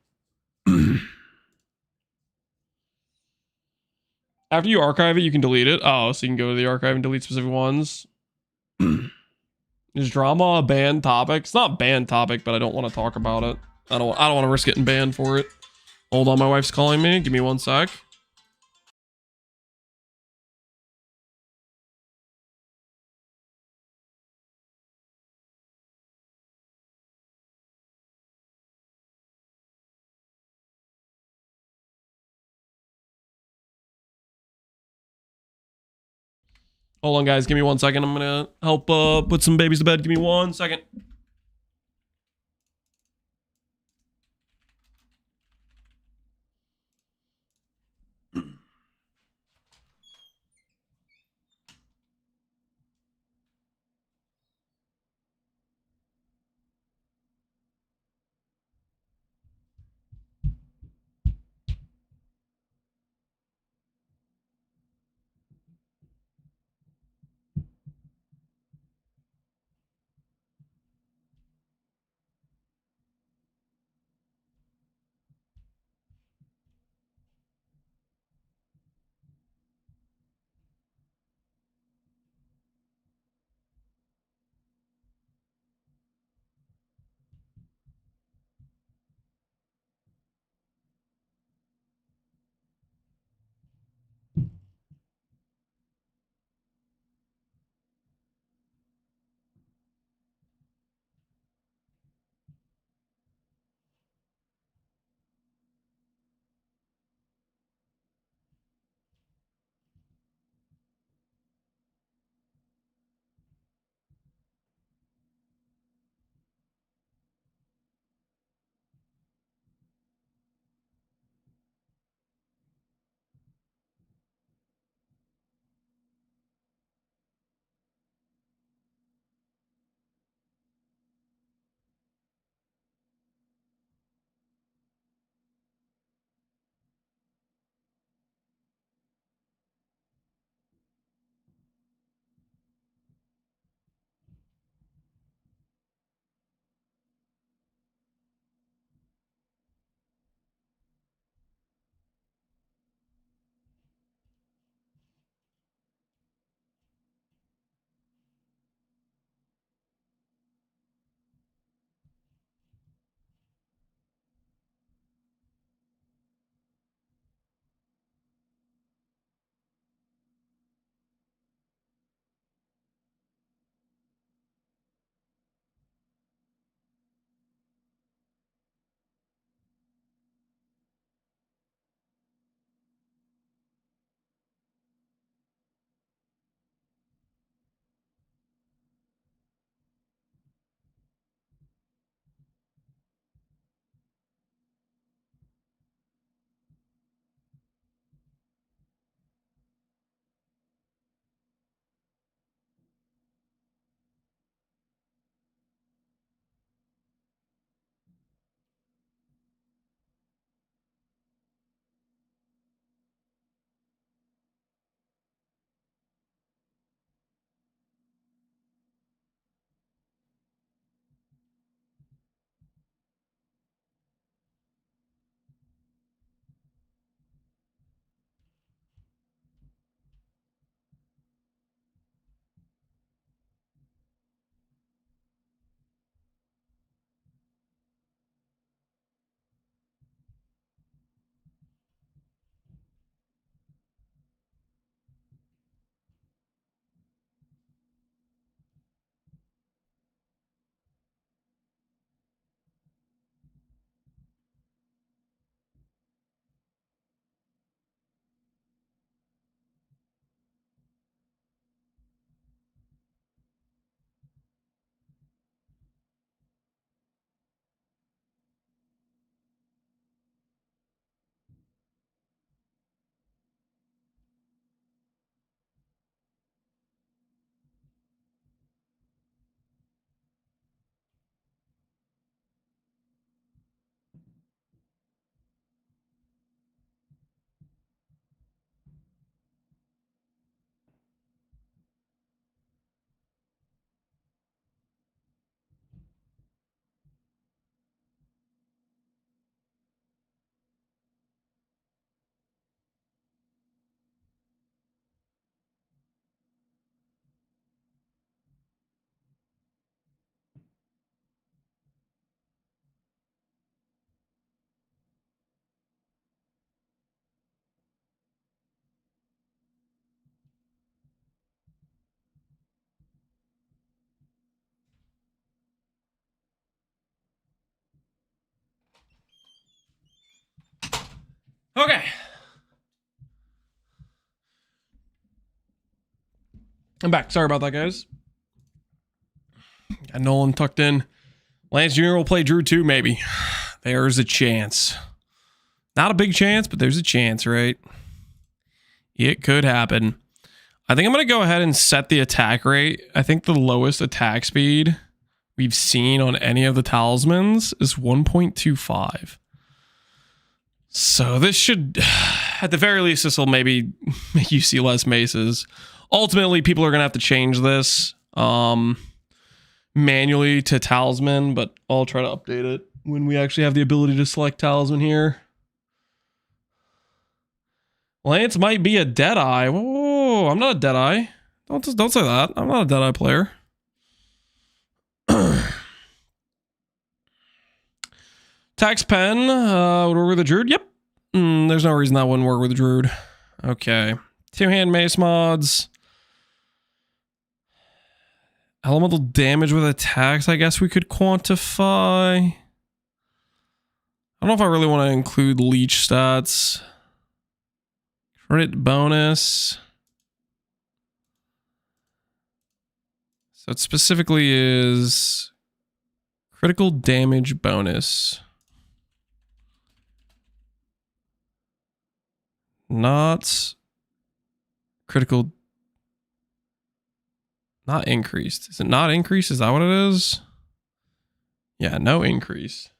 After you archive it, you can delete it. Oh, so you can go to the archive and delete specific ones. Is drama a banned topic? It's not a banned topic, but I don't want to talk about it. I don't want to risk getting banned for it. Hold on, my wife's calling me. Give me 1 sec. Hold on, guys. Give me 1 second. I'm gonna help put some babies to bed. Give me 1 second. Okay. I'm back. Sorry about that, guys. Got Nolan tucked in. Lance Jr. will play Druid too, maybe. There's a chance. Not a big chance, but there's a chance, right? It could happen. I think I'm going to go ahead and set the attack rate. I think the lowest attack speed we've seen on any of the talismans is 1.25. So this should, at the very least, this will maybe make you see less maces. Ultimately, people are going to have to change this manually to talisman, but I'll try to update it when we actually have the ability to select talisman here. Lance might be a Deadeye. Whoa, I'm not a Deadeye. Don't say that. I'm not a Deadeye player. Tax Pen would work with a Druid. Yep. There's no reason that wouldn't work with a Druid. Okay. Two-hand mace mods. Elemental damage with attacks, I guess we could quantify. I don't know if I really want to include leech stats. Crit bonus. So it specifically is critical damage bonus. Not critical. Not increased. Is it not increased? Is that what it is? Yeah, no increase.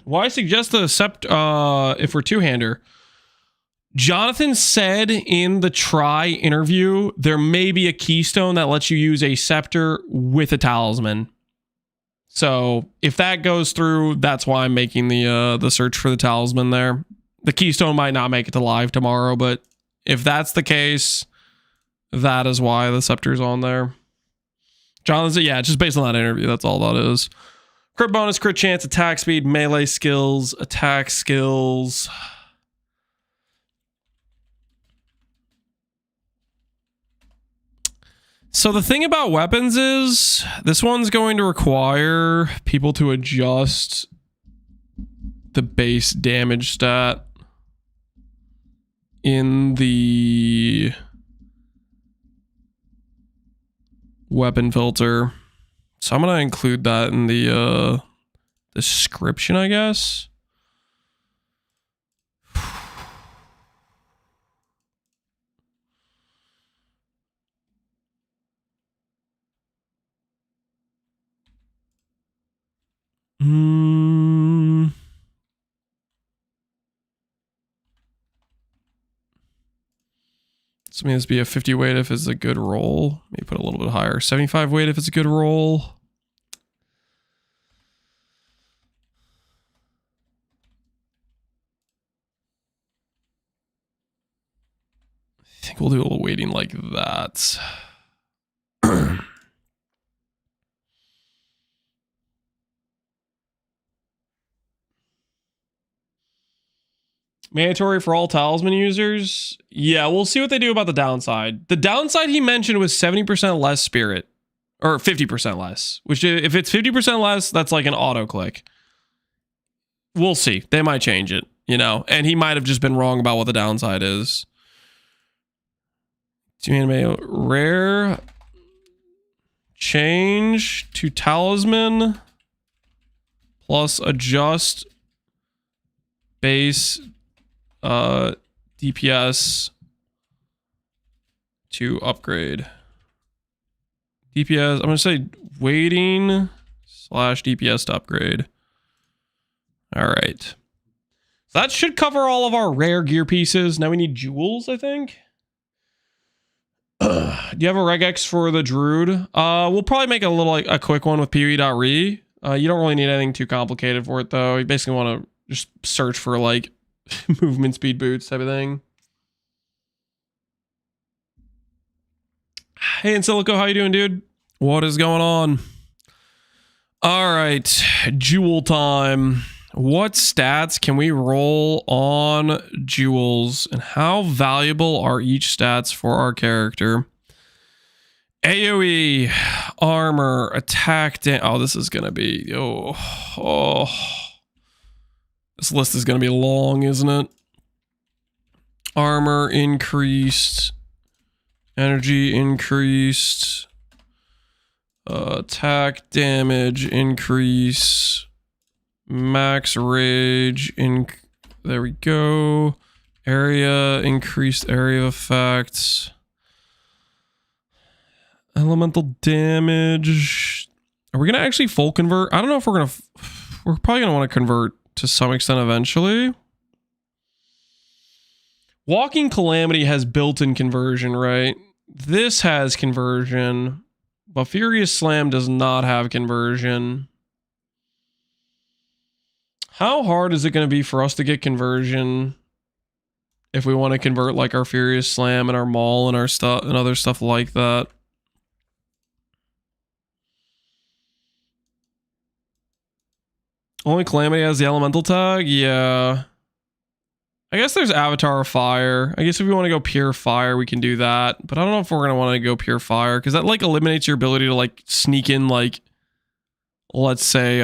Why suggest the if we're two-hander? Jonathan said in the try interview, there may be a keystone that lets you use a scepter with a talisman. So if that goes through, that's why I'm making the search for the talisman there. The keystone might not make it to live tomorrow, but if that's the case, that is why the scepter's on there. Jonathan said, yeah, just based on that interview, that's all that is. Crit bonus, crit chance, attack speed, melee skills, attack skills. So the thing about weapons is this one's going to require people to adjust the base damage stat in the weapon filter. So I'm going to include that in the description, I guess. So I mean, this be a 50 weight if it's a good roll. Maybe put a little bit higher. 75 weight if it's a good roll. I think we'll do a little weighting like that. Mandatory for all talisman users. Yeah, we'll see what they do about the downside. The downside he mentioned was 70% less spirit. Or 50% less. Which, if it's 50% less, that's like an auto click. We'll see. They might change it, you know. And he might have just been wrong about what the downside is. Rare. Change to talisman. Plus adjust base DPS to upgrade. DPS, I'm going to say waiting / DPS to upgrade. All right. So that should cover all of our rare gear pieces. Now we need jewels, I think. Do you have a regex for the Druid? We'll probably make a quick one with PoE.re. You don't really need anything too complicated for it, though. You basically want to just search for, like, movement speed boots type of thing. Hey, Insilico, how you doing, dude? What is going on? All right, jewel time. What stats can we roll on jewels, and how valuable are each stats for our character? AoE, armor, attack. Oh, this is gonna be This list is going to be long, isn't it? Armor increased. Energy increased. Attack damage increase. Max rage there we go. Area increased area effects. Elemental damage. Are we gonna actually full convert? I don't know if we're probably gonna want to convert to some extent eventually. Walking Calamity has built-in conversion, right? This has conversion, but Furious Slam does not have conversion. How hard is it going to be for us to get conversion if we want to convert like our Furious Slam and our Maul and our stuff and other stuff like that? Only Calamity has the elemental tag? Yeah. I guess there's Avatar of Fire. I guess if we want to go pure fire, we can do that. But I don't know if we're going to want to go pure fire because that like eliminates your ability to like sneak in like, let's say,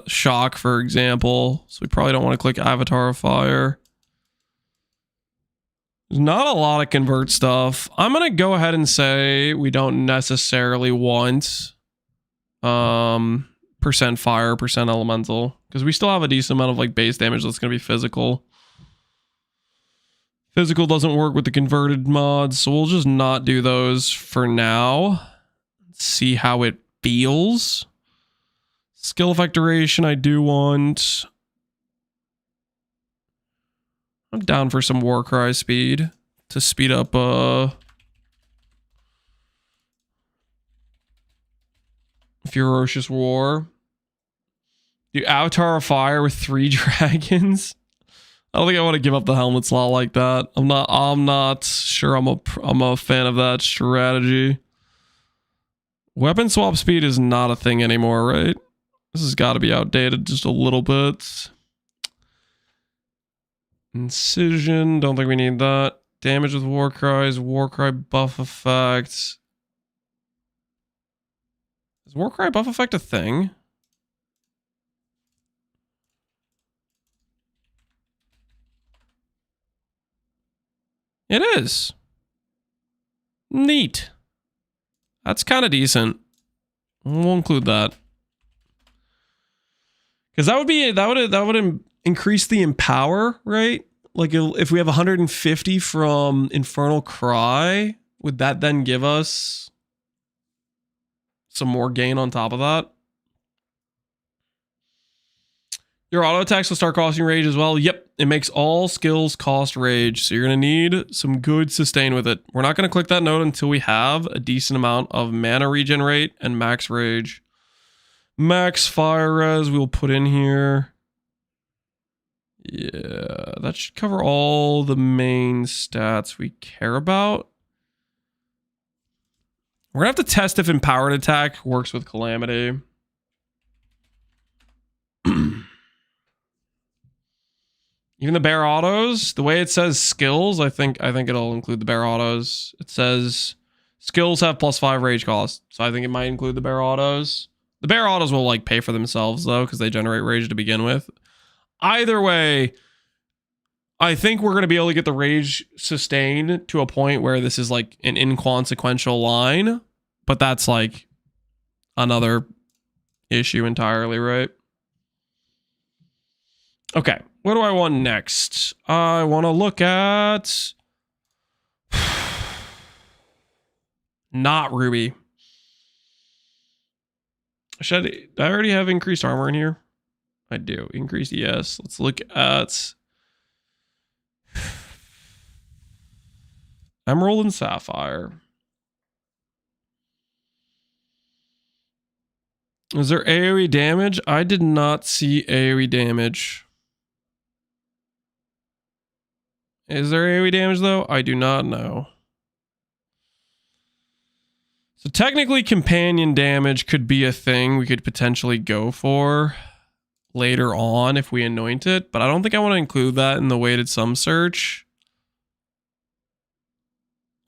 shock, for example. So we probably don't want to click Avatar of Fire. There's not a lot of convert stuff. I'm going to go ahead and say we don't necessarily want percent fire, percent elemental. Because we still have a decent amount of like base damage that's going to be physical. Physical doesn't work with the converted mods, so we'll just not do those for now. See how it feels. Skill effect duration I do want. I'm down for some Warcry speed to speed up Ferocious War. Do Avatar of Fire with 3 dragons. I don't think I want to give up the helmet slot like that. I'm not sure I'm a fan of that strategy. Weapon swap speed is not a thing anymore, right? This has got to be outdated just a little bit. Incision, don't think we need that. Damage with Warcries, Warcry buff effect. Is Warcry buff effect a thing? It is. Neat. That's kind of decent. We'll include that. Because that would increase the empower, right? Like if we have 150 from Infernal Cry, would that then give us some more gain on top of that? Your auto attacks will start costing rage as well. Yep, it makes all skills cost rage. So you're going to need some good sustain with it. We're not going to click that note until we have a decent amount of mana regenerate and max rage. Max fire res we'll put in here. Yeah, that should cover all the main stats we care about. We're going to have to test if empowered attack works with Calamity. Even the bear autos, the way it says skills, I think it'll include the bear autos. It says skills have +5 rage cost, so I think it might include the bear autos. The bear autos will like pay for themselves though, because they generate rage to begin with. Either way, I think we're going to be able to get the rage sustained to a point where this is like an inconsequential line, but that's like another issue entirely, right? Okay, what do I want next? I want to look at not Ruby. Did I already have increased armor in here? I do. Increased, yes. Let's look at Emerald and Sapphire. Is there AoE damage? I did not see AoE damage. Is there AoE damage though? I do not know. So technically companion damage could be a thing we could potentially go for later on if we anoint it, but I don't think I want to include that in the weighted sum search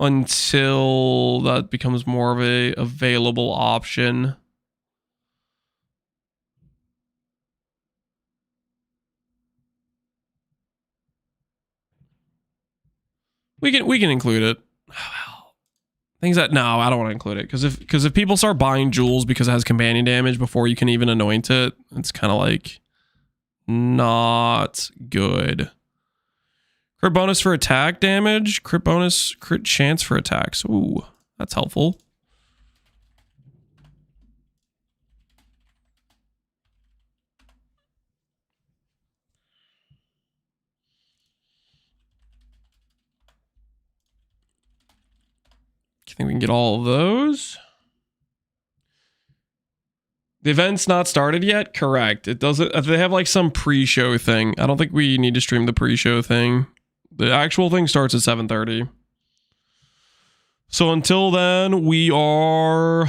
until that becomes more of a available option. We can include it. Things that no, I don't want to include it because if people start buying jewels because it has companion damage before you can even anoint it, it's kind of like not good. Crit bonus for attack damage, crit bonus, crit chance for attacks. Ooh, that's helpful. I think we can get all of those. The event's not started yet? Correct. It doesn't. They have like some pre-show thing. I don't think we need to stream the pre-show thing. The actual thing starts at 7:30. So until then, we're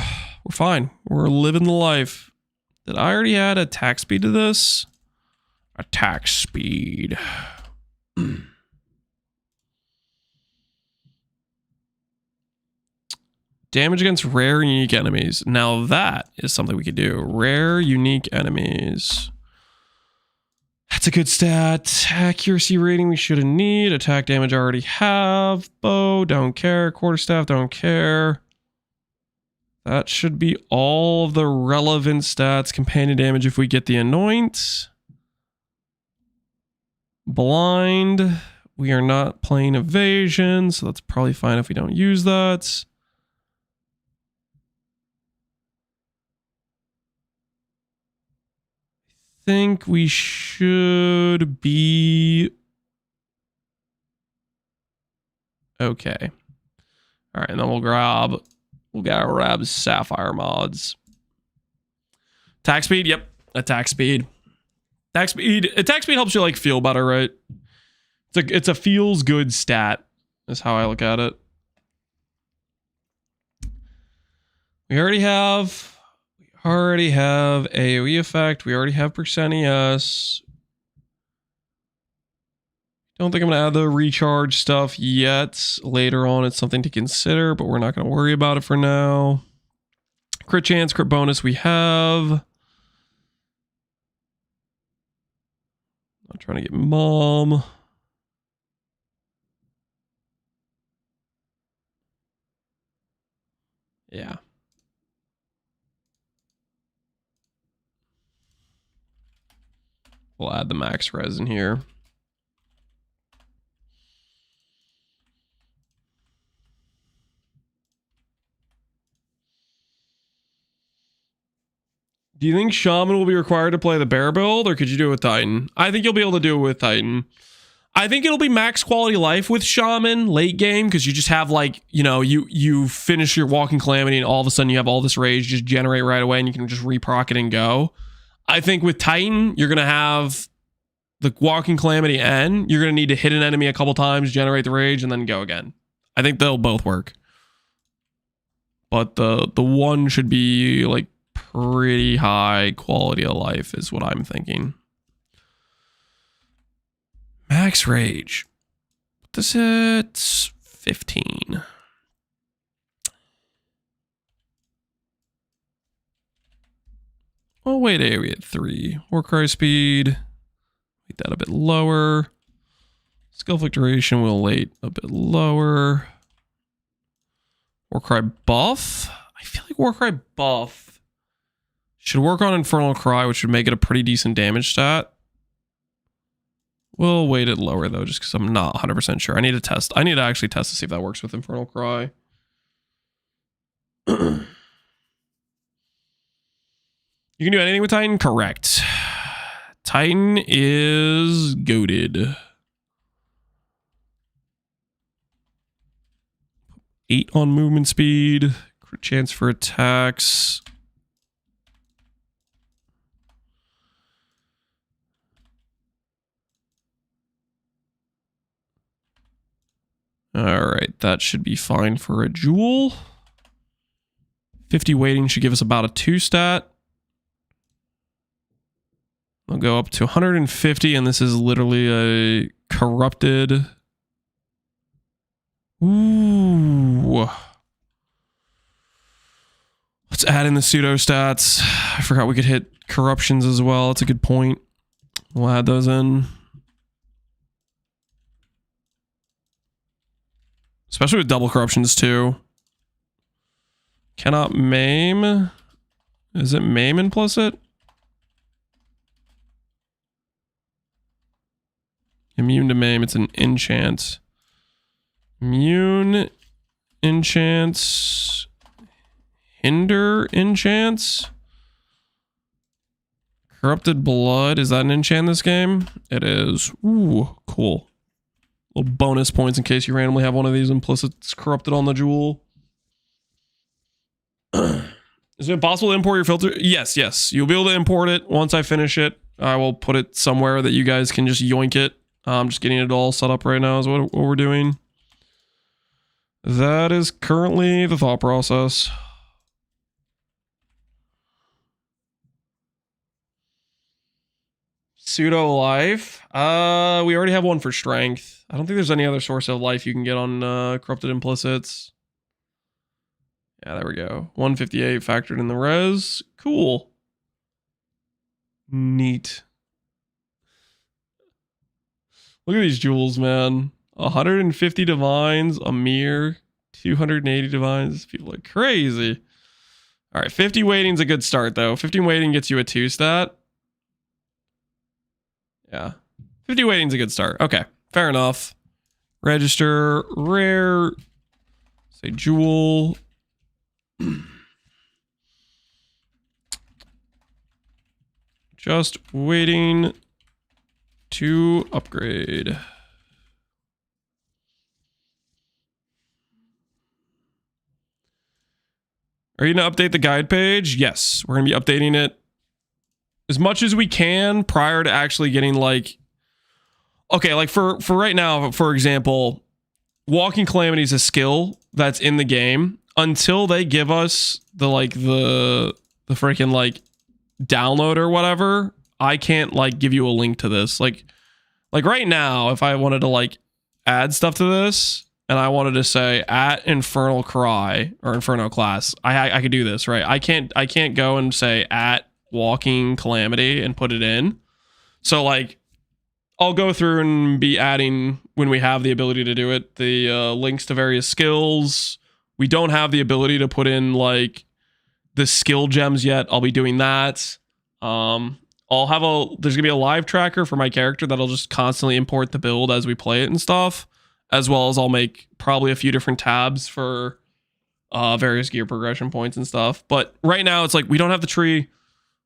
fine. We're living the life. Did I already add attack speed to this? Attack speed. Damage against rare and unique enemies. Now that is something we could do. Rare, unique enemies. That's a good stat. Accuracy rating we shouldn't need. Attack damage I already have. Bow, don't care. Quarterstaff, don't care. That should be all of the relevant stats. Companion damage if we get the anoint. Blind. We are not playing evasion, so that's probably fine if we don't use that. Think we should be okay. All right, and then we'll grab sapphire mods. Attack speed, yep, attack speed. Attack speed helps you like feel better, right? It's a feels good stat. Is how I look at it. We already have AoE effect. We already have percent ES. Don't think I'm going to add the recharge stuff yet. Later on, it's something to consider, but we're not going to worry about it for now. Crit chance, crit bonus we have. I'm trying to get mom. Yeah. We'll add the max res in here. Do you think Shaman will be required to play the bear build, or could you do it with Titan? I think you'll be able to do it with Titan. I think it'll be max quality life with Shaman late game, because you just have like, you know, you finish your Walking Calamity and all of a sudden you have all this rage just generate right away and you can just reproc it and go. I think with Titan, you're going to have the Walking Calamity end. You're going to need to hit an enemy a couple times, generate the rage, and then go again. I think they'll both work. But the one should be like pretty high quality of life is what I'm thinking. Max rage. This is 15. Oh wait, we had 3. Warcry speed. Make that a bit lower. Skill fluctuation will wait a bit lower. Warcry buff. I feel like Warcry buff should work on Infernal Cry, which would make it a pretty decent damage stat. We'll weight it lower though, just because I'm not 100% sure. I need to test. I need to actually test to see if that works with Infernal Cry. You can do anything with Titan? Correct. Titan is goated. 8 on movement speed. Crit chance for attacks. Alright, that should be fine for a jewel. 50 weighting should give us about a 2 stat. I'll go up to 150, and this is literally a corrupted. Ooh. Let's add in the pseudo stats. I forgot we could hit corruptions as well. That's a good point. We'll add those in. Especially with double corruptions too. Cannot maim. Is it maim implicit? Immune to maim. It's an enchant. Immune enchants. Hinder enchants. Corrupted blood. Is that an enchant this game? It is. Ooh, cool. Little bonus points in case you randomly have one of these implicits corrupted on the jewel. Is it possible to import your filter? Yes, yes. You'll be able to import it once I finish it. I will put it somewhere that you guys can just yoink it. I'm just getting it all set up right now is what we're doing. That is currently the thought process. Pseudo life. We already have one for strength. I don't think there's any other source of life you can get on corrupted implicits. Yeah, there we go. 158 factored in the res. Cool. Neat. Look at these jewels, man. 150 divines, a mere 280 divines. People are crazy. All right, 50 waiting's a good start, though. 50 waiting gets you a 2 stat. Yeah. 50 waiting's a good start. Okay, fair enough. Register, rare, say jewel. Just waiting to upgrade. Are you going to update the guide page? Yes, we're going to be updating it as much as we can prior to actually getting like... Okay, like for right now, for example, Walking Calamity is a skill that's in the game. Until they give us the freaking like download or whatever, I can't like give you a link to this. Like right now, if I wanted to like add stuff to this and I wanted to say at Infernal Cry or Inferno class, I could do this, right? I can't go and say at Walking Calamity and put it in. So like I'll go through and be adding, when we have the ability to do it, the links to various skills. We don't have the ability to put in like the skill gems yet. I'll be doing that. There's gonna be a live tracker for my character that'll just constantly import the build as we play it and stuff, as well as I'll make probably a few different tabs for various gear progression points and stuff. But right now it's like we don't have the tree,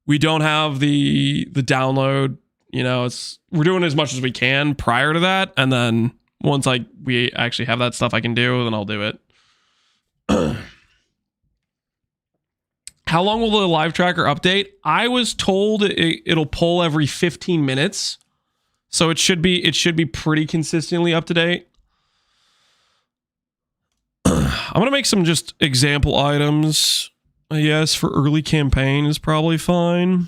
we don't have the download. You know, we're doing as much as we can prior to that, and then once we actually have that stuff I can do, then I'll do it. How long will the live tracker update? I was told it'll pull every 15 minutes. So it should be pretty consistently up to date. I'm going to make some just example items. Yes, for early campaign is probably fine.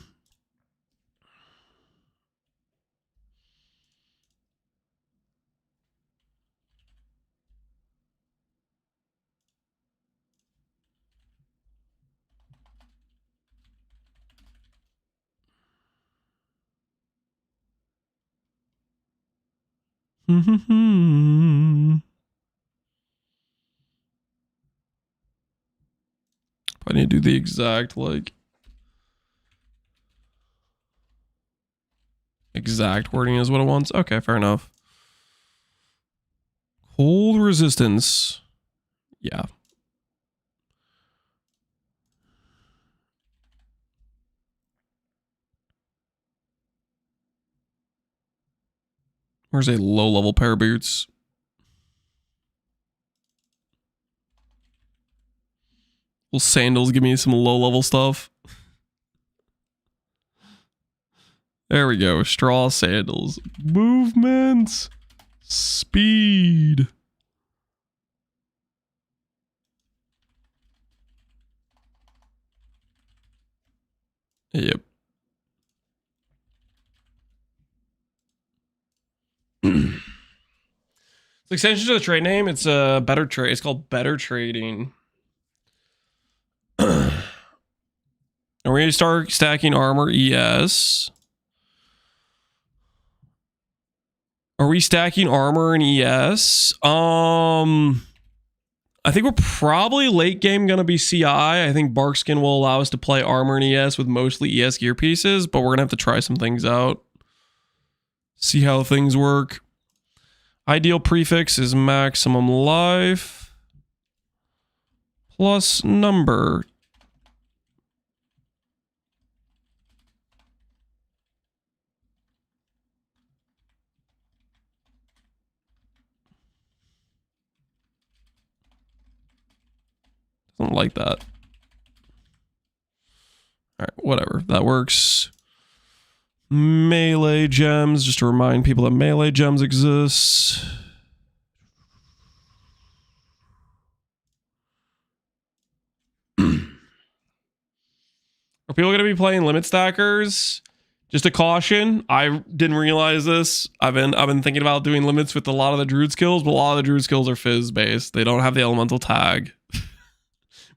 I need to do the exact exact wording is what it wants. Okay, fair enough. Cold resistance. Yeah. Where's a low-level pair of boots? Will sandals give me some low-level stuff? There we go. Straw sandals. Movement. Speed. Yep. It's extension to the trade name. It's a better trade. It's called Better Trading. Are we going to start stacking armor? Yes. Are we stacking armor in ES? I think we're probably late game going to be CI. I think Barkskin will allow us to play armor and ES with mostly ES gear pieces, but we're going to have to try some things out. See how things work. Ideal prefix is maximum life plus number. Doesn't like that. All right, whatever. That works. Melee gems, just to remind people that melee gems exist. Are people going to be playing limit stackers? Just a caution, I didn't realize this. I've been thinking about doing limits with a lot of the Druid skills, but a lot of the Druid skills are fizz based. They don't have the elemental tag.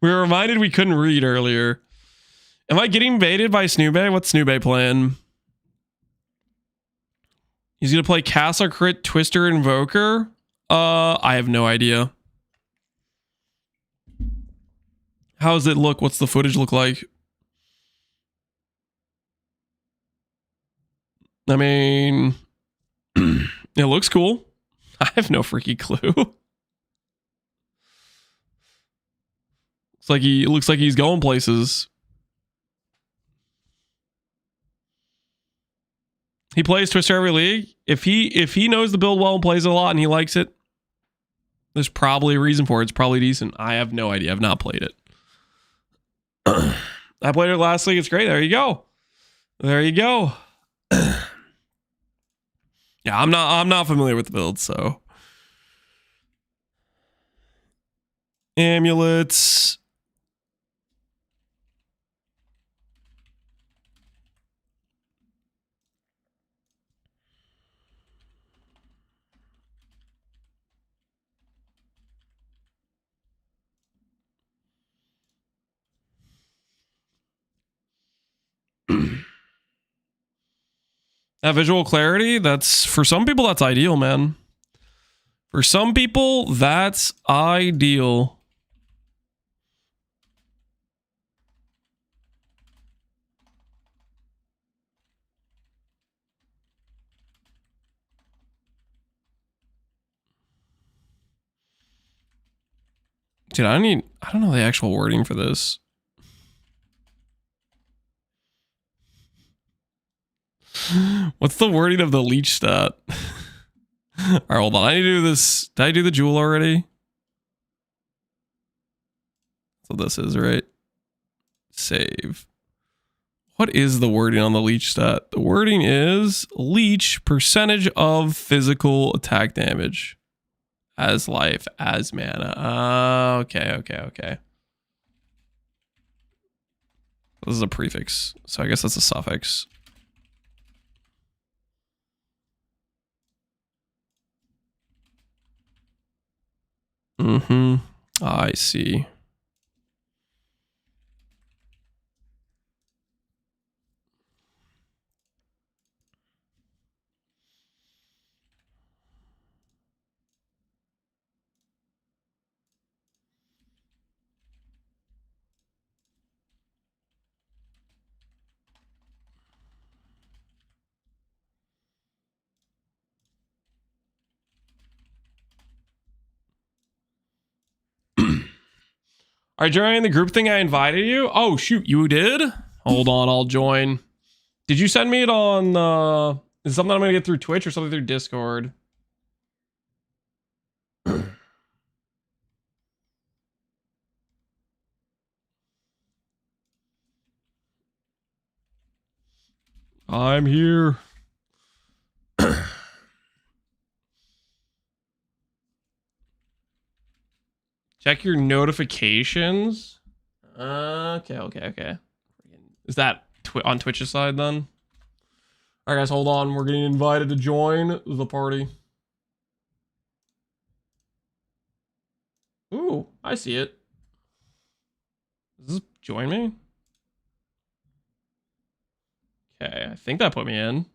We were reminded we couldn't read earlier. Am I getting baited by Snoobay? What's Snoobay playing? He's gonna play Castle Crit Twister Invoker. I have no idea. How does it look? What's the footage look like? I mean, it looks cool. I have no freaking clue. It looks like he's going places. He plays Twister every league. If he knows the build well and plays it a lot and he likes it, there's probably a reason for it. It's probably decent. I have no idea. I've not played it. I played it last league. It's great. There you go. There you go. Yeah, I'm not familiar with the build, so. Amulets. That visual clarity, that's for some people that's ideal, man. For some people, that's ideal. Dude, I don't know the actual wording for this. What's the wording of the leech stat? All right, hold on. I need to do this. Did I do the jewel already? So this is right. Save. What is the wording on the leech stat? The wording is leech percentage of physical attack damage as life as mana. Okay. This is a prefix, so I guess that's a suffix. I see. Are you joining the group thing I invited you? Oh, shoot, you did? Hold on, I'll join. Did you send me it on, is it something I'm going to get through Twitch or something through Discord? I'm here. Check your notifications. Okay. Is that on Twitch's side then? All right, guys, hold on. We're getting invited to join the party. Ooh, I see it. Does this join me? Okay, I think that put me in.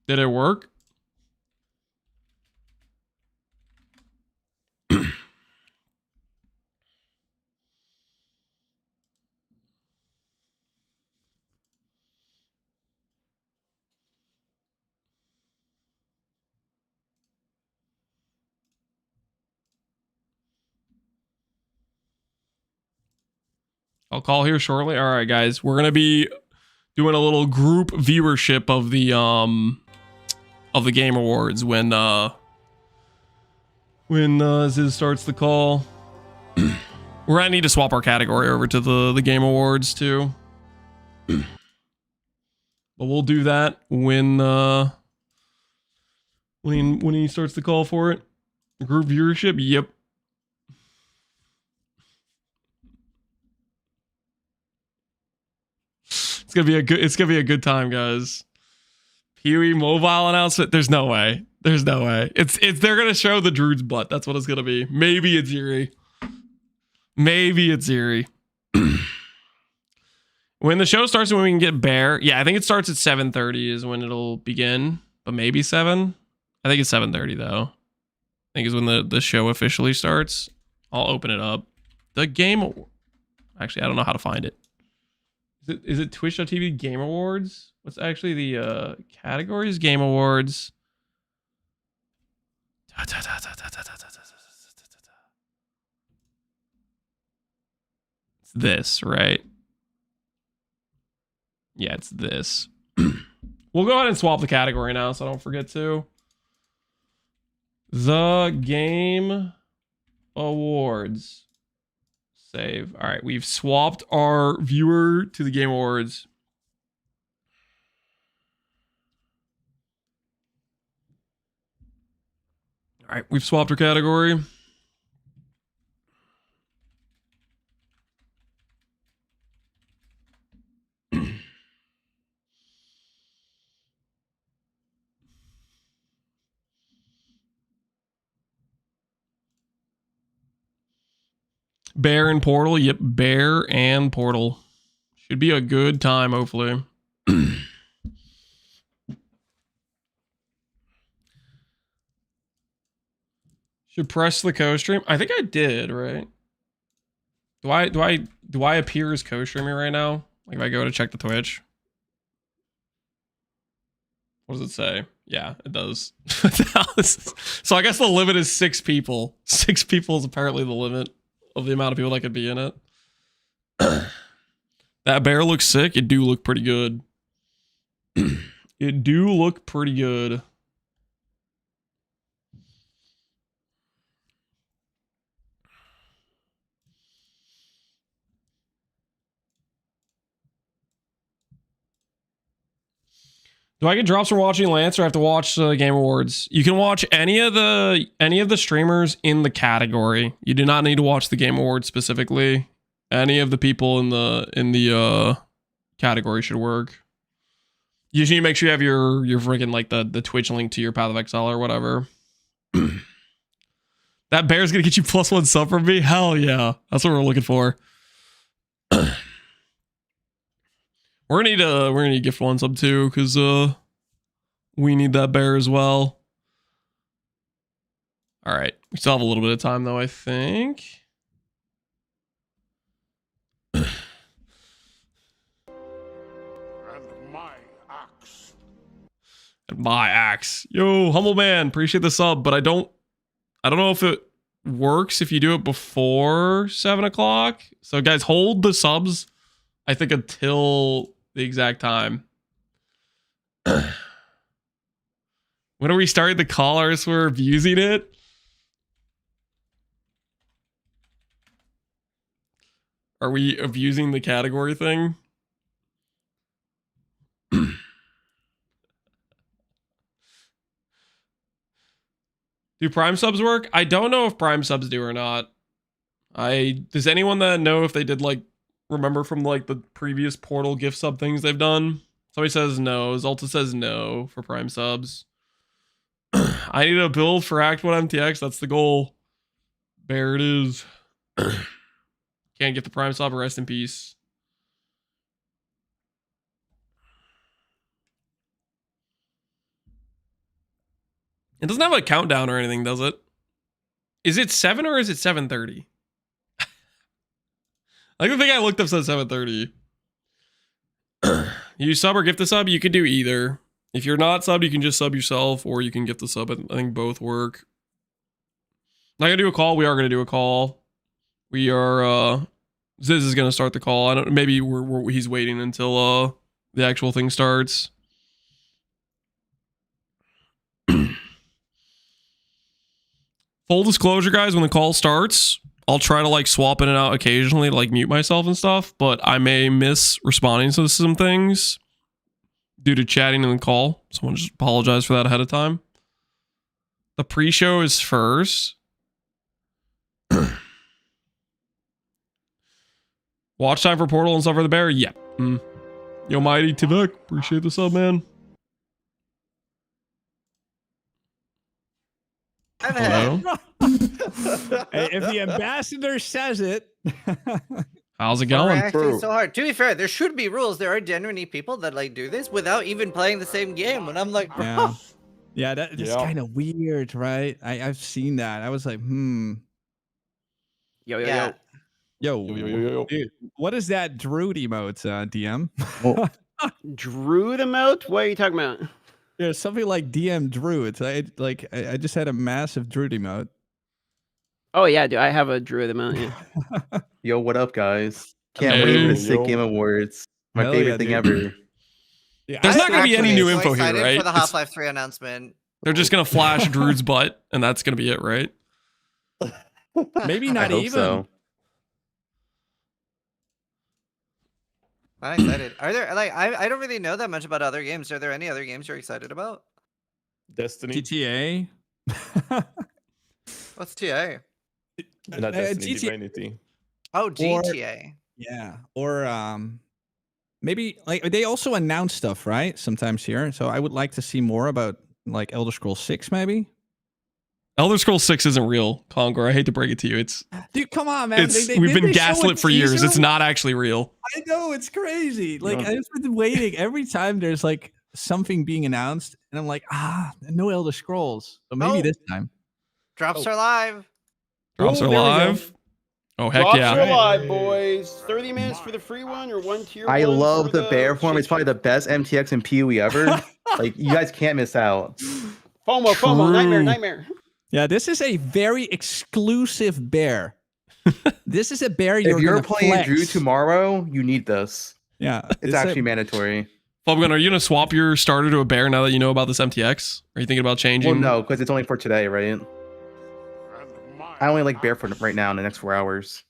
Did it work? I'll call here shortly. All right, guys, we're gonna be doing a little group viewership of the Game Awards when Ziz starts the call. We're gonna need to swap our category over to the Game Awards too. But we'll do that when he starts the call for it. Group viewership, yep. It's gonna be a good time, guys. Pee-wee mobile announcement. There's no way. There's no way. They're gonna show the Druid's butt. That's what it's gonna be. Maybe it's Yuri. Maybe it's Yuri. When the show starts and when we can get Bear. Yeah, I think it starts at 7:30 is when it'll begin. But maybe 7. I think it's 7:30 though. I think is when the show officially starts. I'll open it up. The game. Actually, I don't know how to find it. Is it Twitch.tv Game Awards? What's actually the categories? Game Awards. It's this, right? Yeah, it's this. We'll go ahead and swap the category now so I don't forget to. The Game Awards. Save. All right, we've swapped our viewer to the Game Awards. All right, we've swapped our category. Bear and Portal. Yep, Bear and Portal. Should be a good time, hopefully. Should press the co-stream. I think I did, right? Do I appear as co-streaming right now? Like if I go to check the Twitch. What does it say? Yeah, it does. So I guess the limit is 6 people. 6 people is apparently the limit of the amount of people that could be in it. That bear looks sick. It do look pretty good. It do look pretty good. Do I get drops from watching Lance, or I have to watch the Game Awards? You can watch any of the streamers in the category. You do not need to watch the Game Awards specifically. Any of the people in the category should work. You just need to make sure you have your freaking like the Twitch link to your Path of Exile or whatever. That bear's gonna get you +1 sub from me? Hell yeah. That's what we're looking for. We're gonna need gift 1 sub too, because we need that bear as well. Alright. We still have a little bit of time though, I think. And my axe. And my axe. Yo, humble man, appreciate the sub, but I don't know if it works if you do it before 7 o'clock. So guys, hold the subs, I think, until the exact time. When are we starting the callers? We're abusing it. Are we abusing the category thing? Do Prime subs work? I don't know if Prime subs do or not. Does anyone that know if they did like remember from like the previous Portal gift sub things they've done? Somebody says no. Zolta says no for Prime subs. I need a build for Act 1 MTX. That's the goal. There it is. Can't get the Prime sub. Rest in peace. It doesn't have a countdown or anything, does it? Is it 7 or is it 7:30? Like the thing I looked up said 7:30. You sub or gift the sub? You could do either. If you're not subbed, you can just sub yourself, or you can gift the sub. I think both work. Not gonna do a call. We are gonna do a call. We are Ziz is gonna start the call. I don't. Maybe he's waiting until the actual thing starts. Full disclosure, guys, when the call starts, I'll try to like swap in and out occasionally to like mute myself and stuff, but I may miss responding to some things due to chatting in the call. Someone just apologize for that ahead of time. The pre-show is first. Watch time for Portal and stuff for the bear? Yep. Yo, Mighty Tivek, appreciate the sub, man. Hello? Hey, if the ambassador says it. How's it We're going? acting so hard. To be fair, there should be rules. There are genuinely people that like do this without even playing the same game. And I'm like, Yeah, yeah, that's kind of weird, right? I've seen that. I was like, yeah. Yo, dude, what is that Druid emote, DM? Druid emote? What are you talking about? There's something like DM Druid. I just had a massive Druid emote. Oh yeah, dude, I have a Druid emote. Yeah. Yo, what up, guys? Can't wait for the Sick Game Awards. My favorite thing ever. Yeah, There's not going to be any new info here, right? For the Half-Life 3 announcement. They're just going to flash Druid's butt, and that's going to be it, right? Maybe not even. So. I'm excited. Are there like I don't really know that much about other games. Are there any other games you're excited about? Destiny. GTA. What's TA? Not Destiny, GTA. Divinity. Oh, GTA. Yeah, or maybe like they also announce stuff, right? Sometimes here. So I would like to see more about like Elder Scrolls 6, maybe. Elder Scrolls 6 isn't real, Conqueror. I hate to break it to you. Dude, come on, man. We've been gaslit for years. It's not actually real. I know, it's crazy. Like I've been waiting every time there's like something being announced, and I'm like, no Elder Scrolls. But maybe this time. Drops are live. Drops are live. Oh heck Drops yeah! are live, boys. 30 minutes for the free one or 1 tier. I love the bear form. It's probably the best MTX and PoE ever. Like you guys can't miss out. FOMO, nightmare. Yeah, this is a very exclusive bear. This is a bear If you're playing flex. Drew tomorrow, you need this. Yeah, it's actually mandatory. Fubgun, are you gonna swap your starter to a bear now that you know about this MTX? Are you thinking about changing? Well, no, because it's only for today, right? I only like bear for right now in the next 4 hours.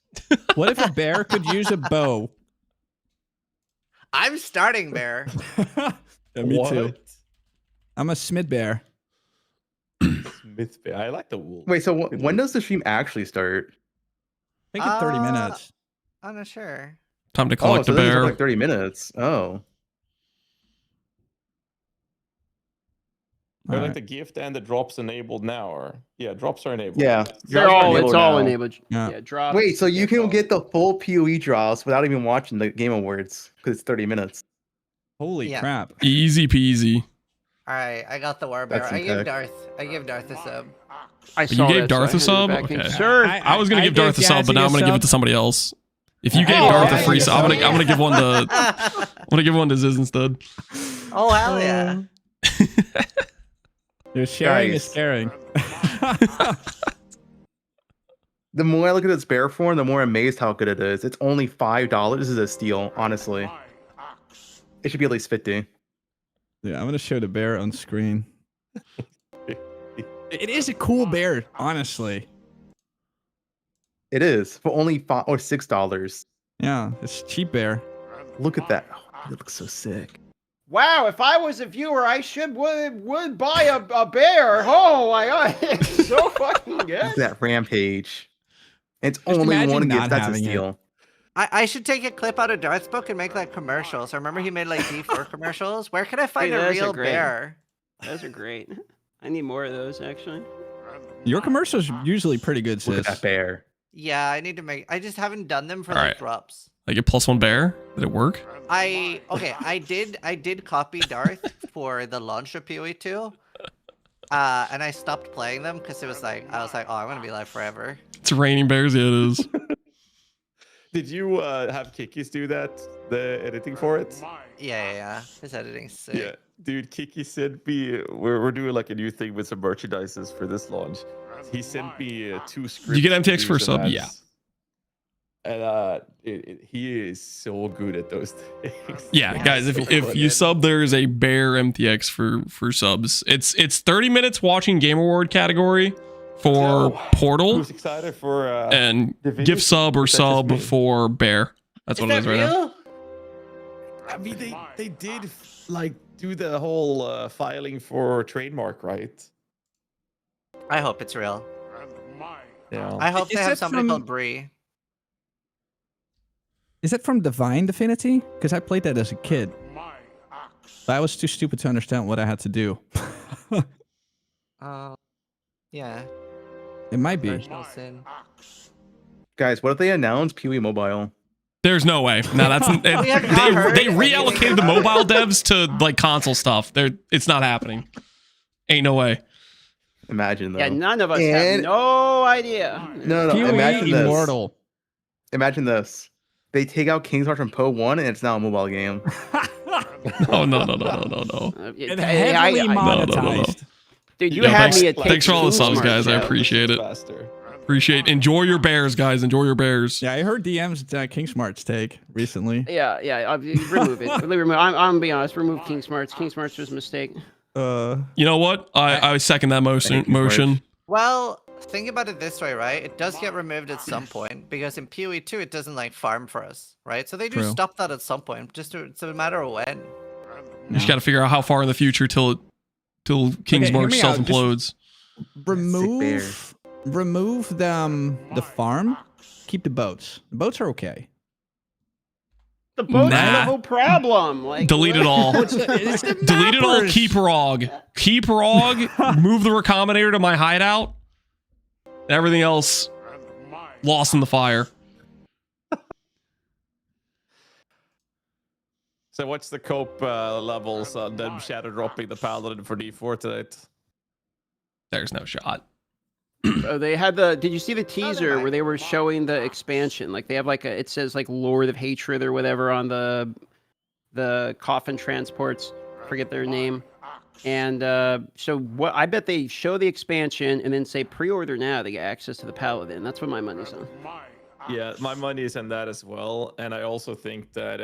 What if a bear could use a bow? I'm starting bear. Yeah, me too. I'm a Smith bear. Smith bear. I like the wool. Wait, so when does the stream actually start? I think in 30 minutes. I'm not sure. Time to collect so the this is bear. like 30 minutes. Oh. They're like the gift and the drops enabled now, or drops are enabled. Yeah, It's all enabled. Yeah. Drops. Wait, so you can get the full PoE drops without even watching the Game Awards because it's 30 minutes. Holy crap! Easy peasy. All right, I got the war bear. That's I give intact. Darth a sub. You gave Darth a sub? Okay. Sure. I was gonna give Darth a sub, but now I'm gonna give it to somebody else. If you gave Oh, Darth a yeah, free you sub, I'm sub. gonna give one to I'm gonna give one to Ziz instead. Oh hell yeah! You're sharing is Guys. caring. The more I look at this bear form, the more amazed how good it is. It's only $5. This is a steal, honestly. It should be at least 50. Yeah, I'm gonna show the bear on screen. It is a cool bear, honestly. It is for only $5 or $6. Yeah, it's cheap bear. Look at that. Oh, it looks so sick. Wow, if I was a viewer, I would buy a bear. Oh my god, it's so fucking Look good. at that rampage. It's Just only imagine one not gift. That's a having it. steal. I should take a clip out of Darth's book and make like commercials. I remember he made like D4 commercials. Where can I find Hey, a those are real great. bear? Those are great. I need more of those actually. Your commercials are usually pretty good, Look at sis. that bear. Yeah, I need to make. I just haven't done them for All like right. drops. I get +1 bear. Did it work? I did copy Darth for the launch of PoE 2. And I stopped playing them because I was like, oh, I'm gonna be live forever. It's raining bears. Yeah, it is. Did you have Kikis do that? The editing for it? Yeah. His editing's sick. Yeah, dude. Kiki sent me. We're doing like a new thing with some merchandises for this launch. He sent me 2 scripts. Did you get to MTX do for some sub? ads. Yeah. And he is so good at those things. Yeah, guys, So if funny. you sub, there is a bare MTX for subs. It's 30 minutes watching Game Award category for Portal, Who's excited for and Divinity? gift sub or Is that just sub me? for bear. That's what it is right now. I mean, they did like do the whole filing for trademark, right? I hope it's real. Yeah. I hope Is they have it somebody from- called Bree. Is it from Divine Divinity? Because I played that as a kid. But I was too stupid to understand what I had to do. Yeah. It might be. Original sin. Guys, what if they announce Pee Wee Mobile? There's no way. No, that's We have not heard they anything reallocated the about it. mobile devs to like console stuff. It's not happening. Ain't no way. Imagine though. Yeah, none of us have And- no idea. No, Pee-wee imagine this. Immortal. Imagine this. They take out King's Hearts from Poe 1 and it's now a mobile game. Oh no. And heavily monetized. Dude, you Yo, had thanks, me at thanks for all the King's subs, Hearts, guys. I Joe. appreciate it. Faster. Appreciate. Enjoy your bears, guys. Enjoy your bears. Yeah, I heard DM's King Smart's take recently. Yeah, remove it. I'm gonna be honest. Remove King Smarts. King Smarts was a mistake. You know what? I second that motion. Well, think about it this way, right? It does get removed at some point because in PoE 2 it doesn't like farm for us, right? So they do True. stop that at some point. It's a matter of when. You just got to figure out how far in the future till King's Okay, hear March me out. self implodes. Remove the farm. Keep the boats. The boats are okay. The boat's Nah. the whole problem. Like, Delete it all. It's the Delete it all. mappers. Keep ROG. Keep ROG. Move the recombinator to my hideout. Everything else lost in the fire. So what's the cope levels on them shadow dropping the paladin for D4 tonight? There's no shot. They had did you see the teaser where they were showing the expansion? Like they have like it says like Lord of Hatred or whatever on the coffin transports. Forget their name. And so what? I bet they show the expansion and then say pre-order now. They get access to the paladin. That's what my money's on. Yeah, my money is on that as well. And I also think that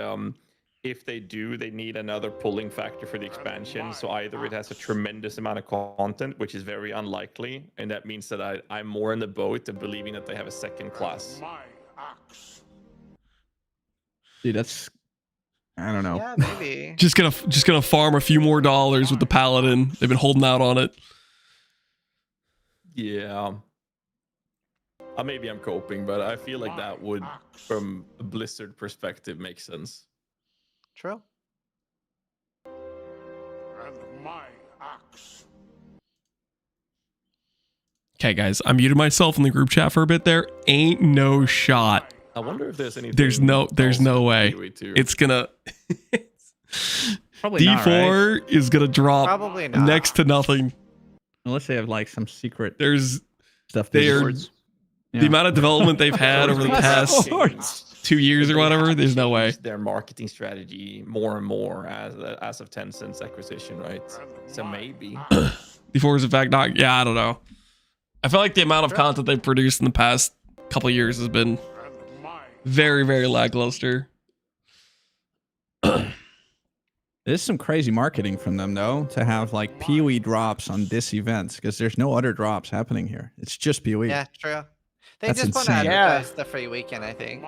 if they do, they need another pulling factor for the expansion. So either it has a tremendous amount of content, which is very unlikely, and that means that I'm more in the boat of believing that they have a second class. Dude, that's I don't know. Yeah, maybe. Just gonna farm a few more dollars with the paladin. They've been holding out on it. Yeah. Maybe I'm coping, but I feel like that would, from a Blizzard perspective, make sense. True. Okay, guys, I muted myself in the group chat for a bit there. Ain't no shot. I wonder if there's anything. There's no way. too. It's gonna Probably not, D4 right? is gonna drop Probably not. next to nothing. Unless they have like some secret There's stuff. they are Swords. the amount of development they've had over the past 2 years or whatever. There's no way. Their marketing strategy more and more as of Tencent's acquisition, right? So maybe. D4 is in fact not. Yeah, I don't know. I feel like the amount of content they've produced in the past couple of years has been very, very lackluster. There's some crazy marketing from them though to have like PoE drops on this event because there's no other drops happening here. It's just PoE. Yeah, true. They That's just want to insane. advertise the free weekend, I think.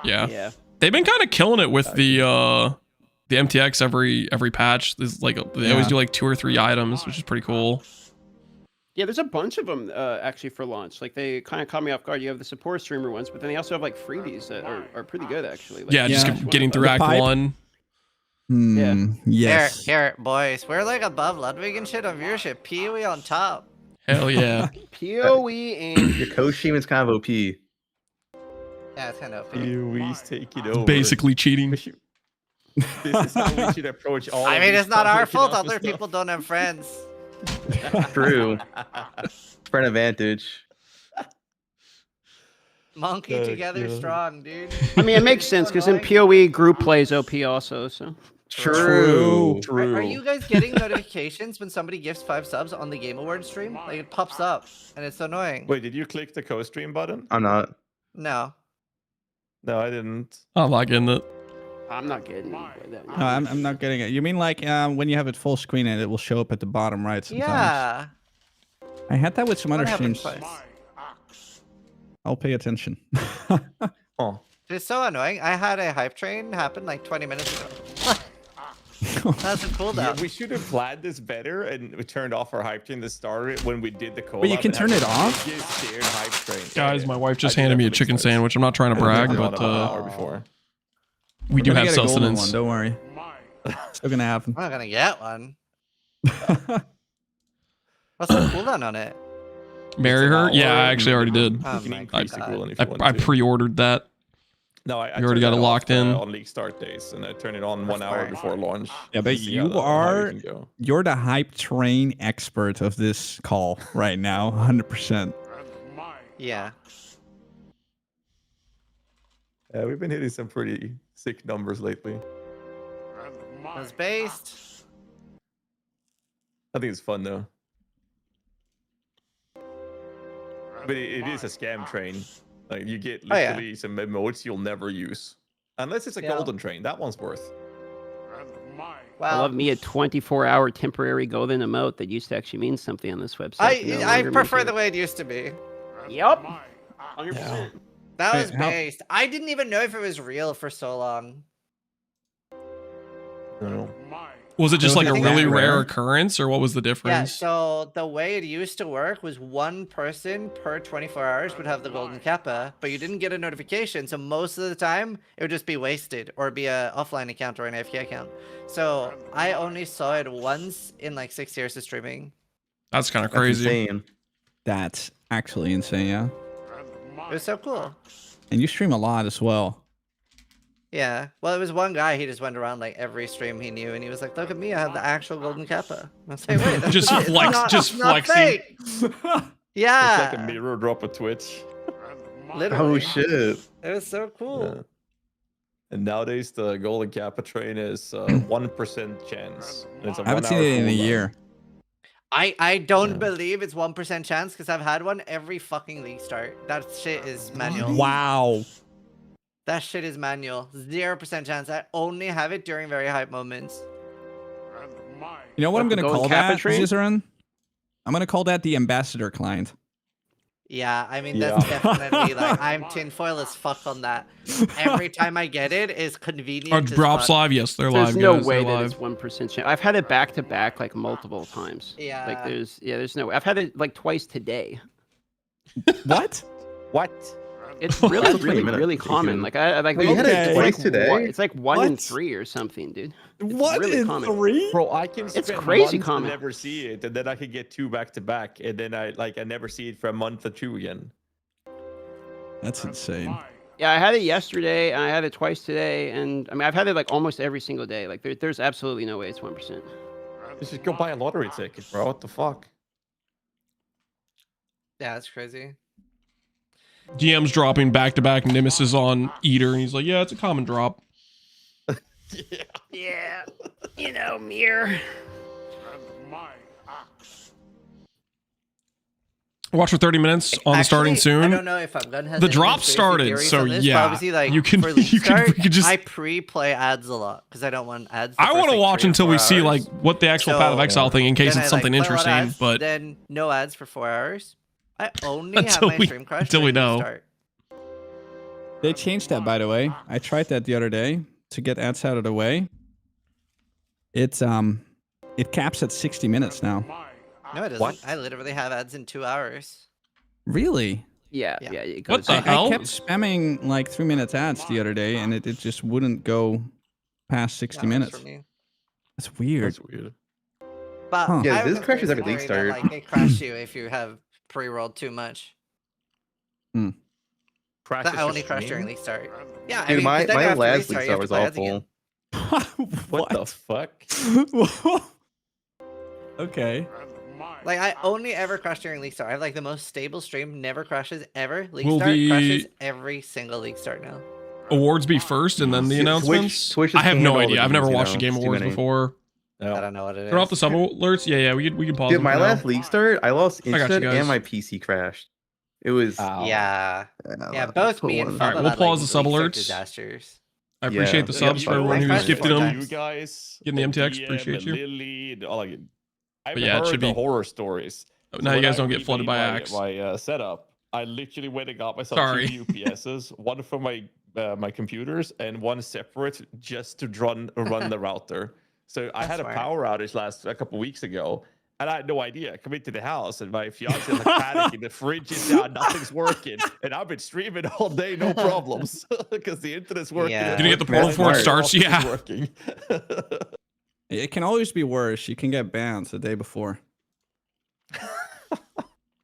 Yeah. They've been kind of killing it with the MTX every patch. There's like they always do like 2 or 3 items, which is pretty cool. Yeah, there's a bunch of them actually for launch. Like they kind of caught me off guard. You have the support streamer ones, but then they also have like freebies that are pretty good actually. Like, Yeah, just getting through Act 1. Yeah. Yes. Here, boys. We're like above Ludwig and shit on viewership. PoE on top. Hell yeah. PoE and Your co-stream is kind of OP. Yeah, it's kind of. PoE's taking over. Basically cheating. This is how we should approach all. I of mean, these it's not our public fault. announcement Other stuff. people don't have friends. True. Friend advantage. Monkey together strong, dude. I mean, it makes sense because in PoE group plays OP also. So True. Are you guys getting notifications when somebody gifts 5 subs on the Game Awards stream? Like it pops up, and it's annoying. Wait, did you click the co-stream button? I'm not. No. No, I didn't. I'm not getting it. I'm not getting it. No, I'm not getting it. You mean like when you have it full screen and it will show up at the bottom right sometimes? Yeah. I had that with some other That happened streams. twice. I'll pay attention. Oh. It's so annoying. I had a hype train happen like 20 minutes ago. That's a cooldown. Yeah, we should have planned this better, and we turned off our hype train that started when we did the collab. But you can turn it off? Shared hype train. Guys, my wife just handed me a chicken sandwich. I'm not trying to brag, but we do have sustenance. Don't worry. Still gonna happen. I'm not gonna get one. What's the cooldown on it? Marry her? Yeah, I actually already did. Oh You can my increase the God. cooldown if you want I to. pre-ordered that. No, I You already got turned it that locked off, in? on league start days, and I turn it on 1 That's hour smart. before launch. Yeah, but See you how are you can go. you're the hype train expert of this call right now, 100%. Yeah. Yeah, we've been hitting some pretty sick numbers lately. It's based. I think it's fun though. But it is a scam train. Like you get Oh, yeah. literally some emotes you'll never use. Unless it's a Yeah. golden train. That one's worth. I Wow. love me a 24-hour temporary golden emote that used to actually mean something on this website. No I longer prefer means the it. way it used to be. Yep. 100%. That Wait, was how- based. I didn't even know if it was real for so long. No. Was it just like a I think really that's rare rare. occurrence, or what was the Yeah, difference? so the way it used to work was one person per 24 hours would have the golden kappa, but you didn't get a notification, so most of the time it would just be wasted or be a offline account or an AFK account. So I only saw it once in like 6 years of streaming. That's kind of That's crazy. insane. That's actually insane, yeah. It was so cool. And you stream a lot as well. Yeah. Well, it was one guy, he just went around like every stream he knew and he was like, look at me, I have the actual golden kappa. I was like, wait, that's Just it's flex- not- just it's not flexing. fake. Yeah. It's like a mirror drop of Twitch. Literally. Oh shit. It was so cool. Yeah. And nowadays the golden kappa train is 1% chance. And it's a I haven't 1 seen hour it in a cooldown. year. I don't Yeah. believe it's 1% chance because I've had one every fucking league start. That shit is manual. Wow. That shit is manual. 0% chance. I only have it during very hype moments. You know what I'm Like the gonna Golden call Kappa that, train? Zizaran? I'm gonna call that the ambassador client. Yeah, I mean that's Yeah. definitely like I'm tinfoil as fuck on that. Every time I get it is convenient. Are as drops fuck. live? Yes, they're There's live. no guys. way They're that live. it's 1% chance. I've had it back to back like multiple times. Yeah. Like there's no way. I've had it like twice today. What? What? It's Wait really, a really, minute. really common. Like I like Oh, you had it it's twice like today? It's like 1 in What? 3 or something, dude. It's What really in common. 3? Bro, I can It's spend crazy months common. and never see it, and then I could get 2 back to back, and then I never see it for a month or 2 again. That's insane. Yeah, I had it yesterday, and I had it twice today, and I mean I've had it like almost every single day. Like there's absolutely no way it's 1%. Just go buy a lottery ticket, bro. What the fuck? Yeah, that's crazy. DM's dropping back to back Nemesis on Eater, and he's like, "Yeah, it's a common drop." Yeah, you know, mirror. Watch for 30 minutes on the starting Actually, soon. I don't know if I'm gonna have The any drop conspiracy started, theories so on this, but yeah, obviously, like, you can- for league you can- start, we could just- I pre-play ads a lot because I don't want ads. the I first, want to like, watch 3 or until 4 we see hours. like what the actual Path of So, Exile thing, in case then it's I, something play a lot of interesting. ads, But then no ads for 4 hours. I only have Until my we- stream crush until we during league know. start. They changed that, by the way. I tried that the other day to get ads out of the way. It caps at 60 minutes now. No, it doesn't. What? I literally have ads in 2 hours. Really? Yeah, Yeah. yeah. It What goes the I hell? kept spamming like 3-minute ads the other day, and it just wouldn't go past 60 Yeah, it works minutes. for me. That's weird. That's weird. But Huh. Yeah, I have this a crashes every conspiracy league theory start. that, like, they crash you if you have pre-rolled too much. Crashes That your only crash during stream? league start. Yeah, I Dude, mean, 'cause then you my have to last restart, league you have start to was play ads again. awful. What the fuck? Okay. Like, I only ever crash during league start. I have like the most stable stream, never crashes ever. League Will start the- crashes every single league start now. awards be first and then the Twitch- announcements. Twitch I have has no canned all the idea. I've never games, you watched a know, Game it's too Awards many. before. I No. don't know what it is. Turn off the sub alerts. Yeah, we can pause. Dude, them my for now. last league start, I lost got you instant guys. and my PC crashed. It was. Yeah. Yeah, both me and All right, Fubba we'll had, pause like, the sub league start alerts. disasters. I appreciate the Yeah. subs for everyone Thanks, who's guys. gifted Fun them. times. You guys, Getting the MTX, DM, appreciate you. Lily, like, I've But yeah, it should heard the be. horror stories. Now you when guys I don't get flooded by remade axe. my setup, I literally went and got myself Sorry. 2 UPSs, one for my my computers and one separate just to run the router. So I had a smart. power outage a couple weeks ago, and I had no idea. I come into the house and my fiance is like panicking. The fridge is down, nothing's working, and I've been streaming all day, no problems, because the internet's working. Yeah. Did you get the portal before it starts? Yeah. Working. It can always be worse. You can get banned the day before.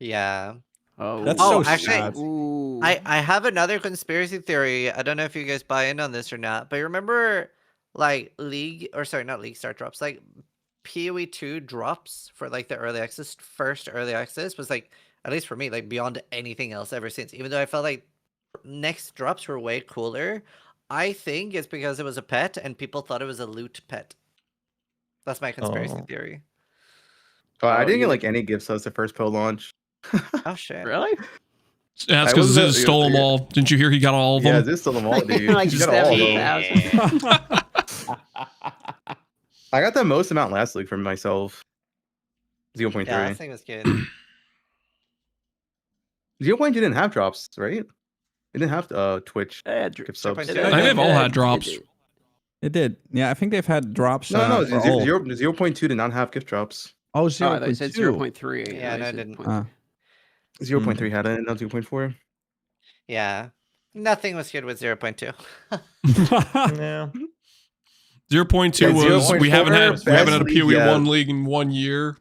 Yeah. Oh, That's Oh, so actually, sad. Ooh. I have another conspiracy theory. I don't know if you guys buy in on this or not, but you remember like not League Start drops, like PoE 2 drops for like the early access, first early access was like, at least for me, like beyond anything else ever since. Even though I felt like next drops were way cooler, I think it's because it was a pet and people thought it was a loot pet. That's my conspiracy theory. Oh, I Oh, didn't you get like any gifts as the first pro launch. Oh shit. Really? Yeah, that's I because wasn't- Ziz stole them yeah. all. Didn't you hear he got all of them? Yeah, this stole them all, dude. Like You got all of them. 70,000. I got the most amount last week from myself. 0.3. Yeah, I think it was good. 0.2 didn't have drops, right? It didn't have Twitch Yeah, gift subs. 0.2. I think they've all had drops. It did. Yeah, I think they've had drops. No, for all. 0.2 did not have gift drops. Oh, Oh, 0.2. they said 0.3. Yeah, no, they it said didn't. 0.3. 0.3 had it, not 0.4. Yeah. Nothing was good with 0.2. Yeah. 0.2 Yeah, was we haven't had best a league PoE yet. 1 league in 1 year.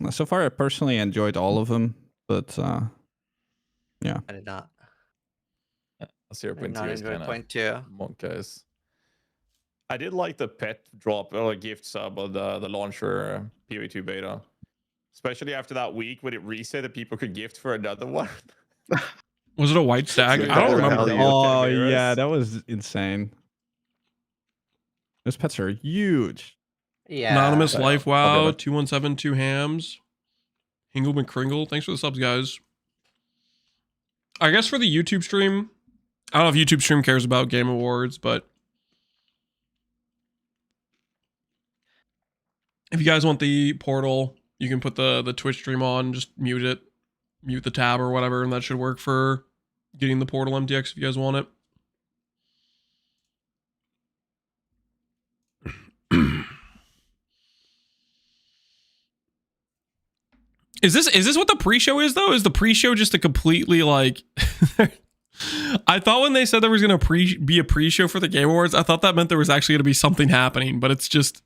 So far, I personally enjoyed all of them, but yeah. I did not. I 0.2 did not is enjoy kind of 0.2. monkeys. I did like the pet drop or gift sub of the launcher PoE2 beta, especially after that week when it reset that people could gift for another one. Was it a white stag? Yeah, I don't yeah. remember. Yeah. Oh Chimeras. yeah, that was insane. Those pets are huge. Yeah. Anonymous Yeah. Life I'll Wow, do it. 2172 Hams. Hingle McCringle. Thanks for the subs, guys. I guess for the YouTube stream, I don't know if YouTube stream cares about Game Awards, but if you guys want the portal, you can put the Twitch stream on, just mute it, mute the tab or whatever, and that should work for getting the portal MTX if you guys want it. Is this what the pre-show is though? Is the pre-show just a completely like I thought when they said there was gonna be a pre-show for the Game Awards, I thought that meant there was actually gonna be something happening, but it's just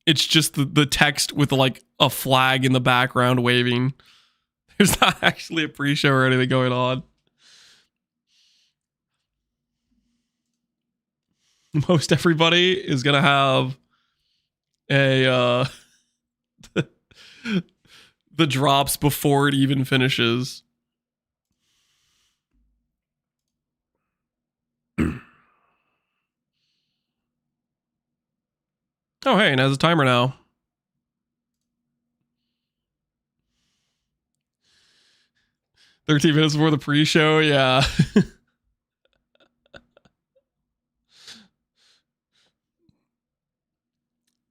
the text with like a flag in the background waving. There's not actually a pre-show or anything going on. Most everybody is gonna have a the drops before it even finishes. Oh, hey, and it has a timer now. "13 minutes before the pre-show," yeah.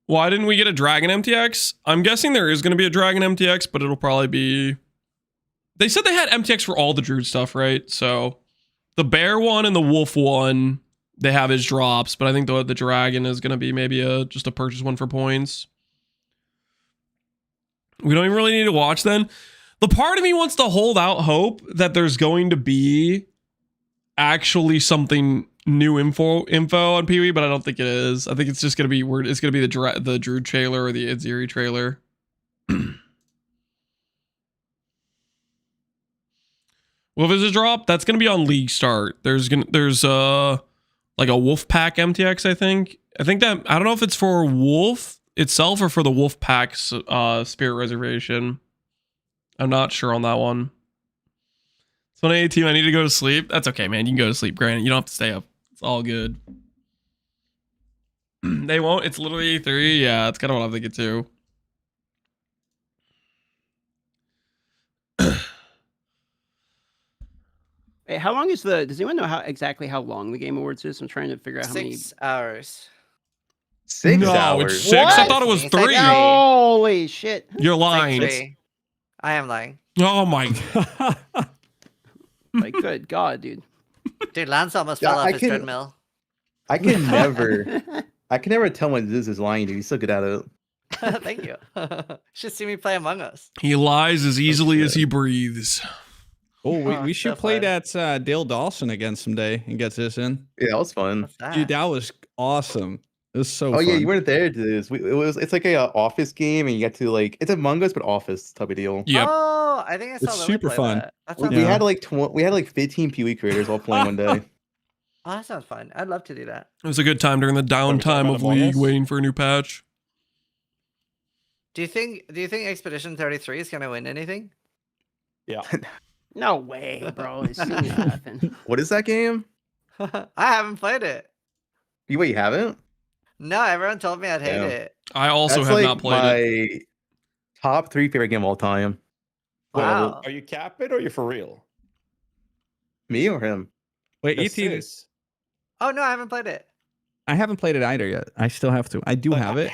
Why didn't we get a Dragon MTX? I'm guessing there is going to be a Dragon MTX, but it'll probably be... They said they had MTX for all the Druid stuff, right? So the Bear one and the Wolf one, they have as drops, but I think the Dragon is going to be maybe just a purchase one for points. We don't even really need to watch then. The part of me wants to hold out hope that there's going to be actually something new info on PoE, but I don't think it is. I think it's just gonna be weird. It's gonna be the Druid trailer or the Idziri trailer. Wolf is a drop. That's gonna be on League Start. There's like a Wolf Pack MTX. I think that I don't know if it's for Wolf itself or for the Wolf Pack's Spirit Reservation. I'm not sure on that one. So on team, I need to go to sleep. That's okay, man. You can go to sleep, Grant. You don't have to stay up. It's all good. They won't. It's literally 3. Yeah, that's kind of what I'm thinking too. Hey, how long is the? Does anyone know exactly how long the Game Awards is? I'm trying to figure out how many. 6 hours. 6 No, hours. it's 6. I What? thought it was It's like 3. three. Holy shit! You're It's like lying. 3. I am lying. Oh my god. Like, good God, dude. Dude, Lance almost Yeah, fell off I his can- treadmill. I can never tell when this is lying, dude. He's so good at it. Thank you. Should see me play Among Us. He lies as easily as he breathes. Oh, we Oh, should so play fun. that Dale Dawson again someday and get this in. Yeah, that was fun. What's that? Dude, that was awesome. It was so Oh fun. yeah, you weren't there to this. It's like a office game, and you get to like it's Among Us but office type of deal. Yep. Oh, I think I saw It's Lily super play fun. That. That We, sounds we Yeah. had like 15 PoE creators all playing one day. Oh, that sounds fun. I'd love to do that. It was a good time during the we talking downtime about of Among League Us? waiting for a new patch. Do you think Expedition 33 is gonna win anything? Yeah. No way, bro. It's nothing. What is that game? I haven't played it. You haven't? No, everyone told me I'd hate Yeah. it. I also That's have like not played it. my top 3 favorite game of all time. Wow. Are you capping or are you for real? Me or him? Wait, That's ET, this. Oh no, I haven't played it. I haven't played it either yet. I still have to. I do Like, have it.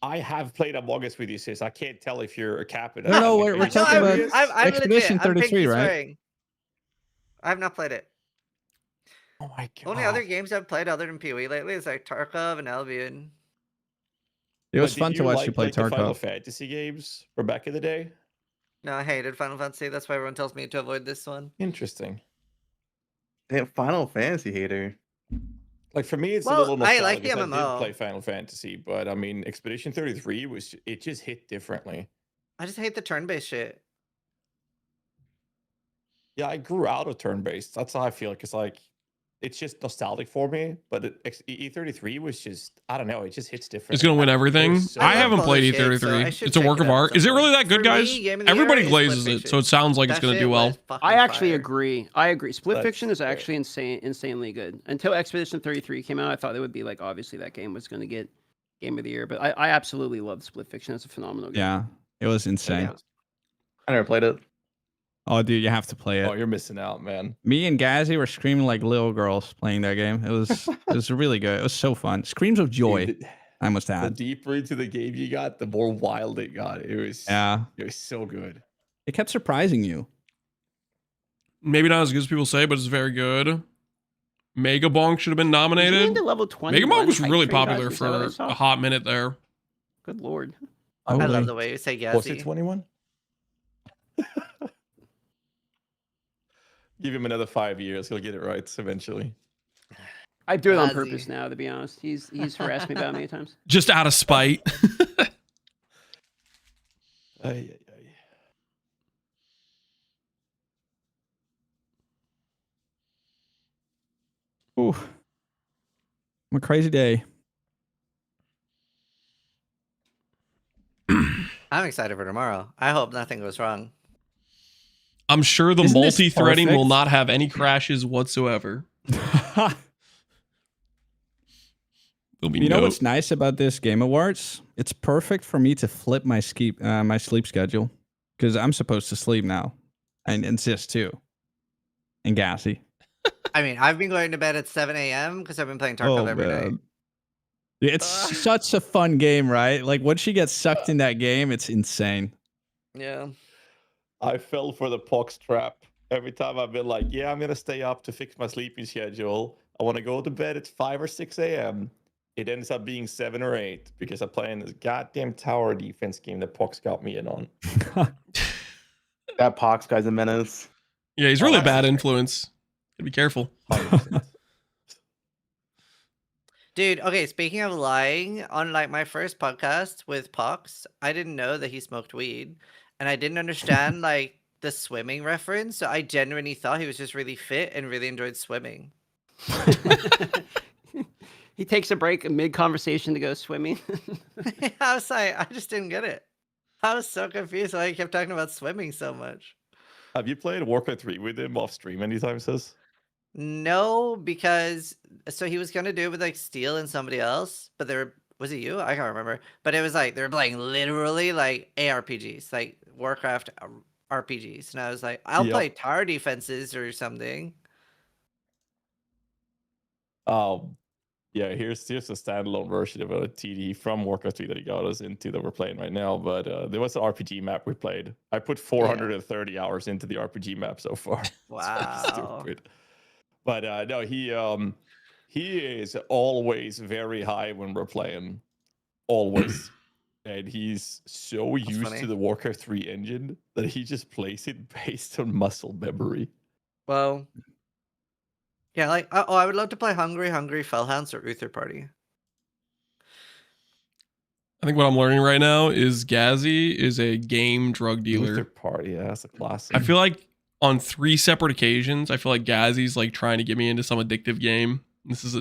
I have played Among Us with you, sis. I can't tell if you're a capping. No, we're No, talking about I'm Expedition legit. I'm 33, pinky right? swearing. I have not played it. Oh my god. Only other games I've played other than PoE lately is like Tarkov and Albion. It was But fun did to watch like, you play like the Final Tarkov. Fantasy games from back in the day? No, I hated Final Fantasy. That's why everyone tells me to avoid this one. Interesting. Damn, Final Fantasy hater. Like for me, it's Well, a little I nostalgic. like the I MMO. did play Final Fantasy, but I mean, Expedition 33 it just hit differently. I just hate the turn-based shit. Yeah, I grew out of turn-based. That's how I feel. Cause like, it's just nostalgic for me. But E33 was just, I don't know, it just hits different. It's gonna win everything. So I love haven't played bullshit, so I E33. should It's a check work it of out at art. some Is it point. really that good, For guys? me, Game of the Everybody Year is glazes Split it, so it Fiction. sounds like it's That gonna shit do well. was fucking I actually fire. agree. I agree. Split That's Fiction is fair. actually insanely good. Until Expedition 33 came out, I thought it would be like obviously that game was going to get Game of the Year, but I absolutely love Split Fiction. It's a phenomenal game. Yeah, it was insane. Yeah. I never played it. Oh, dude, you have to play Oh, it. you're missing out, man. Me and Gazzy were screaming like little girls playing that game. It was really good. It was so fun. Screams of joy, Dude, I must the add. deeper into the game you got, the more wild it got. It was so good. It kept surprising you. Maybe not as good as people say, but it's very good. Mega Bonk should have been Is he nominated. into level 21 Mega Bonk was hype really train, guys? popular Is that what I for saw? a hot minute there. Good lord. I Totally. love the way you say Was it Gazzy. 21? Give him another 5 years. He'll get it right eventually. I do it on Gazzy. purpose now, to be honest. He's harassed me about it many times. Just out of spite. Ay, ay, ay. Ooh. A crazy day. I'm excited for tomorrow. I hope nothing goes wrong. I'm sure the Isn't this multi-threading will perfect? not have any crashes whatsoever. There'll be You know no- what's nice about this Game Awards? It's perfect for me to flip my sleep schedule because I'm supposed to sleep now, and insist too. And gassy. I mean, I've been going to bed at 7 a.m. because I've been playing Tarkov every night. man. Yeah, it's such a fun game, right? Like once you get sucked in that game, it's insane. Yeah. I fell for the pox trap. Every time I've been like, yeah, I'm going to stay up to fix my sleeping schedule. I want to go to bed at 5 or 6 a.m. It ends up being 7 or 8 because I play in this goddamn tower defense game that Pox got me in on. That Pox guy's a menace. Yeah, he's really bad influence. Gotta be careful. 100%. Dude, okay, speaking of lying, on like my first podcast with Pox, I didn't know that he smoked weed. And I didn't understand like the swimming reference. So I genuinely thought he was just really fit and really enjoyed swimming. He takes a break mid conversation to go swimming. I was like, I just didn't get it. I was so confused why he kept talking about swimming so much. Have you played Warcraft 3 with him off stream anytime, sis? No, because so he was gonna do it with like Steel and somebody else, but was it you? I can't remember. But it was like they were playing literally like ARPGs, like Warcraft RPGs, and I was like, I'll play tower defenses or something. Yeah, here's a standalone version of a TD from Warcraft 3 that he got us into that we're playing right now. But there was an RPG map we played. I put 430 hours into the RPG map so far. Wow. Stupid. But no, he is always very high when we're playing. Always. And he's so used to the Warcraft 3 engine that he just plays it based on muscle memory. Well, yeah, like I would love to play Hungry, Fellhounds, or Uther Party. I think what I'm learning right now is Ghazi is a game drug dealer. Uther Party, yeah, that's a classic. I feel like on 3 separate occasions, I feel like Ghazi's like trying to get me into some addictive game. This is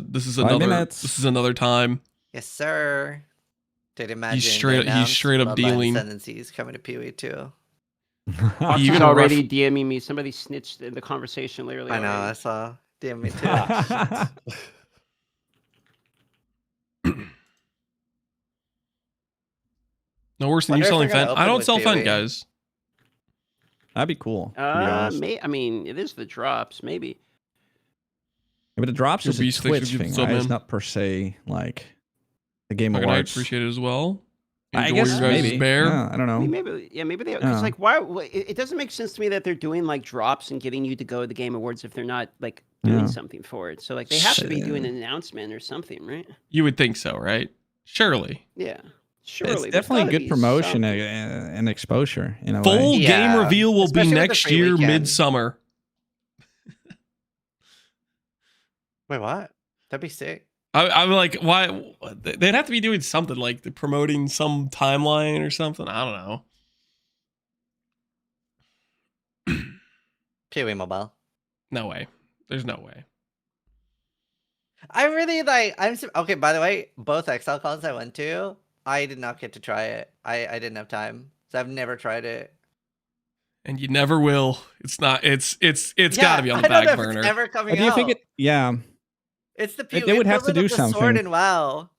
another time. Yes, sir. Did imagine he's straight up dealing. Ascendancy's coming to PoE too. He's already DMing me. Somebody snitched in the conversation literally. I know, I saw. DM me too. No worse than you selling Fent. I don't sell Fent, guys. That'd be cool. I mean, it is the drops, maybe. Yeah, but the drops is a Twitch thing, right? It's not per se like the Game Awards. I appreciate it as well. I guess maybe. Yeah, I don't know. Maybe they. Because like, why? It doesn't make sense to me that they're doing like drops and getting you to go to the Game Awards if they're not like doing something for it. So like, they have to be doing an announcement or something, right? You would think so, right? Surely. Yeah. Surely. It's definitely good promotion and exposure. In a Full way. game reveal will be next year, midsummer. Wait, what? That'd be sick. I'm like, why? They'd have to be doing something like promoting some timeline or something. I don't know. PoE Mobile. No way. There's no way. I really like. Okay. By the way, both Exile cons I went to, I did not get to try it. I didn't have time, so I've never tried it. And you never will. It's not. It's got to be on the back burner. It's ever coming out. Do you think it? Yeah. It's the they would have to do something. Sword and WoW.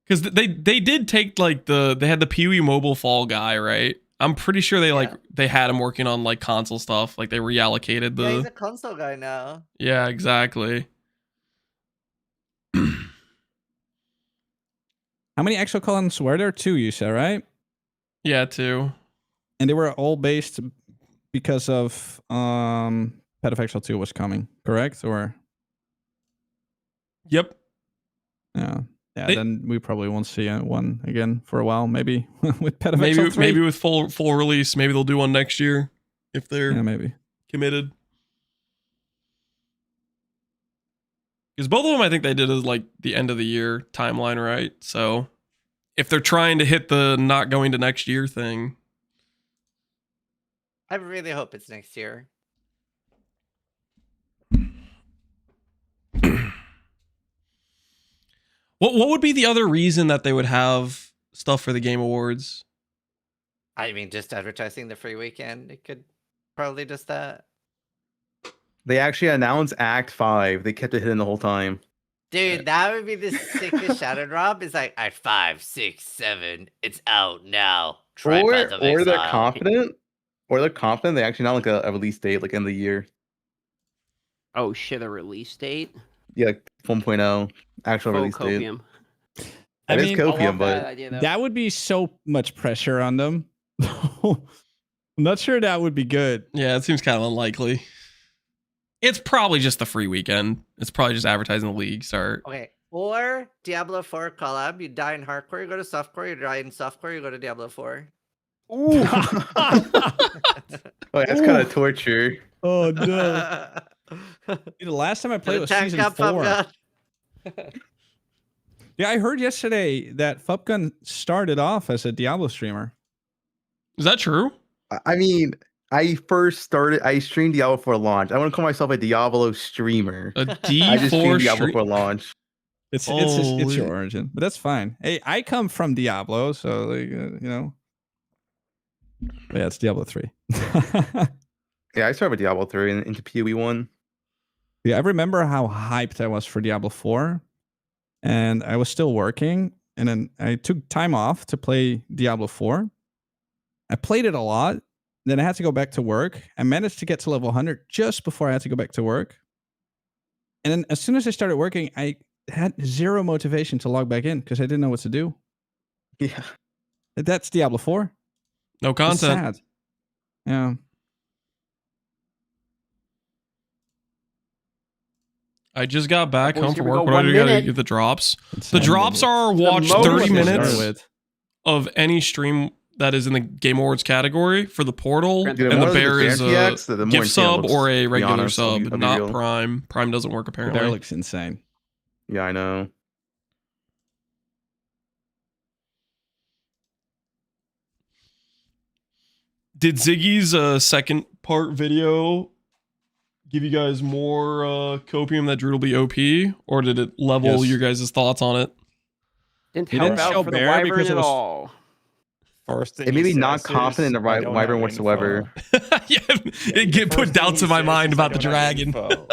Because they did take like they had the PoE mobile fall guy, right? I'm pretty sure they had him working on like console stuff. Like they reallocated the. Yeah, he's a console guy now. Yeah, exactly. How many Exile columns were there? 2, you said, right? Yeah, 2. And they were all based because of Path of Exile 2 was coming, correct? Or Yep. Yeah. Yeah, then we probably won't see one again for a while. Maybe with Path of Exile 3. Maybe with full release. Maybe they'll do one next year if they're maybe committed. Because both of them, I think they did as like the end of the year timeline, right? So if they're trying to hit the not going to next year thing, I really hope it's next year. What would be the other reason that they would have stuff for the Game Awards? I mean, just advertising the free weekend. It could probably just that. They actually announced Act 5. They kept it hidden the whole time. Dude, that would be the sickest shadow drop. It's like Act 5, 6, 7. It's out now. Try Path of or they're Exile. confident. Or they're confident they actually not like a release date like in the year. Oh shit, a release date? Yeah, like 1.0 actual release date. Copium. It is copium, but that would be so much pressure on them. I'm not sure that would be good. Yeah, it seems kind of unlikely. It's probably just the free weekend. It's probably just advertising the league start. Okay. Or Diablo 4 collab. You die in hardcore, you go to softcore. You die in softcore, you go to Diablo 4. Ooh. Oh, that's kind of torture. Oh no. Dude, the last time I played was season 4. Yeah, I heard yesterday that Fupgun started off as a Diablo streamer. Is that true? I mean, I streamed Diablo 4 launch. I want to call myself a Diablo streamer. A D4 I just streamed Diablo 4 launch. It's your origin, but that's fine. Hey, I come from Diablo, so like, you know. But yeah, it's Diablo 3. Yeah, I started with Diablo 3 and into PoE 1. Yeah, I remember how hyped I was for Diablo 4, and I was still working, and then I took time off to play Diablo 4, I played it a lot. Then I had to go back to work. I managed to get to level 100 just before I had to go back to work. And then as soon as I started working, I had zero motivation to log back in because I didn't know what to do. Yeah. That's Diablo 4. No It's content. sad. Yeah. I just got back Boys, home here from we work. go, What do I 1 do? Gotta minute. get the drops. It's The sad. drops are watch most 30 to minutes start with. of any stream that is in the Game Awards category for the portal, Dude, the and more the I look at bear the is Xbox, a the more gift insane it sub looks, or a to be regular honest. I'll sub, be not real. Prime. Prime doesn't work The apparently. bear looks insane. Yeah, I know. Did Ziggy's second part video give you guys more copium that Druid will be OP, or did it level Yes. your guys' thoughts on it? Didn't He help didn't out show for the bear wyvern because it at was- all. First thing It made he me not says confident in is, the "I don't wyvern have whatsoever." info." Yeah, Yeah, it the get put first thing doubts he in my says mind is, "I about the don't have dragon. info."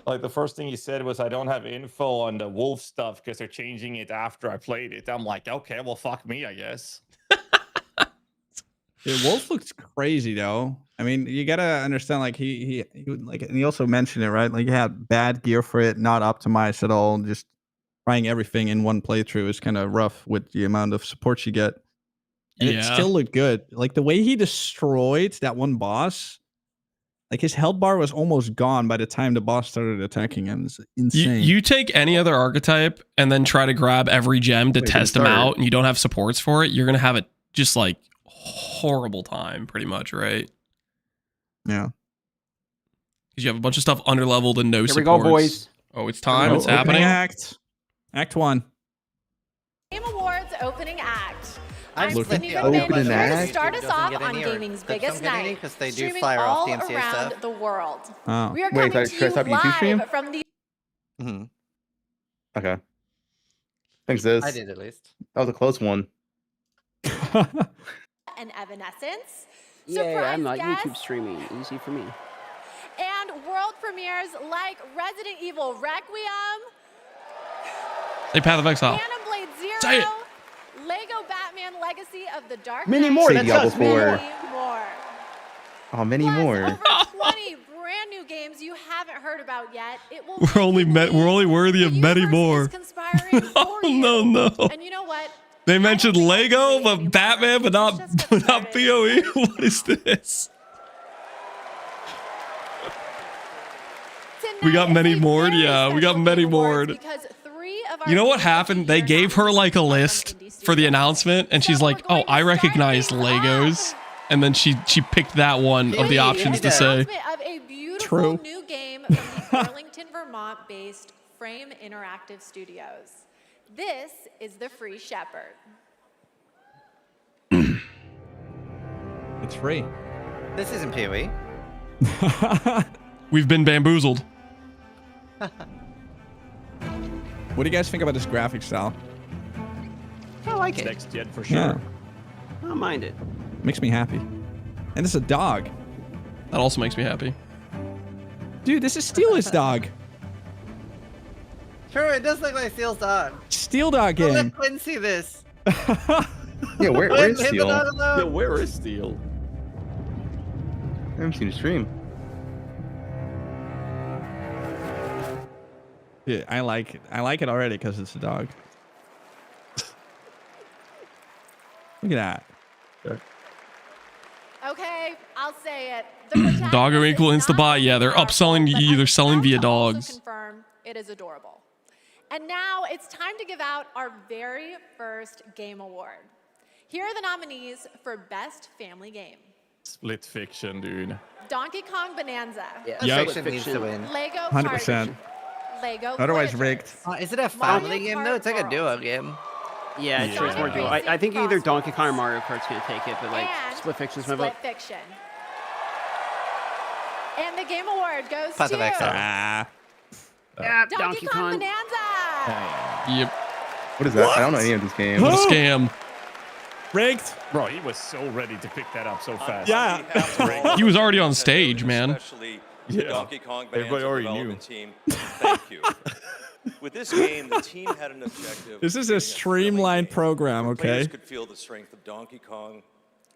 Like the first thing he said was, "I don't have info on the wolf stuff because they're changing it after I played it." I'm like, okay, well, fuck me, I guess. Dude, Wolf looks crazy though. I mean, you gotta understand. Like he would, like, and he also mentioned it, right? Like he had bad gear for it, not optimized at all. Just trying everything in one playthrough is kind of rough with the amount of support you get. And it still looked good. Like the way he destroyed that one boss, like his health bar was almost gone by the time the boss started attacking him. It's insane. You take any other archetype and then try to grab every gem to Wait, test them start. out, and you don't have supports for it, you're gonna have it just like horrible time, pretty much, right? Yeah. Because you have a bunch of stuff underleveled and no Here we supports. go, boys. Oh, it's time. Oh, It's opening happening. Act 1. Game Awards opening act. I'm Look split the Sydney audio, Goodman but here to YouTube start us doesn't off get on any, or gaming's Twitch biggest don't get any night, 'cause they do streaming fire off all DMCA around stuff. the world. Oh. We are Wait, coming should I to stop you YouTube stream? live from the Mhm. Okay. Thanks, Ziz. I did at least. That was a close one. and Evanescence. Yeah, Surprise I'm not guests YouTube streaming. Easy for me. and world premieres like Resident Evil Requiem, Say Path of Exile. Phantom Blade Zero, Say it. Lego Batman Legacy of the Dark Many Knight, more, Say that's Diablo us, many 4. many more. Oh, many Plus, more. over 20 brand new games you haven't heard about yet. It will We're only we're only worthy of the many universe more. is conspiring for Oh you. no, no. And you know what? They I don't mentioned think I can Lego, wait but anymore. Batman, but Let's not just get not started. PoE. What is this? We got Tonight many is a more. very Yeah, we got special many Game Awards more. because 3 of our You know what games of the happened? They year gave her like a nominated list from indie for the studios. announcement, and she's So like, we're "Oh, going to I start recognize things Legos," off. and then she picked that one of the Yeah, options to yeah. say. Announcement of a beautiful True. new game from the Burlington, Vermont-based Frame Interactive Studios. This is The Free Shepherd. It's free. This isn't PoE. We've been bamboozled. What do you guys think about this graphic style? I like it. Next gen for sure. Yeah. I don't mind it. Makes me happy. And it's a dog. That also makes me happy. Dude, this is Steel's dog. Sure, it does look like Steel's dog. Steel dog Don't game. let Quinn see this. Yeah, where Quinn, is leave the Steel? dog I Yeah, alone. where is Steel? haven't seen a stream. Yeah, I like it. I like it already because it's a dog. Look at that. Okay, I'll say it. The protagonist Doggo is equal not Instabuy. only Yeah, they're powerful, upselling. but They're I'm selling proud via to also dogs. confirm it is adorable. And now it's time to give out our very first game award. Here are the nominees for Best Family Game. Split fiction, dude. Donkey Kong Bonanza, Yeah, Yep. split Fiction needs to fiction. win. Lego 100%. Party, Lego Otherwise Voyagers, rigged. Is it a Mario family game though? Kart It's like a World. duo game. Yeah, it's Yeah. more dual. I think either Donkey Kong or Mario Kart's gonna take it, but like and Split Fiction's my vote. Split Fiction. And the game award goes Path of to Exile. Ah. Yeah, Donkey Kong Bonanza. Yep. What is that? I don't know any of these games. What a scam. Rigged. Bro, he was so ready to pick that up so fast. Yeah. He was already on stage, man. Yeah. Everybody already knew. Team. Thank you. With this game, the team had an objective. This is a streamlined program, okay? Players could feel the strength of Donkey Kong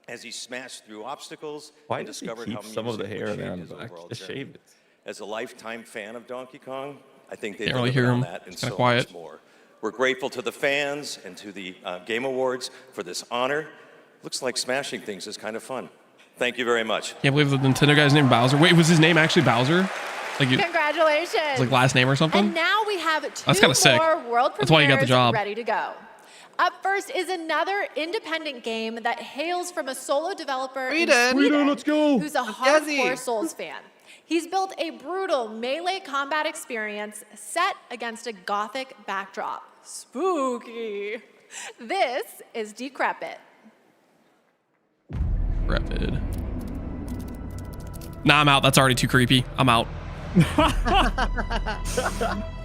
as he smashed through obstacles Why and does does he discovered keep how some of the music hair would there change on his the back? overall Just journey. shave it. As a lifetime fan of Donkey Kong, I think they Can't really delivered hear on him. that and It's kinda so quiet. much more. We're grateful to the fans and to the Game Awards for this honor. Looks like smashing things is kind of fun. Thank you very much. Can't believe the Nintendo guy's named Bowser. Wait, was his name actually Bowser? Like, Congratulations. his like last name or something? And now we have That's 2 kinda sick. more world That's why you got the premieres job. ready to go. Up first is another independent game that hails from a solo developer in Sweden, let's go. who's a hardcore Souls fan. He's built a brutal melee combat experience set against a gothic backdrop. Spooky. This is Decrepit. Rapid. Nah, I'm out. That's already too creepy. I'm out.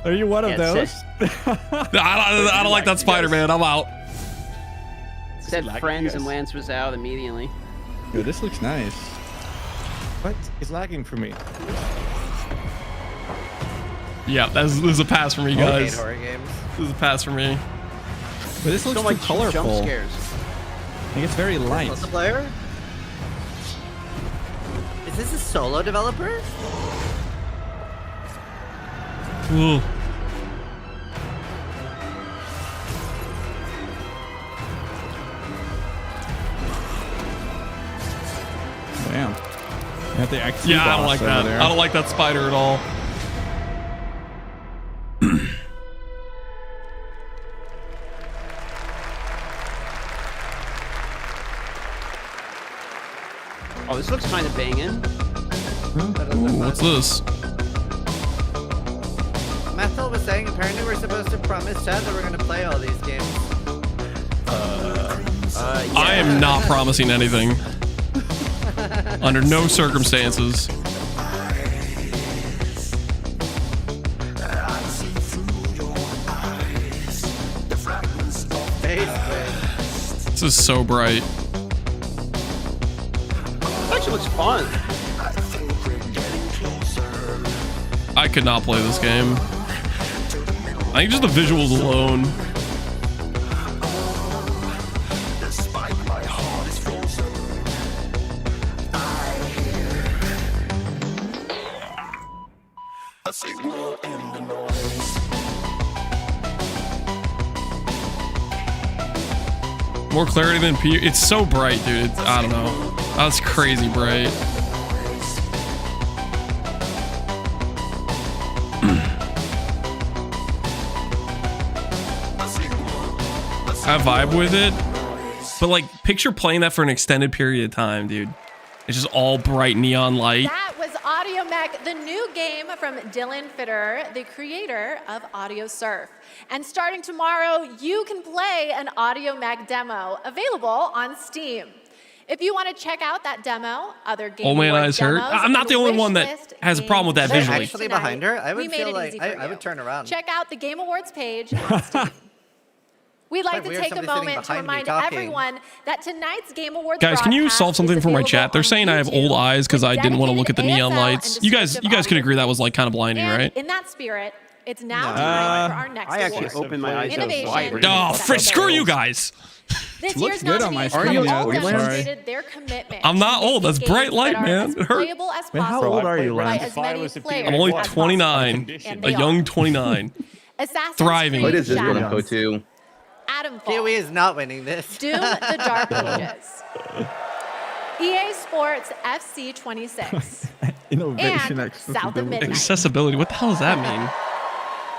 Are you one of those? I don't like that spider, man. I'm out. Said friends and Lance was out immediately. Yo, this looks nice. What? It's lagging for me. Yeah, this is a pass for me, guys. Horror games. This is a pass for me. But this looks Don't too like colorful. jump scares. I think it's very light. Multiplayer? Is this a solo developer? Ooh. Damn. You have the XP Yeah, I don't boss like over that. there. I don't like that spider at all. Oh, this looks kind of banging. Ooh, what's this? Methel was saying apparently we're supposed to promise Chad that we're going to play all these games. I am not promising anything. Under no circumstances. This is so bright. Actually looks fun. I could not play this game. I think just the visuals alone. More clarity than P. It's so bright, dude. I don't know. That's crazy bright. I vibe with it, but like picture playing that for an extended period of time, dude. It's just all bright neon light. That was Audio Mech, the new game from Dylan Fitter, the creator of Audio Surf. And starting tomorrow, you can play an Audio Mech demo available on Steam. If you want to check out that demo, other game Old man Awards eyes hurt. demos, I'm not the and only one wish that list has a problem with that games visually. Actually tonight, behind her, I we would made feel it like easy for I you. would turn around. Check out the Game Awards page on Steam. We'd like to weird take a somebody sitting moment to behind me remind talking. everyone that tonight's Game Awards Guys, can you broadcast solve something is for my available chat? They're on saying I have old YouTube eyes because with I didn't want to look at the dedicated neon ASL lights. and You guys descriptive could audio. agree that was like kind of blinding, And right? in that spirit, it's now time for our next I actually award. opened my eyes up Innovation. wide. Oh, frick, screw you guys. This Looks year's good on my nominees screen, have yeah. all I'm sorry. demonstrated their commitment. I'm not to old. That's making bright games light, that are man. as It hurt. playable as Man, how possible old are you, by Lance? as many players I'm only as 29. possible. And A they young are. 29. Assassin's Thriving. Creed What is this Shadows, going to go to? Adamfall, Kiwi is not winning this. Doom: The Dark Ages, EA Sports FC 26, Innovation and South of Midnight. Accessibility. What the hell does that mean?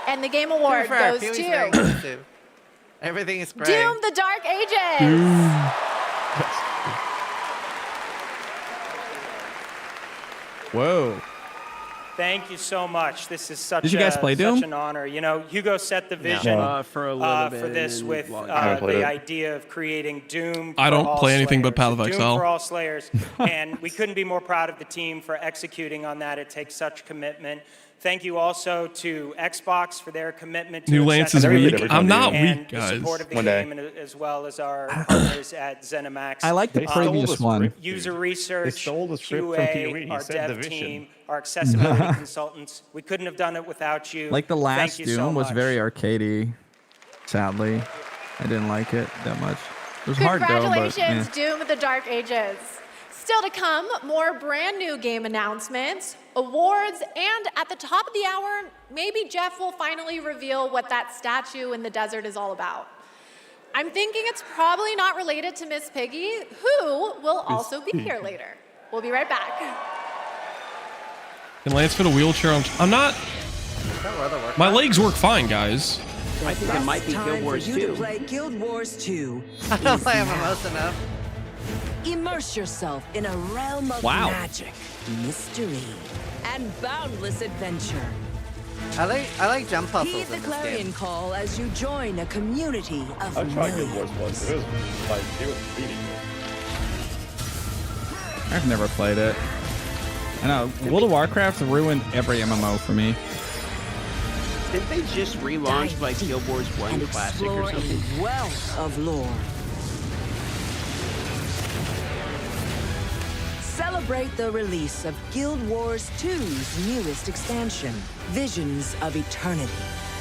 And the Game Award Fair, goes Kiwi's to very good too. Everything is great. Doom: The Dark Ages. Whoa. Thank you so much. This is such, Did you guys play Doom? such an honor. You know, Hugo set the vision For a little bit. for this and with well, the idea of creating Doom. I for don't all play anything but Slayers. Path of Doom Exile. for all Slayers, and we couldn't be more proud of the team for executing on that. It takes such commitment Thank you also to Xbox for their commitment to New Lance is accessibility weak. I'm not and weak, the guys. support of the One day. game, and as well as our partners at ZeniMax. I like the previous one. User They research, stole the script from PoE. QA, He our said dev Division. team, our accessibility consultants. We couldn't have done it without you. Like the last Thank you Doom so was much. very arcadey. Sadly, I didn't like it that much. It was hard though, but Congratulations, eh. Doom of the Dark Ages. Still to come, more brand new game announcements, awards, and at the top of the hour, maybe Jeff will finally reveal what that statue in the desert is all about. I'm thinking it's probably not related to Miss Piggy, who will also be here later. We'll be right back. Can Lance fit a wheelchair on? I'm not. My legs work fine, guys. I think it might be Guild Wars 2. Play Guild Wars 2. I don't play MMOs enough. Immerse yourself in a realm of Wow. magic, mystery, and boundless adventure. I like jump puzzles Heed the in this clarion game. call as you join a community of I tried Guild Wars millions. once. It was like it was really good. I've never played it. I know World of Warcraft ruined every MMO for me. Didn't they just relaunch like Guild Wars 1 And Classic or explore something? a wealth of lore. Celebrate the release of Guild Wars 2's newest expansion, Visions of Eternity.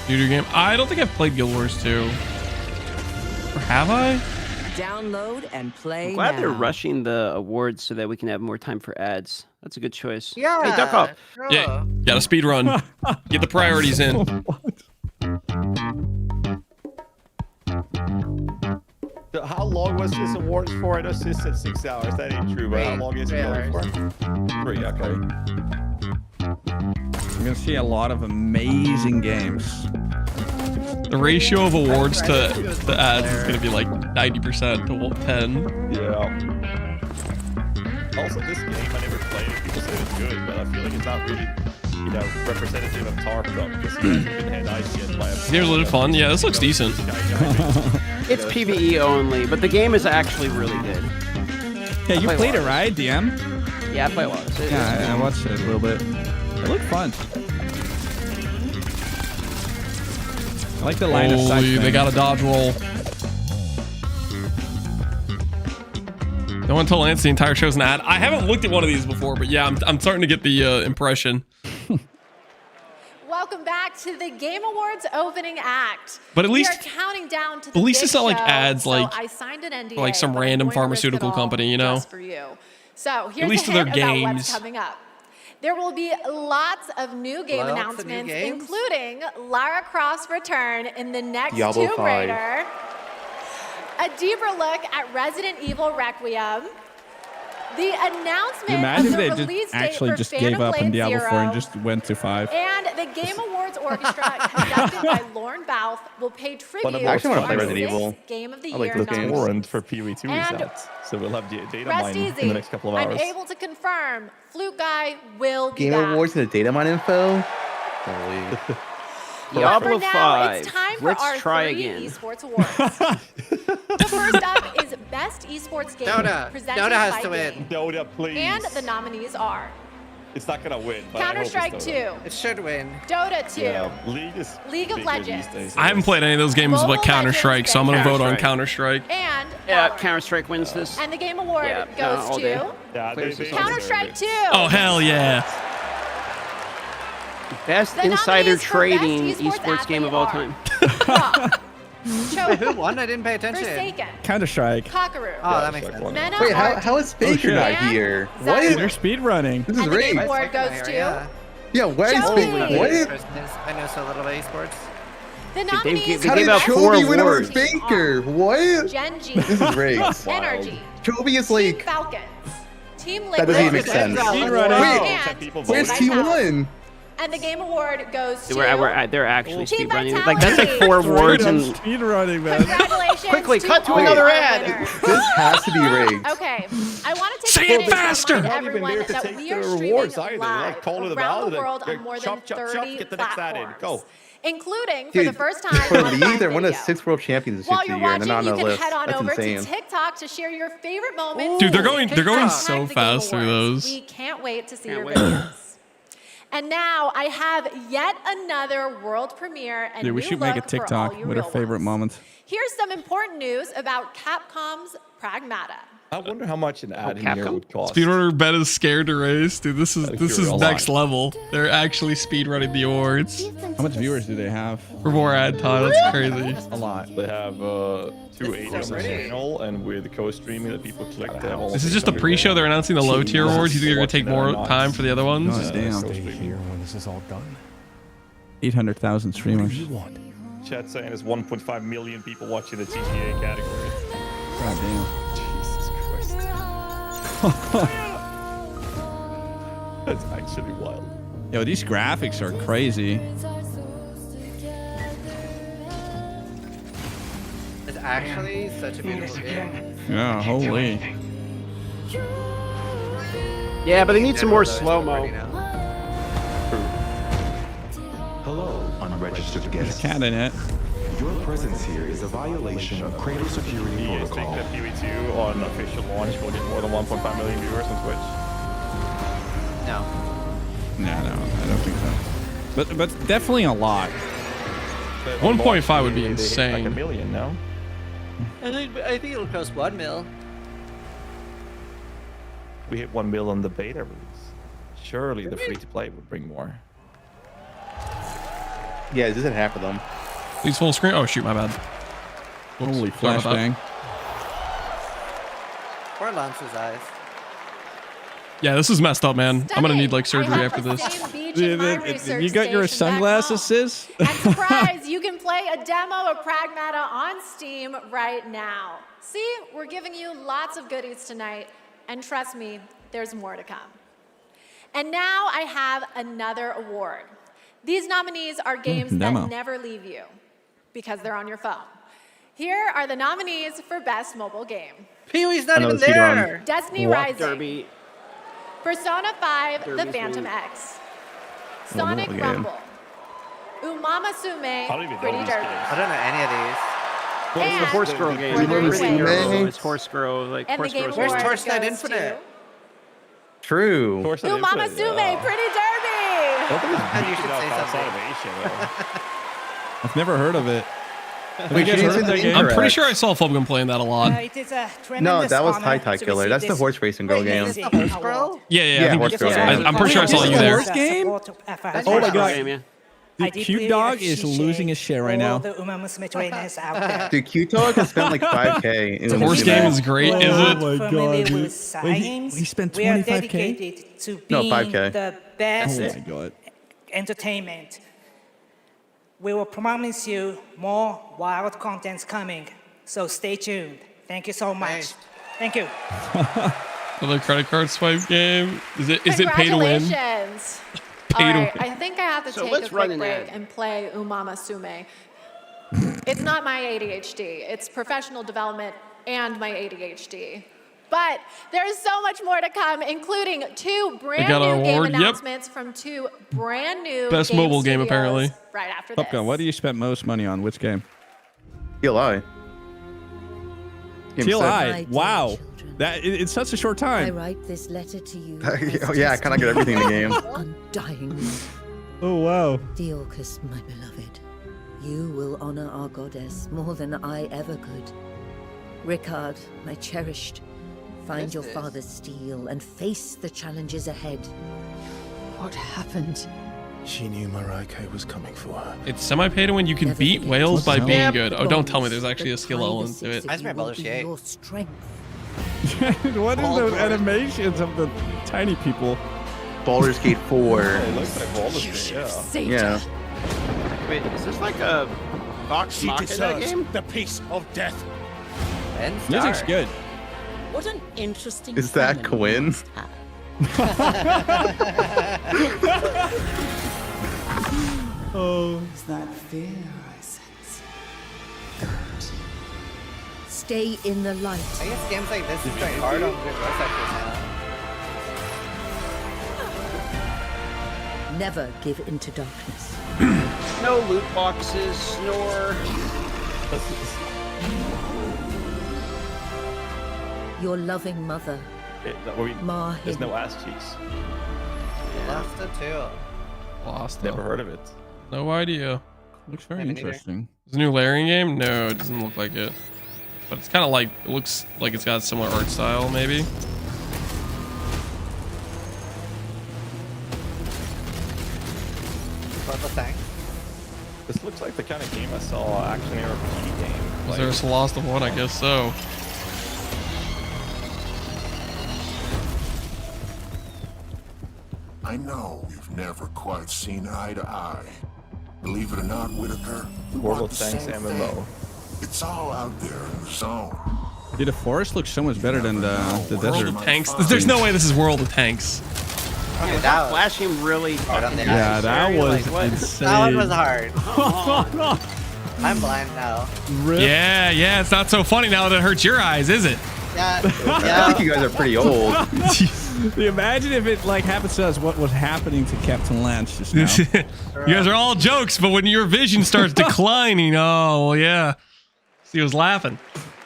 Shooter game. I don't think I've played Guild Wars 2. Or have I? Download and play I'm glad now. they're rushing the awards so that we can have more time for ads. That's a good choice. Yeah. Hey, duck off. Yeah. Gotta speed run. Get the priorities in. So how long was this awards for? I know Sis said 6 hours. That ain't true, but how long is it going for? 3, okay. We're gonna see a lot of amazing games. The ratio of awards to the ads is gonna be like 90% to 10. Yeah. Also, this game, I never played it. People say it's good, but I feel like it's not really, representative of Tarp though, because it hasn't been had ice yet by a Here's a little fun. Yeah, this looks decent. It's PvE only, but the game is actually really good. Yeah, you play played it, Lars. right, DM? Yeah, I play Lars. Yeah, I watched it a little bit. It looked fun. I like the line of sight. Holy, they thing. got a dodge roll. Don't want to tell Lance the entire show's an ad. I haven't looked at one of these before, but yeah, I'm starting to get the impression. Welcome back to the Game Awards opening act. But at least- we are counting down to at the least big it's not like show, ads so like- I signed an NDA, like some but I'm random going to risk it pharmaceutical all company, you know? just for you. So here's least a to their hint about games. what's coming up. There will be lots of new game Lots of new announcements, games? including Lara Croft's return in the next Diablo Tomb 5. Raider, a deeper look at Resident Evil Requiem, the announcement Imagine of if they the just release actually date for just Phantom gave up on Blade Diablo 4 and 0, just went to 5. and the Game Awards Orchestra, conducted by Lauren Bouth, will pay tribute I to actually wanna our play Resident sixth Evil. Game of the I like Year those games. nominee. Warrant for PoE2 is And out. So we'll have data Rest mine easy. in the next couple of hours. I'm able to confirm Flute Guy will be Game back. Awards and the data mine info? Holy. But Diablo for now, 5. it's time for Let's our try 3 again. esports awards. The first up is Best Esports Game Dota. presented Dota has by to win. Game. Dota, please. And the nominees are It's not gonna win. But I hope it's Counter-Strike Dota. 2, It should win. Dota 2, Yeah, League is League of bigger Legends. these days, I haven't played any of those games Mobile but Counter-Strike, so I'm going to vote on Counter-Strike. Counter-Strike. and Yeah, Valorant. Counter-Strike wins this. And the Game Award Yeah, goes all to day. Yeah, Clears they this deserve Counter-Strike it. 2. Oh, hell yeah. Best The insider nominees for Best trading Esports esports game of all time. Rock, Who Choke, won? I didn't pay attention. Forsaken, Counter-Strike. Cockaroo, Oh, that makes sense. Mena Wait, Art, how is Baker shit. not And here? Zach- What? They're speed running. This is and the Game rigged. Award goes to Yeah, why is Joey. Baker? What? I know so little about esports. the They nominees. gave How did out 4 Chobi win over awards. Baker? What? Gen G, This is rigged. Energy, Chobi is Team like, Falcons, Team that doesn't even Liquid, make sense. Speed running. and Where's Team Vitality. T1? And the Game Award goes to They're actually Team speed running. Vitality. Like that's like 4 awards and Speed running, man. Congratulations. Quickly, cut to all another our ad. winners. This has to be rigged. Okay, I want to take Say a it minute to faster. remind Not even everyone there to that take we the are rewards streaming either. live Like, call it around about the it. world on Like, more chop, than chop, chop, 30 get the next ad in. platforms, Go. including for Dude, the first time for on League, Prime they're one of Video. 6 world championships While a you're year, and watching, they're not you on the can list. head on That's over insane. to TikTok to share your favorite moments. Dude, they're going TikTok. so Hashtag the Game fast through Awards. those. We can't wait to see Can't your wait. videos. And now I have yet another world premiere and Dude, we new should make a look for all TikTok you with our real favorite ones. moments. Here's some important news about Capcom's Pragmata. I wonder how much an ad in here would cost. Speedrunner Bet is scared to race. Dude, this is next level. They're actually speedrunning the awards. How much viewers do they have? For more ad time, that's crazy. A lot. They have 280 on the channel, and with the co-streaming that people click, they have This is just a pre-show. They're announcing the low tier awards. You think they're gonna take more time for the other ones? God damn. Stay here when this is all done. 800,000 streamers. Chat saying there's 1.5 million people watching the GTA category. God damn. Jesus Christ. That's actually wild. Yo, these graphics are crazy. It's actually such a beautiful game. Yeah, holy. Yeah, but they need some more slow-mo. Hello, unregistered guests. Cat in it. Your presence here is a violation of Cradle Security Do you think Protocol. that PV2 on official launch will get more than 1.5 million viewers on Twitch? No. No, I don't think so. But definitely a lot. 1.5 would be They hit insane. like a million, no? I think it'll cost 1 mil. We hit 1 mil on the beta release. Surely the free-to-play would bring more. Yeah, this isn't half of them. These full screen. Oh shoot, my bad. Whoops, Holy sorry about that. flashbang. Poor Lance's eyes. Yeah, this is messed up, man. I'm gonna need like surgery after this. You got your sunglasses, sis? And surprise, you can play a demo of Pragmata on Steam right now. See, we're giving you lots of goodies tonight, and trust me, there's more to come. And now I have another award. These nominees are games demo. that never leave you because they're on your phone. Here are the nominees for Best Mobile Game. Pee-wee's not even speed run. there. Destiny What? Rising, Derby. Persona 5, The Derby's Phantom weak. X, Sonic mobile game. Rumble, Umama Sume, I don't even know Pretty these Derby, games. I don't know any of these. It's the And horse girl game. Remember It's Sume? It's horse girl, like and the horse Game girl. Award Where's Torchlight goes Infinite? to True. Umama Sume, Pretty Derby. And you should say something. I've never heard of it. Wait, you didn't say the I'm intro. pretty sure I saw Fulgum playing that a lot. It is a No, tremendous that was honor Tie to Tie Killer. receive That's the this horse racing girl game. Is this the horse girl? Yeah, Yeah, I think Horse Girl game. I'm pretty sure I saw you there. Horse game? Oh my god. I Dude, deeply Cute Dog is appreciate losing his shit right all now. the Uma Musume trainers out there. Dude, Q-Dog has spent like 5K. in The Uma horse Musume. game is great, is We're it? not familiar with science. he spent We are 25K? dedicated to No, being 5K. the best Oh my god. entertainment. We will promise you more wild contents coming, so stay tuned. Thank you so much. Thanks. Thank you. Another credit card swipe game. Is it pay to win? Congratulations. Pay All to right, win. I think I have to So take let's a run quick an break ad. and play Umama Sume. It's not my ADHD. It's professional development and my ADHD. But there's so much more to come, including 2 brand got new an game award, yep. announcements from 2 brand new Best mobile game, studios apparently. Right after Top Gun, this. what do you spend most money on? Which game? TLI. Game TLI. Wow. It's such a short I time. write this letter to you. Oh, yeah, I kind of get everything in the game. Undying. Oh wow. Theorcus, my beloved, you will honor our goddess more than I ever could. Ricard, my cherished, find your father's steel and face the challenges ahead. What happened? She knew Marike was coming for her. It's semi-pay to win. You can beat whales by being good. Oh, don't tell me there's actually a skill element to it. I just remember Baldur's Gate. Your strength. What is those animations of the tiny people? Baldur's Gate 4. It looks like Baldur's Gate, yeah. Yeah. Wait, is this like a Vox She Machina deserves game? the peace of death. Music's good. What an interesting. Is that Quinn? Oh. Is that fear I sense? Good. Stay in the light. I guess games like this is going hard on good voice actors now. Never give into darkness. No loot boxes, snore. Your loving mother, There's no ass cheeks. Laughter too. Lost. Never heard of it. No idea. Looks very interesting. Is it a new layering game? No, it doesn't look like it. But it's kind of like, it looks like it's got a similar art style, maybe. This looks like the kind of game I saw action RPG game. Is there a Lost of One? I guess so. I know we've never quite seen eye to eye. Believe it or not, Whitaker, we World want of the Tanks same MMO. thing. It's all out there in the zone. Dude, the forest looks so much better than the World desert. of Tanks. There's no way this is World of Tanks. Okay, that flashing really. Yeah, that was insane. That one was hard. I'm blind now. Yeah, it's not so funny now that it hurts your eyes, is it? Yeah. I think you guys are pretty old. Imagine if it like happens to us what was happening to Captain Lance just now. You guys are all jokes, but when your vision starts declining, oh yeah. He was laughing.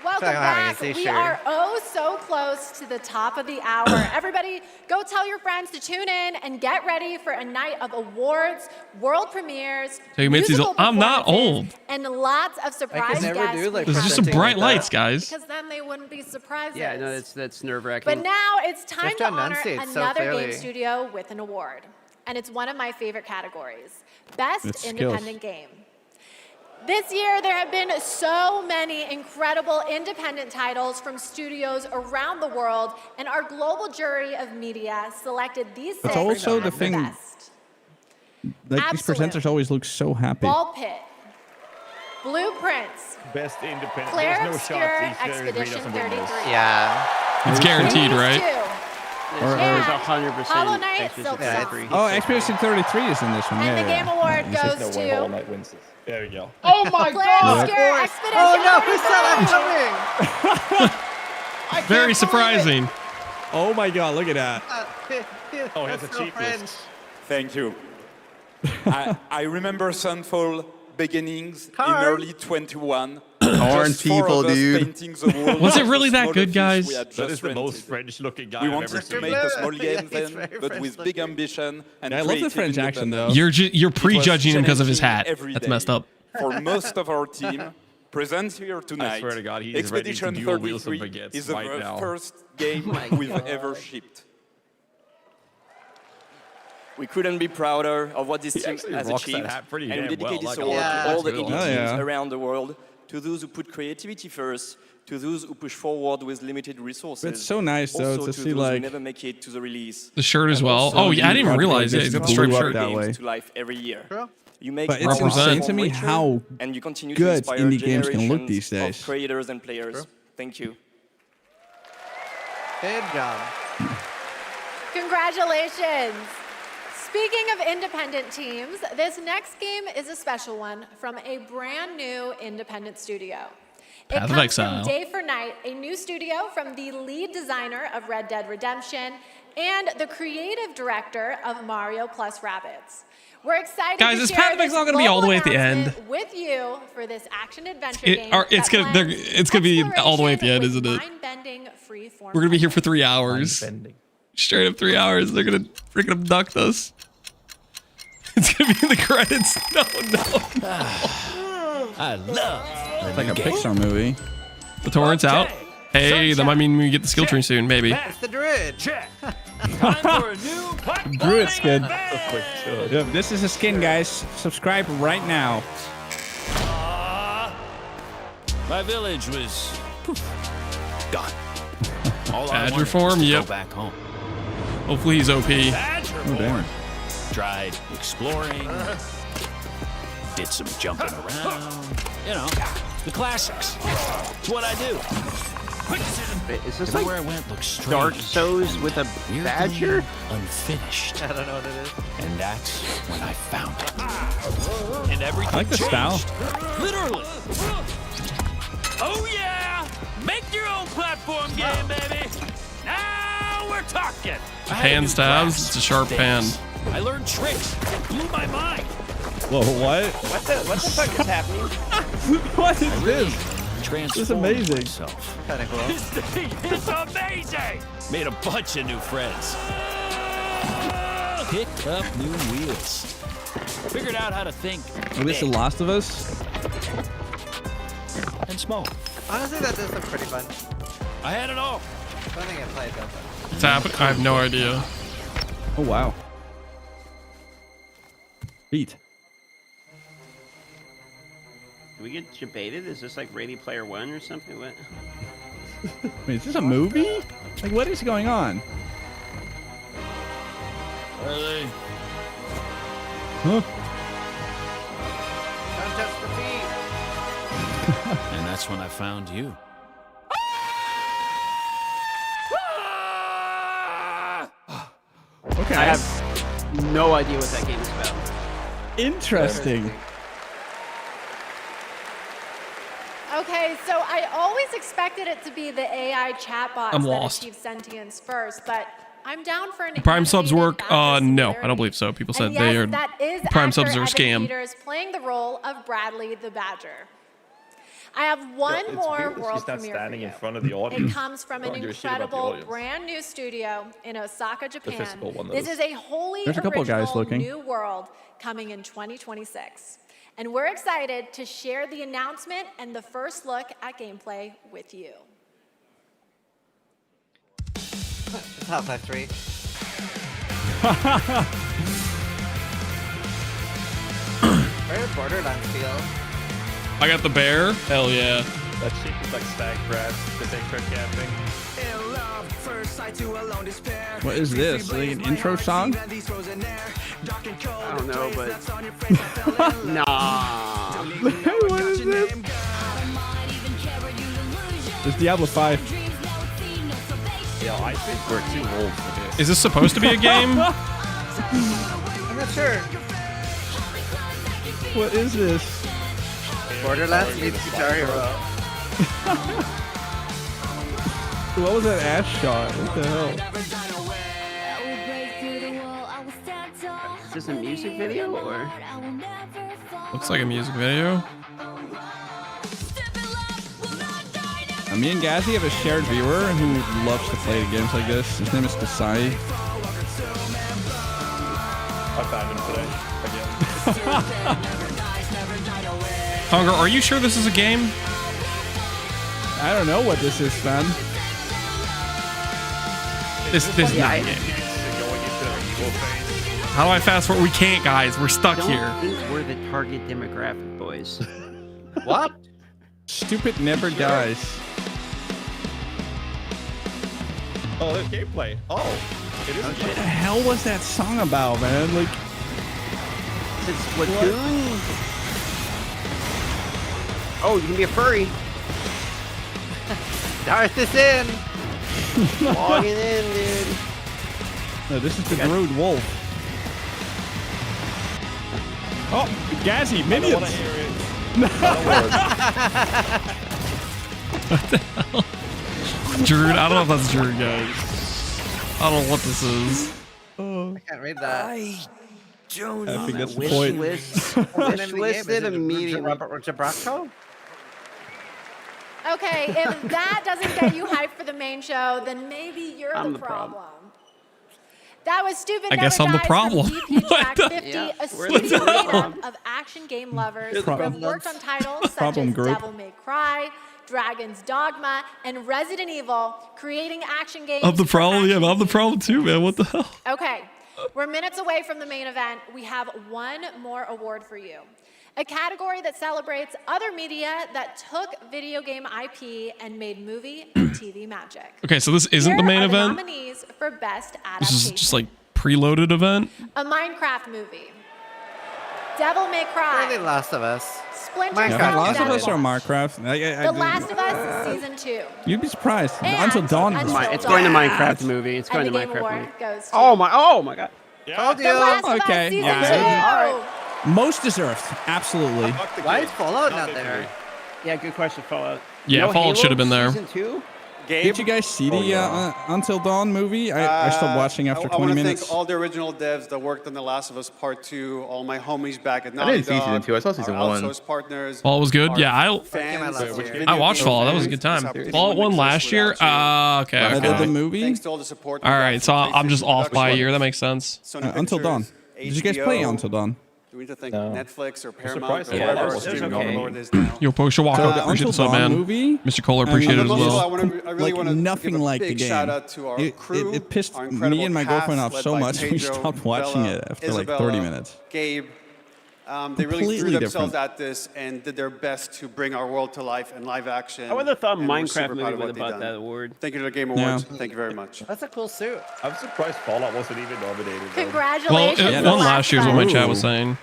Welcome back. We are oh so close to the top of the hour. Everybody, go tell your friends to tune in and get ready for a night of awards, world premieres, musical I'm not old. and lots of surprise guests. There's just some bright lights, guys. Because then they wouldn't be surprises. Yeah, no, that's nerve-wracking. But now it's time to honor enunciate so another clearly. game studio with an award. And it's one of my favorite categories. Best It's Independent Game. This year, there have been so many incredible independent titles from studios around the world, and our global jury of media selected these six It's also as the thing. best. Like these presenters always look so happy. Ball Pit, Blueprints, Best independent. Claire There's no Obscure shot. These Expedition 33. Yeah. It's guaranteed, right? Or- There's or- 100% Hollow Knight, Expedition Silk 33. Oh, Expedition 33 is in this one. And Yeah, the yeah, game yeah. award Yeah, goes No way Hollow to Knight wins this. There we go. Oh my Claire god! Obscure Expedition Oh no, who 33. saw that Very surprising. Oh my god, look at that. coming? Oh, he has a That's so cheat French. list. Thank you. I remember Sunfall beginnings in Carn. early 21. Corn Just four people, of us dude. painting the world Was it of really the that smaller good, fish guys? we had That just is the most rented. French-looking guy We I've wanted ever to seen. make a small Yeah, game he's then, very but with big French-looking. ambition and Yeah, I love the creative French accent though. independence. You're prejudging him because of his hat. challenging every That's day. messed up. For most of our team, present here tonight, I swear to God, he's Expedition ready to duel Wheels 33 and Baguettes is the right now. first game we've ever shipped. We couldn't be prouder of what this He team actually has rocks that achieved, hat pretty and we damn dedicate well, this not award gonna to lie. all the That's indie good. teams Oh, yeah. around the world, to those who put creativity first, to those who push forward with limited resources. It's so nice, though, also to see, those like- who never make it to the release. The shirt as And well. also Oh, yeah, I didn't even you realize it. bring He's got the these striped blew up shirt. that games way. to life every year. You make But it's our Represent. insane to me richer, how and you continue good to inspire indie games can look generations these days. of creators and players. Thank you. Good job. Congratulations. Speaking of independent teams, this next game is a special one from a brand new independent studio. It Path of comes Exile. from Day for Night, a new studio from the lead designer of Red Dead Redemption and the creative director of Mario plus Rabbids. We're excited Guys, to is share Path of this Exile gonna be all the way at the announcement end? with you for this action-adventure It- game. or it's that gonna blends it's gonna be all the way at the end, exploration isn't it? with mind-bending free-form We're gonna be here for 3 hours. Bending. Straight up 3 hours. They're gonna freaking abduct us. It's gonna be in the credits. No. I love It's like a Pixar movie. The torrent's out. Hey, that might mean we get the skill tree soon, maybe. It's the Druid. Check. Time for a new Druid skin. platforming Yep, this is a skin, guys. Subscribe right now. My village was gone. All I Badger wanted form? was to Yep. Go back home. Hopefully he's OP. Badger Oh, damn. form. Tried exploring. Did some jumping around. You know, the classics. It's what I do. Quick decision. Wait, is this Everywhere like I went looked strange. Dark Souls with a weirdly badger? Unfinished. I don't know what it is. And that's when I found it. And everything I like the style. changed. Literally. Oh yeah! Make your own platform game, baby. Now we're talking. I had a Pan new stabs. grasp It's a sharp for pan. days. I learned tricks that blew my mind. Whoa, what? What the fuck is happening? What is this? Transformed This is amazing. myself. Kind of cool. This thing is amazing. Made a bunch of new friends. picked up new wheels. Figured out how to think At least The big Last of Us. and small. Honestly, that does look pretty fun. I had it all. I don't think I played that. What's happening? I have no idea. Oh wow. Beat. Do we get debated? Is this like Ready Player One or something? What? Wait, is this a movie? Like, what is going on? Where are they? Huh? Don't touch the feet. And that's when I found you. Okay. I have no idea what that game is about. Interesting. Okay, so I always expected it to be the AI chatbot I'm that lost. achieves sentience first, but I'm down for an Prime subs animated work? backward No, I similarity. don't believe so. People said And they yes, are. that is Prime actor subs are a Evan scam. Peters playing the role of Bradley the Badger. I have one more world She's not premiere standing for in you. front of the audience. It comes from an Don't give a shit about the incredible audience. brand new studio in Osaka, Japan. physical one, that This is. is a wholly There's a couple of guys original looking. new world coming in 2026. And we're excited to share the announcement and the first look at gameplay with you. Half-Life 3. Where did Borderlands feel? I got the bear. Hell yeah. That chick is like stag grass, the thing for camping. What is this? Like an intro song? I don't know, but nah. What is this? It's Diablo 5. Yeah, I think we're too old for this. Is this supposed to be a game? I'm not sure. What is this? Borderlands meets Guitar Hero. What was that ass shot? What the hell? Is this a music video or? Looks like a music video. Me and Gazzy have a shared viewer who loves to play games like this. His name is Kasai. I found him today again. Hunger, are you sure this is a game? I don't know what this is, man. This is not a game. How do I fast forward? We can't, guys. We're stuck Don't here. think we're the target demographic, boys. What? Stupid never dies. Oh, there's gameplay. Oh, it is. What the hell was that song about, man? Like, It's Splatoon. Oh, you can be a furry. Darth is in. Logging in, dude. no, this is the Druid Wolf. Oh, Gazzy, minions. What the hell? Druid? I don't know if that's Druid, guys. I don't know what this is. I can't read that. I think that's the point. Wish Wish listed immediately. Jabracto? Okay, if that doesn't get you hyped for the main show, then maybe you're I'm the the problem. problem. That was Stupid I guess Never I'm the Dies problem. from DP Track What the- 50, Yeah, a we're the studio made problem. up of action game lovers You're the who have problem. worked on titles such Problem as group. Devil May Cry, Dragon's Dogma, and Resident Evil, creating action games. I'm the for problem. Yeah, action I'm the problem too, man. What the hell? Okay, we're minutes away from the main event. We have one more award for you. A category that celebrates other media that took video game IP and made movie and TV magic. Okay, so this isn't the Here main are event. Nominees for best This adaptation. is just like preloaded event. A Minecraft movie. Devil May Probably Cry. Last of Us. Splinter Yeah, Cell. Last of Us or Deathloop. Minecraft? The Last of Us Season 2. You'd be surprised. And Until Dawn. Until is- It's going to Dawn. Minecraft movie. It's going And to the Game Minecraft Award movie. goes to Oh my god. Told The you. Last of Okay, Us Season yeah. 2. Most deserved. Absolutely. Why is Fallout not there? Yeah, good question, Fallout. Yeah, No Fallout Halo should have been there. Season 2? Did you guys see the Until Dawn movie? I stopped watching after 20 I want to minutes. thank all the original devs that worked on The Last of Us Part 2, all my homies back at I didn't see season 2. I saw season 1. Partners, Fall was good. Yeah, I watched Fall. That was a good time. Fall won last year. Okay. The movie. Thanks to all the support. All right, so I'm just off by a year. That makes sense. Until Dawn. Did you guys play Until Dawn? Do we need to thank Netflix or surprised. Paramount or whatever streaming platform it is now? Yo, Post your walk up. Appreciate the sub, man. Movie, Mr. Kohler, appreciate it as well. I really want to nothing give a like the big game. shout out to our crew, It pissed our me incredible and my cast girlfriend off led so by much we Pedro, stopped watching Bella, it after Isabella, like 30 minutes. Gabe, they really threw Completely themselves different. at this and did their best to bring our world to life in live action. I would have thought and we're Minecraft super proud movie of would what have they've bought done. that award. Thank you to the Game Awards. Thank you very much. That's a cool suit. I'm surprised Fallout wasn't even nominated. though. Congratulations. Well, it won last year is what my chat was saying.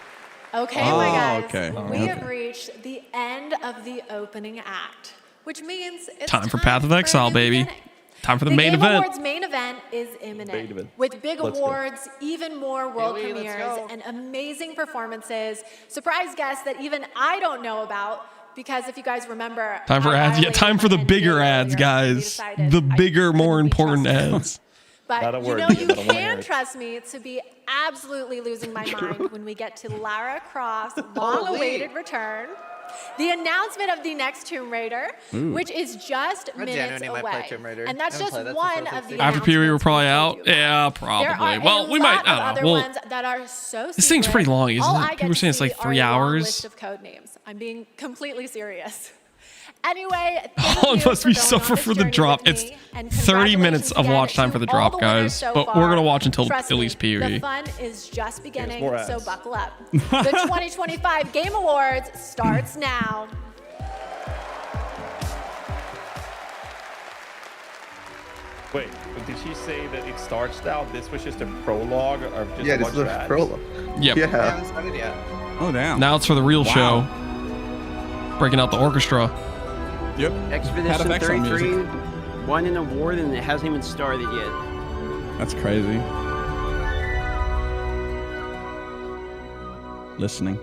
Okay, my guys, okay. we have reached the end of the opening act, which means it's Time for Path of Exile, the baby. beginning. Time for the main Game event. Awards main event is imminent. Main event. With big Let's go. awards, even more world Let's premieres, go. and amazing performances, surprise guests that even I don't know about. Because if you guys remember, Time for I ads. Yeah, violated time for the my bigger NDA ads, earlier, and we guys. decided The I bigger, more couldn't be important trusted. ads. But Not a you word, know, but you I don't wanna hear can it. trust me to be absolutely losing my mind when we get to Lara Croft's long-awaited return. The announcement of the next Tomb Raider, which is just minutes genuinely might play away. Tomb Raider. And that's I haven't just played that one since of the After PoE, we're announcements probably we out. told you. Yeah, There probably. are Well, a we might. lot of I don't other know. Well, ones that are so this thing's secret. pretty long, isn't All it? I People get are to saying it's like see are 3 a long hours. list of code names. I'm being completely serious. Anyway, Oh, it must be suffer for the drop. It's 30 minutes of watch time for the drop, guys. But we're going to watch until at least The PoE. fun is just beginning, more so ads. buckle up. The 2025 Game Awards starts now. Wait, but did she say that it starts now? This was just a prologue or just Yeah, this watch is a ads? prologue. Yep. I Yeah. haven't started yet. Oh, damn. Now it's for the real show. Breaking out the orchestra. Yep. Expedition Had effects on 33 music. won an award and it hasn't even started yet. That's crazy. Listening.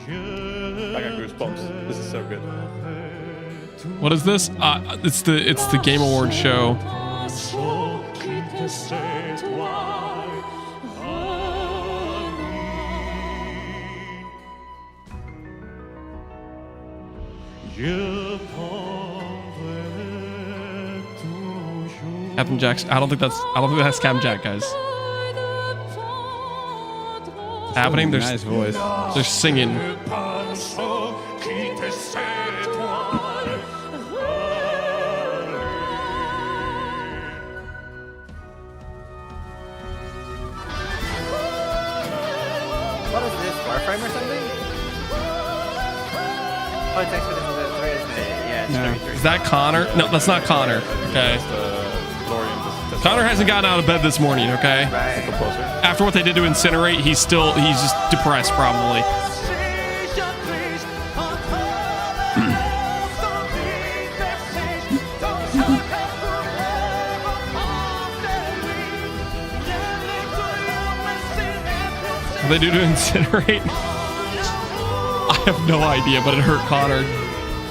I got goosebumps. This is so good. What is this? It's the Game Awards show. Captain Jack's. I don't think that's Captain Jack, guys. Happening. There's Nice voice. they're singing. What is this, Warframe or something? Oh, it's Expedition 33, isn't it? Yeah, it's Yeah. 33. Is that Connor? No, that's not Connor. Okay. Connor hasn't gotten out of bed this morning. Okay. Right. After what they did to Incinerate, he's just depressed probably. What they do to Incinerate? I have no idea, but it hurt Connor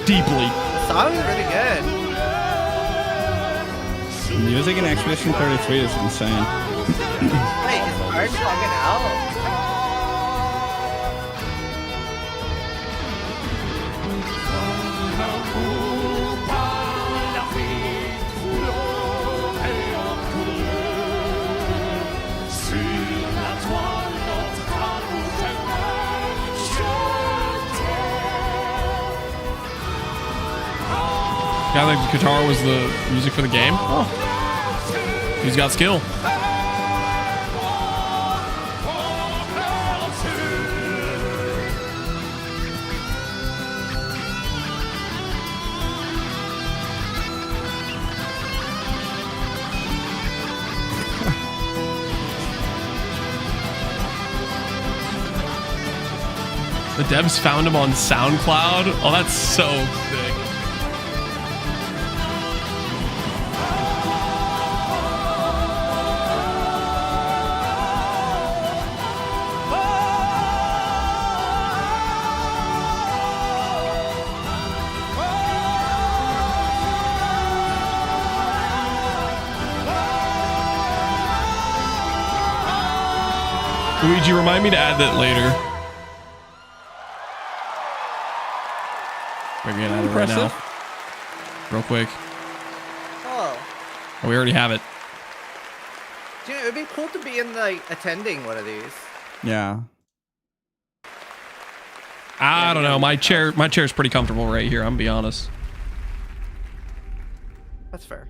deeply. The song is really good. Music in Expedition 33 is insane. Wait, is Art fucking out? Yeah, I think the guitar was the music for the game. Oh. He's got skill. The devs found him on SoundCloud. Oh, that's so sick. Luigi, remind me to add that later. We're gonna add it right now. Real quick. Oh. Oh, we already have it. Dude, it would be cool to be in, like, attending one of these. Yeah. I don't know. My chair's pretty comfortable right here. I'm gonna be honest. That's fair.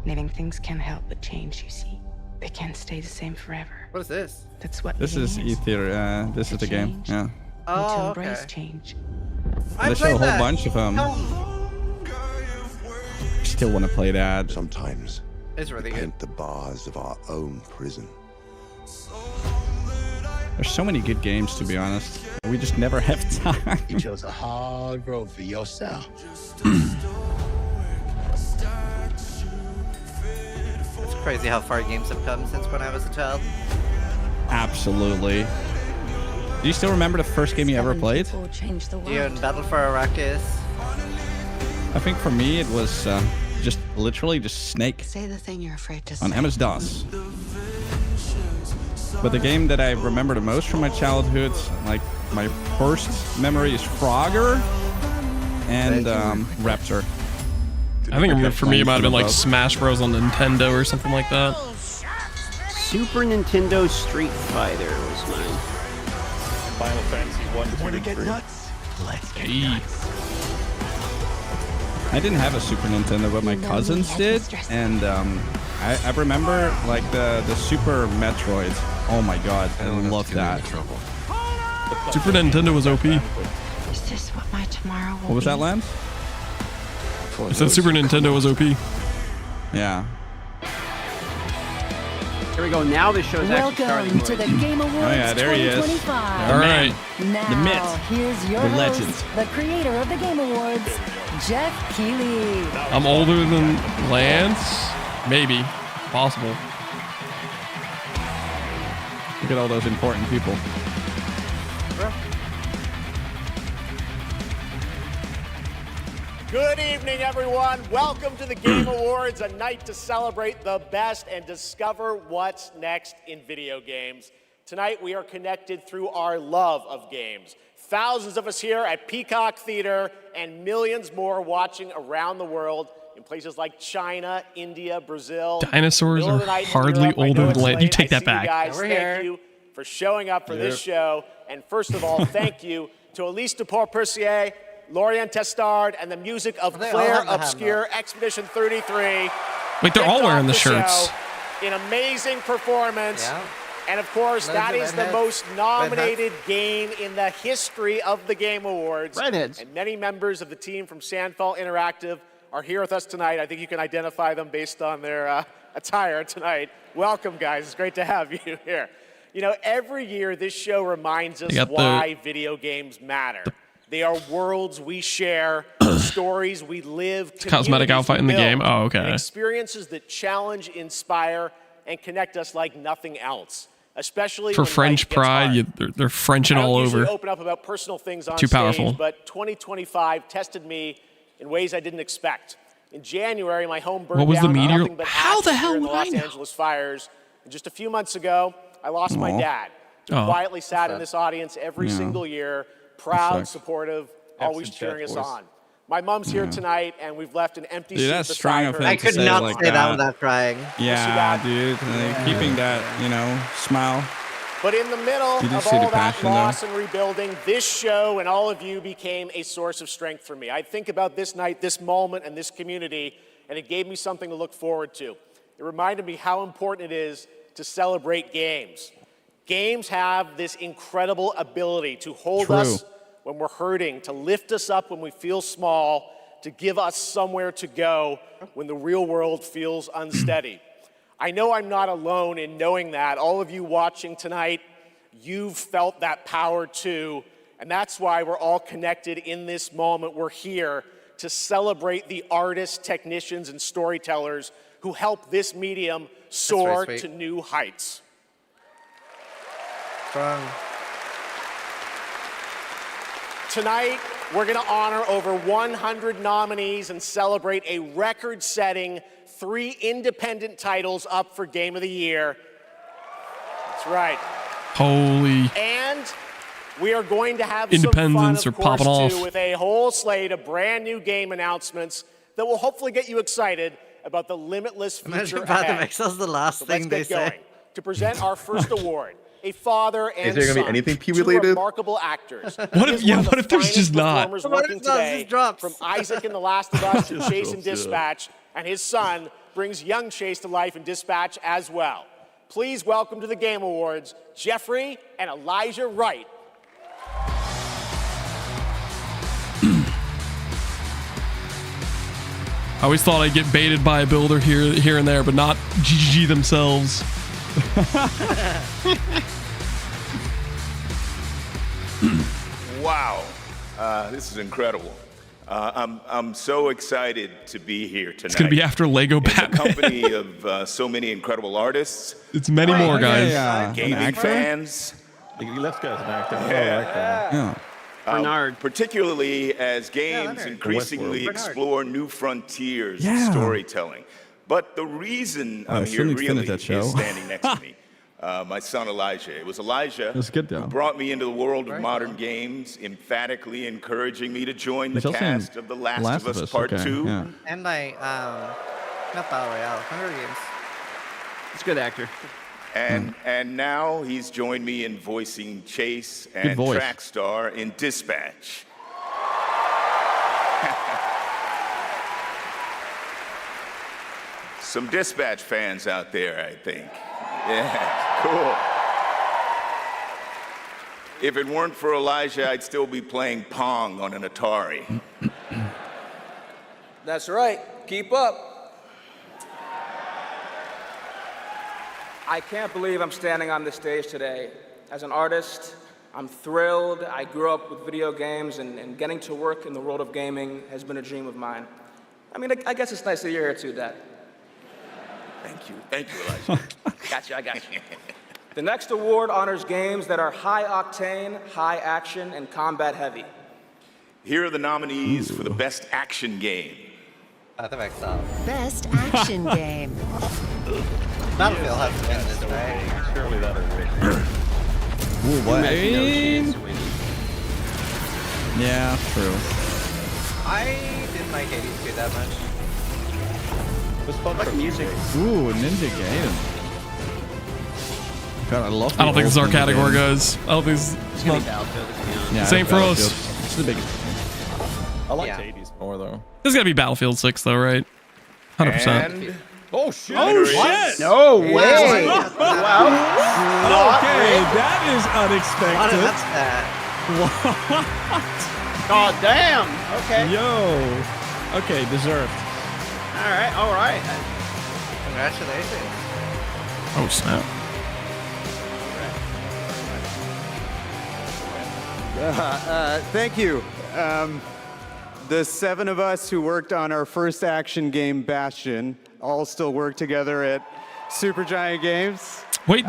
Living things can't help but change, you see. They can't stay the same forever. What is this? That's what This is Ether. This is the game. Yeah. To embrace change. They show a whole bunch of them. Still want to play that. Sometimes It's really good. paint the bars of our own prison. There's so many good games, to be honest. We just never have time. You chose a hard road for yourself. It's crazy how far games have come since when I was a child. Absolutely. Do you still remember the first game you ever played? Dude, Battle for Arrakis. I think for me it was just literally just Snake Say the thing you're afraid to say. on MS-DOS. But the game that I remember the most from my childhood, like my first memory, is Frogger and Raptor. I think for me it might have been like Smash Bros on Nintendo or something like that. Super Nintendo Street Fighter was mine. Final Fantasy 1, 2, Want to and get 3. nuts? Let's get nuts. I didn't have a Super Nintendo, but my cousins did, and I remember like the Super Metroid. Oh my god, I love that. Super Nintendo was OP. Is this what my tomorrow will What was that, be? Lance? I said Super Nintendo was OP. Yeah. Here we go. Now the show's actually starting. Welcome to the Game Awards Oh yeah, there he is. 2025. All right. Now, The myth. here's your The host, legend. the creator of the Game Awards, Jeff Keighley. I'm older than Lance. Maybe. Possible. Look at all those important people. Good evening, everyone. Welcome to the Game Awards, a night to celebrate the best and discover what's next in video games. Tonight, we are connected through our love of games. Thousands of us here at Peacock Theater and millions more watching around the world in places like China, India, Brazil. Dinosaurs Middle of are the night in hardly Europe. I know older it's than Lance. You late. take I that see back. You guys, We're thank here. you for showing up for this show. And first of all, thank you to Elise Duport-Percier, Lorient Testard, and the music of They all Claire have the Obscure Expedition 33. Wait, they're all Kicked wearing off the shirts. show. An amazing performance. Yeah. And of course, that Loads is of the redheads. most nominated game in the history of the Game Awards. Redheads. And many members of the team from Sandfall Interactive are here with us tonight. I think you can identify them based on their attire tonight. Welcome, guys. It's great to have you here. You know, every year this show reminds us why video games matter. They are worlds we share, stories we live, Cosmetic outfit in the game. Oh, okay. and experiences that challenge, inspire, and connect us like nothing else. Especially For when French life gets pride, hard. they're Frenching I don't all usually over. open up about personal things on Too stage, powerful. but 2025 tested me in ways I didn't expect. In January, my home burned What was the down. meteor? Nothing but How the ashes hell here in the would I Los know? Angeles fires. And just a few months ago, I lost my Aw. dad, who Oh. quietly sat in sad. this audience every Yeah. single year, proud, sucks. supportive, always Absent cheering chat us voice. on. My mom's here tonight, and we've left an empty Dude, seat that's beside strong of her. him I to could say it not like say that that. without crying. Yeah, dude. Keeping that, smile. But in the middle You do of see the all that passion, loss though. and rebuilding, this show and all of you became a source of strength for me. I think about this night, this moment, and this community, and it gave me something to look forward to. It reminded me how important it is to celebrate games. Games have this incredible ability to hold True. us when we're hurting, to lift us up when we feel small, to give us somewhere to go when the real world feels unsteady. I know I'm not alone in knowing that. All of you watching tonight, you've felt that power too, and that's why we're all connected in this moment. We're here to celebrate the artists, technicians, and storytellers who help this medium soar sweet. to new heights. Strong. Tonight, we're going to honor over 100 nominees and celebrate a record-setting 3 independent titles up for Game of the Year. It's That's right. Holy. And we are going to have Independence some are fun, of popping course, off. too, with a whole slate of brand new game announcements that will hopefully get you excited about the limitless future Imagine Path of ahead. Exile's the last So thing let's they get going. say. To present our first award, a father and Is there gonna be son, anything P two related? remarkable actors. What if- He is yeah, one of what the if there's finest just not? performers What if working it does? today, Just drops. from Isaac in The Last of Us to Just Chase in drops, yeah. Dispatch, and his son brings young Chase to life in Dispatch as well. Please welcome to the Game Awards, Jeffrey and Elijah Wright. I always thought I'd get baited by a builder here and there, but not GGG themselves. Wow, this is incredible. I'm so excited to be here tonight. It's gonna be after Lego in the Batman. company of so many incredible artists. It's many more guys. Gaming fans. Let's go. Yeah. Bernard. Particularly as games Leonard. increasingly Bernard. explore new frontiers of Yeah. storytelling. But the reason I I'm still here need to finish really that show. is standing next to me. My son Elijah. It was Elijah That's good, though. who brought me into the world of Very modern cool. games, emphatically encouraging me to join the He's also in cast of The Last of Us Part okay, 2. yeah. And my, not Battle Royale, Hunger Games. He's a good actor. And now he's joined me in voicing Chase Good and voice. Trackstar in Dispatch. Some Dispatch fans out there, I think. Yeah, cool. If it weren't for Elijah, I'd still be playing Pong on an Atari. That's right. Keep up. I can't believe I'm standing on this stage today. As an artist, I'm thrilled. I grew up with video games, and getting to work in the world of gaming has been a dream of mine. I mean, I guess it's nice that you're here too, Dad. Thank you, Elijah. I got you. The next award honors games that are high octane, high action, and combat heavy. Here are the nominees for the best action game. Path of Exile. Best action game. Battlefield has to win this, right? Surely that'll win. Ooh, what? No chance of winning. Yeah, true. I didn't like Hades 2 that much. It was fun I like for music. Ooh, Ninja Gaiden. God, I love. I don't think this is our Ninja category, Gaiden. guys. I don't think this It's is gonna not. be Battlefield, to be honest. Yeah, Same it's for us. Battlefield. It's the biggest. I like Yeah. Hades more though. This is gotta be Battlefield 6, though, right? 100%. And Oh shit! Oh, shit! No way! Wow. Okay, that is unexpected. That's that. God damn! Okay. Yo. Okay, deserved. All right. Congratulations. Oh, snap. Thank you. The 7 of us who worked on our first action game, Bastion, all still work together at Supergiant Games. Wait,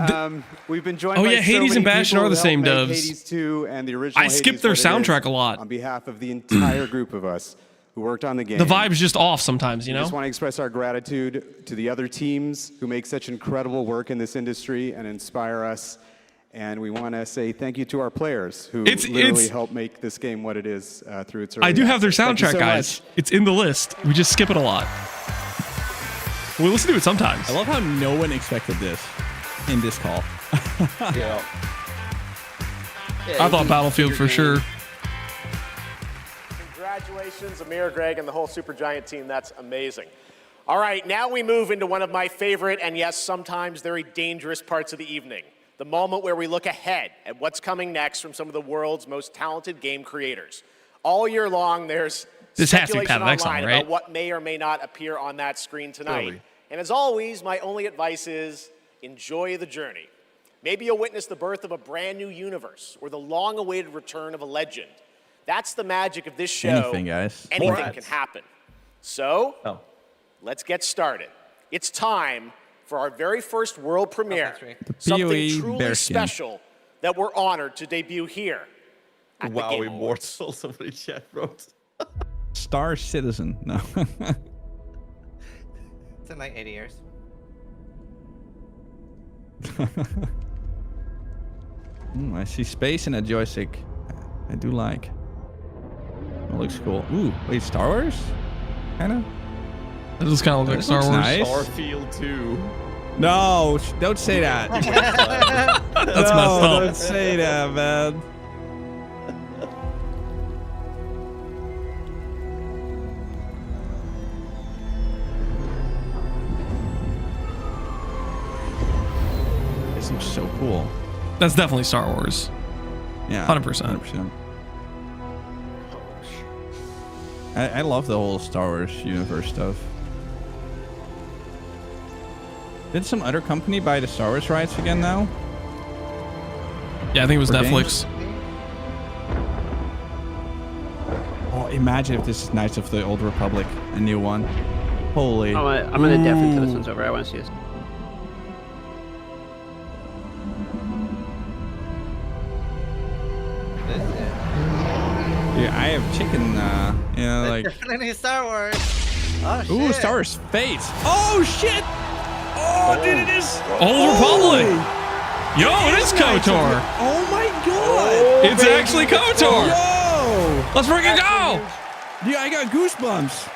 we've been joined oh, by yeah, so Hades many and Bastion people are the who same helped make devs. Hades 2 and the original I skipped Hades their what it is. soundtrack a lot. On behalf of the entire group of us who worked on the game. The vibe's just off sometimes, you We know? just want to express our gratitude to the other teams who make such incredible work in this industry and inspire us. And we want to say thank you to our players who literally help make this game what it is through its early I do have their access. Thank you soundtrack, so guys. much. It's in the list. We just skip it a lot. We listen to it sometimes. I love how no one expected this in this call. Yeah. I thought Battlefield for sure. Congratulations, Amir, Greg, and the whole Supergiant team. That's amazing. All right, now we move into one of my favorite and, yes, sometimes very dangerous parts of the evening. The moment where we look ahead at what's coming next from some of the world's most talented game creators. All year long, there's This has to be speculation Path of Exile, online right? about what may or may not appear on that screen tonight. Surely. And as always, my only advice is enjoy the journey. Maybe you'll witness the birth of a brand new universe or the long-awaited return of a legend. That's the magic of this show. Anything, guys. Anything can happen. So, let's get started. It's time for our very first world premiere. Something PoE truly bearskin. special that we're honored to debut here. At the Wow, Game immortal. Somebody chat wrote. Star Citizen. No. It's in like 80 years. I see space in a joystick. I do like. It looks cool. Ooh, wait, Star Wars? Kind of? It just kind of looks like Star Wars. Nice. Starfield 2. No, don't say that. That's messed up. Don't say that, man. This looks so cool. That's definitely Star Wars. Yeah, 100%. 100%. I love the whole Star Wars universe stuff. Did some other company buy the Star Wars rights again now? Yeah, I think it was For Netflix. games? Oh, imagine if this is Knights of the Old Republic, a new one. Holy. Oh, I'm gonna def until this one's over. I want to see this. Yeah, I have chicken, you know, like... Definitely Star Wars. Oh, shit. Ooh, Star Wars Fate. Oh, shit! Oh, dude, it is... Old Republic! Yo, it is KOTOR! Oh my god! It's actually KOTOR! Yo! Let's freaking go! Yeah, I got goosebumps.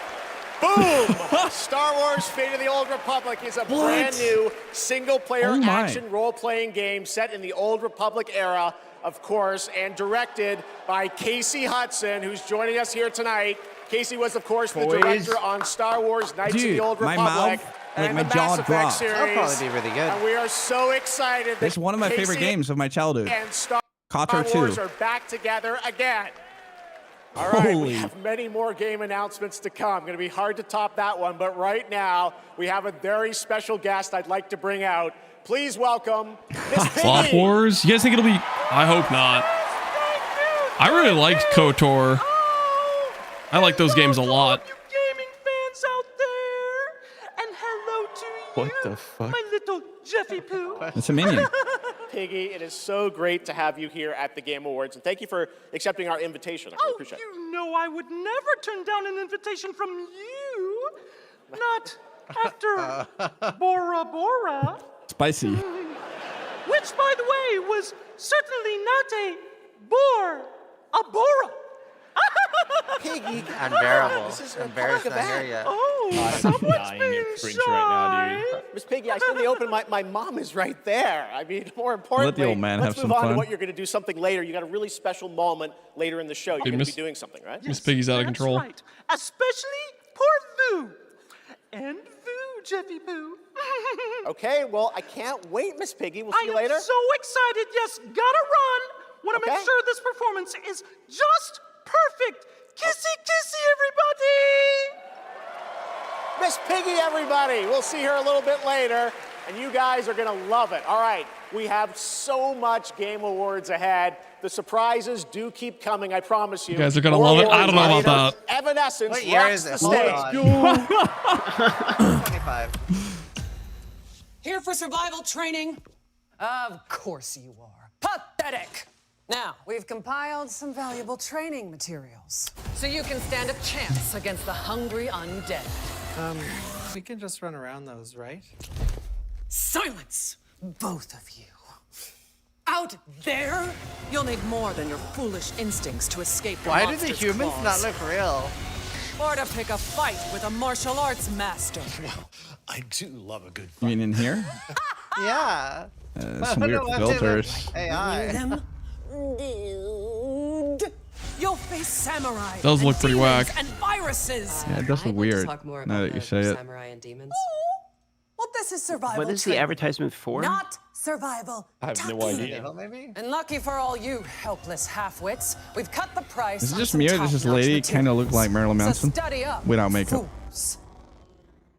Boom! Star Wars Fate of the Old Republic is a brand new single-player action role-playing game set in the Old Republic era, of course, and directed by Casey Hudson, who's joining us here tonight. Casey was, of course, the director on Star Wars Knights of the Old Republic and my the jaw Mass Effect dropped. series. That'll probably be really good. And we are so excited that It's one of my favorite Casey games of my childhood. and Star KOTOR Wars 2. are back together again. All right, we Holy. have many more game announcements to come. Going to be hard to top that one, but right now we have a very special guest I'd like to bring out. Please welcome Miss Clock Piggy. Wars? You guys think it'll be... I hope not. I really liked KOTOR. I like those games a lot. Gaming fans out there, and hello to you, What the fuck? my little Jeffy Poo. It's a minion. Piggy, it is so great to have you here at the Game Awards, and thank you for accepting our invitation. I really appreciate it. You know I would never turn down an invitation from you. Not after Bora Bora. Spicy. Which, by the way, was certainly not a Bora. Piggy. Unbearable. This is a Embarrassed public not here event. yet. Oh, someone's being cringe right now, dude. Miss Piggy, I said in the open, my mom is right there. I mean, more importantly, old man let's have move some on to fun. what you're going to do something later. You got a really special moment later in the show. You're Dude, going to Miss- be doing something, right? Miss Piggy's out of That's control. right. Especially poor Vu. And Vu, Jeffy Poo. Okay, well, I can't wait, Miss Piggy. We'll see you later. I am so excited. Yes, gotta run. Want to make Okay. sure this performance is just perfect. Kissy, kissy, everybody. Miss Piggy, everybody. We'll see her a little bit later, and you guys are going to love it. All right, we have so much Game Awards ahead. The surprises do keep coming, I promise you. You guys are gonna love it. I don't know about that. Evanescence What year rocks is the this? stage. 25. Here for survival training? Of course you are. Pathetic! Now, we've compiled some valuable training materials, so you can stand a chance against the hungry undead. We can just run around those, right? Silence, both of you. Out there, you'll need more than your foolish instincts to escape the Why do the monster's humans claws. not look real? Or to pick a fight with a martial arts master. I do love a good You mean in here? Yeah. Some weird filters. AI. Them? Dude. You'll face samurai. Does and look pretty demons whack. And viruses. Yeah, it does look weird now that you say it. Samurai and demons. Well, this is survival. What is the training, advertisement for? Not survival. I have no tactic. idea. Maybe? And lucky for all you helpless half-wits, we've cut the price. Is it on just some me or does this top-notch lady kind of look like Marilyn materials. So Manson study up, without makeup? fools.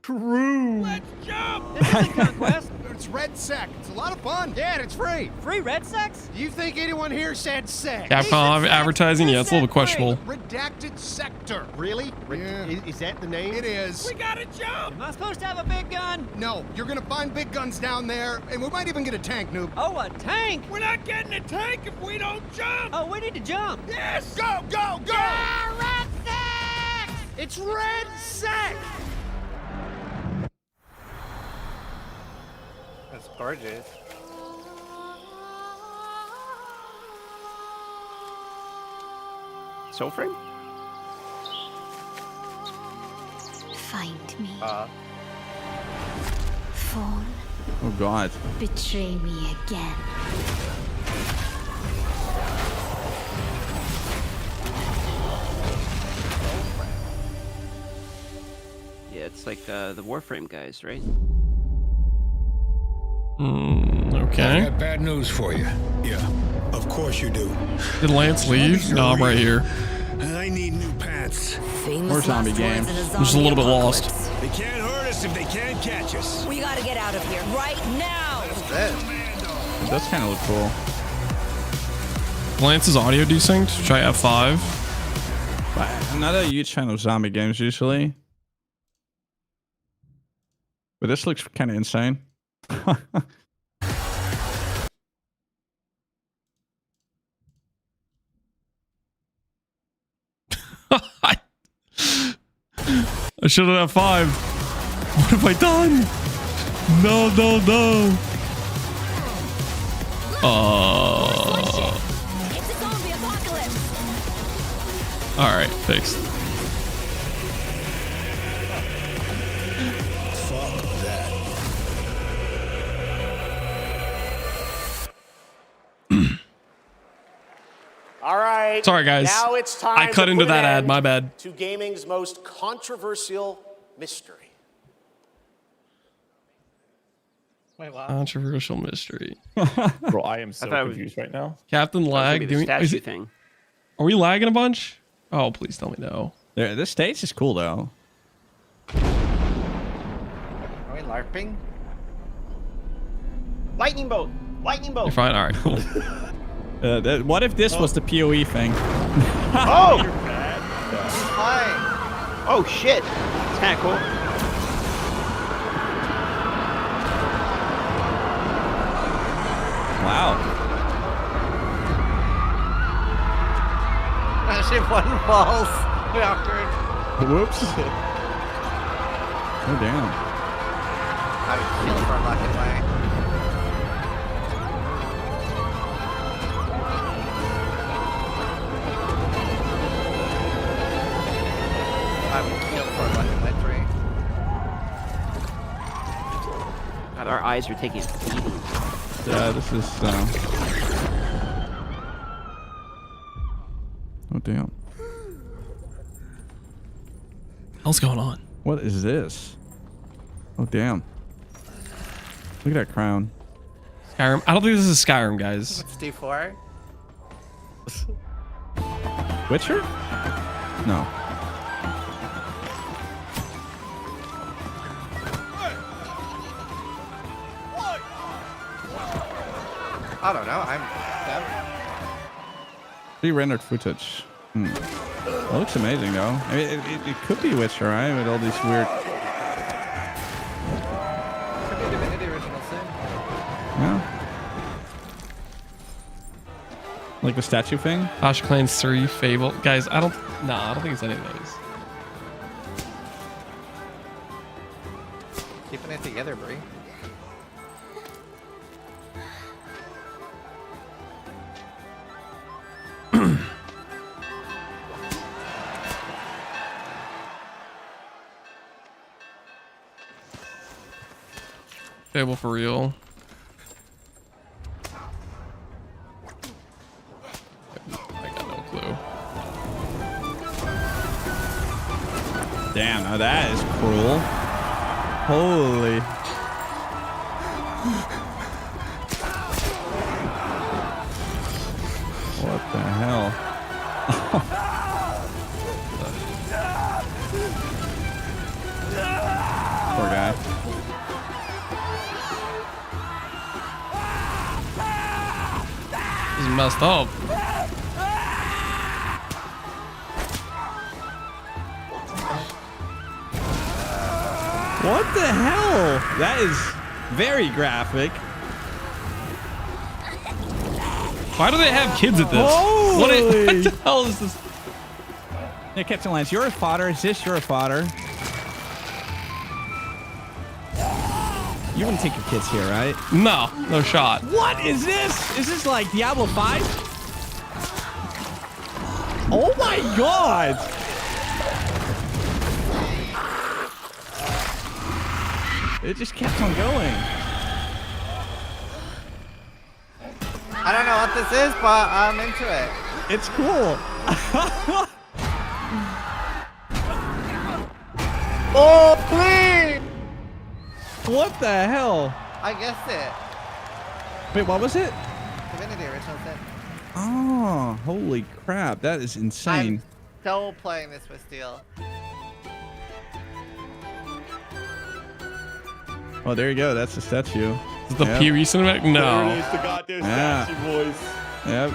True. Let's jump! This isn't Conquest. It's Red Sec. It's a lot of fun. Yeah, and it's free. Free Red Sex? Do you think anyone here said sec? Capcom advertising? Yeah, it's a little bit questionable. Redacted Sector. Really? Yeah. Is that the name? It is. We gotta jump! Am I supposed to have a big gun? No, you're gonna find big guns down there, and we might even get a tank, noob. Oh, a tank? We're not getting a tank if we don't jump! Oh, we need to jump. Yes! Go, go, go! Yeah, Red Sex! It's Red Sex! That's gorgeous. Soul Frame? Find me. Phone. Oh God. Betray me again. Yeah, it's like the Warframe guys, right? Okay. I got bad news for you. Yeah, of course you do. Did Lance leave? No, I'm right here. I need new pants. More zombie games. I'm just a little bit lost. They can't hurt us if they can't catch us. We gotta get out of here right now. That's kind of look cool. Lance's audio desynced. Try F5. I'm not a huge fan of zombie games usually, but this looks kind of insane. I should have F5. What have I done? No, no, no. It's a zombie apocalypse. All right, fixed. Fuck that. All right. Sorry, guys. Now it's time I cut to into put that an ad. end My bad. To gaming's most controversial mystery. Wait, wow. Controversial mystery. Bro, I am so confused right now. Captain Lag. The statue thing. Are we lagging a bunch? Oh, please tell me no. Yeah, this stage is cool though. Are we LARPing? Lightning bolt! Lightning bolt! You're fine. All right, cool. What if this was the PoE thing? Oh! Hi. Oh shit! It's kind of cool. Wow. Actually, one falls. Awkward. Whoops. Oh damn. I would kill for unlocking my. I would kill for unlocking my tree. God, our eyes are taking a beating. Yeah, this is. Oh damn. What's going on? What is this? Oh damn. Look at that crown. Skyrim. I don't think this is Skyrim, guys. What's D4? Witcher? No. I don't know. I'm. Pre-rendered footage. That looks amazing though. I mean, it could be Witcher, right? With all these weird. Could be Divinity Original Sin. Yeah. Like the statue thing? Clash of Clans 3, Fable. Guys, I don't think it's any of those. Keeping it together, Brie. Fable for real. I got no clue. Damn, now that is cruel. Holy. What the hell? Poor guy. This is messed up. What the hell? That is very graphic. Why do they have kids at this? What the hell is this? Hey, Captain Lance, you're a fodder. Is this your fodder? You wouldn't take your kids here, right? No, no shot. What is this? Is this like Diablo 5? Oh my god! It just kept on going. I don't know what this is, but I'm into it. It's cool. Oh, please! What the hell? I guessed it. Wait, what was it? Divinity original sin. Oh, holy crap. That is insane. I'm so playing this with Steel. Oh, there you go. That's the statue. Is it the Pee-wee cinematic? No. There it is, the goddamn Yeah. statue voice. Yep.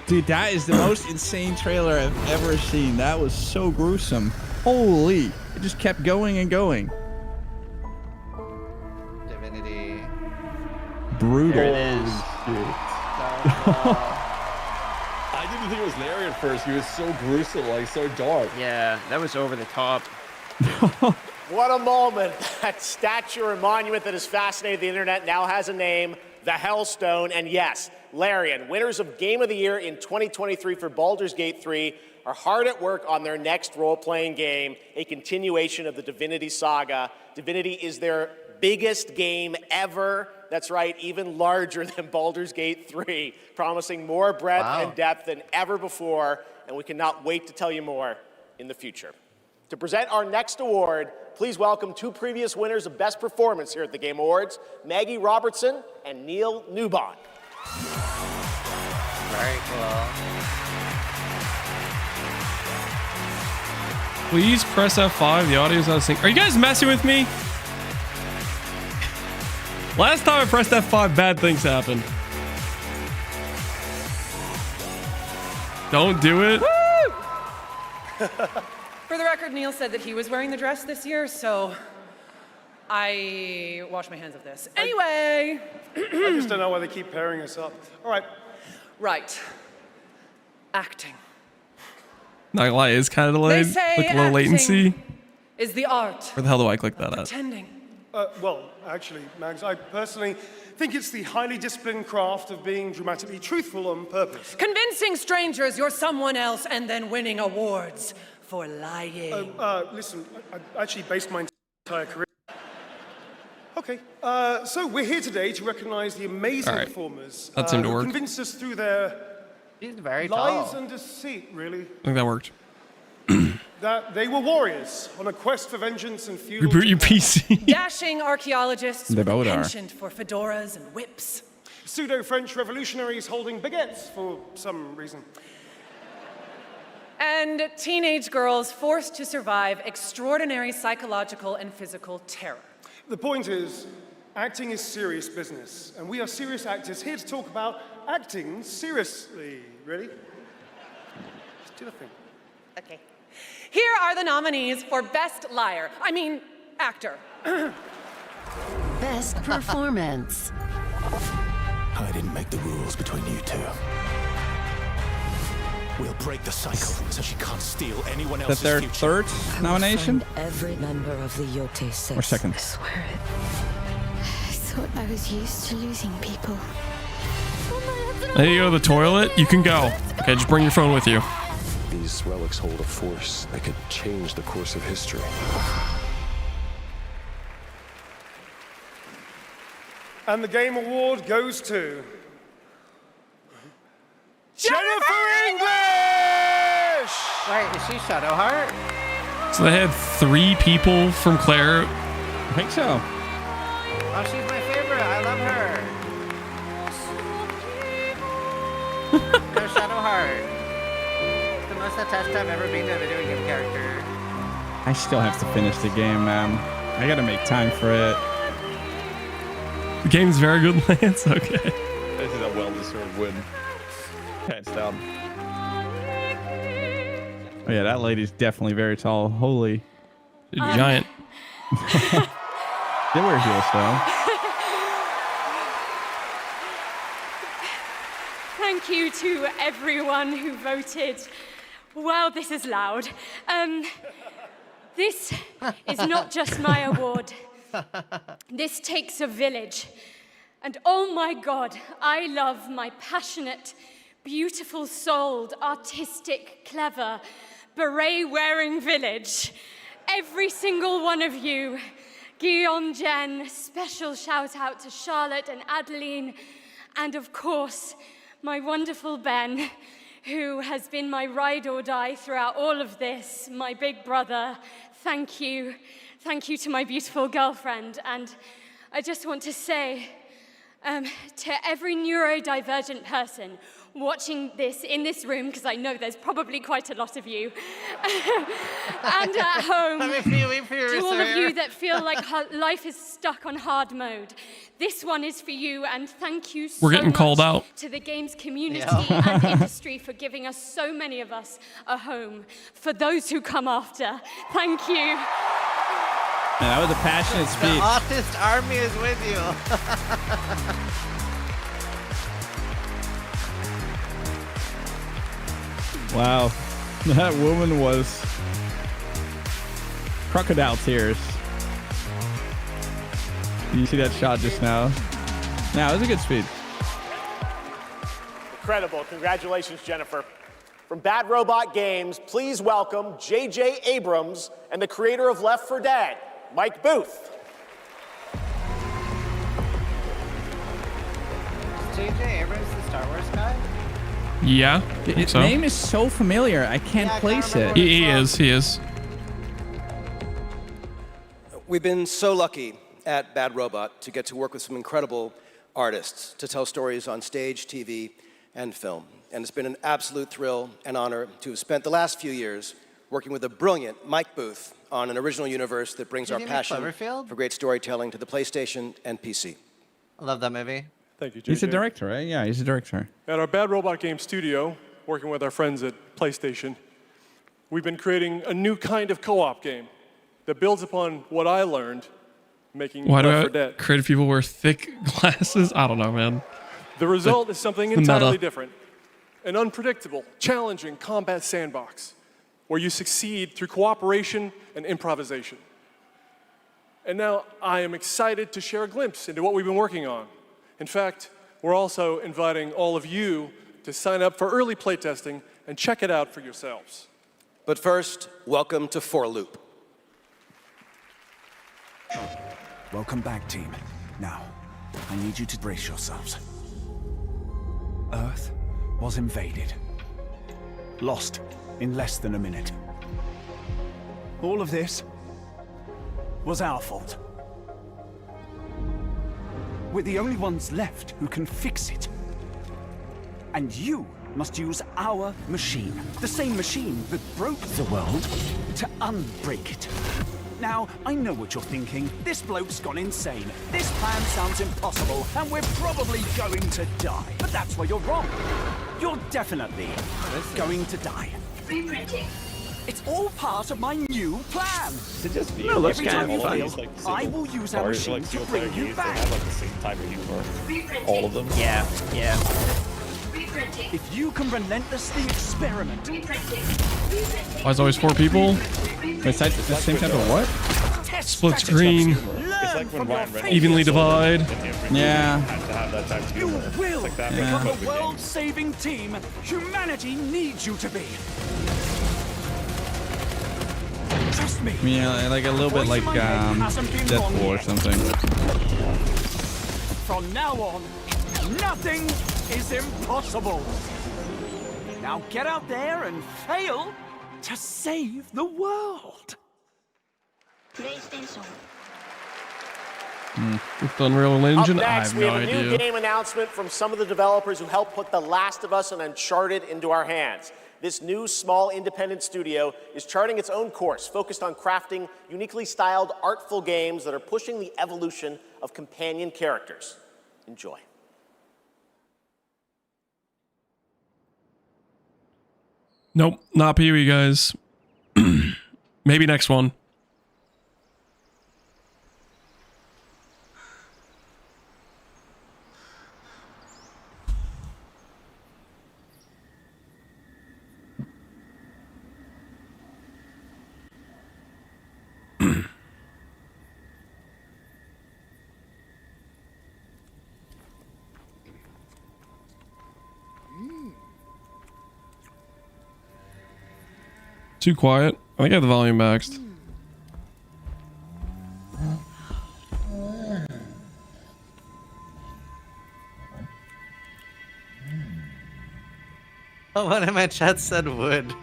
Dude, that is the most insane trailer I've ever seen. That was so gruesome. Holy. It just kept going and going. Divinity. Brutal. There it is. I didn't think it was Larry at first. He was so gruesome, like so dark. Yeah, that was over the top. What a moment. That statue or monument that has fascinated the internet now has a name, the Hellstone. And yes, Larian, winners of Game of the Year in 2023 for Baldur's Gate 3, are hard at work on their next role-playing game, a continuation of the Divinity saga. Divinity is their biggest game ever. That's right, even larger than Baldur's Gate 3, promising more breadth and depth than ever before, and we cannot wait to tell you more in the future. To present our next award, please welcome two previous winners of Best Performance here at the Game Awards, Maggie Robertson and Neil Newbon. Very cool. Please press F5. The audio's out of sync. Are you guys messing with me? Last time I pressed F5, bad things happened. Don't do it. For the record, Neil said that he was wearing the dress this year, so I wash my hands of this. Anyway. I just don't know why they keep pairing us up. All right. Right. Acting. Not gonna lie, it's kind of delayed. They say Like low latency. Is the art Where the hell do I click that at? pretending. Well, actually, Mags, I personally think it's the highly disciplined craft of being dramatically truthful on purpose. Convincing strangers you're someone else and then winning awards for lying. Listen, I actually based my entire career. Okay, so we're here today to recognize the amazing All right. performers That seemed to who work. convinced us through their He's very lies tall. and deceit, really, I think that worked. that they were warriors on a quest for vengeance and feudal Reboot your Japan. PC. Dashing archaeologists They with a both are. penchant for fedoras and whips. Pseudo-French revolutionaries holding baguettes for some reason. And teenage girls forced to survive extraordinary psychological and physical terror. The point is, acting is serious business, and we are serious actors here to talk about acting seriously. Really? Just do the thing. Okay. Here are the nominees for Best Liar. I mean, Actor. Best performance. I didn't make the rules between you two. We'll break the cycle so she can't steal anyone Is that else's their future. third nomination? Every member of the Yote set. Or second? I swear it. I thought I was used to losing people. I need to go to the toilet. You can go. Okay, just bring your phone with you. These relics hold a force that could change the course of history. And the Game Award goes to Jennifer English! Wait, is she Shadowheart? So they had 3 people from Claire. I think so. Oh, she's my favorite. I love her. Go Shadowheart. The most attached I've ever been to a video game character. I still have to finish the game, man. I gotta make time for it. The game's very good, Lance. Okay. This is a well-deserved win. Hands down. Oh yeah, that lady's definitely very tall. Holy. Giant. They wear heels though. Thank you to everyone who voted. Wow, this is loud. This is not just my award. This takes a village. And oh my God, I love my passionate, beautiful-souled, artistic, clever, beret-wearing village. Every single one of you. Guillaume, Jen, special shout out to Charlotte and Adeline, and of course, my wonderful Ben, who has been my ride or die throughout all of this, my big brother. Thank you. Thank you to my beautiful girlfriend. And I just want to say to every neurodivergent person watching this in this room, because I know there's probably quite a lot of you, and at home, to all of you that feel like life is stuck on hard mode, this one is for you, and thank you so We're getting much called out. to the games community and industry for giving us, so many of us, a home. For those who come after, thank you. Man, that was a passionate speech. The artist army is with you. Wow, that woman was crocodile tears. Did you see that shot just now? Yeah, it was a good speed. Incredible. Congratulations, Jennifer. From Bad Robot Games, please welcome J.J. Abrams and the creator of Left 4 Dead, Mike Booth. J.J. Abrams, the Star Wars guy? Yeah. His so. name is so familiar. I can't place it. He is. We've been so lucky at Bad Robot to get to work with some incredible artists to tell stories on stage, TV, and film. And it's been an absolute thrill and honor to have spent the last few years working with a brilliant Mike Booth on an original universe that brings our passion for great storytelling to the PlayStation and PC. I love that movie. Thank you, JJ. He's a director, right? Yeah, he's a director. At our Bad Robot Game studio, working with our friends at PlayStation, we've been creating a new kind of co-op game that builds upon what I learned making Why Left 4 do Dead. creative people wear thick glasses? I don't know, man. The result is something the entirely meta. different. An unpredictable, challenging combat sandbox where you succeed through cooperation and improvisation. And now I am excited to share a glimpse into what we've been working on. In fact, we're also inviting all of you to sign up for early playtesting and check it out for yourselves. But first, welcome to 4 Loop. Welcome back, team. Now, I need you to brace yourselves. Earth was invaded. Lost in less than a minute. All of this was our fault. We're the only ones left who can fix it. And you must use our machine, the same machine that broke the world, to unbreak it. Now, I know what you're thinking. This bloke's gone insane. This plan sounds impossible, and we're probably going to die. But that's where you're wrong. You're definitely going to die. Reprinting. It's all part of my new plan. No, that's Every time kind you of fail, fun. I will use our machine to bring you back. They have like the same type of humor. All of them. Yeah. Reprinting. If you can relentlessly experiment. Why is always 4 people? Wait, the same type of what? Split screen. It's like when Ryan Reynolds Evenly gets older, divide. and every Yeah. game has to have that type of You humor. will It's like that become for the every game. world-saving team humanity needs you to be. Trust me. Yeah, like a little bit like Deadpool or something. From now on, nothing is impossible. Now get out there and fail to save the world. With the Unreal Engine, Up I next, have we no have a new idea. game announcement from some of the developers who helped put The Last of Us and Uncharted into our hands. This new, small, independent studio is charting its own course, focused on crafting uniquely styled, artful games that are pushing the evolution of companion characters. Enjoy. Nope, not Pee-wee, guys. Maybe next one. Too quiet. I think I have the volume maxed. Oh, one in my chat said wood.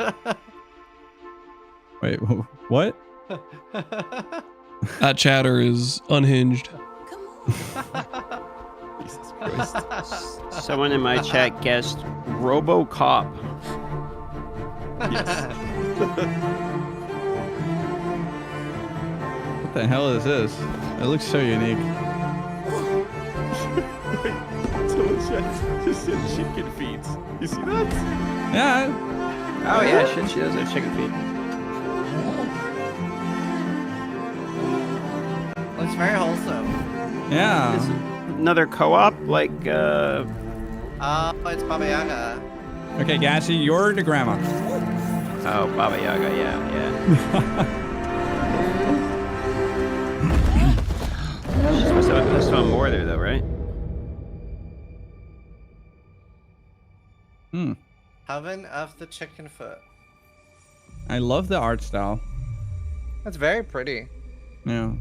Wait, what? That chatter is unhinged. Jesus Christ. Someone in my chat guessed RoboCop. What the hell is this? It looks so unique. Someone just said chicken feet. You see that? Yeah. Oh yeah, shit, she does have chicken feet. Looks very wholesome. Yeah. It's another co-op, like Oh, it's Baba Yaga. Okay, Gassy, you're the grandma. Oh, Baba Yaga, yeah. She's supposed to have saw more there though, right? Hmm. Oven of the chicken foot. I love the art style. That's very pretty. Yeah.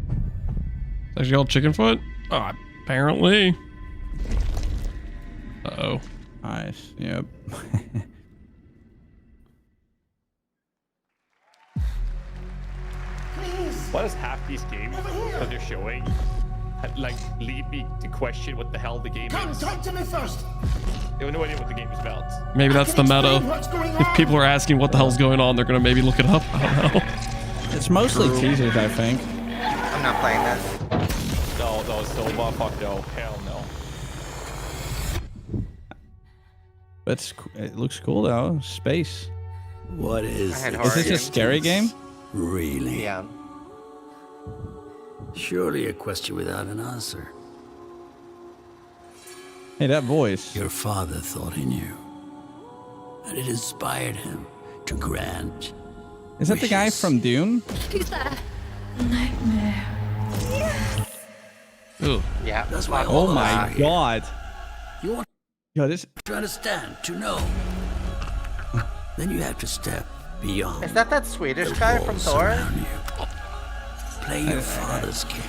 It's actually called chicken foot? Oh, apparently. Uh-oh. Nice. Yep. Why does half these games that they're showing like lead me to question what the hell the game is? Talk to me first. I have no idea what the game is about. Maybe that's the meta. If people are asking what the hell's going on, they're gonna maybe look it up. I don't know. It's mostly teasers, I think. I'm not playing this. No, so fuck no. Hell no. But it looks cool though. Space. What is Is this a scary game? Really? Yeah. Surely a question without an answer. Hey, that voice. Your father thought he knew. And it inspired him to grant. Is that the guy from Dune? Who's that? Nightmare. Ugh. Yeah. That's why Oh my god. You want Yo, this. to understand, to know. Then you have to step beyond. Is that Swedish guy from walls Thor? around you. Play your father's game.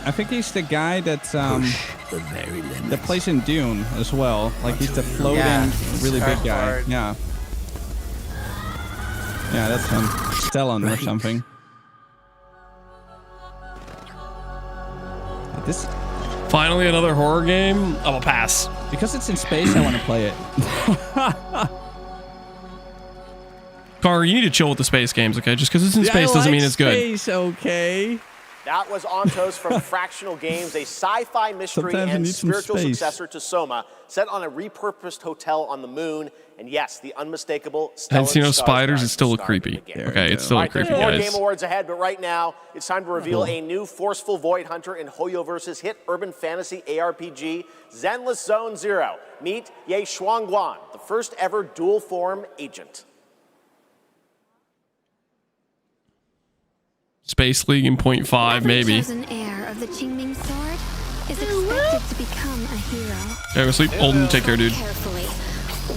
I think he's the guy that's Push the very limits. that plays in Dune as well. Like he's the floating, Yeah, really big guy. Skarsgård. Yeah. Yeah, that's him. Stellan or something. This Finally, another horror game. I'm gonna pass. because it's in space. I want to play it. Car, you need to chill with the space games, okay? Just because it's in space doesn't mean it's good. Space, okay. That was Ontos from Fractional Games, a sci-fi mystery Sometimes you and need some spiritual space. successor to Soma, set on a repurposed hotel on the moon. And yes, the unmistakable And see no Stellan spiders, Skarsgård it still look starring in creepy. the game. Okay, it's still All look right, creepy, there's more guys. Game Awards ahead, but right now it's time to reveal a new forceful Void Hunter in Hoyoverse's hit urban fantasy ARPG, Zenless Zone Zero. Meet Ye Shuangguan, the first ever dual form agent. Space League in 0.5, maybe. Every chosen heir of the Qingming sword is expected to become a hero. Okay, go sleep. Olden, take care, dude. Carefully.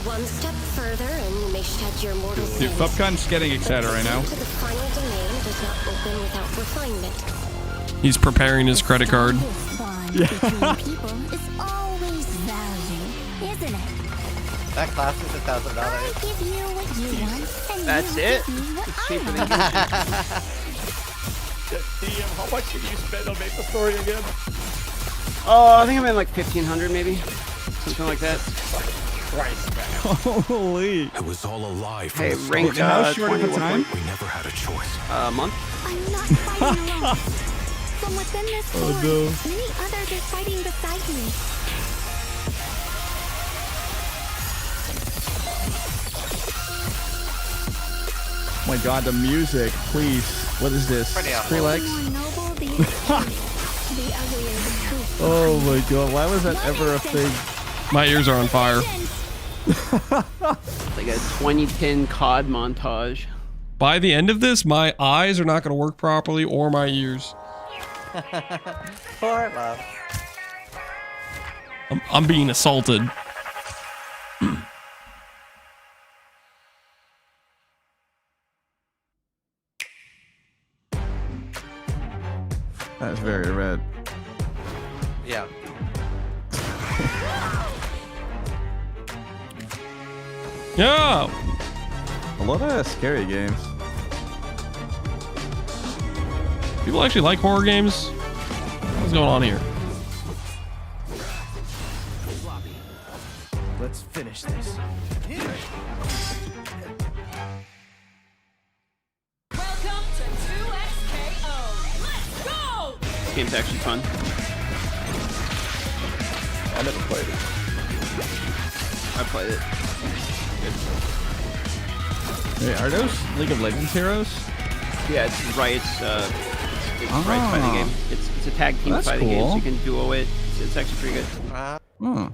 One step further and you may shed your mortal Dude, sins. Fupcon's getting excited right now. To the final domain does not open without refinement. He's preparing his credit card. This bond between people is always value, isn't it? That class is $1,000. I give you what you want, and That's you it? give me what It's I cheaper want. than DM, how much did you spend on Maple Story again? Oh, I think I'm in like 1,500 maybe, something like that. Christ, man. Holy. It was all a lie from Hey, the rank start. How short of a 21 time? We never had a choice. A month. I'm not fighting alone. From within this sword, no. many others are fighting beside me. Oh my god, the music, please. What is this? Pretty awful. The Skrillex? more noble the extreme, the uglier the truth. Oh my god, why was that ever a thing? My ears are on fire. Like a 2010 COD montage. By the end of this, my eyes are not going to work properly or my ears. Poor love. I'm being assaulted. Yeah. Yeah. A lot of scary games. People actually like horror games. What's going on here? Let's finish this. Welcome to 2XKO. Let's go! This game's actually fun. I never played it. I played it. Wait, are those League of Legends heroes? Yeah, it's Riot's Riot's fighting game. It's a tag team That's fighting game, so cool. you can duo it. It's actually pretty good. Oh.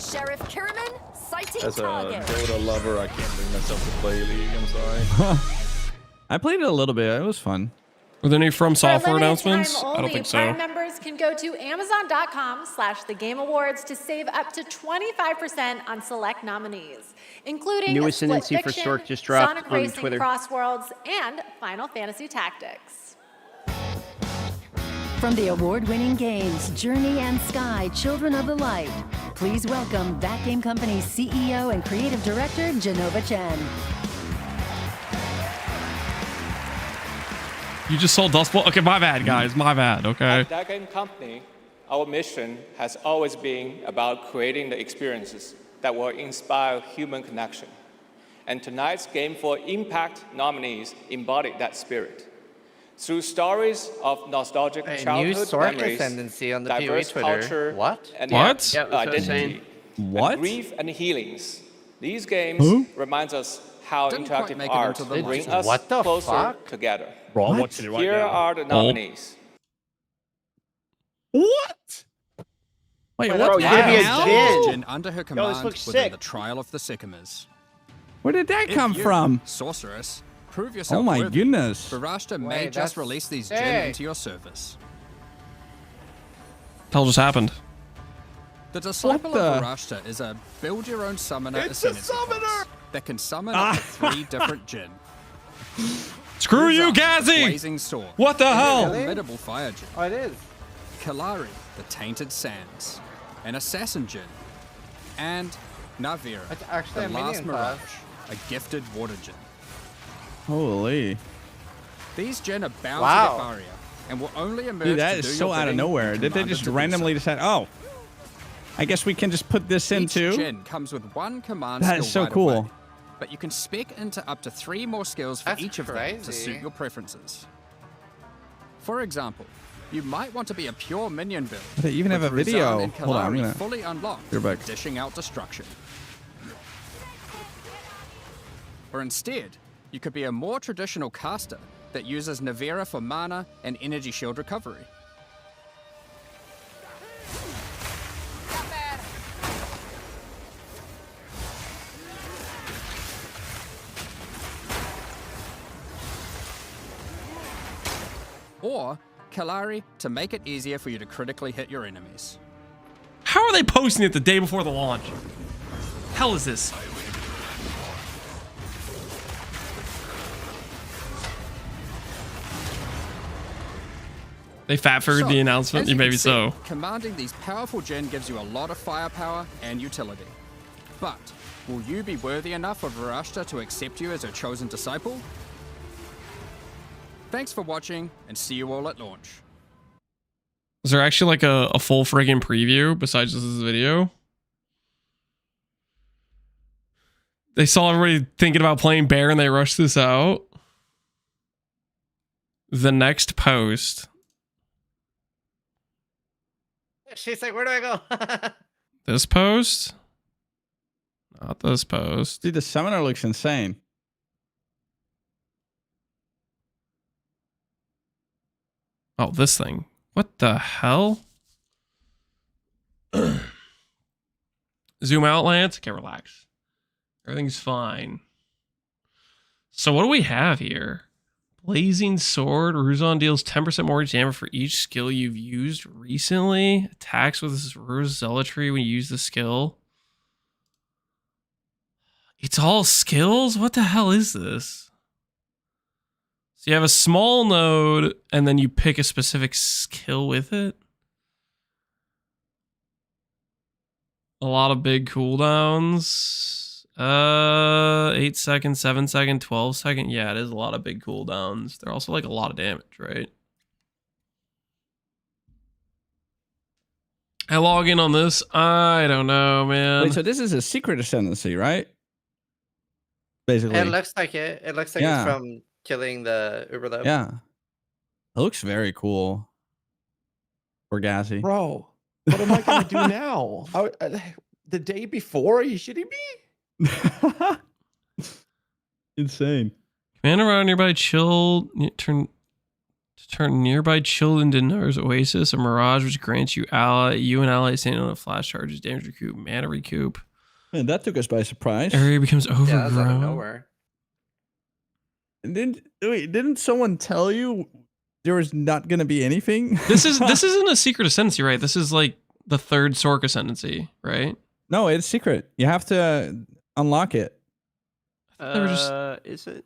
Sheriff Kiriman, sighting As a target. Dota lover, I can't bring myself to play League. I'm sorry. I played it a little bit. It was fun. Were there any From Software For a limited announcements? time I don't only, think Prime so. members can go to Amazon.com/thegameawards to save up to 25% on select nominees, including New Split Ascendancy for Fiction, Stork just dropped Sonic on Racing Twitter. Crossworlds, and Final Fantasy Tactics. From the award-winning games Journey and Sky, Children of the Light, please welcome That Game Company's CEO and Creative Director, Genova Chen. You just sold Dust Bowl? Okay, my bad, guys. My bad, okay? At That Game Company, our mission has always been about creating the experiences that will inspire human connection. And tonight's Game for Impact nominees embody that spirit. Through stories of nostalgic Hey, new childhood Sork memories, Ascendancy on the PoE diverse Twitter. culture, What? and What? Yeah, that's what I was saying. identity, What? and grief and healings. These games reminds us how Didn't quite interactive make it art into the brings list. us What the closer fuck? together. Bro, I'm watching it right Here now. are the nominees. What? Wait, Bro, what you the gotta be a hell? Jin. Jin under her command looks within sick. the Trial of the Sycamores. Where did that If come you, from? Sorceress, prove yourself Oh my worthy, goodness. Barashta may Wait, just that's release these Jin sick. into your service. The hell just happened? The Disciple the- of Barashta is a build-your-own summoner ascendancy class that can summon up to 3 different Jin. Screw you, Ruzan, the Gazzy! Blazing Sword, What the a hell? formidable fire Jin. Oh, it is. Kalari, the Tainted Sands, an Assassin Jin, and Navira, That's actually the a Last minion Mirage, class. a gifted water Jin. Holy. These Jin are bound Wow. to get barrier and will only emerge Dude, that to is do so your out of bidding nowhere. when Did they commanded just to do randomly so. decide, oh, I guess we can just put this in Each too? Jin comes with 1 command That skill is so right cool. away, but you can spec into up to 3 more skills for That's each of them to crazy. suit your preferences. For example, you might want to be a pure minion build. They even have with a video. Ruzan and Hold on, I'm Kalari gonna- fully unlocked, You're back. dishing out destruction. Or instead, you could be a more traditional caster that uses Navira for mana and energy shield recovery. Or Kalari to make it easier for you to critically hit your enemies. How are they posting it the day before the launch? Hell is this? They fat figured the announcement? as you Maybe can see, so. Commanding these powerful Jin gives you a lot of firepower and utility. But will you be worthy enough of Barashta to accept you as her chosen disciple? Thanks for watching, and see you all at launch. Is there actually like a full friggin' preview besides this video? They saw everybody thinking about playing Bear and they rushed this out. The next post. She's like, where do I go? This post? Not this post. Dude, the summoner looks insane. Oh, this thing. What the hell? Zoom out, Lance. Okay, relax. Everything's fine. So what do we have here? Blazing Sword. Ruzan deals 10% more damage for each skill you've used recently. Attacks with Rose Zealotry when you use the skill. It's all skills? What the hell is this? So you have a small node, and then you pick a specific skill with it? A lot of big cooldowns. 8 seconds, 7 second, 12 second. Yeah, it is a lot of big cooldowns. They're also like a lot of damage, right? I log in on this. I don't know, man. Wait, so this is a secret ascendancy, right? Basically. It looks like it. It looks like it's from killing the Uberlab. Yeah. It looks very cool. For Gassy. Bro, what am I going to do now? The day before? Are you shitting me? Insane. Command around nearby chill. Turn nearby chill into Nar's Oasis, a mirage which grants you and ally standing on a flash charges, damage recoup, mana recoup. Man, that took us by surprise. Area becomes overgrown. Yeah, that's out of nowhere. And didn't someone tell you there was not going to be anything? This isn't a secret ascendancy, right? This is like the third Sork ascendancy, right? No, it's secret. You have to unlock it. Is it?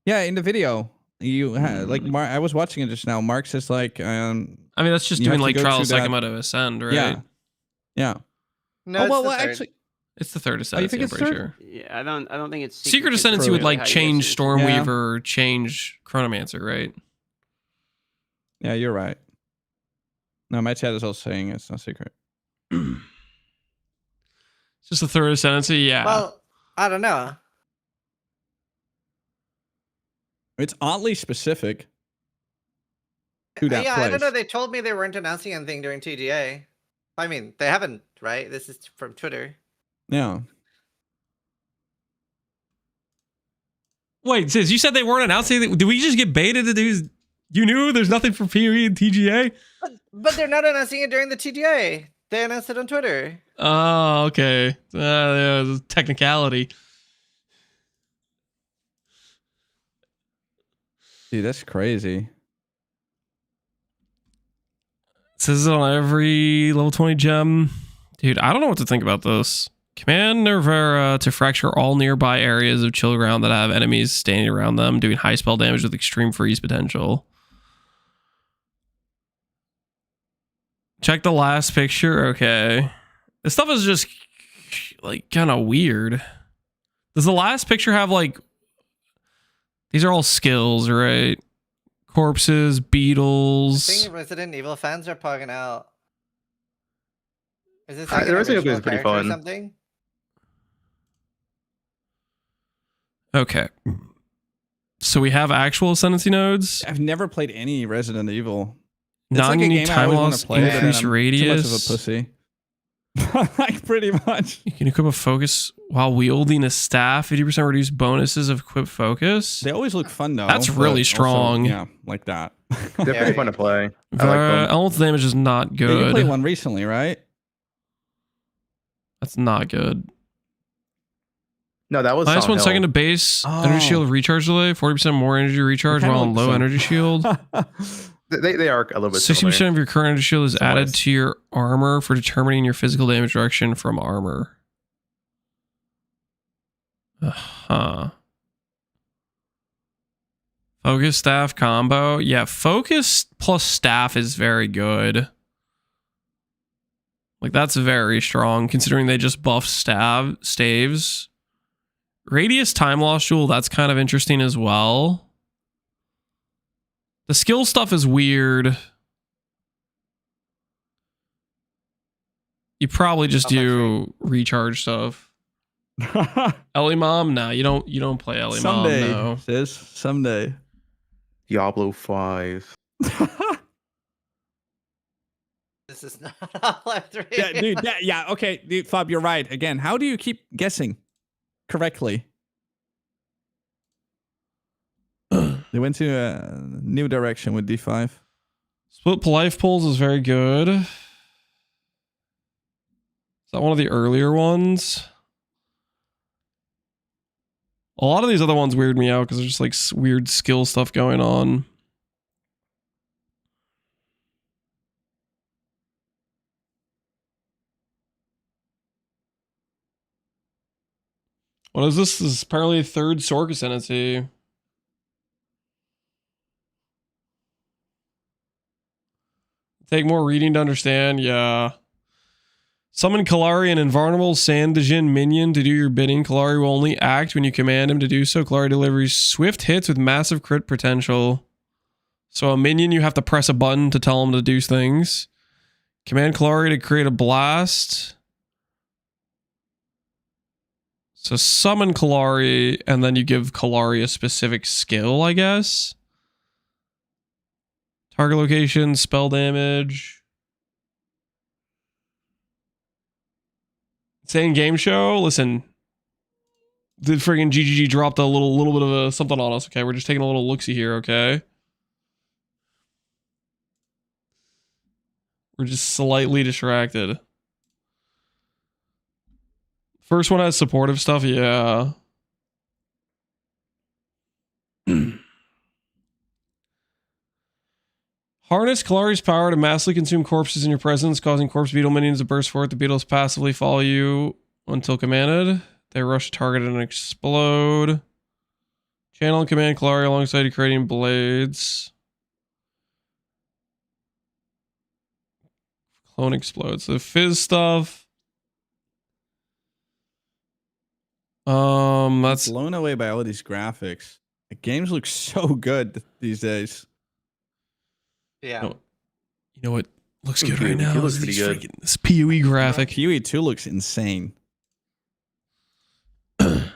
Yeah, in the video. You like I was watching it just now. Mark says like I mean, that's just doing like Trial of Psychomoto Ascend, right? Yeah. Yeah. No, well, actually, it's the third ascendancy, I'm pretty sure. Yeah, I don't think it's secret ascendancy would like change Stormweaver, change Chronomancer, right? Yeah, you're right. No, my chat is also saying it's not secret. It's just the third ascendancy, yeah. Well, I don't know. It's oddly specific to that yeah, place. I don't know. They told me they weren't announcing anything during TGA. I mean, they haven't, right? This is from Twitter. Yeah. Wait, Sis, you said they weren't announcing anything. Did we just get baited to do? You knew there's nothing for PoE and TGA? But they're not announcing it during the TGA. They announced it on Twitter. Oh, okay. Yeah, technicality. Dude, that's crazy. It says it on every level 20 gem. Dude, I don't know what to think about this. Command Nervera to fracture all nearby areas of chill ground that have enemies standing around them, doing high spell damage with extreme freeze potential. Check the last picture. Okay. This stuff is just like kind of weird. Does the last picture have like... These are all skills, right? Corpses, beetles. I think Resident Evil fans are pogging out. Is this The like an Resident Evil original is pretty character or fun. something? Okay. So we have actual Ascendancy nodes. I've never played any Resident Evil. Non-unique time loss, increase radius. Too much of a pussy. Like pretty much. You can equip a focus while wielding a staff. 50% reduced bonuses of equip focus. They always look fun though. That's really strong. Also, yeah, like that. They're pretty fun to play. I like them. Elemental damage is not Yeah, good. you played one recently, right? That's not good. No, that was Minus 1 Silent second to Hill. base. Energy shield recharge delay. 40% more energy recharge Kinda while on like low some- energy shield. They are a little bit 60% similar. of your current energy shield is Some added ways. to your armor for determining your physical damage direction from armor. Focus staff combo. Yeah, focus plus staff is very good. Like, that's very strong considering they just buff staves. Radius time loss jewel, that's kind of interesting as well. The skill stuff is weird. You probably just do recharge stuff. Ellie Mom? Nah, you don't play Ellie Someday, Mom, no. sis. Someday. Diablo 5. This is not Half-Life 3. Yeah, dude. Yeah. Okay, dude, Fab, you're right. Again, how do you keep guessing correctly? They went to a new direction with D5. Split life pulls is very good. Is that one of the earlier ones? A lot of these other ones weird me out because there's just like weird skill stuff going on. What is this? This is apparently a third Sork Ascendancy. Take more reading to understand. Yeah. Summon Kalari, an invulnerable Sandajin minion, to do your bidding. Kalari will only act when you command him to do so. Kalari delivers swift hits with massive crit potential. So a minion, you have to press a button to tell him to do things. Command Kalari to create a blast. So summon Kalari, and then you give Kalari a specific skill, I guess. Target location, spell damage. Insane game show. Listen, the friggin' GGG dropped a little bit of a something on us. Okay, we're just taking a little look-see here. Okay, we're just slightly distracted. First one has supportive stuff. Yeah. Harness Kalari's power to massively consume corpses in your presence, causing corpse beetle minions to burst forth. The beetles passively follow you until commanded. They rush to target and explode. Channel and command Kalari alongside you, creating blades. Clone explodes. The fizz stuff. That's blown away by all these graphics. The games look so good these days. Yeah. You know what looks good right It now? looks pretty good. This PoE graphic. PoE 2 looks insane. How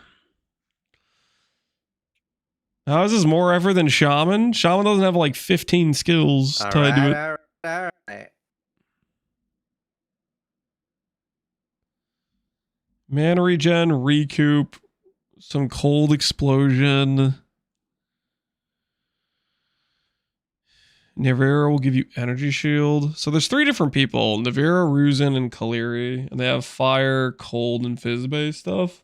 is this more effort than Shaman? Shaman doesn't have like 15 skills tied to it. All right. Mana regen, recoup, some cold explosion. Navira will give you energy shield. So there's 3 different people. Navira, Ruzin, and Kaliri. And they have fire, cold, and fizz-based stuff.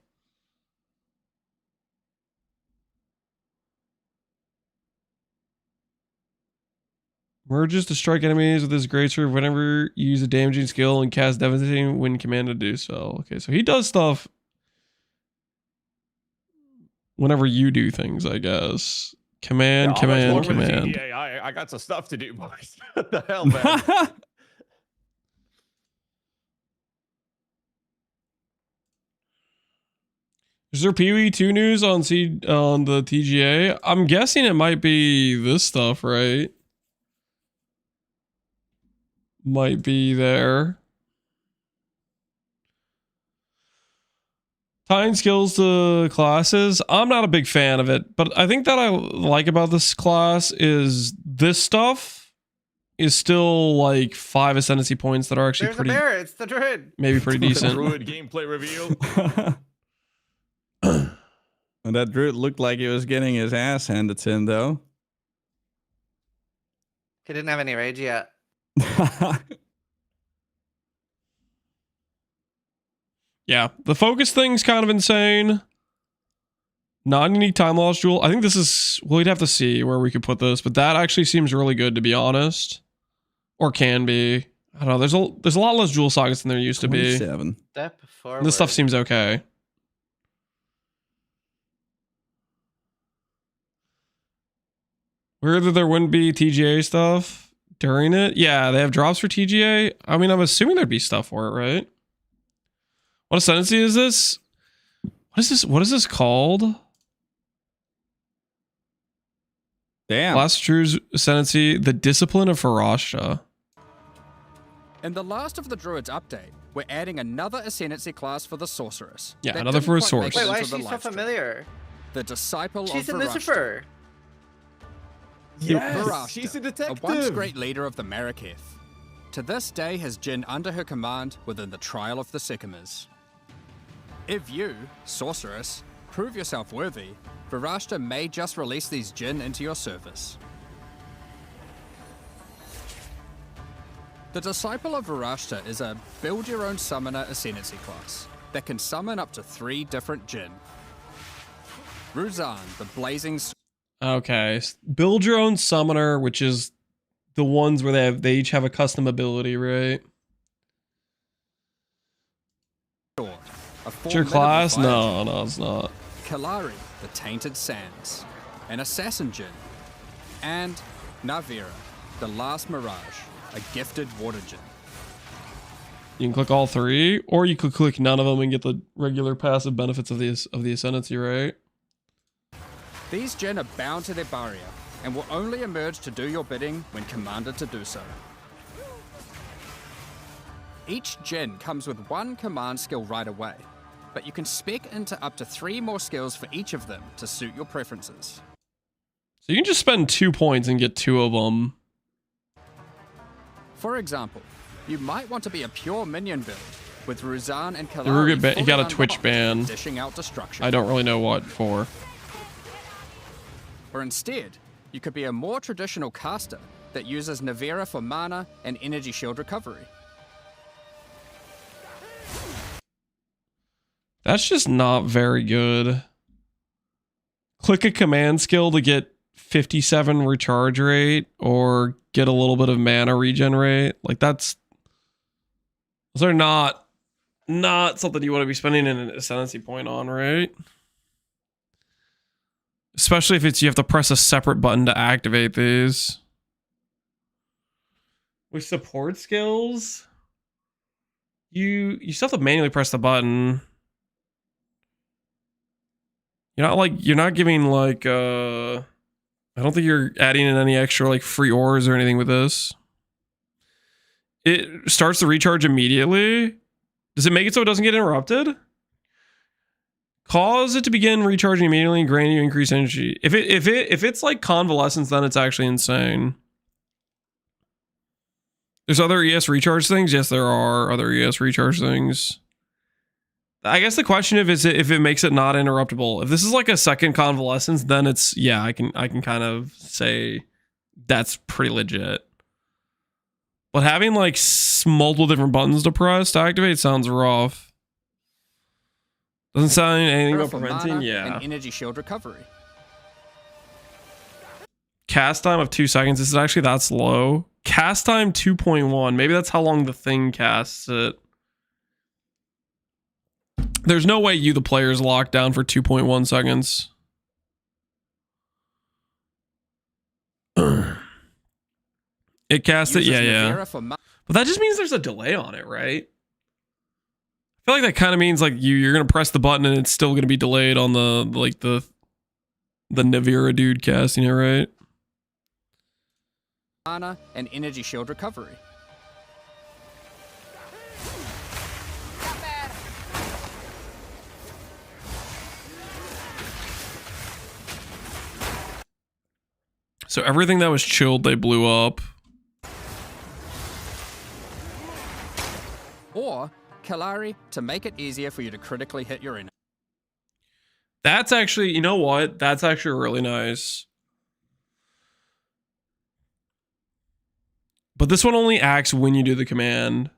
Merges to strike enemies with his great sword whenever you use a damaging skill and cast devastating when commanded to do so. Okay, so he does stuff whenever you do things, I guess. Command. I got some stuff to do, boys. What the hell, man? Is there PoE 2 news on the TGA? I'm guessing it might be this stuff, right? Might be there. Tying skills to classes. I'm not a big fan of it, but I think that I like about this class is this stuff is still like 5 ascendancy points that are actually There's pretty. a bear. It's the Druid. Maybe pretty decent. Druid gameplay reveal. And that Druid looked like he was getting his ass handed to him, though. He didn't have any rage yet. Yeah, the focus thing's kind of insane. Non-unique time loss jewel. I think this is. Well, we'd have to see where we could put this, but that actually seems really good, to be honest. Or can be. I don't know. There's a lot less jewel sockets than there used to be. Step forward. This stuff seems okay. Weird that there wouldn't be TGA stuff during it. Yeah, they have drops for TGA. I mean, I'm assuming there'd be stuff for it, right? What ascendancy is this? What is this? What is this called? Damn. Last True's ascendancy, the discipline of Farasha. In the last of the Druids update, we're adding another ascendancy class for the sorceress. Yeah, that another for a didn't quite make sorceress. it Wait, why into is the she so live stream. familiar? The disciple She's of in Varashta. Lucifer. Yes, Varashta, she's a detective. once great leader of the Maraketh. To this day has Jinn under her command within the Trial of the Sycamores. If you, sorceress, prove yourself worthy, Varashta may just release these Jinn into your service. The Disciple of Varashta is a build-your-own summoner ascendancy class that can summon up to 3 different Jinn. Ruzan, the blazing. Okay, build your own summoner, which is the ones where they each have a custom ability, right? It's your class? No, it's not. Kalari, the Tainted Sands, an Assassin Jinn, and Navira, the Last Mirage, a gifted Water Jinn. You can click all three, or you could click none of them and get the regular passive benefits of the Ascendancy, right? These gen are bound to their barrier and will only emerge to do your bidding when commanded to do so. Each gen comes with one command skill right away, but you can spec into up to 3 more skills for each of them to suit your preferences. So you can just spend 2 points and get 2 of them. For example, you might want to be a pure minion build with Ruzan and Kalari. You got a Twitch ban. Dishing out destruction. I don't really know what for. Or instead, you could be a more traditional caster that uses Navera for mana and energy shield recovery. That's just not very good. Click a command skill to get 57 recharge rate or get a little bit of mana regen rate. Like those are not something you want to be spending an ascendancy point on, right? Especially if you have to press a separate button to activate these. With support skills, you still have to manually press the button. You're not giving like I don't think you're adding in any extra like free ores or anything with this. It starts the recharge immediately. Does it make it so it doesn't get interrupted? Cause it to begin recharging immediately and grant you increased energy. If it's like convalescence, then it's actually insane. There's other ES recharge things. Yes, there are other ES recharge things. I guess the question is if it makes it not interruptible. If this is like a second convalescence, then it's I can kind of say that's pretty legit. But having like multiple different buttons to press to activate sounds rough. Doesn't sound anything about preventing. Yeah. And energy shield recovery. Cast time of 2 seconds. This is actually that slow. Cast time 2.1. Maybe that's how long the thing casts it. There's no way you, the player, is locked down for 2.1 seconds. It casts it, yeah. But that just means there's a delay on it, right? I feel like that kind of means like you're gonna press the button and it's still gonna be delayed on the Navira dude casting it, right? Mana and energy shield recovery. So everything that was chilled, they blew up. Or Kalari to make it easier for you to critically hit your enemy. That's actually, you know what? That's actually really nice. But this one only acts when you do the command.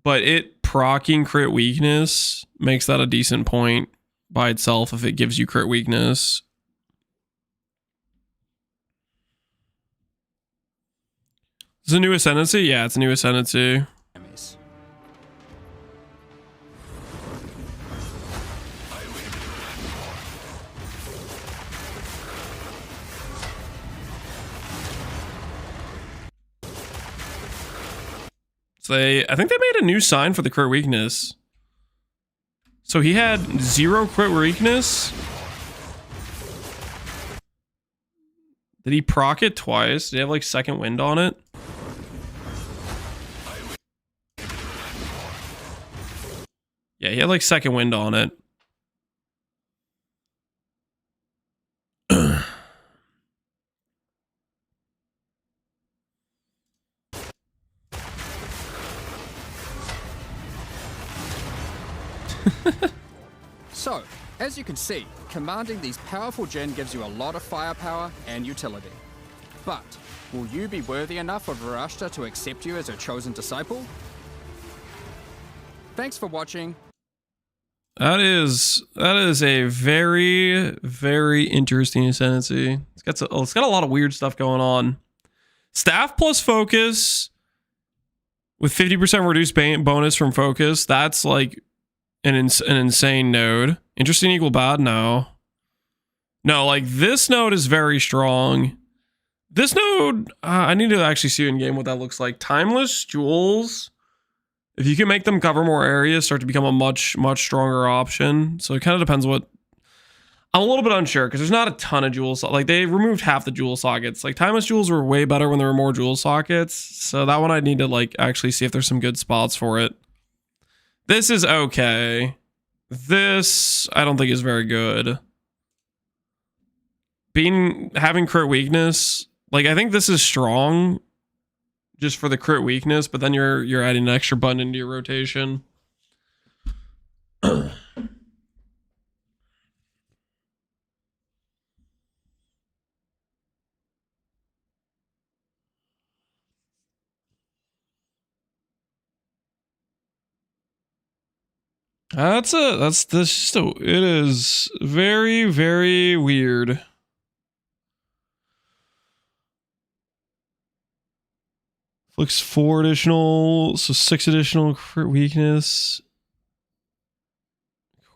But it proccing crit weakness makes that a decent point by itself if it gives you crit weakness. Is it a new Ascendancy? Yeah, it's a new Ascendancy. So I think they made a new sign for the crit weakness. So he had 0 crit weakness. Did he proc it twice? Did he have like second wind on it? Yeah, he had like second wind on it. So, as you can see, commanding these powerful gen gives you a lot of firepower and utility. But, will you be worthy enough of Varashta to accept you as her chosen disciple? Thanks for watching. That is a very, very interesting ascendancy. It's got a lot of weird stuff going on. Staff plus focus with 50% reduced bonus from focus. That's like an insane node. Interesting equal bad? No, like this node is very strong. This node, I need to actually see in game what that looks like. Timeless Jewels If you can make them cover more areas, start to become a much stronger option. So it kind of depends what. I'm a little bit unsure because there's not a ton of jewel like they removed half the jewel sockets. Like timeless jewels were way better when there were more jewel sockets. So that one I'd need to like actually see if there's some good spots for it. This is okay. This I don't think is very good. Having crit weakness, like I think this is strong just for the crit weakness, but then you're adding an extra button into your rotation. It is very, very weird. Looks 4 additional, so 6 additional crit weakness.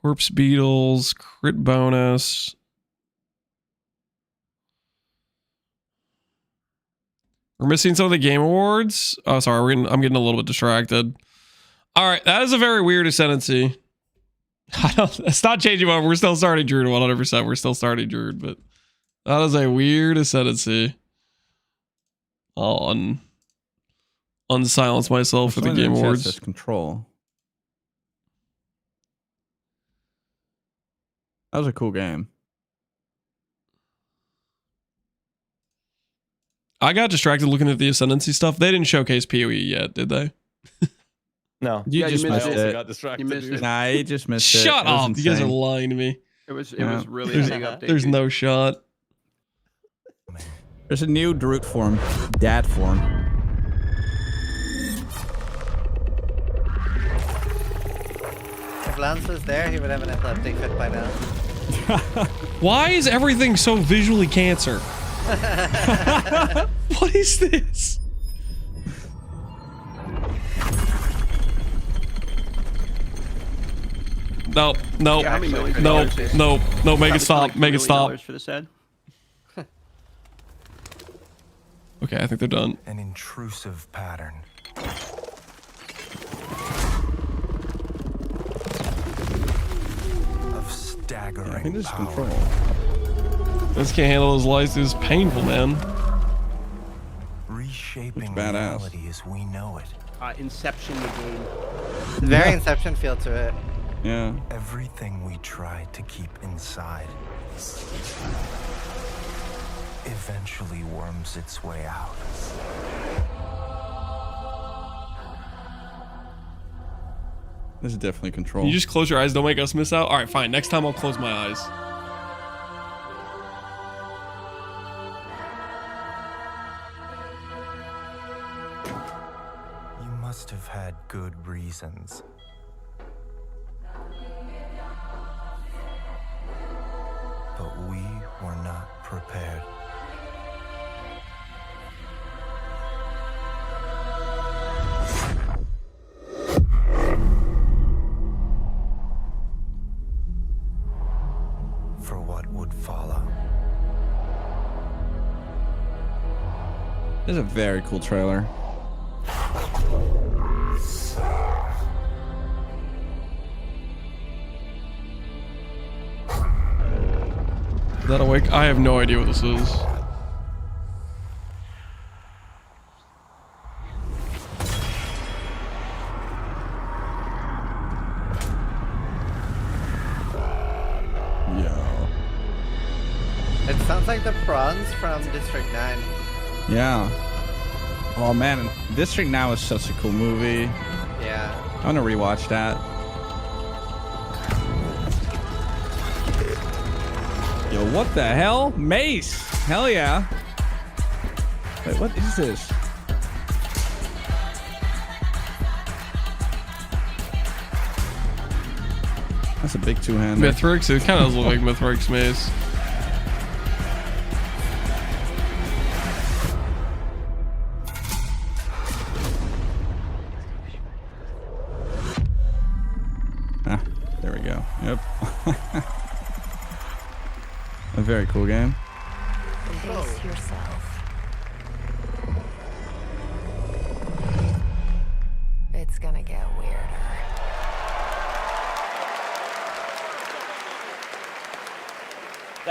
Corpse beetles, crit bonus. We're missing some of the game awards. Oh, sorry, I'm getting a little bit distracted. All right, that is a very weird ascendancy. It's not changing over. We're still starting Druid 100%. We're still starting Druid, but that is a weird ascendancy. I'll unsilence myself for the game awards. Control. That was a cool game. I got distracted looking at the ascendancy stuff. They didn't showcase PoE yet, did they? No, you just missed it. Got distracted. You missed it. Nah, he just missed it. Shut up! You guys are lying to me. It was really a big update. There's no shot. There's a new Druid form, Dad form. If Lance was there, he would have an epileptic fit by now. Why is everything so visually cancer? What is this? No, no, Yeah, no, make it stop, make it stop. For this ad. Okay, I think they're done. An intrusive pattern. Of staggering I think this is power. control. This can't handle his life. This is painful, man. Reshaping badass. reality as we know it. Inception the game. Very Inception feel to it. Yeah. Everything we try to keep inside eventually worms its way out. This is definitely control. You just close your eyes. Don't make us miss out. All right, fine. Next time I'll close my eyes. You must have had good reasons. But we were not prepared. For what would follow. This is a very cool trailer. Is that awake? I have no idea what this is. Yo. It sounds like the prawns from District 9. Yeah. Oh man, District Now is such a cool movie. Yeah. I want to rewatch that. Yo, what the hell? Mace! Hell yeah. Wait, what is this? That's a big two-hander. Mithrix? It kind of does look like Mithrix mace. Ah, there we go. Yep. A very cool game. Face yourself. It's gonna get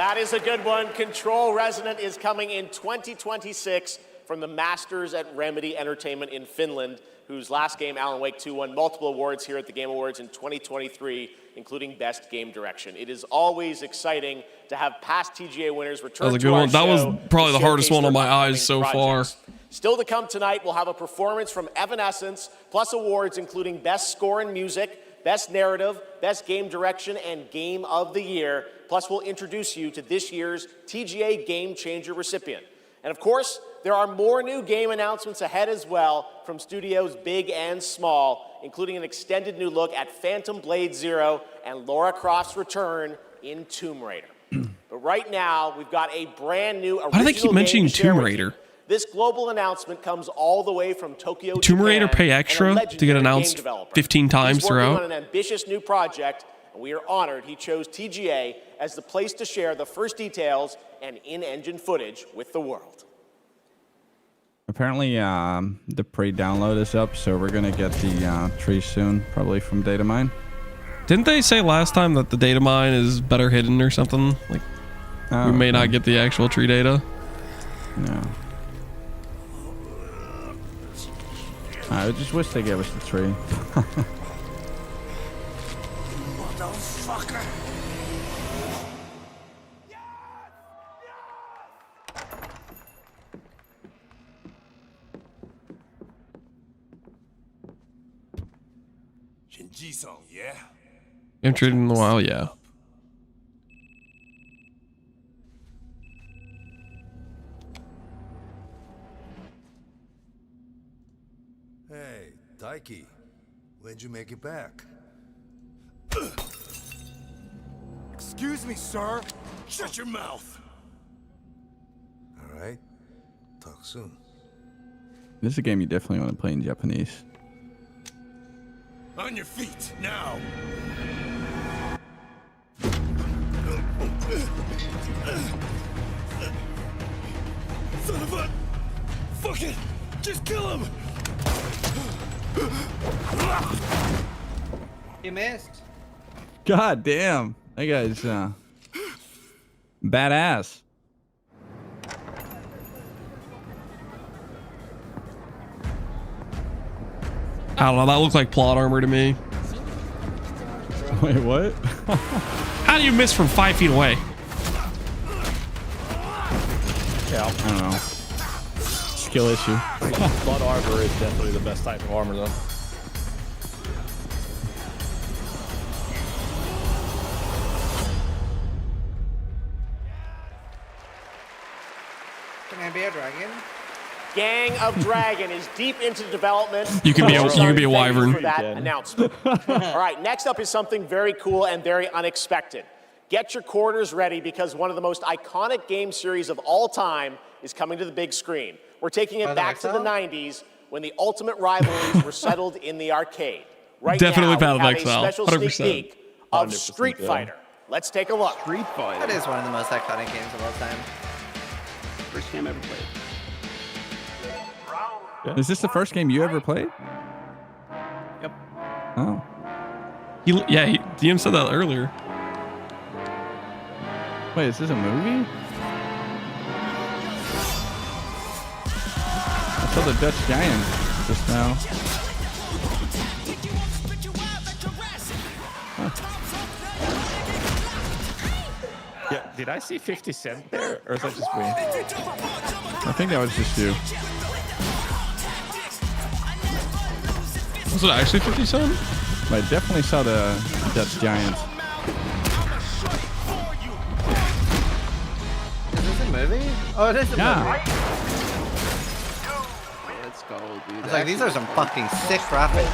That is a good one. Control Resonant is coming in 2026 from the Masters at Remedy Entertainment in Finland, whose last game, Alan Wake 2, won multiple awards here at the Game Awards in 2023, including Best Game Direction. It is always exciting to have past TGA winners return That was a to good our one. That was show probably to the hardest showcase one on their my eyes so upcoming far. projects. Still to come tonight, we'll have a performance from Evanescence, plus awards including Best Score in Music, Best Narrative, Best Game Direction, and Game of the Year. Plus, we'll introduce you to this year's TGA Game Changer recipient. And of course, there are more new game announcements ahead as well from studios big and small, including an extended new look at Phantom Blade Zero and Lara Croft's return in Tomb Raider. But right now, we've got a brand new original Why do they keep game mentioning to share Tomb with Raider? you. This global announcement comes all the way from Tokyo, Tomb Raider Japan, pay and a extra to get legendary announced game developer. 15 times He's working throughout? on an ambitious new project, and we are honored he chose TGA as the place to share the first details and in-engine footage with the world. Apparently, the pre-download is up, so we're gonna get the tree soon, probably from Datamine. Didn't they say last time that the data mine is better hidden or something? Like, we may not get the actual tree data. No. I just wish they gave us the tree. Motherfucker. Shinji-san, yeah? Haven't traded in a while, yeah. Hey, Daiki, when'd you make it back? Excuse me, sir. Shut your mouth. All right, talk soon. This is a game you definitely want to play in Japanese. On your feet, now. Son of a... Fuck it! Just kill him! You missed. God damn, that guy's badass. I don't know. That looked like plot armor to me. Wait, what? How do you miss from 5 feet away? Yeah, I don't know. Skill issue. Blood armor is definitely the best type of armor, though. Can I be a dragon? Gang of Dragon is deep into development. You can be a wyvern. For that announcement. All right, next up is something very cool and very unexpected. Get your quarters ready because one of the most iconic game series of all time is coming to the big screen. We're taking it back to the 90s when the ultimate rivalries were settled in the arcade. Right Definitely now, we have Exile, a special sneak 100%. peek of Street Fighter. Let's take a look. Street Fighter. That is one of the most iconic games of all time. First game I ever played. Is this the first game you ever played? Yep. Oh. DM said that earlier. Wait, is this a movie? I saw the Dutch Giant just now. Yeah, did I see 50 Cent there, or is that just me? I think that was just you. Was it actually 50 Cent? I definitely saw the Dutch Giant. Is this a movie? Oh, it is a movie. Let's go, dude. I was like, these are some fucking sick graphics.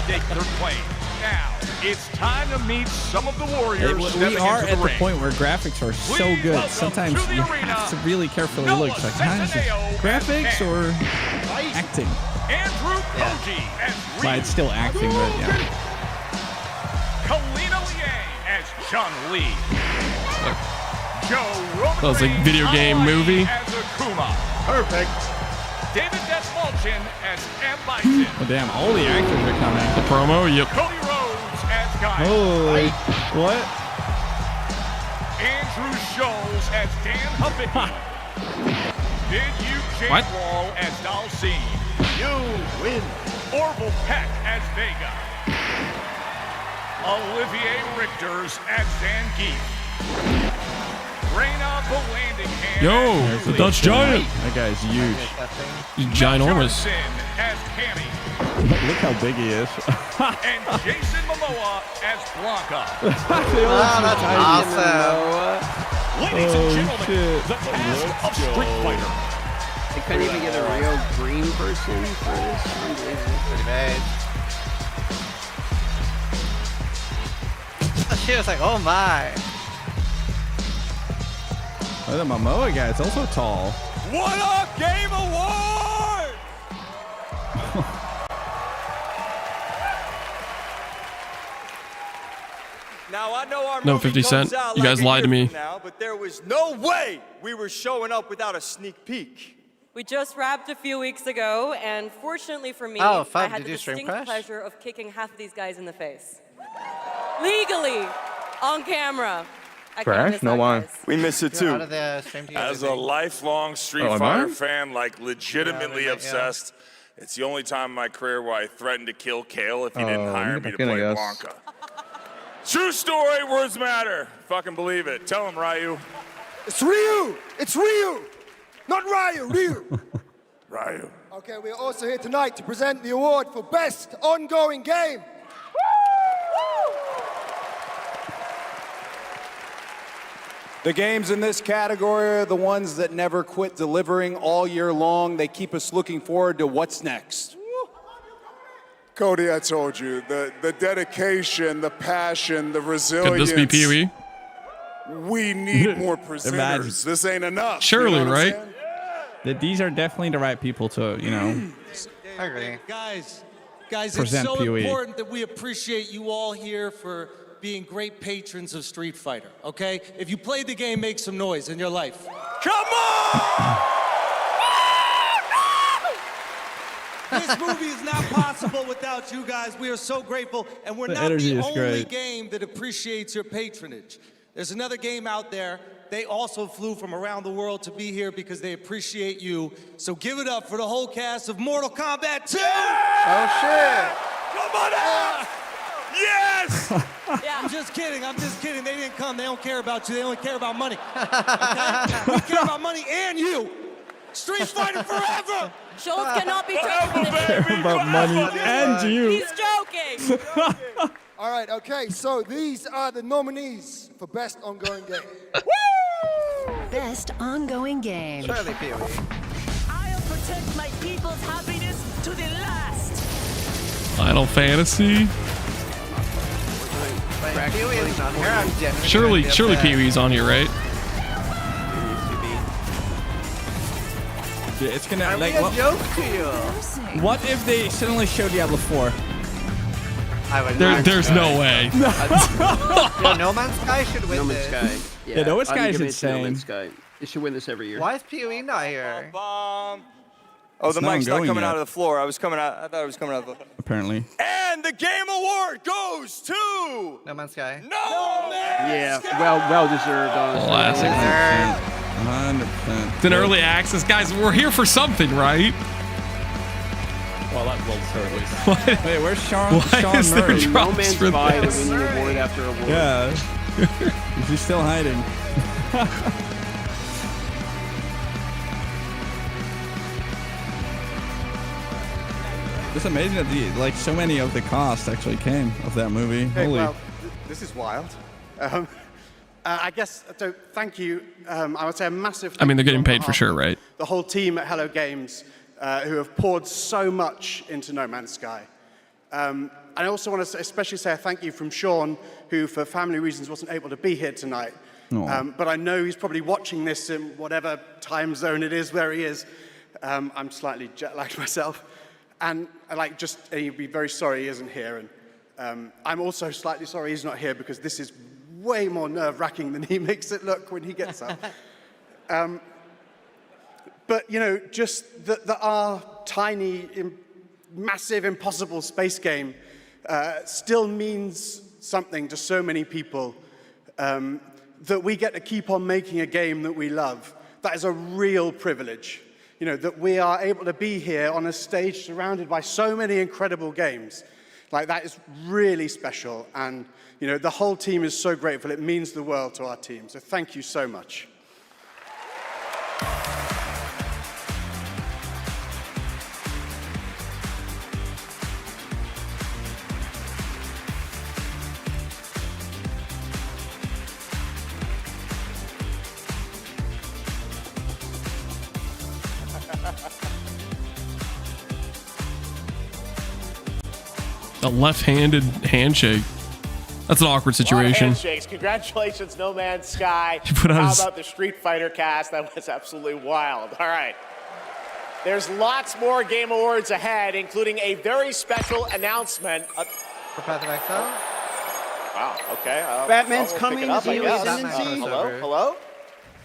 Take their plane. Now, it's time to meet some of the warriors. We are at the point where graphics are so good. Sometimes you have to really carefully look. It's like, how is it graphics or acting? Well, it's still acting, but yeah. Kalina Liang as Chun-Li. Joe Roman That was like video game movie. as Akuma. Perfect. David Desmalchin as M. Bison. Oh, damn, all the actors are coming. The promo, yep. Cody Rhodes as Guy. Holy, what? Andrew Scholes as Dan Havicki. Did you Jake Wall as Dalcine? You win. Orville Peck as Vega. Olivier Richters as Zangief. Reyna Volandingham. Yo, the Dutch Giant. That guy's huge. He's ginormous. As Cammy. Look how big he is. And Jason Momoa as Blanca. That's awesome. Ladies and gentlemen, the cast of Street Fighter. They couldn't even get a real green person for this. Unbelievable. Pretty bad. She was like, oh my. Oh, the Momoa guy is also tall. What a game award! Now I know our No, movie 50 Cent. comes out You guys like a lied to year me. from now, but there was no way we were showing up without a sneak peek. We just wrapped a few weeks ago, and fortunately for me, Oh, I fun. had Did the you stream distinct crash? pleasure of kicking half of these guys in the face. Legally, on camera. I can't miss No that, one. guys. We miss it You're too. out of the stream together, As a Ziggy. lifelong Street Oh, am Fighter I? fan, like legitimately Yeah. obsessed, it's the only time in my career where I threatened to kill Kale if he didn't Oh, hire I'm me to back in, I play guess. Blanca. True story, words matter. Fucking believe it. Tell him, Ryu. It's Ryu! It's Ryu! Not Ryu, Ryu! Ryu. Okay, we're also here tonight to present the award for Best Ongoing Game. The games in this category are the ones that never quit delivering all year long. They keep us looking forward to what's next. Cody, I told you, the dedication, the passion, the resilience. Could this be Pee-wee? We need more presenters. Imagine. This ain't enough. Surely, you know what I'm right? saying? These are definitely the right people to, you know, I agree. Guys, it's Present so PoE. important that we appreciate you all here for being great patrons of Street Fighter, okay? If you played the game, make some noise in your life. Come on! This movie is not possible without you guys. We are so grateful, and we're The not energy the is only great. game that appreciates your patronage. There's another game out there. They also flew from around the world to be here because they appreciate you. So give it up for the whole cast of Mortal Kombat 2! Oh shit! Come on out! Yes! I'm just kidding. They didn't come. They don't care about you. They only care about money. Okay? We care about money and you. Street Fighter forever! Schultz cannot be joking. about money and you. He's joking. All right, okay, so these are the nominees for Best Ongoing Game. Best Ongoing Game. Surely Pee-wee. I'll protect my people's happiness to the last. Final Fantasy. Wait, Pee-wee isn't on here. I'm genuinely Surely Pee-wee's on here, right? Yeah, it's gonna I like. a joke to you. What if they suddenly show Diablo 4? I would not. There's no way. Yo, No Man's Sky should win No Man's this. Sky. Yeah, No Man's I'm Sky is giving it to No insane. Man's Sky. They should win this every year. Why is Pee-wee not here? Oh, the It's not mic's not going coming yet. out of the floor. I thought it was coming out of the Apparently. And the game award goes to No Man's Sky. No Man! Yeah, well deserved, honestly. Classic. 100%. It's an early access. Guys, we're here for something, right? Well, that will certainly. Wait, where's Sean? Why Sean is there Murray? a No Man's for Sky this? winning award after award. Yeah. Is he still hiding? It's amazing that so many of the cast actually came of that movie. Okay, Holy. well, this is wild. I guess, so thank you. I would say a massive I mean, they're thank you getting on paid for behalf sure, of right? The whole team at Hello Games who have poured so much into No Man's Sky. And I also want to especially say a thank you from Sean, who for family reasons wasn't able to be here tonight. But I know he's probably watching this in whatever time zone it is where he is. I'm slightly jet-lagged myself. And he'd be very sorry he isn't here. And I'm also slightly sorry he's not here because this is way more nerve-wracking than he makes it look when he gets up. But, just that our tiny, massive, impossible space game still means something to so many people. that we get to keep on making a game that we love. That is a real privilege. You know, that we are able to be here on a stage surrounded by so many incredible games. Like, that is really special. And, you know, the whole team is so grateful. It means the world to our team. So thank you so much. A left-handed handshake. That's an awkward situation. Handshakes. Congratulations, No Man's Sky. put on How his- about the Street Fighter cast? That was absolutely wild. All right. There's lots more Game Awards ahead, including a very special announcement. For Path of Exile? Wow, okay. Batman's we'll coming pick it up, to I the guess. Ascendancy. Hello?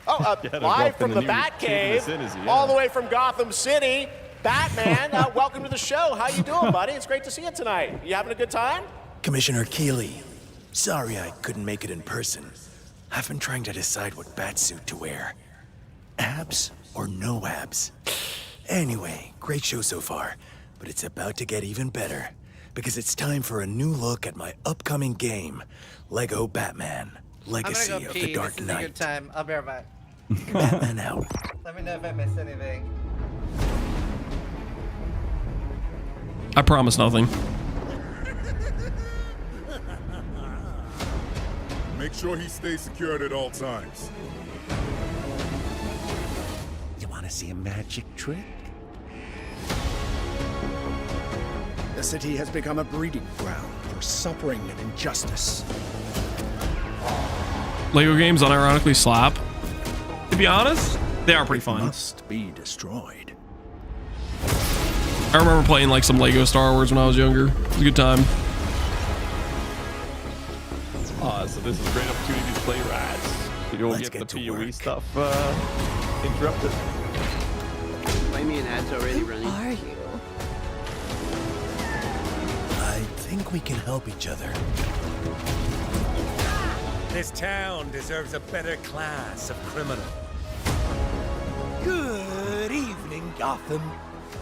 Oh, Yeah, they're live both from in the the new Batcave, Ascendancy, yeah. all the way from Gotham City. Batman, welcome to the show. How you doing, buddy? It's great to see you tonight. You having a good time? Commissioner Keeley, sorry I couldn't make it in person. I've been trying to decide what batsuit to wear. Abs or no abs? Anyway, great show so far, but it's about to get even better because it's time for a new look at my upcoming game, Lego Batman, Legacy I'm gonna go of pee. the Dark This is a Knight. good time. I'll be right back. Batman out. Let me know if I missed anything. I promise nothing. Make sure he stays secured at all times. You want to see a magic trick? The city has become a breeding ground for suffering and injustice. Lego games unironically slap. To be honest, they are pretty fun. Must be destroyed. I remember playing like some Lego Star Wars when I was younger. It was a good time. So this is a great opportunity to play rats. You don't get the PoE stuff interrupted. Play me an ad's already running. Are you? I think we can help each other. This town deserves a better class of criminal. Good evening, Gotham.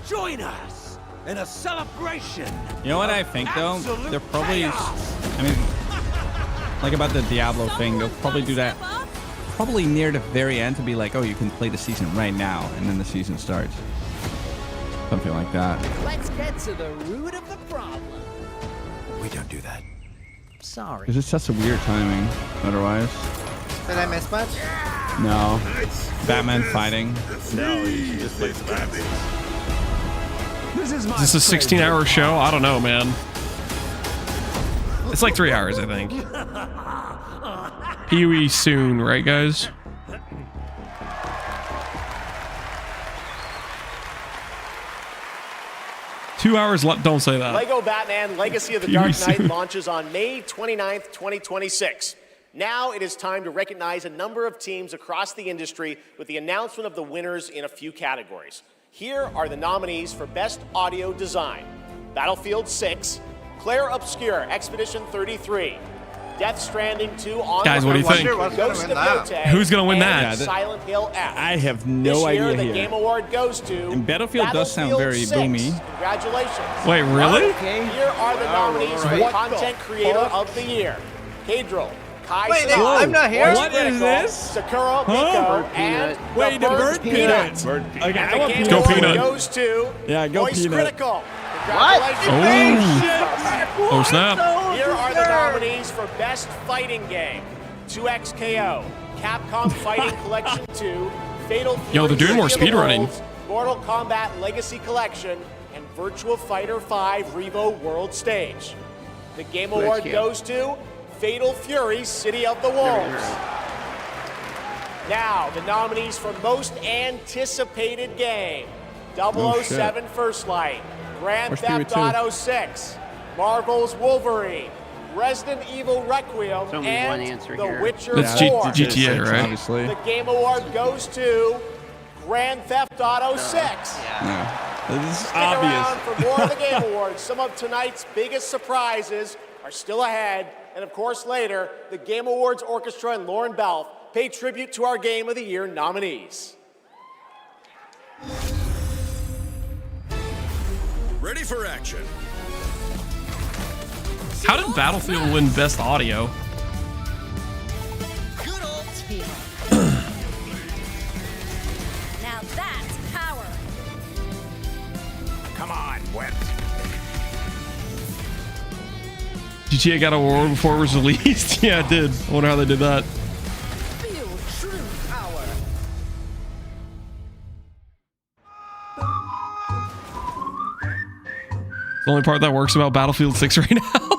Join us in a celebration. You know what I think though? They're probably, I mean, like about the Diablo thing, they'll probably do that probably near the very end to be like, oh, you can play the season right now, and then the season starts. Something like that. Let's get to the root of the problem. We don't do that. Sorry. It's just such a weird timing, otherwise. Did I miss much? No. Batman fighting. No, you should just play some rats. Is this a 16-hour show? I don't know, man. It's like 3 hours, I think. PoE soon, right, guys? Two hours left. Don't say that. Lego Batman Legacy of the PoE Dark Knight soon. launches on May 29th, 2026. Now it is time to recognize a number of teams across the industry with the announcement of the winners in a few categories. Here are the nominees for Best Audio Design: Battlefield 6, Claire Obscure, Expedition 33, Death Stranding 2 on Guys, the what do you think? Ghost of Yotei, Who's gonna win that? and Silent Hill F. I have no This year, idea the here. Game Award goes to And Battlefield does sound very 6. boomy. Congratulations. Wait, really? Here are the nominees for Content Creator of the Year: Cadril, Kai Wait, Cenat, I'm not here. Voice What is Critical, this? Sakura Huh? Miko, and Wait, the bird peanut. Bird Okay, And I the want Game peanut. Award Go Peanut. goes to Yeah, go Voice Peanut. Critical. Congratulations. Oh, snap. Here are the nominees for Best Fighting Game: 2XKO, Capcom Fighting Collection 2, Fatal Fury, Yo, they're doing more City of the speedrunning. Worlds, Mortal Kombat Legacy Collection, and Virtua Fighter 5 Revo World Stage. The Game Award goes to Fatal Fury City of the Wolves. Now, the nominees for Most Anticipated Game: 007 First Light, Grand Where's Fury Theft 2? Auto 6, Marvel's Wolverine, Resident Evil Requiem, There's only one and answer The here. Witcher That's 4. GTA, right? Obviously. The Game Award goes to Grand Theft Auto 6. Yeah. This is Stick around obvious. for more of the Game Awards. Some of tonight's biggest surprises are still ahead. And of course, later, the Game Awards Orchestra and Lauren Balfe pay tribute to our Game of the Year nominees. Ready for action. How did Battlefield win Best Audio? Good old team. Now that's power. Come on, Web. GTA got an award before it was released? Yeah, it did. I wonder how they did that. Feel true power. The only part that works about Battlefield 6 right now.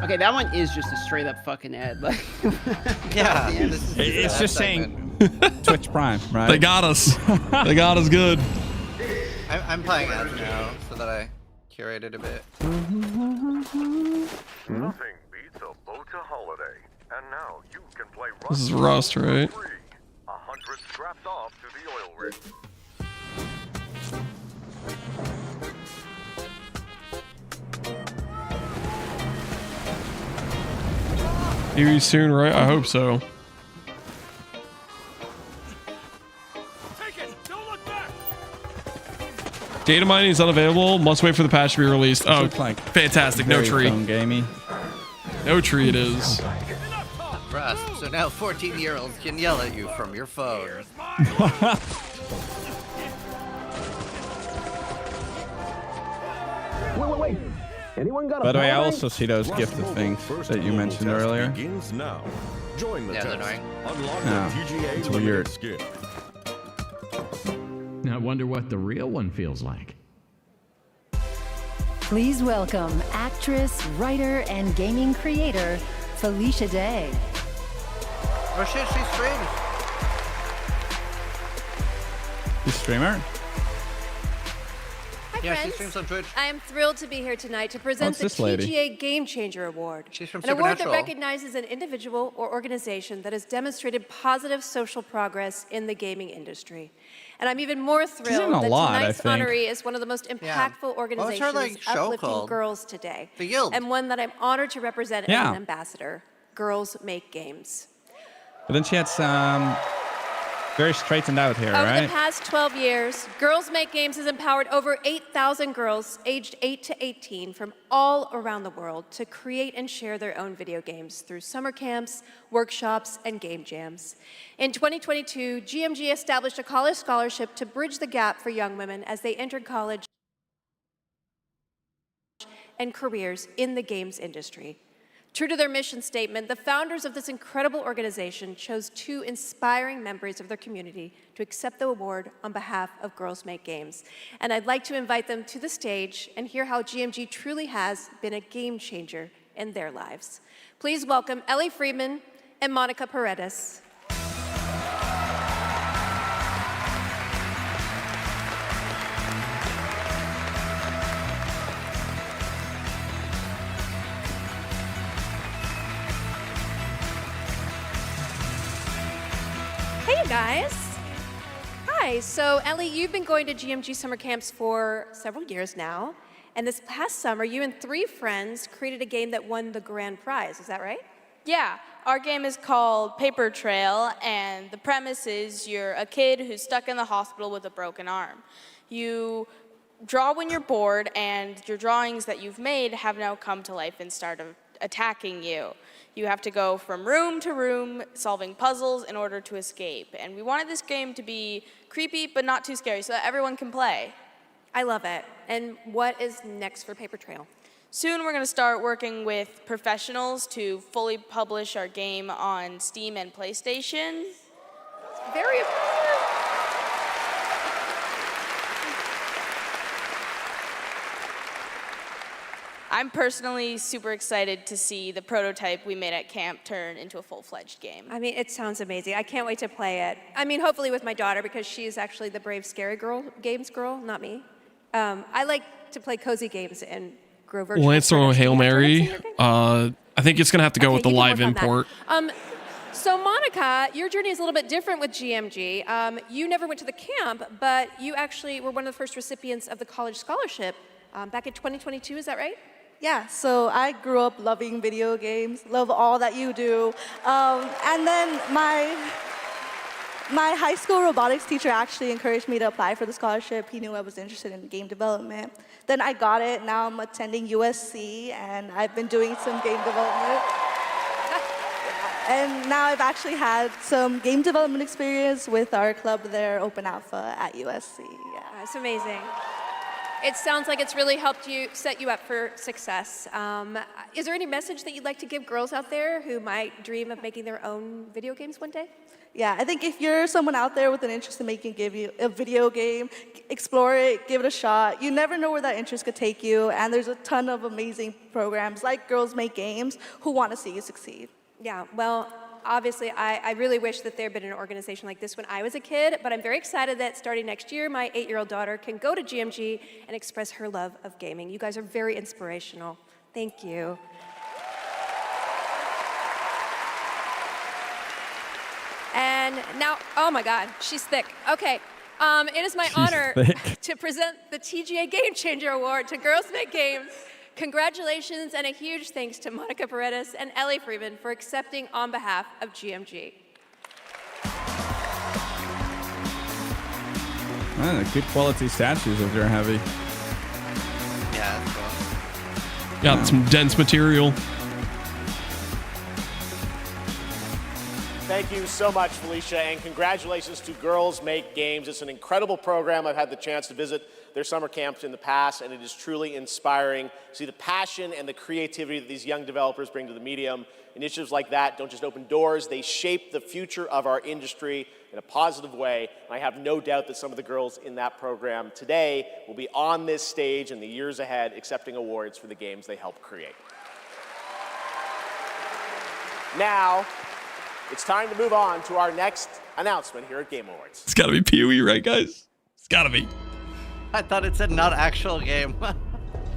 Okay, that one is just a straight up fucking ad. Like, Yeah, It's just saying Twitch Prime, right? They got us. They got us good. I'm playing ads now so that I curated a bit. Nothing beats a Bota holiday. And now you can play This is Rust, right? 100 strapped off to the oil rig. Maybe soon, right? I hope so. Data mining is unavailable. Must wait for the patch to be released. Oh, like fantastic. No tree. Gamey. No tree it is. Rust, so now 14-year-olds can yell at you from your phone. Wait. Anyone got By the way, I also see those gifted things that you mentioned earlier. Begins now. Join the Yeah, they're test. annoying. Unlock No, the TGA it's limited weird. skin. I wonder what the real one feels like. Please welcome actress, writer, and gaming creator, Felicia Day. Oh shit, she streams. You streamer? Hi, Yeah, she friends. streams on Twitch. I am thrilled to be here tonight to present What's the this lady? TGA Game Changer Award. She's from An award that Supernatural. recognizes an individual or organization that has demonstrated positive social progress in the gaming industry. And I'm even more in thrilled a that lot, I tonight's think. honoree is one of the most impactful organizations like, show uplifting called? girls today. The Guild. And one that I'm honored to represent as Yeah. an ambassador. Girls Make Games. But then she had some very straightened out here, Over right? the past 12 years, Girls Make Games has empowered over 8,000 girls aged 8 to 18 from all around the world to create and share their own video games through summer camps, workshops, and game jams. In 2022, GMG established a college scholarship to bridge the gap for young women as they entered college and careers in the games industry. True to their mission statement, the founders of this incredible organization chose 2 inspiring members of their community to accept the award on behalf of Girls Make Games. And I'd like to invite them to the stage and hear how GMG truly has been a game changer in their lives. Please welcome Ellie Friedman and Monica Paredes. Hey, you guys. Hi. So, Ellie, you've been going to GMG summer camps for several years now. And this past summer, you and 3 friends created a game that won the grand prize. Is that right? Yeah, our game is called Paper Trail, and the premise is you're a kid who's stuck in the hospital with a broken arm. You draw when you're bored, and your drawings that you've made have now come to life and start attacking you. You have to go from room to room solving puzzles in order to escape. And we wanted this game to be creepy but not too scary so that everyone can play. I love it. And what is next for Paper Trail? Soon we're going to start working with professionals to fully publish our game on Steam and PlayStation. Very impressive. I'm personally super excited to see the prototype we made at camp turn into a full-fledged game. I mean, it sounds amazing. I can't wait to play it. I mean, hopefully with my daughter, because she's actually the brave, scary games girl, not me. I like to play cozy games and grow virtual. Lance throwing a Hail Mary. I think it's going to have to go with the you can live work on that. import. So Monica, your journey is a little bit different with GMG. You never went to the camp, but you actually were one of the first recipients of the college scholarship back in 2022, is that right? Yeah, so I grew up loving video games, love all that you do. And then my high school robotics teacher actually encouraged me to apply for the scholarship. He knew I was interested in game development. Then I got it. Now I'm attending USC, and I've been doing some game development. And now I've actually had some game development experience with our club there, Open Alpha at USC. Yeah. That's amazing. It sounds like it's really helped you set you up for success. Is there any message that you'd like to give girls out there who might dream of making their own video games one day? Yeah, I think if you're someone out there with an interest in making a video game, explore it, give it a shot. You never know where that interest could take you, and there's a ton of amazing programs like Girls Make Games who want to see you succeed. Yeah, well, obviously, I really wish that there had been an organization like this when I was a kid, but I'm very excited that starting next year, my 8-year-old daughter can go to GMG and express her love of gaming. You guys are very inspirational. Thank you. And now, oh my God, she's thick. Okay, it is my honor to present the TGA Game Changer Award to Girls Make Games. Congratulations and a huge thanks to Monica Paredes and Ellie Freeman for accepting on behalf of GMG. Good quality statues if they're heavy. Yeah, that's cool. Got some dense material. Thank you so much, Felicia, and congratulations to Girls Make Games. It's an incredible program. I've had the chance to visit their summer camps in the past, and it is truly inspiring to see the passion and the creativity that these young developers bring to the medium. Initiatives like that don't just open doors, they shape the future of our industry in a positive way. And I have no doubt that some of the girls in that program today will be on this stage in the years ahead accepting awards for the games they helped create. Now, it's time to move on to our next announcement here at Game Awards. It's gotta be Pee-wee, right, guys? It's gotta be. I thought it said not actual game.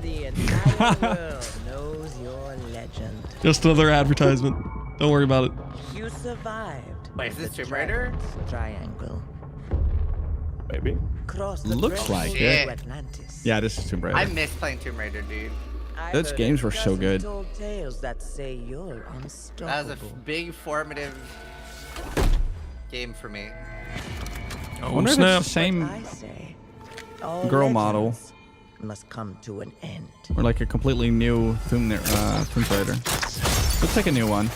The entire world knows your legend. Just another advertisement. Don't worry about it. You survived. Wait, is this Tomb Raider? Triangle. Maybe. Cross the Looks like threshold it. to Atlantis. Yeah, this is Tomb Raider. I miss playing Tomb Raider, dude. Those games were so good. Told tales that say you're unstoppable. That was a big formative game for me. I wonder if it's the same I say, all girl model must come to an end. or like a completely new Tomb Raider. Looks like a new one.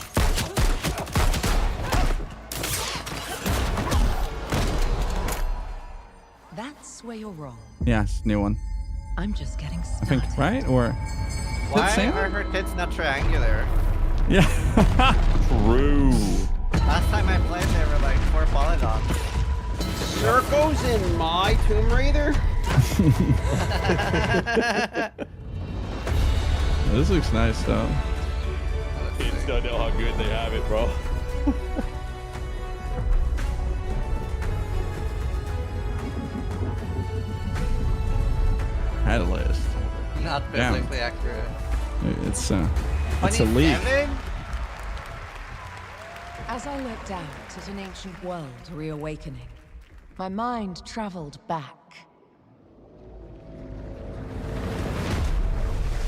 That's where you're wrong. Yeah, it's a new one. I'm just getting I started. think, right? Or Why same? are her tits not triangular? Yeah. True. Last time I played, they were like 4 polygons. Circles in my Tomb Raider? This looks nice though. Kids don't know how good they have it, bro. Catalyst. Not Damn. biblically accurate. It's a leak. 27? As I looked out at an ancient world reawakening, my mind traveled back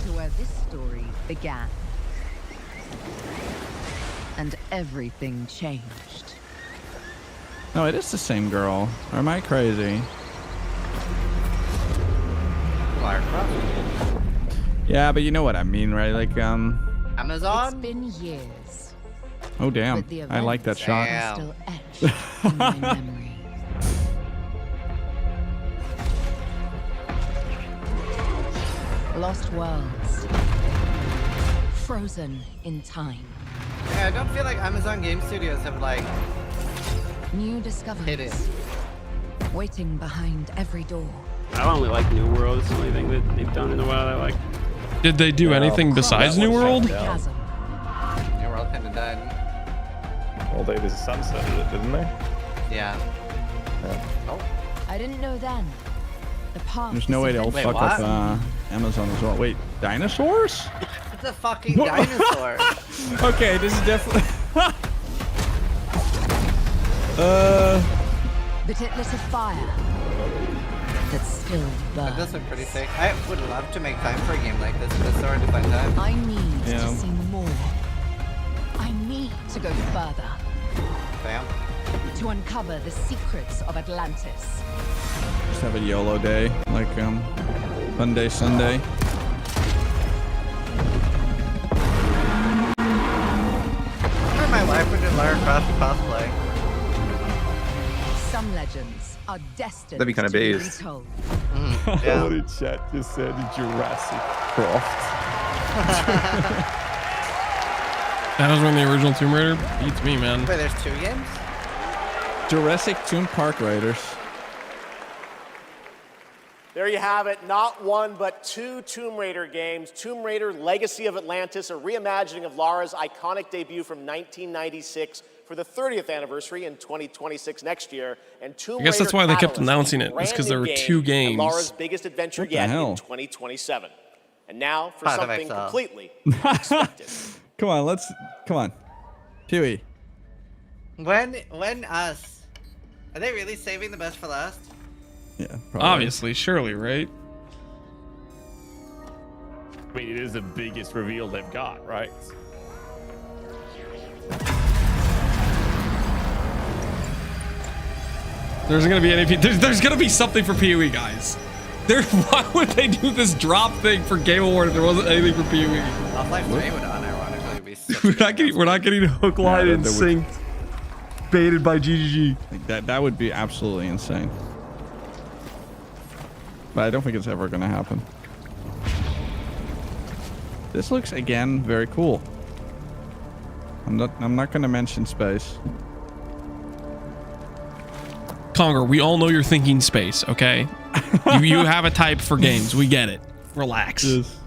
to where this story began. And everything changed. No, it is the same girl. Or am I crazy? Lara Croft. Yeah, but you know what I mean, right? Like, Amazon? It's been years. Oh damn! But the I like that events shot. are still etched in my memory. Lost worlds. Frozen in time. Yeah, I don't feel like Amazon Game Studios have like New discoveries. Waiting behind every door. I only like New World. It's the only thing that they've done in a while I like. Did they do anything besides New World? New World kind of died. Well, they just sunsetted it, didn't they? Yeah. Oh. I didn't know then. The path There's no way they'll is fuck up Amazon as well. Wait, dinosaurs? It's a fucking dinosaur. Okay, this is definitely. The titlet of fire that still burns. That does look pretty sick. I would love to make time for a game like this, but it's so hard to find time. I need to see more. I need to go further. Bam. To uncover the secrets of Atlantis. Just have a YOLO day, like Fun Day Sunday. For my life, we did Lara Croft cosplay. Some legends are destined That'd be kind of to be based. retold. What did chat just said? Jurassic Croft. That was when the original Tomb Raider beats me, man. Wait, there's 2 games? Jurassic Tomb Park Raiders. There you have it. Not one, but 2 Tomb Raider games. Tomb Raider Legacy of Atlantis, a reimagining of Lara's iconic debut from 1996 for the 30th anniversary in 2026 next year. And Tomb I guess that's why Raider they kept Catalyst, announcing a it. It's brand because there new were game 2 and games. Lara's biggest adventure What the yet hell? in 2027. And now for Part of something Exile. completely unexpected. Come on. Huey. When us? Are they really saving the best for last? Yeah, probably. Obviously, surely, right? I mean, it is the biggest reveal they've got, right? There's gonna be any. There's gonna be something for PoE, guys. Why would they do this drop thing for Game Award if there wasn't anything for PoE? Half-Life 3 would unironically be such We're not getting hook, line, and sync baited by GGG. Like that would be absolutely insane. But I don't think it's ever gonna happen. This looks again very cool. I'm not gonna mention space. Conger, we all know you're thinking space, okay? you have a type for games. We get it. Relax. Is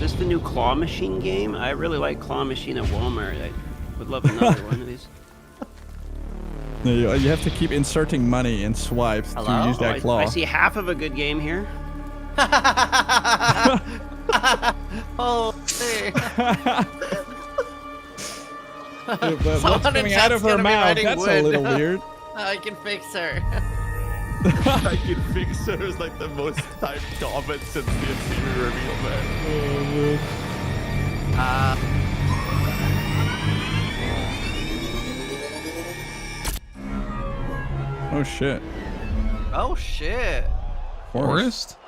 this the new Claw Machine game? I really like Claw Machine at Walmart. I would love another one of these. No, you have to keep inserting money in swipes to use that claw. I see half of a good game here. Oh, But what's coming out of her mouth? That's a little weird. I can fix her. I can fix her is like the most typed comment since the TV reveal, man. Oh shit. Oh shit. Forest?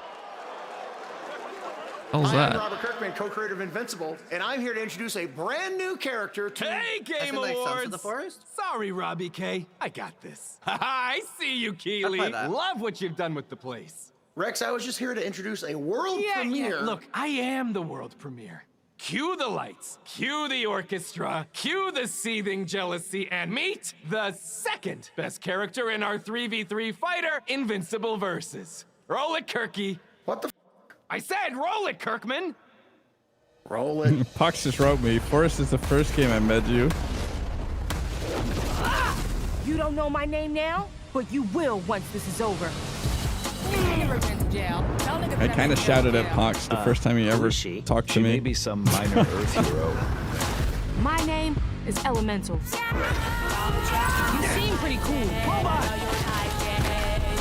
How's Hi, I'm that? Robert Kirkman, co-creator of Invincible, and I'm here to introduce a brand new character to... Hey, Game Awards! Sorry, Robbie K. I got this. I see you, Keely. Love what you've done with the place. Rex, I was just here to introduce a world premiere. Yeah, look, I am the world premiere. Cue the lights, cue the orchestra, cue the seething jealousy, and meet the second best character in our 3v3 fighter, Invincible Versus. Roll it, Kirky. What the I said roll it, Kirkman. Roll it. Pox just wrote me. Forrest is the first game I met you. You don't know my name now, but you will once this is over. I kind of shouted at Pox the first time he ever talked to me. Maybe some minor Earth hero. My name is Elemental. You seem pretty cool,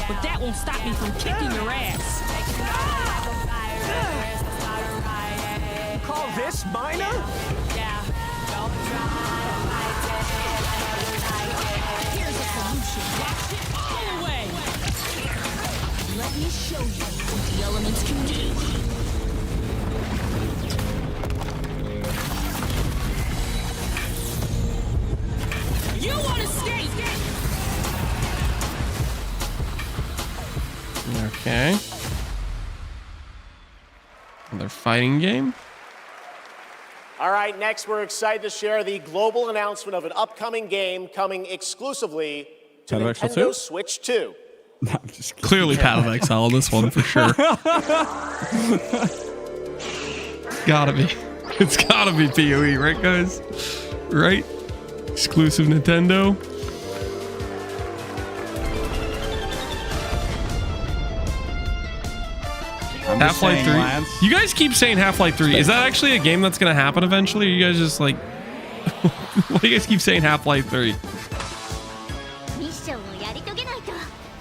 but that won't stop me from kicking your ass. Call this minor? Here's a solution. Go away. Let me show you what the elements can do. You want to escape? Okay. Another fighting game? All right, next we're excited to share the global announcement of an upcoming game coming exclusively to Path of Exile Nintendo 2? Switch 2. Clearly Path of Exile, this one for sure. Gotta be. It's gotta be PoE, right guys? Right? Exclusive Nintendo. Half-Life 3. Lance. You guys keep saying Half-Life 3. Is that actually a game that's gonna happen eventually? Or you guys just like why do you guys keep saying Half-Life 3?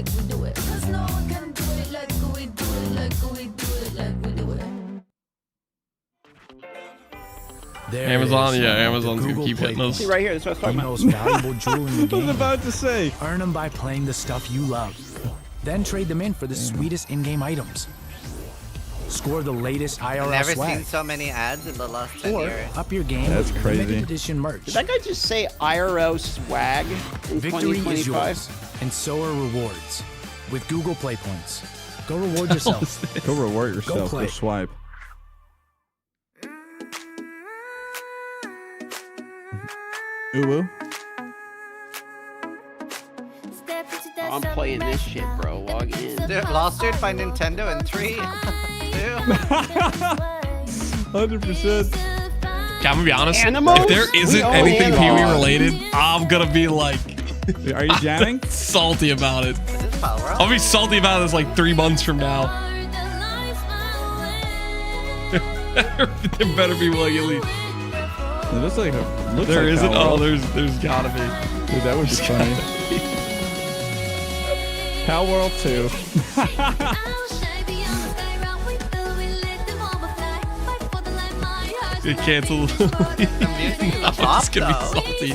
like we do it. 'Cause no one can do it like we do it, like we do it, like we do it. Amazon, yeah, Amazon's gonna keep hitting us. See right here, that's what I was The talking most about. valuable jewel in the game. I was about to say. Earn them by playing the stuff you love. Then trade them in for the sweetest in-game items. Score the latest IRL Never swag. seen so many ads in the last 10 Or years. up your game That's with crazy. limited edition merch. Did that guy just say IRO swag in Victory is 2025? yours, and so are rewards. With Google Play Points. Go reward yourself. Go reward yourself play. for swipe. Ooh. Oh, I'm playing this shit, bro. Log in. Dude, lost dude by Nintendo in 3, 100%. I'm gonna be honest. Animals? If there isn't We own anything Pee Wee animals. related, I'm gonna be like, Are you jamming? salty about it. Is this Power World? I'll be salty about this like 3 months from now. There better be like at least. It looks like a. Looks There like isn't. Power Oh, World. there's gotta be. Dude, that would be funny. Pal World 2. Get canceled. I'm pop, just gonna be salty.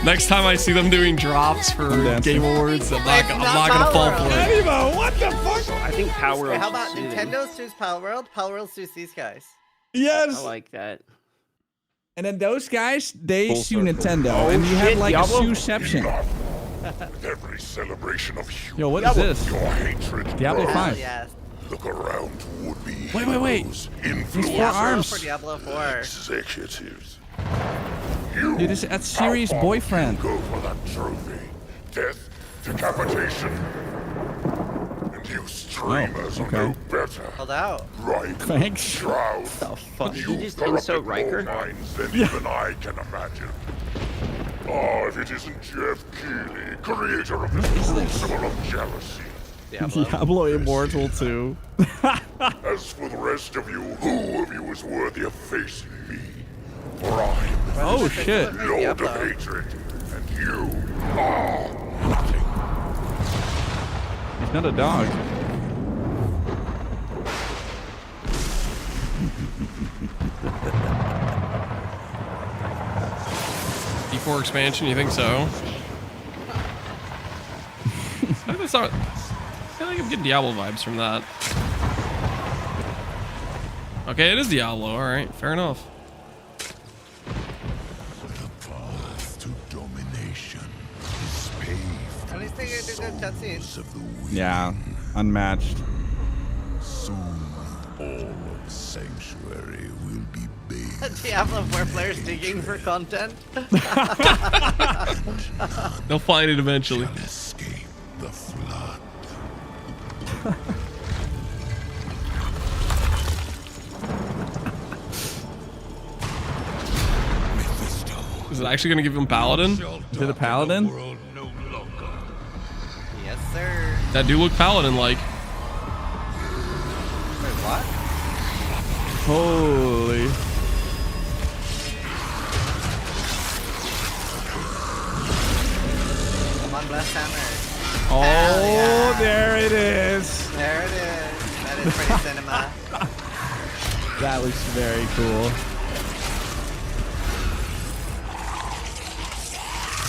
Next time I see them doing drops for dancing. Game Awards, I'm not not gonna fall Power for World. it. Evo, what the fuck? I think Power Wait, World. how about should Nintendo sues Power World? Power World sues these guys. Yes. I like that. And then those guys, they Full sue circle. Nintendo, Oh, and you have shit, like Diablo? a sueception. With every celebration of human Yo, what is this? your hatred Diablo grows. 5. Yes. Look around would-be Wait. heroes, These 4 influencers, arms. For Diablo 4. executives. You Dude, that's Siri's how far boyfriend. would you go for that trophy. Death, decapitation. And you streamers okay. know better. Hold out. Right. Thanks. Shroud. The fuck? Did you just corrupted insult Riker? more minds than even I can imagine. Oh, if it isn't Jeff Keighley, creator of this crucible of jealousy. Diablo Immortal 2. As for the rest of you, who of you is worthy of facing me? For I'm Oh shit. Lord of Hatred, and you are nothing. He's not a dog. D4 expansion, you think so? That's not. I feel like I'm getting Diablo vibes from that. Okay, it is Diablo. All right, fair enough. The path to domination is paved At least they get a good cutscene. of the wind. Yeah, unmatched. Soon, all of Sanctuary will be bathed. Diablo 4 players digging for content. They'll find it eventually. Escape the flood. Is it actually gonna give him Paladin? Is it a Paladin? Yes, sir. That do look Paladin-like. Wait, what? Holy. Come on, Blast Hammer. Oh, yeah. there it is. There it is. That is pretty cinema. That looks very cool.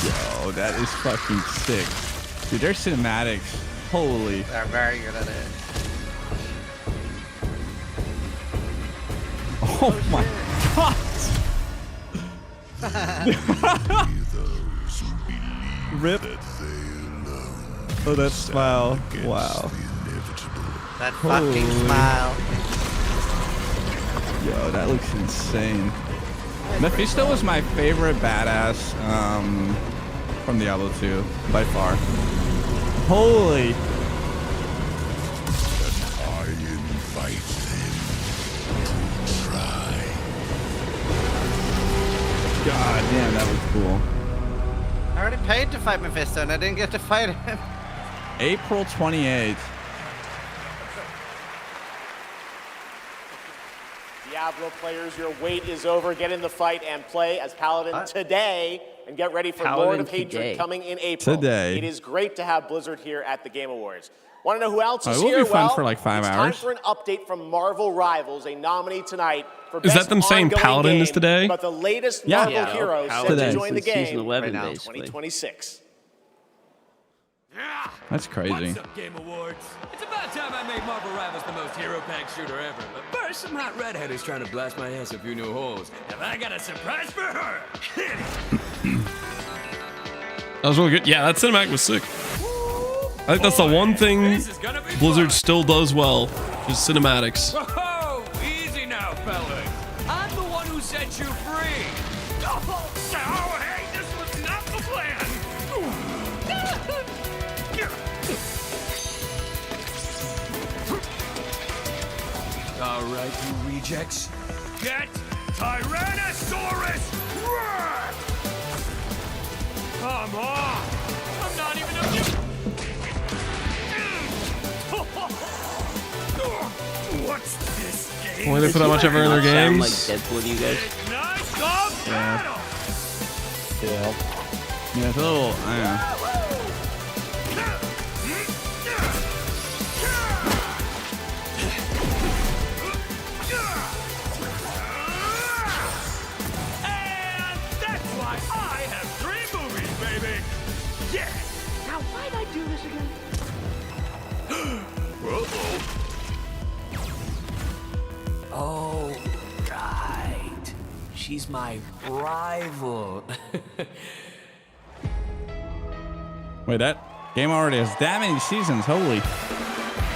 Yo, that is fucking sick. Dude, their cinematics. Holy. They're very good at it. Oh my god. Rip. Oh, that smile. Wow. That fucking Holy. smile. Yo, that looks insane. Mephisto was my favorite badass from Diablo 2, by far. Holy. I invite them to try. God damn, that was cool. I already paid to fight Mephisto and I didn't get to fight him. April 28th. Diablo players, your wait is over. Get in the fight and play as Paladin today and get ready for Paladin Lord of Hatred today. coming in April. Today. It is great to have Blizzard here at the Game Awards. Want to know who else Oh, is it will here? be fun Well, for like 5 it's hours. time for an update from Marvel Rivals, a nominee tonight for Is that best them saying ongoing Paladin game, is today? But the latest Yeah. Marvel Yeah, hero set Paladin to join the since season game 11, right now, basically. 2026. That's crazy. What's up, Game Awards? It's about time I made Marvel Rivals the most hero-packed shooter ever. But first, some hot redhead is trying to blast my ass a few new holes. And I got a surprise for her. That was really good. Yeah, that cinematic was sick. I think that's the one thing Blizzard still does well, is cinematics. Whoa, easy now, fellas. I'm the one who set you free. Oh, hey, this was not the plan. All right, you rejects. Get Tyrannosaurus Rex! Come on! I'm not even a... What's this game? Boy, they put out much ever in their Sound like games. Deadpool to you guys. Yeah. Yeah, it's a little. I don't know. And that's why I have 3 movies, baby. Yeah. Now, why'd I do this again? Oh, right. She's my rival. Wait, that game already has that many seasons. Holy.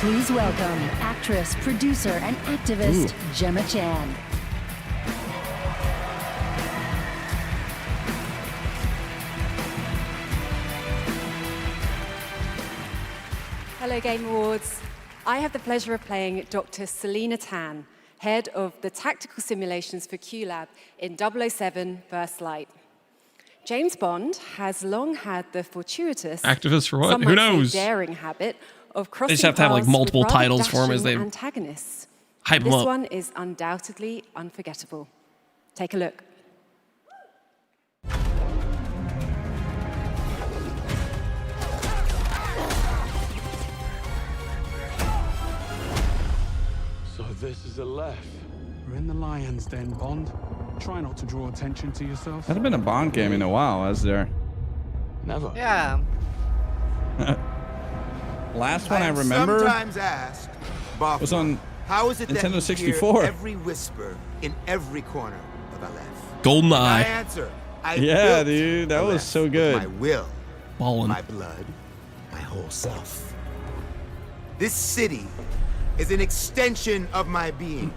Please welcome actress, producer, and activist Gemma Chan. Hello, Game Awards. I have the pleasure of playing Dr. Selena Tan, head of the tactical simulations for QLab in 007 First Light. James Bond has long had the fortuitous, Activist for what? some Who might say knows? daring habit of crossing They just have to have like paths with multiple rather titles for them as dashing they antagonists. hype them This up. one is undoubtedly unforgettable. Take a look. So this is a left. We're in the lion's den, Bond. Try not to draw attention to yourself. Hasn't been a Bond game in a while, has there? Never. Yeah. Last one I am remember sometimes asked, was on how is it that Nintendo you 64. hear every whisper in every corner of Aleph? GoldenEye. I answer, I Yeah, built dude, that was Aleph so with good. My will, Ballin'. my blood, my whole self. This city is an extension of my being,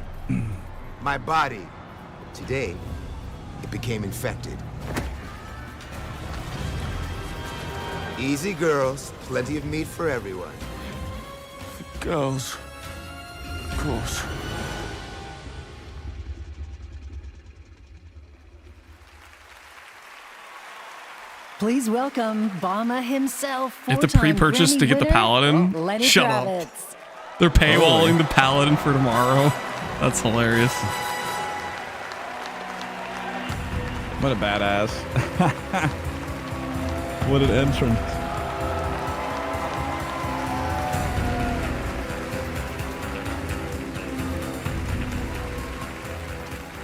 my body. Today, it became infected. Easy, girls. Plenty of meat for everyone. Girls. Of course. Please welcome Obama himself. You have to four-time pre-purchase Grammy to get the winner, Paladin? Lenny Shut up. Kravitz. They're paywalling the Paladin for tomorrow. That's hilarious. What a badass. What an entrance.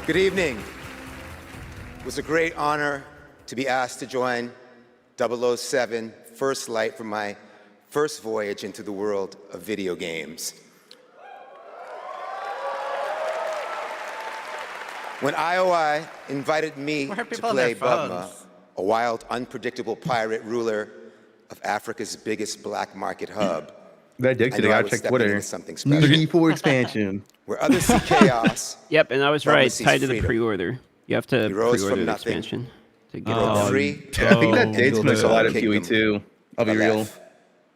Good evening. It was a great honor to be asked to join 007 First Light for my first voyage into the world of video games. When IOI invited me Why are to people on play their Bugma, phones? a wild, unpredictable pirate ruler of Africa's biggest black market hub, That Dixie, I they knew I gotta was check stepping Twitter. into something special. E4 expansion. Where others see chaos, Yep, and I was Bugma right. sees Tied to the freedom. pre-order. You have to He rose pre-order from the nothing. expansion to get Broke it. free. Yeah, I think that dates built make his a lot own of QE kingdom too. I'll be of real. Aleph,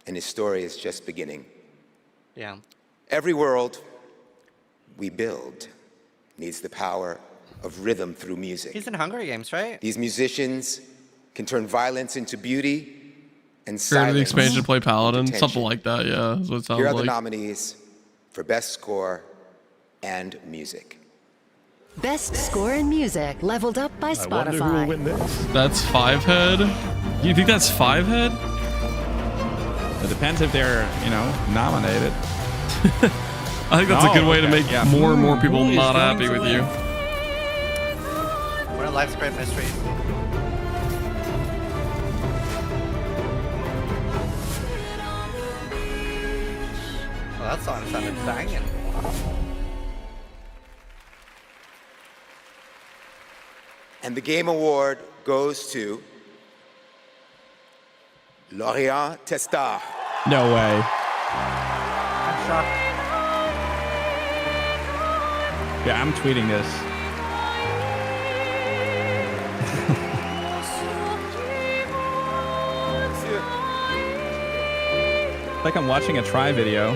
and his story is just beginning. Yeah. Every world we build needs the power of rhythm through music. He's in Hunger Games, right? These musicians can turn violence into beauty and Fair to silence the expansion to play Paladin. into Something tension. like that, yeah. That's what it sounds Here are the like. nominees for Best Score and Music. Best score in music leveled up by I wonder who will Spotify. win this. That's 5-head. Do you think that's 5-head? It depends if they're, you know, nominated. I think that's a good way to okay, make yeah. more and more people Who is not going happy to with win? you. What a life's great mystery. Well, that song sounded banging. And the game award goes to Laurent Testard. No way. I'm shocked. Yeah, I'm tweeting this. It's like I'm watching a try video.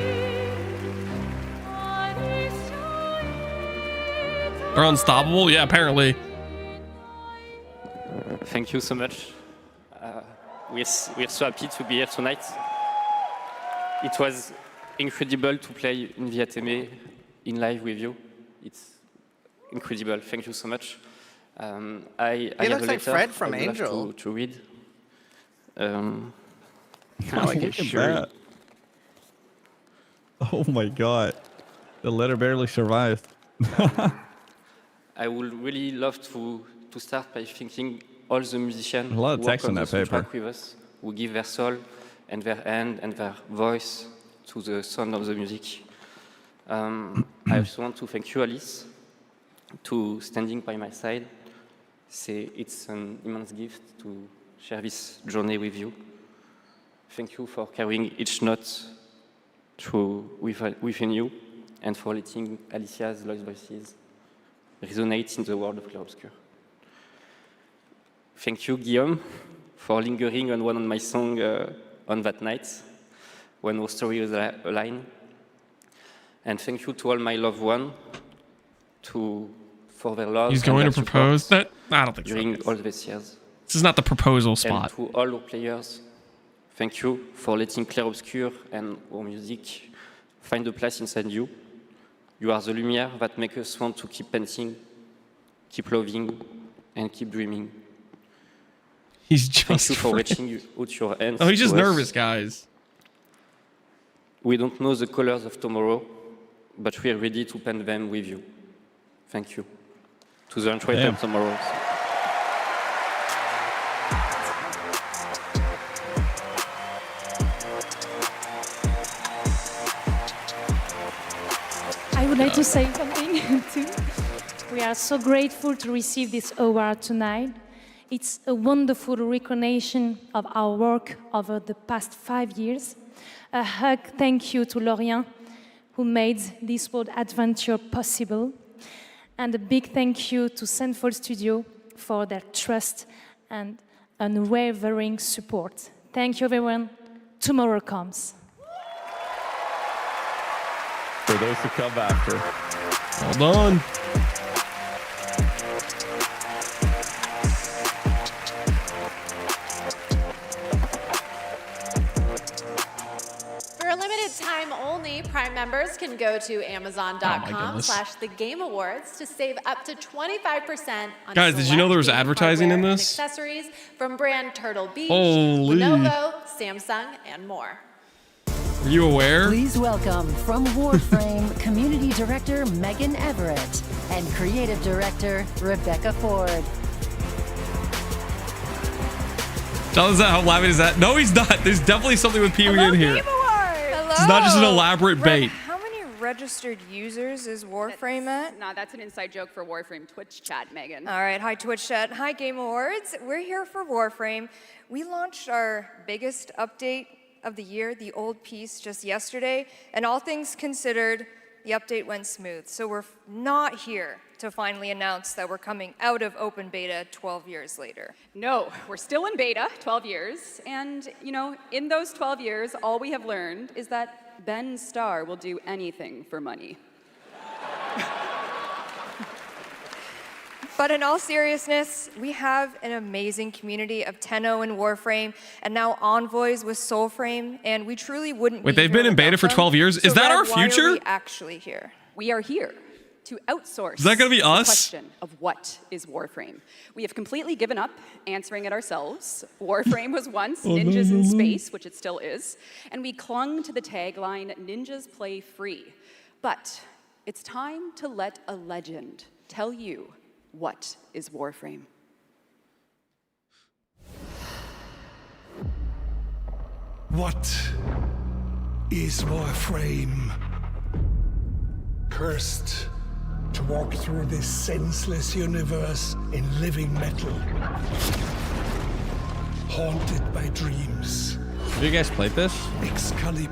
They're unstoppable? Yeah, apparently. Thank you so much. We're so happy to be here tonight. It was incredible to play in the ATM in live with you. It's incredible. Thank you so much. I have looks a like letter Fred from I would love Angel. to read. Look at that. Oh my god. The letter barely survived. I would really love to start by thanking all the musicians A lot of who work text on on the that paper. soundtrack with us, who give their soul and their hand and their voice to the sound of the music. I also want to thank you, Alice, to standing by my side. It's an immense gift to share this journey with you. Thank you for carrying each note within you and for letting Alicia's lost voices resonate in the world of Clarobscur. Thank you, Guillaume, for lingering on one of my songs on that night when our story was aligned. And thank you to all my loved ones for their love. He's and going their to propose? support I don't think so. during all these years. This is not the proposal spot. And to all our players, thank you for letting Clarobscur and our music find a place inside you. You are the lumière that makes us want to keep painting, keep loving, and keep dreaming. He's Thank just you for reaching out your hands. Oh, he's just to us. nervous, guys. We don't know the colors of tomorrow, but we are ready to paint them with you. Thank you. To the Android of tomorrow. I would like to say something too. We are so grateful to receive this award tonight. It's a wonderful recognition of our work over the past 5 years. A hug thank you to Lorient, who made this world adventure possible. And a big thank you to Central Studio for their trust and unwavering support. Thank you, everyone. Tomorrow comes. For those who come after. Well done. For a limited time only, Prime members can go to Amazon.com/thegameawards to save up to 25% on Guys, did you know there was select game advertising in hardware and this? accessories from brand Turtle Beach, Holy. Lenovo, Samsung, and more. Were you aware? Please welcome from Warframe Community Director Megan Everett and Creative Director Rebecca Ford. Is that how laughing is that? No, he's not. There's definitely something with Pee-wee in here. It's not just an elaborate bait. How many registered users is Warframe at? No, that's an inside joke for Warframe Twitch chat, Megan. All right, hi Twitch chat, hi Game Awards. We're here for Warframe. We launched our biggest update of the year, the old piece, just yesterday, and all things considered, the update went smooth. So we're not here to finally announce that we're coming out of open beta 12 years later. No, we're still in beta, 12 years, and you know, in those 12 years, all we have learned is that Ben Starr will do anything for money. But in all seriousness, we have an amazing community of Tenno and Warframe, and now Envoys with Soulframe, and we truly wouldn't Wait, be they've here been in beta without for them. 12 years? So Is that Red, our why are future? we actually here? We are here to outsource Is that gonna be the us? question of what is Warframe. We have completely given up answering it ourselves. Warframe was once ninjas in space, which it still is, and we clung to the tagline, ninjas play free. But it's time to let a legend tell you what is Warframe. What is Warframe? Cursed to walk through this senseless universe in living metal. Haunted by dreams. Have you guys played this? Excalibur.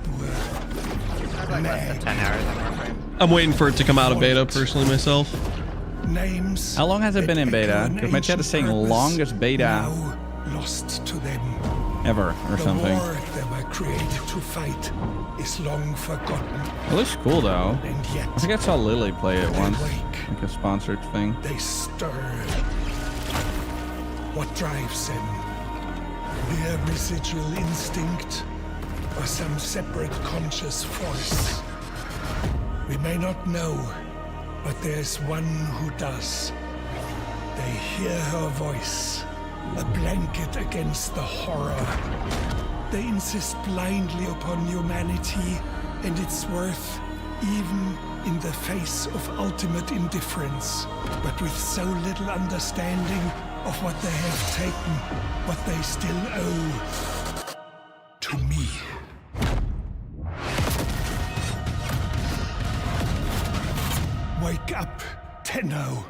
Like less than 10 hours on Warframe. I'm waiting for it to come out of beta personally myself. Names. How long has it been in beta? Because my chat is saying longest beta Now lost to them. ever or something. The war they were created to fight is long forgotten. It looks cool though. And yet, I think I saw Lily play it once, like a sponsored thing. they stir. What drives them? Their residual instinct or some separate conscious force? We may not know, but there's one who does. They hear her voice, a blanket against the horror. They insist blindly upon humanity and its worth, even in the face of ultimate indifference, but with so little understanding of what they have taken, what they still owe to me. Wake up, Tenno.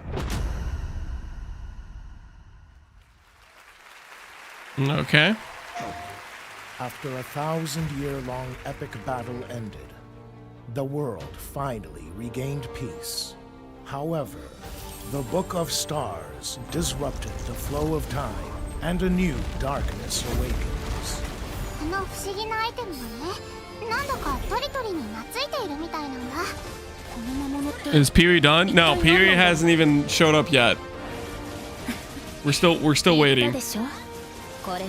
Okay. After a 1,000-year-long epic battle ended, the world finally regained peace. However, the Book of Stars disrupted the flow of time, and a new darkness awakens. この不思議なアイテムがね、なんだかトリトリに懐いているみたいなんだ。この魔物って Is Piri done? No, Piri hasn't even showed up yet. We're still waiting. でしょ？これは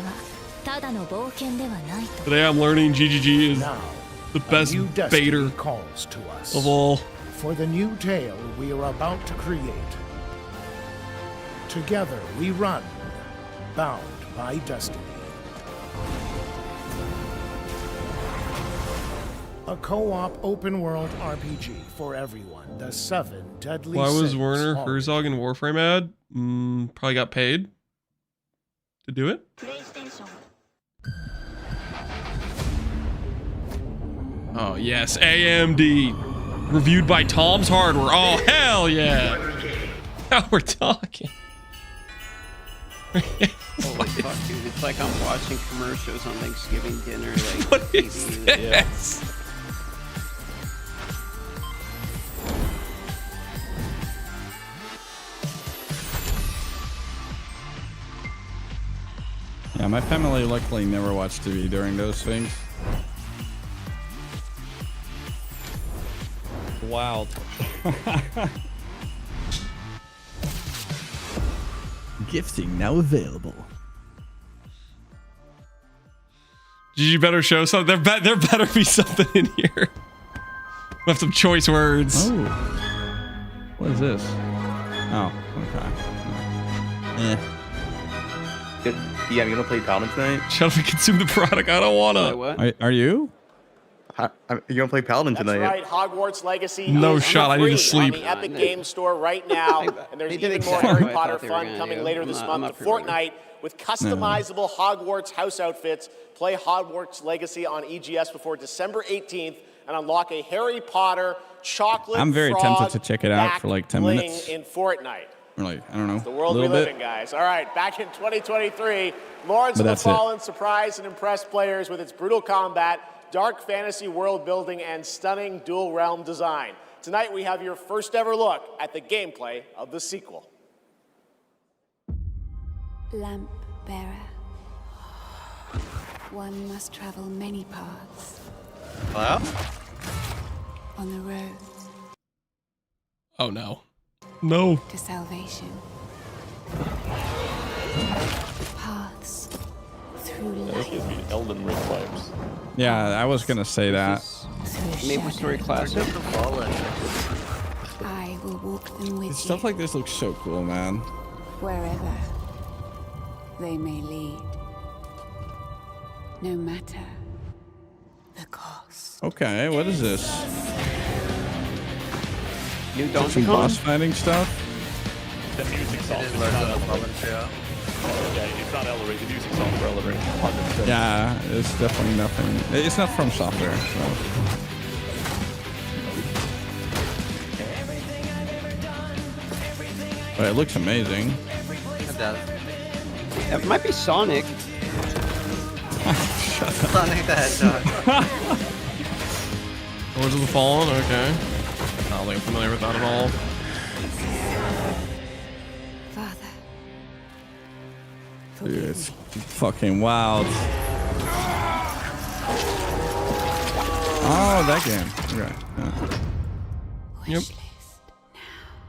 ただの冒険ではないと。 Today I'm learning GGG is the best New destiny baiter calls to us. of all. For the new tale we are about to create. Together we run, bound by destiny. A co-op open-world RPG for everyone. The 7 deadly Why was sins Werner are- Herzog in Warframe ad? Probably got paid to do it. Oh yes, AMD. Reviewed by Tom's Hardware. Oh hell yeah! Now we're talking. Holy fuck, dude. It's like I'm watching commercials on Thanksgiving dinner. Like, What is this? Yeah, my family luckily never watched TV during those things. Wild. Gifting now available. You better show something. There better be something in here. We have some choice words. Oh. What is this? Oh, okay. Yeah, you gonna play Paladin tonight? Shall we consume the product? I don't wanna. Are you? You gonna play Paladin That's tonight? right, Hogwarts Legacy No is shot, I need to free sleep. on the Epic Games Store right now, and there's They did even more exactly Harry what I Potter thought they were fun gonna coming do. later I'm this not- I'm month. not Fortnite with customizable Hogwarts house outfits. Play Hogwarts Legacy on EGS before December 18th and unlock a Harry Potter chocolate I'm very frog tempted to check it out for like 10 bling minutes. in Fortnite. Or like, I don't know. The world a we little live bit. in, guys. All right, back in 2023, Lords But of the that's it. Fallen surprised and impressed players with its brutal combat, dark fantasy world building, and stunning dual realm design. Tonight, we have your first ever look at the gameplay of the sequel. Lamp bearer. One must travel many paths Hello? on the road Oh no. No. to salvation. Paths through This gives me Elden Ring vibes. Yeah, I was gonna say that. Maple Story Classic. I will walk them with Stuff you like this looks so cool, man. wherever they may lead, no matter the cost. Okay, what is this? New Some Donkey boss Kong? fighting stuff? The music song is not elevated. Yeah, it's not elevated. The music song for elevated. 100%. Yeah, it's definitely nothing. It's not from software, so. But it looks amazing. It does. It might be Sonic. Sonic the Hedgehog. Lords of the Fallen, okay. I don't think I'm familiar with that at all. Father, Dude, it's fucking wild. Oh, that game. Okay. Yep.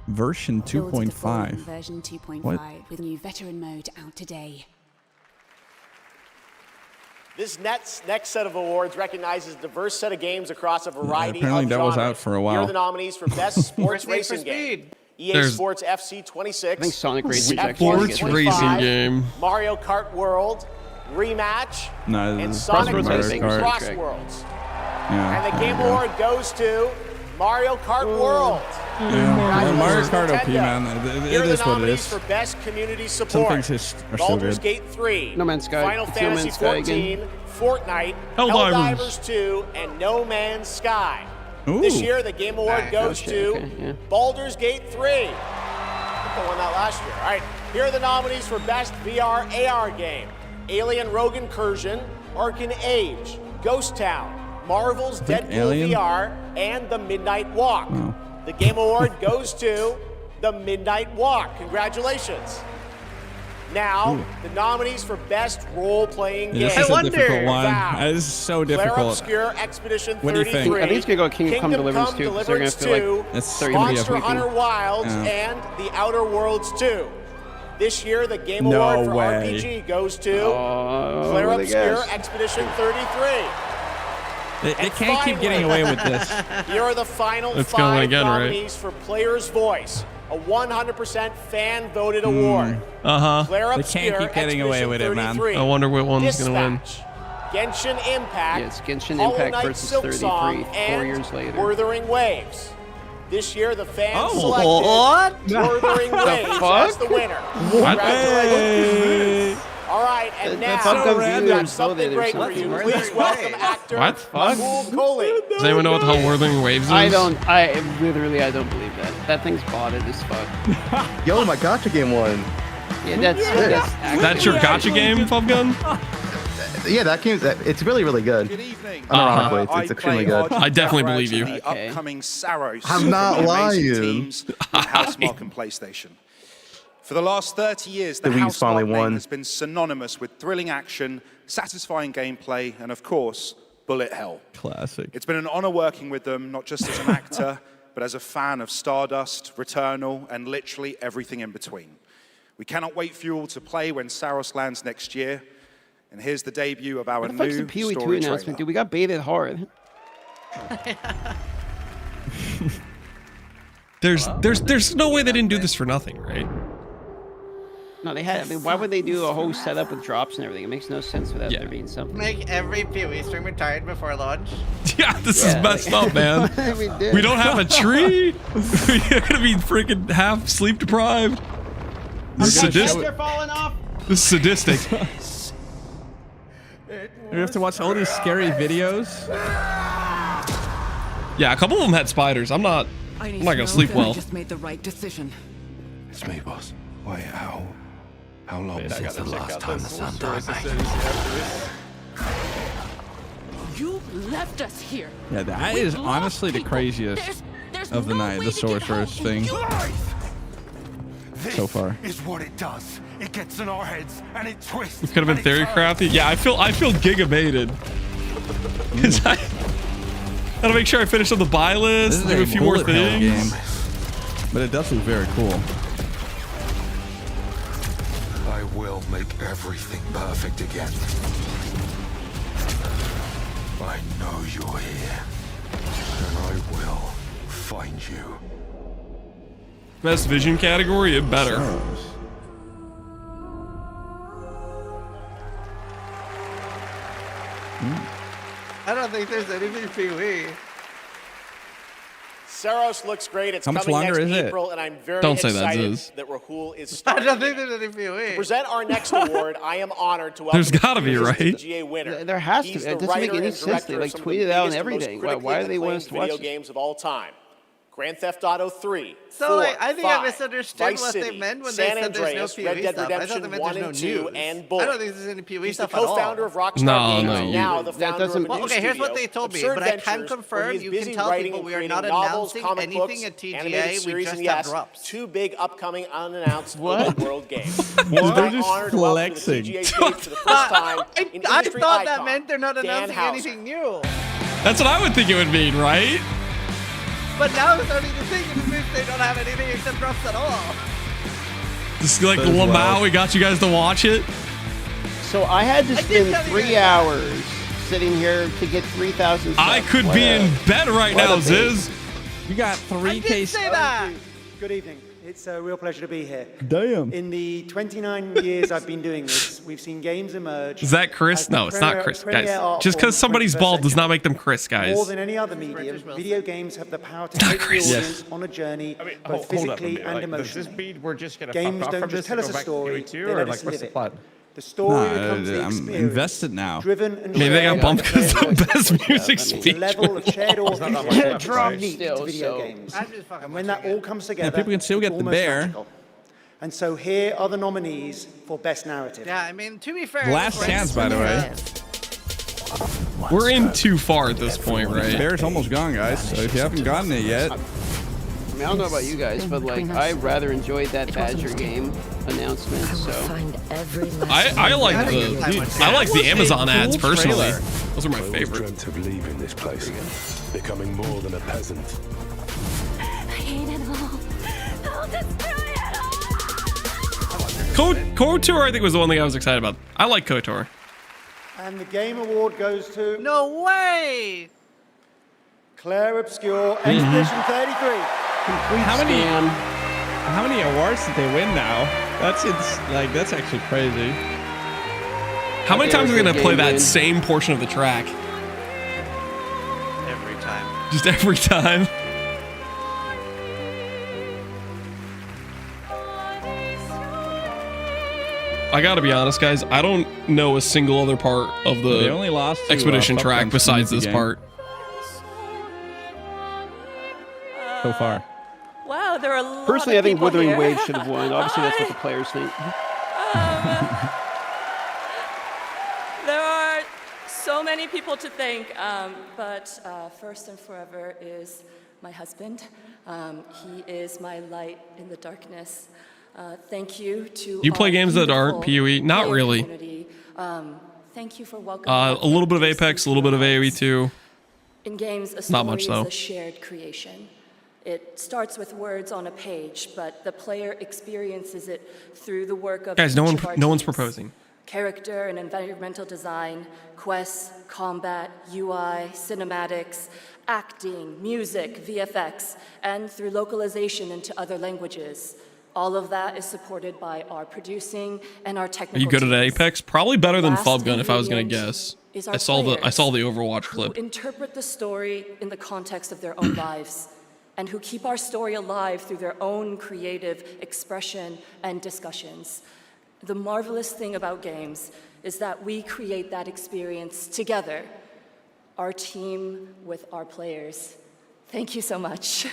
Version Build the Fallen 2.5. version 2.5 What? with new veteran mode out today. This next set of awards recognizes a diverse set of games across a variety apparently of that was genres. out for a Here while. are the nominees for Best Sports Need for Racing Game. Speed. EA There's- Sports FC 26. I think Sonic Racing F1 actually Sports 25, racing game. Mario Kart World, Rematch, No, and this is Sonic Crossroads, I Racing think, Mario Kart. Cross Worlds. Yeah, And the there Game you go. Award goes to Mario Kart World. Yeah, well, Mario Kart OP, Nintendo. man. Here It are the is what it nominees is. for Best Community Some Support. things just are so Baldur's good. Gate 3, No Man's Sky. Final It's No Fantasy Man's Sky 14, again. Fortnite, Helldivers. Helldivers 2, and No Man's Sky. Ooh. This year, the Game Award Nice. goes Okay, to okay, yeah. Baldur's Gate 3. I think they won that last year. All right, here are the nominees for Best VR AR Game. Alien Rogue Incursion, Arcan Age, Ghost Town, Marvel's Think Deadpool Alien? VR, and The Midnight Walk. Oh. The Game Award goes to The Midnight Walk. Congratulations. Now, the nominees for Best Role-Playing Game. This is a difficult one. Vow, This is so Claire difficult. Obscure Expedition What do you think? 33. I think it's gonna go Kingdom Come Deliverance 2, 'cause they're gonna feel like 2, It's they're gonna be Monster a weekend. Hunter Wilds, Yeah. and The Outer Worlds 2. This year, the Game No Award for way. RPG goes to Oh, Claire what a Obscure guess. Expedition 33. They can't keep getting away with this. Here are the final It's gonna win 5 again, right? nominees for Player's Voice, a 100% fan-voted award. Uh-huh. Claire They Obscure can't keep getting away Expedition with it, man. 33. I wonder what one's gonna win. Dispatch, Genshin Impact, Yeah, it's Genshin Hollow Impact Knight versus Silksong, 33, 4 and years later. Wuthering Waves. This year, the fans Oh, selected what? Wuthering Waves as fuck? the winner. What? Congratulations. All right, and That's now, so we've random. got something great for What's you. Wuthering Please welcome Waves? actor What? Mahmoud Kohli. Does anyone know what the hell Wuthering Waves is? I literally, I don't believe that. That thing's botted as fuck. Yo, my gotcha game won. Yeah, that's That's your gotcha game, Pumpgun? Yeah, that game. It's really, really good. Good evening. Unironically, it's extremely good. I definitely believe you. The Okay. upcoming Saros. I'm not from the amazing lying. Teams with Housemarque and PlayStation. For the last 30 years, the The Wii's finally Housemarque name won. has been synonymous with thrilling action, satisfying gameplay, and of course, bullet hell. Classic. It's been an honor working with them, not just as an actor, but as a fan of Stardust, Returnal, and literally everything in between. We cannot wait for you all to play when Saros lands next year. And here's the debut of our What the fuck's new the Pee-wee 2 story announcement, trailer. dude? We got baited hard. There's no way they didn't do this for nothing, right? No, they had. I mean, why would they do a whole setup with drops and everything? It makes no sense without Yeah. there being something. Make every Pee-wee stream retired before launch. Yeah, this is messed up, man. We don't have a tree. We're gonna be freaking half sleep deprived. This is sadistic. They're falling off. This is sadistic. We have to watch all these scary videos. Yeah, a couple of them had spiders. I'm not gonna sleep well. Just made the right decision. It's me, boss. Wait, how long Wait, I since gotta the check last out time the the sun source died, stories mate? after this. You left us here. Yeah, that We is lost honestly the people. craziest There's of the no night, way the to get sorcerer's help thing in your life. so far. Is what it does. It gets in our heads and it twists. It could have been theory crafty. Yeah, I feel giga-baited. 'Cause I gotta make sure I finish up the buy list, This is do a few more bullet hell things. game, but it does look very cool. I will make everything perfect again. I know you're here, and I will find you. Best vision category, it better. I don't think there's anything Pee-wee. Saros looks great. It's How much coming longer next is it? April, and I'm very Don't say that, excited Ziz. that Rahul is I starting. don't think there's any Pee-wee. To present our next award, I am honored to welcome There's gotta be, the right? GA winner. There has to He's be. It the doesn't make writer any and sense. They director of like some of tweet the it out and biggest and most everything. Why critically do they want us acclaimed to watch video it? games of all time? Grand Theft Auto 3. So, 4, like, I think I 5, misunderstood Vice what they City, meant when San they said there's no Andreas, Pee-wee Red Dead stuff. I thought Redemption they meant 1 there's and no 2, news. and Bullet. I don't think there's any Pee-wee He's the stuff at all. co-founder of Rockstar No, Games, no, and you- now the that founder of a doesn't- new Well, okay, here's what studio, they told me, Absurd but I can Ventures, confirm where he is you busy can tell writing people and we are creating not novels, announcing comic anything books, at TGA, animated we series, just and have yes, drops. 2 big upcoming unannounced What? open world games. They're I'm just honored to welcome to flexing. the TGA stage for the first time. an I industry thought that icon, meant they're not Dan announcing Houser. anything new. That's what I would think it would mean, right? But now I'm starting to think it means they don't have anything except drops at all. Just like As Lamau, well. we got you guys to watch it. So I had to I did spend tell you 3 guys. hours sitting here to get 3,000 subs. I could What be a- in bed right what now, a Ziz. You got I 3K. did say that. Good evening. It's a real pleasure to be here. Damn. In the 29 years I've been doing this, we've seen games emerge. Is that Chris? as the No, it's not premier- Chris, premier guys. art Just form because of the somebody's 21st bald does not century. make them Chris, guys. More than any other medium, video games have the power to Not take the Chris. audience on a journey, both physically and emotionally. Does this mean we're just gonna Games fuck off don't from just this tell and us go a back to story, PoE2, they or let like us what's live the it. plan? The story Nah, becomes the I'm experience. invested now. Driven and Maybe they got shared bumped by because of players. the best music The speech. level of shared It's not that much authenticity left, is right? unique to Still, video so- games. I'm just fucking And when that all comes together, people can still it's get the almost bear. magical. And so here are the nominees for Best Narrative. Yeah, I mean, to be fair. Last chance, by the way. We're in too far at this point, right? Bear's almost gone, guys. So if you haven't gotten it yet, I mean, I don't know about you guys, but like, I rather enjoyed that Badger game announcement. So I like the Amazon ads cool personally. trailer. Those are my favorite. dreamt of leaving this place, becoming more than a peasant. I hate it all. I'll destroy it all. KOTOR, I think, was the one thing I was excited about. I like KOTOR. And the Game Award goes to No way! Claire Obscure, Expedition 33. how many awards did they win now? That's actually crazy. How many times are we Good gonna play game, that man. same portion of the track? Every time. Just every time. I gotta be honest, guys. I don't know a single other part of They the only lost to, Expedition Fuck track Guns besides community this game part. so far. Wow, there are a lot personally, I of think people Wuthering here. Waves should have won. Obviously, that's what the players think. There are so many people to thank, but first and forever is my husband. He is my light in the darkness. Thank you to You play our games that aren't beautiful PoE? Not player really. community. Thank you for welcoming A little bit of Apex, a little bit of AoE too. In games, a story Not much, though. is a shared creation. It starts with words on a page, but the player experiences it through the work of Guys, each no of our one's teams. proposing. Character and environmental design, quests, combat, UI, cinematics, acting, music, VFX, and through localization into other languages. All of that is supported by our producing and our Are technical you good at teams. Apex? Probably better than Last Fubgun, if I was gonna ingredient guess. is I our saw the players Overwatch who clip. interpret the story in the context of their own lives and who keep our story alive through their own creative expression and discussions. The marvelous thing about games is that we create that experience together, our team with our players. Thank you so much.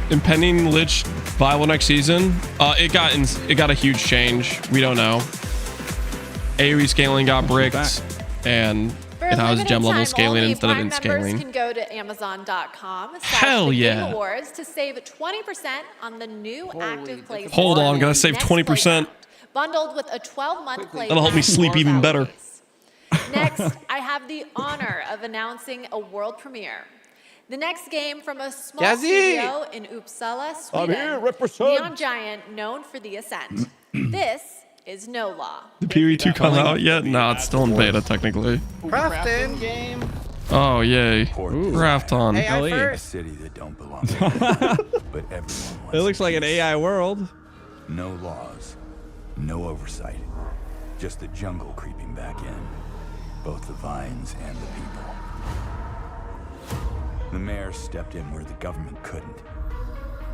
Impending Lich viable next season. It got a huge change. We don't know. AoE scaling got bricked, and For it a has limited gem level time scaling only, instead of Prime int members scaling. can go to Amazon.com. Hell the yeah. Game Awards to save 20% on the new active play. Hold on, gotta save 20%. Bundled with a 12-month play. That'll help me sleep even better. Next, I have the honor of announcing a world premiere. The next game from a small Jazzy! studio in Uppsala, I'm Sweden. here, represent. Neon Giant, known for the Ascent. This is no law. Did PoE2 come out yet? No, it's still in beta technically. Crafton game. Oh yay! Craft on. AI A first. City that don't belong to us, but everyone wants It looks like an AI world. no laws, no oversight, just the jungle creeping back in, both the vines and the people. The mayor stepped in where the government couldn't.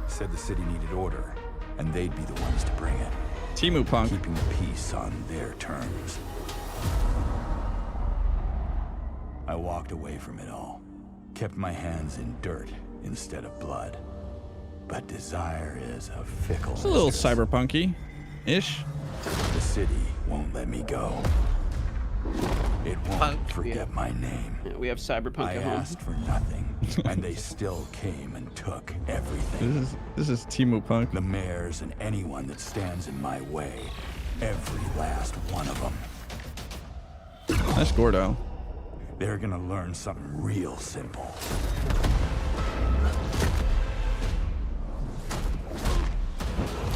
Said the city needed order, and they'd be the ones to bring it. Timu Punk. Keeping peace on their terms. I walked away from it all. Kept my hands in dirt instead of blood. But desire is a fickle. It's a little cyberpunky-ish. The city won't let me go. It won't forget my name. Yeah, we have Cyberpunk I at home. asked for nothing, and they still came and took everything. This is Timu Punk. The mayors and anyone that stands in my way. Every last one of them. That's Gordo. They're gonna learn something real simple.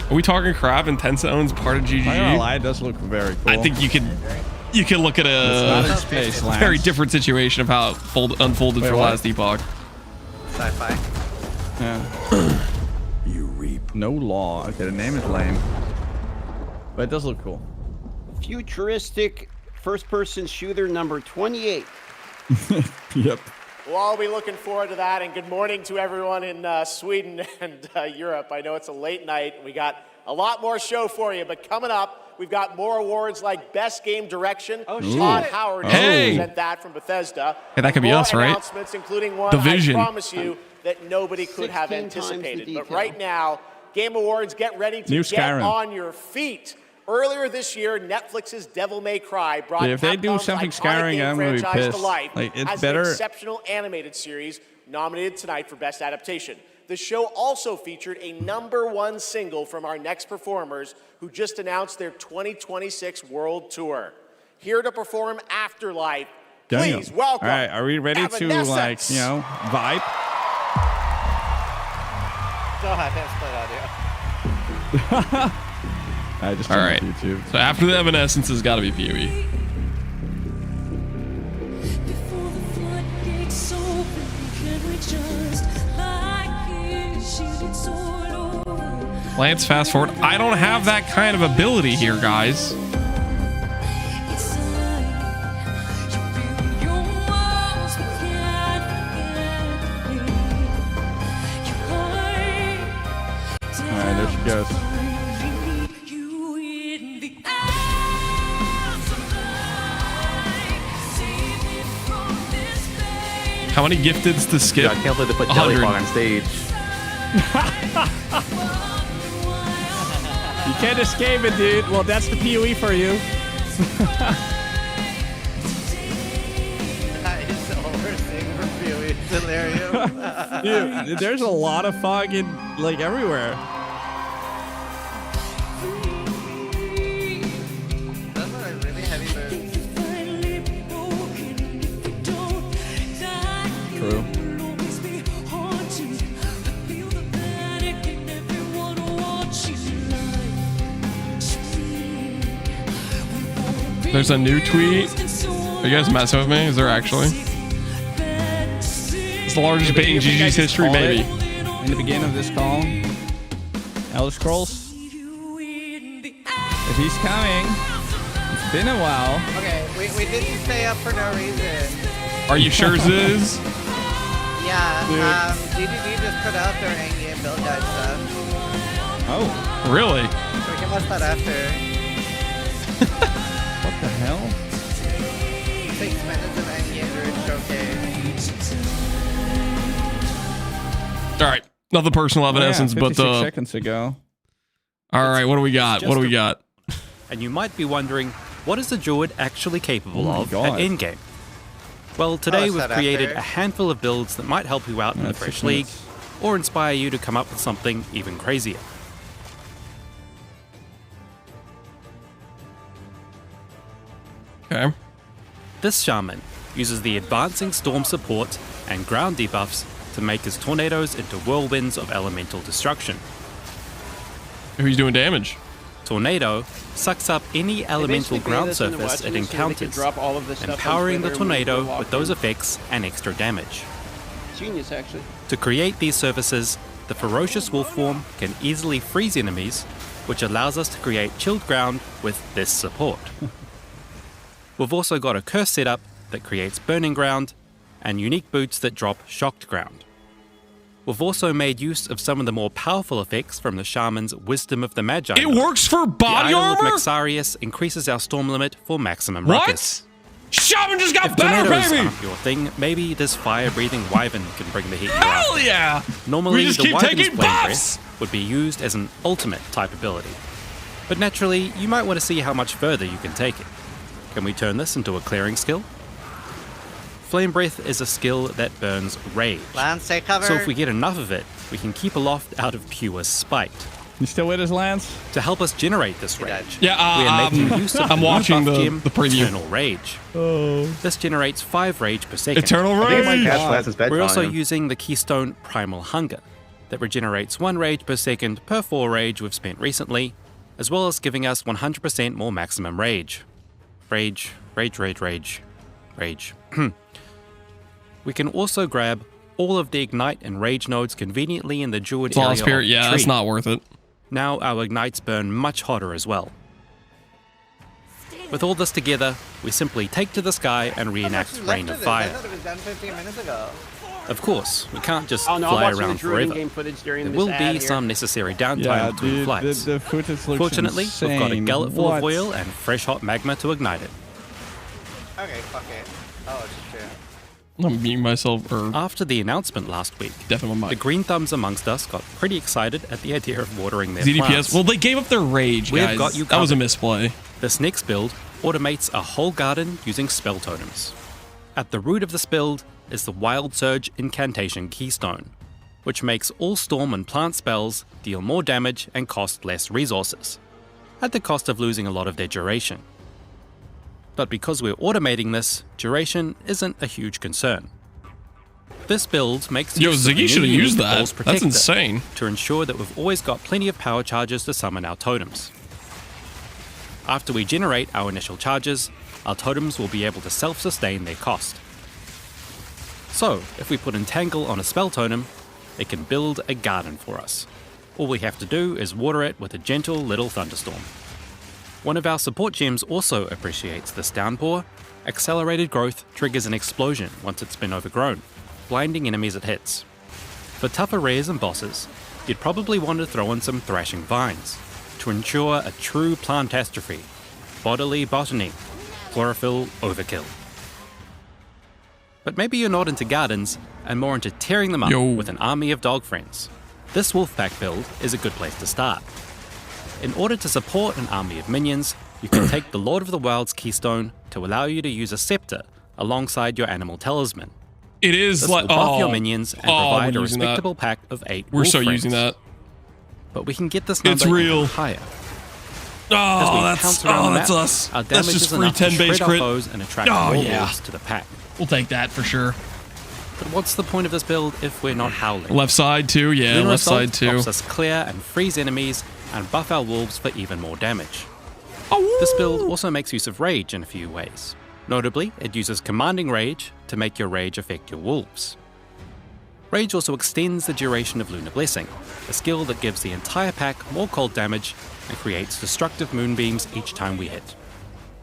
Are we talking crap and Tencent owns part of GGG? I'm not gonna lie, it does look very cool. I think you could look at It's not in a space, very Lance. different situation of how it unfolded Wait, for what? Last Epoch. Sci-fi. Yeah. You reap. No law. Okay, the name is lame. But it does look cool. Futuristic first-person shooter number 28. Yep. We'll all be looking forward to that, and good morning to everyone in Sweden and Europe. I know it's a late night, and we got a lot more show for you, but coming up, we've got more awards like Best Game Direction. Todd Howard is Hey. going to present that from Bethesda. Hey, that could be More us, right? Announcements, including one Division. I promise you that nobody could have 16 times the anticipated. But detail. right now, Game Awards, get ready to New get Skyrim. on your feet. Earlier this year, Netflix's Devil May Cry brought If they do Capcom's something iconic Skyrim, game I'm gonna be franchise pissed. to life Like, it's as better- an exceptional animated series nominated tonight for Best Adaptation. The show also featured a #1 single from our next performers who just announced their 2026 World Tour. Here to perform Afterlife, Damn. please welcome. All right, are we ready to, Evanescence. like, you know, vibe? Still have split audio. I just All turned right. off YouTube. So after the Evanescence has got to be PoE. Lance, fast forward. I don't have that kind of ability here, guys. All right, there she goes. How many gifteds to skip? I can't believe they put 100. Jellyfog on stage. You can't escape it, dude. Well, that's the PoE for you. That is the worst thing for PoE. It's hilarious. Dude, there's a lot of fog in, like, everywhere. That's what I really heavy moves. True. There's a new tweet. Are you guys messing with me? Is there actually? It's the largest bait in GG's history, maybe. In the beginning of this call, Elder Scrolls. If he's coming, it's been a while. Okay, we didn't stay up for no reason. Are you sure, Ziz? Yeah, ZiggyD just put out their Endgame build guide stuff. Oh, really? So we can watch that after. What the hell? 6 minutes of Endgame Druid showcase. All right. Not the personal Evanescence, but 56 the. seconds ago. All right, what do we got? Just What do we a- got? And you might be wondering, what is the Druid actually capable Oh my of God. at Endgame? Well, today it's we've that created after. a handful of builds that might help you out in the That's Fresh 6 League, minutes. or inspire you to come up with something even crazier. Okay. This Shaman uses the Advancing Storm support and ground debuffs to make his tornadoes into whirlwinds of elemental destruction. Who's doing damage? Tornado sucks up any elemental ground surface it encounters, empowering the tornado with those effects and extra damage. Genius, actually. To create these surfaces, the ferocious wolf form can easily freeze enemies, which allows us to create chilled ground with this support. We've also got a curse setup that creates burning ground, and unique boots that drop shocked ground. We've also made use of some of the more powerful effects from the Shaman's Wisdom of the Magi. It works for body the armor? Idol of Maxarius increases our storm limit for maximum What? ruckus. Shaman just got If better, tornadoes baby! aren't your thing, maybe this fire-breathing wyvern can bring the heat you're Hell after. yeah! Normally, We just the keep wyvern's taking flame buffs! breath would be used as an ultimate type ability. But naturally, you might want to see how much further you can take it. Can we turn this into a clearing skill? Flame Breath is a skill that burns rage. Lance, take cover. So if we get enough of it, we can keep aloft out of pure spite. You still with us, Lance? To help us generate this rage, Yeah, we are making use of I'm the watching buff the gem, preview. Eternal Rage. Oh. This generates 5 rage per second. Eternal I think it might Rage! catch Lance's bedtime. We're also using the Keystone Primal Hunger that regenerates 1 rage per second per 4 rage we've spent recently, as well as giving us 100% more maximum rage. Rage. We can also grab all of the Ignite and Rage nodes conveniently in the Druid area Flawless of Spirit, the yeah, tree. that's not worth it. Now our Ignites burn much hotter as well. With all this together, we simply take to the sky and reenact Rain of I Fire. thought it was done 15 minutes ago. Of course, we can't just Oh no, I'm fly watching around the Druid forever. game footage during There this will ad be here. some necessary downtime Yeah, between dude, flights. the footage looks Fortunately, we've got a insane. gullet full What? of oil and fresh hot magma to ignite it. Okay, fuck it. Oh, it's just true. I'm muting myself, or After the announcement last week, definitely the mic. green thumbs amongst us got pretty excited at the idea of watering their ZDPS. plants. Well, they gave up their rage, We've guys. got you That was a covered. misplay. This next build automates a whole garden using spell totems. At the root of this build is the Wild Surge Incantation Keystone, which makes all storm and plant spells deal more damage and cost less resources, at the cost of losing a lot of their duration. But because we're automating this, duration isn't a huge concern. This build makes Yo, use of Ziggy the should have NieNie used that. Falls That's Protector insane. to ensure that we've always got plenty of power charges to summon our totems. After we generate our initial charges, our totems will be able to self-sustain their cost. So, if we put Entangle on a spell totem, it can build a garden for us. All we have to do is water it with a gentle little thunderstorm. One of our support gems also appreciates this downpour. Accelerated growth triggers an explosion once it's been overgrown, blinding enemies it hits. For tougher rares and bosses, you'd probably want to throw in some Thrashing Vines to ensure a true plantastrophe, bodily botany, chlorophyll overkill. But maybe you're not into gardens and more into tearing them up with an army of dog friends. This Wolfpack build is a good place to start. In order to support an army of minions, you can take the Lord of the Wild's Keystone to allow you to use a scepter alongside your animal talisman. It is This like will buff your minions and provide we're a using that. respectable pack of 8 We're wolf so friends. using that. But we can get this It's number real. even higher. Oh, As we that's pounce around the that's map, us. Our That's damage just is free enough to 10 base shred our crit. foes and attract Oh, more yeah. wolves to the pack. We'll take that for sure. But what's the point of this build if we're not howling? Left side too, yeah, Lunar left Assault side too. helps us clear and freeze enemies and buff our wolves for even more damage. This build also makes use of rage in a few ways. Notably, it uses commanding rage to make your rage affect your wolves. Rage also extends the duration of Lunar Blessing, a skill that gives the entire pack more cold damage and creates destructive moonbeams each time we hit.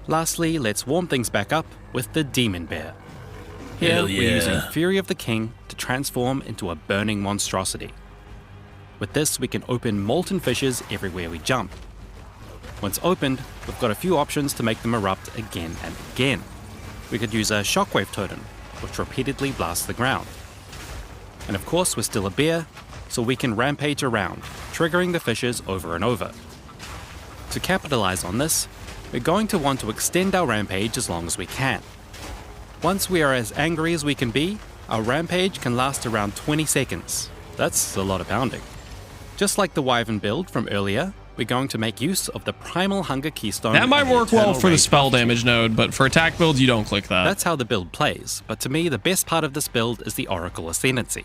Lastly, let's warm things back up with the Demon Bear. Here, Hell we're yeah. using Fury of the King to transform into a burning monstrosity. With this, we can open molten fissures everywhere we jump. Once opened, we've got a few options to make them erupt again and again. We could use a shockwave totem, which repeatedly blasts the ground. And of course, we're still a bear, so we can rampage around, triggering the fissures over and over. To capitalize on this, we're going to want to extend our rampage as long as we can. Once we are as angry as we can be, our rampage can last around 20 seconds. That's a lot of pounding. Just like the Wyvern build from earlier, we're going to make use of the Primal Hunger Keystone. That might and the work well Eternal for the Rage spell buff gem. damage node, but for attack builds, you don't click that. That's how the build plays, but to me, the best part of this build is the Oracle Ascendancy.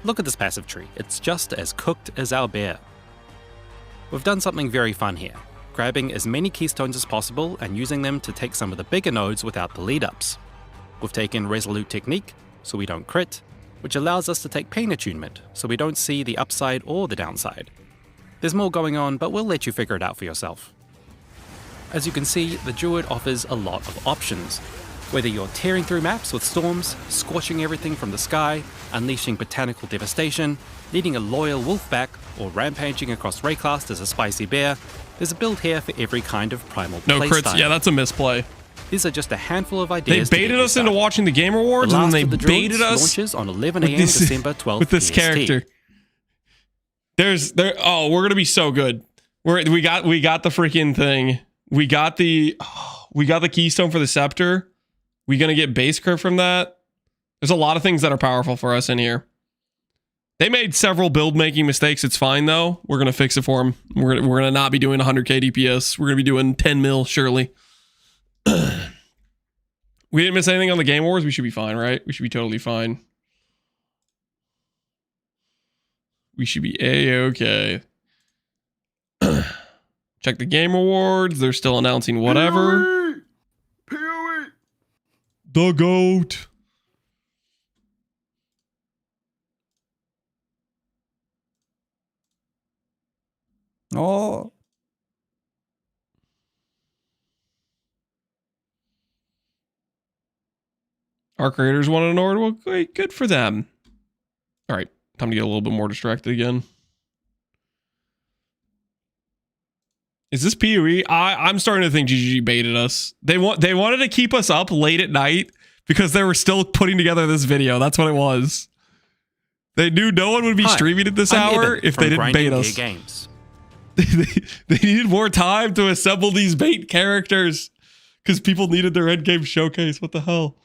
Look at this passive tree, it's just as cooked as our bear. We've done something very fun here, grabbing as many keystones as possible and using them to take some of the bigger nodes without the lead-ups. We've taken Resolute Technique, so we don't crit, which allows us to take Pain Attunement, so we don't see the upside or the downside. There's more going on, but we'll let you figure it out for yourself. As you can see, the Druid offers a lot of options. Whether you're tearing through maps with storms, scorching everything from the sky, unleashing botanical devastation, leading a loyal wolf back, or rampaging across Rayclast as a spicy bear, there's a build here for every kind of primal No playstyle. crits. Yeah, that's a misplay. These are just a handful of They ideas. baited us into watching the Game Awards, The and then last they of the baited Druids us launches on 11 with a.m. this- December 12th with this PST. character. Oh, we're gonna be so good. We got the freaking thing. We got the keystone for the scepter. We gonna get base crit from that. There's a lot of things that are powerful for us in here. They made several build making mistakes. It's fine though. We're gonna fix it for them. We're gonna not be doing 100k DPS. We're gonna be doing 10 mil surely. We didn't miss anything on the Game Wars. We should be fine, right? We should be totally fine. We should be a-okay. Check the Game Awards. They're still announcing whatever. The GOAT. Oh. Our creators wanted an award. Well, great. Good for them. All right. Time to get a little bit more distracted again. Is this PoE? I'm starting to think GGG baited us. They wanted to keep us up late at night because they were still putting together this video. That's what it was. They knew no one would be streaming at this hour if they didn't bait us. Games. They needed more time to assemble these bait characters because people needed their endgame showcase. What the hell?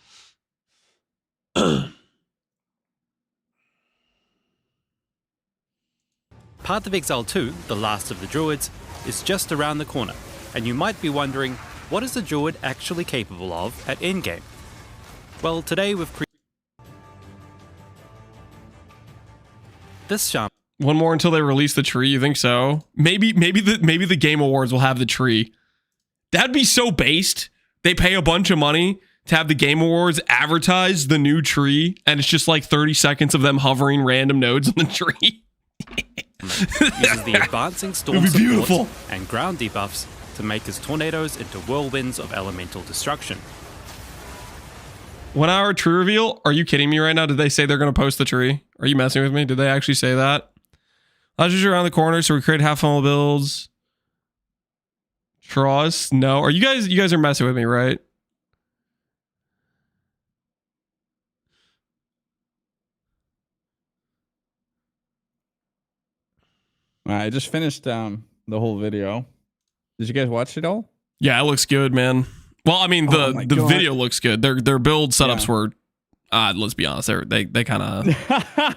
Path of Exile 2, the last of the Druids, is just around the corner, and you might be wondering, what is the Druid actually capable of at Endgame? Well, today we've created this Shaman. One more until they release the tree. You think so? Maybe the Game Awards will have the tree. That'd be so based. They pay a bunch of money to have the Game Awards advertise the new tree, and it's just like 30 seconds of them hovering random nodes on the tree. Uses the advancing storm It'd be beautiful. support and ground debuffs to make his tornadoes into whirlwinds of elemental destruction. 1 hour tree reveal? Are you kidding me right now? Did they say they're going to post the tree? Are you messing with me? Did they actually say that? That's just around the corner, so we create half funnel builds. Trust? No. Are you guys are messing with me, right? I just finished the whole video. Did you guys watch it all? Yeah, it looks good, man. Well, I mean, the God. video looks good. Their build setups were, let's be honest, they kind of.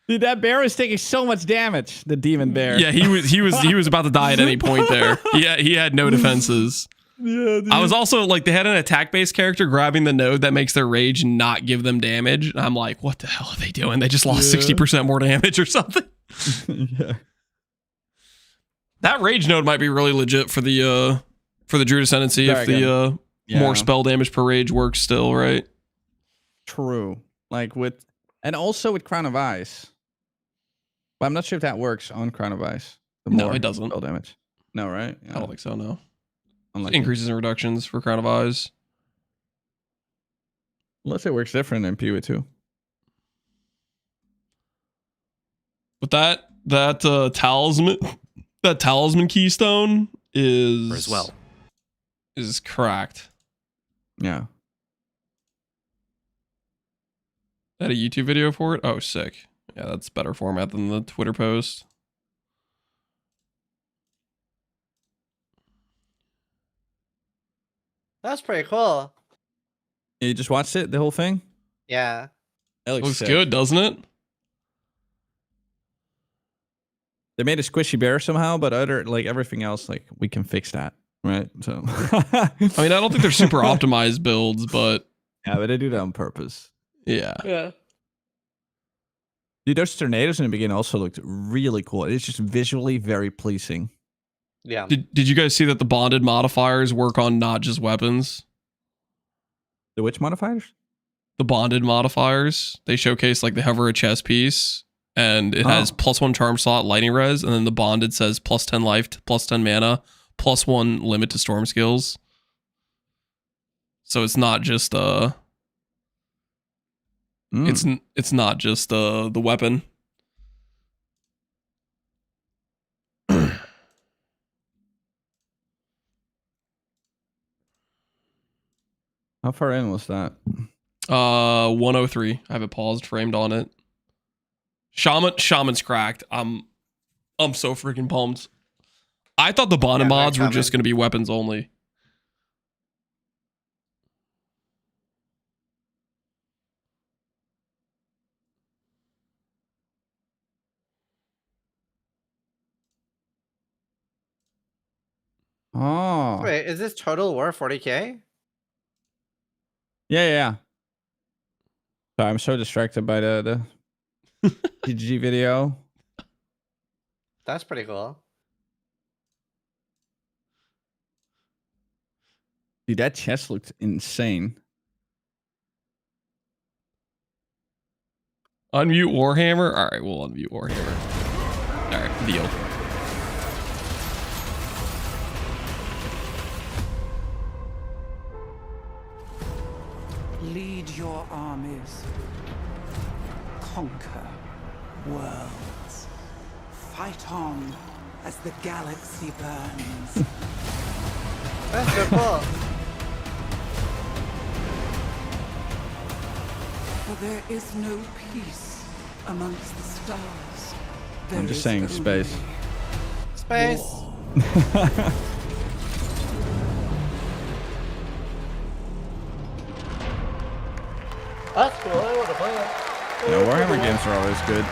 Dude, that bear was taking so much damage. The demon bear. Yeah, he was about to die at any point there. Yeah, he had no defenses. Yeah, dude. I was also like, they had an attack-based character grabbing the node that makes their rage not give them damage. And I'm like, what the hell are they doing? They just lost 60% more damage or something. Yeah. That rage node might be really legit for the Druid Ascendancy if the more spell damage per rage works still, right? True. Like and also with Crown of Ice. But I'm not sure if that works on Crown of Ice. No, it doesn't. Spell damage. No, right? Yeah. I don't think so, no. Unlucky. Increases and reductions for Crown of Eyes. Unless it works different in PoE 2. But that talisman keystone is cracked. Yeah. That a YouTube video for it? Oh, sick. Yeah, that's better format than the Twitter post. That's pretty cool. You just watched it, the whole thing? Yeah. It Looks sick. good, doesn't it? They made a squishy bear somehow, but everything else, we can fix that, right? So I mean, I don't think they're super optimized builds, but yeah, but they do that on purpose. Yeah. Yeah. Dude, those tornadoes in the beginning also looked really cool. It's just visually very pleasing. Yeah. Did you guys see that the bonded modifiers work on not just weapons? The which modifiers? The bonded modifiers. They showcase like they hover a chess piece and it has +1 charm slot, lightning res, and then the bonded says +10 life, +10 mana, +1 limit to storm skills. So it's not just it's not just the weapon. How far in was that? 103. I have it paused, framed on it. Shaman's cracked. I'm so freaking pumped. I thought the bonded mods were just going to be weapons only. Oh. Wait, is this Total War 40K? Yeah. Sorry, I'm so distracted by the GG video. That's pretty cool. Dude, that chest looked insane. Unmute Warhammer? All right, we'll unmute Warhammer. All right, deal. Lead your armies. Conquer worlds. Fight on as the galaxy burns. That's so cool. For there is no peace amongst the stars. I'm just saying space. Space. That's cool. I want to play that. Yeah, Warhammer games are always good.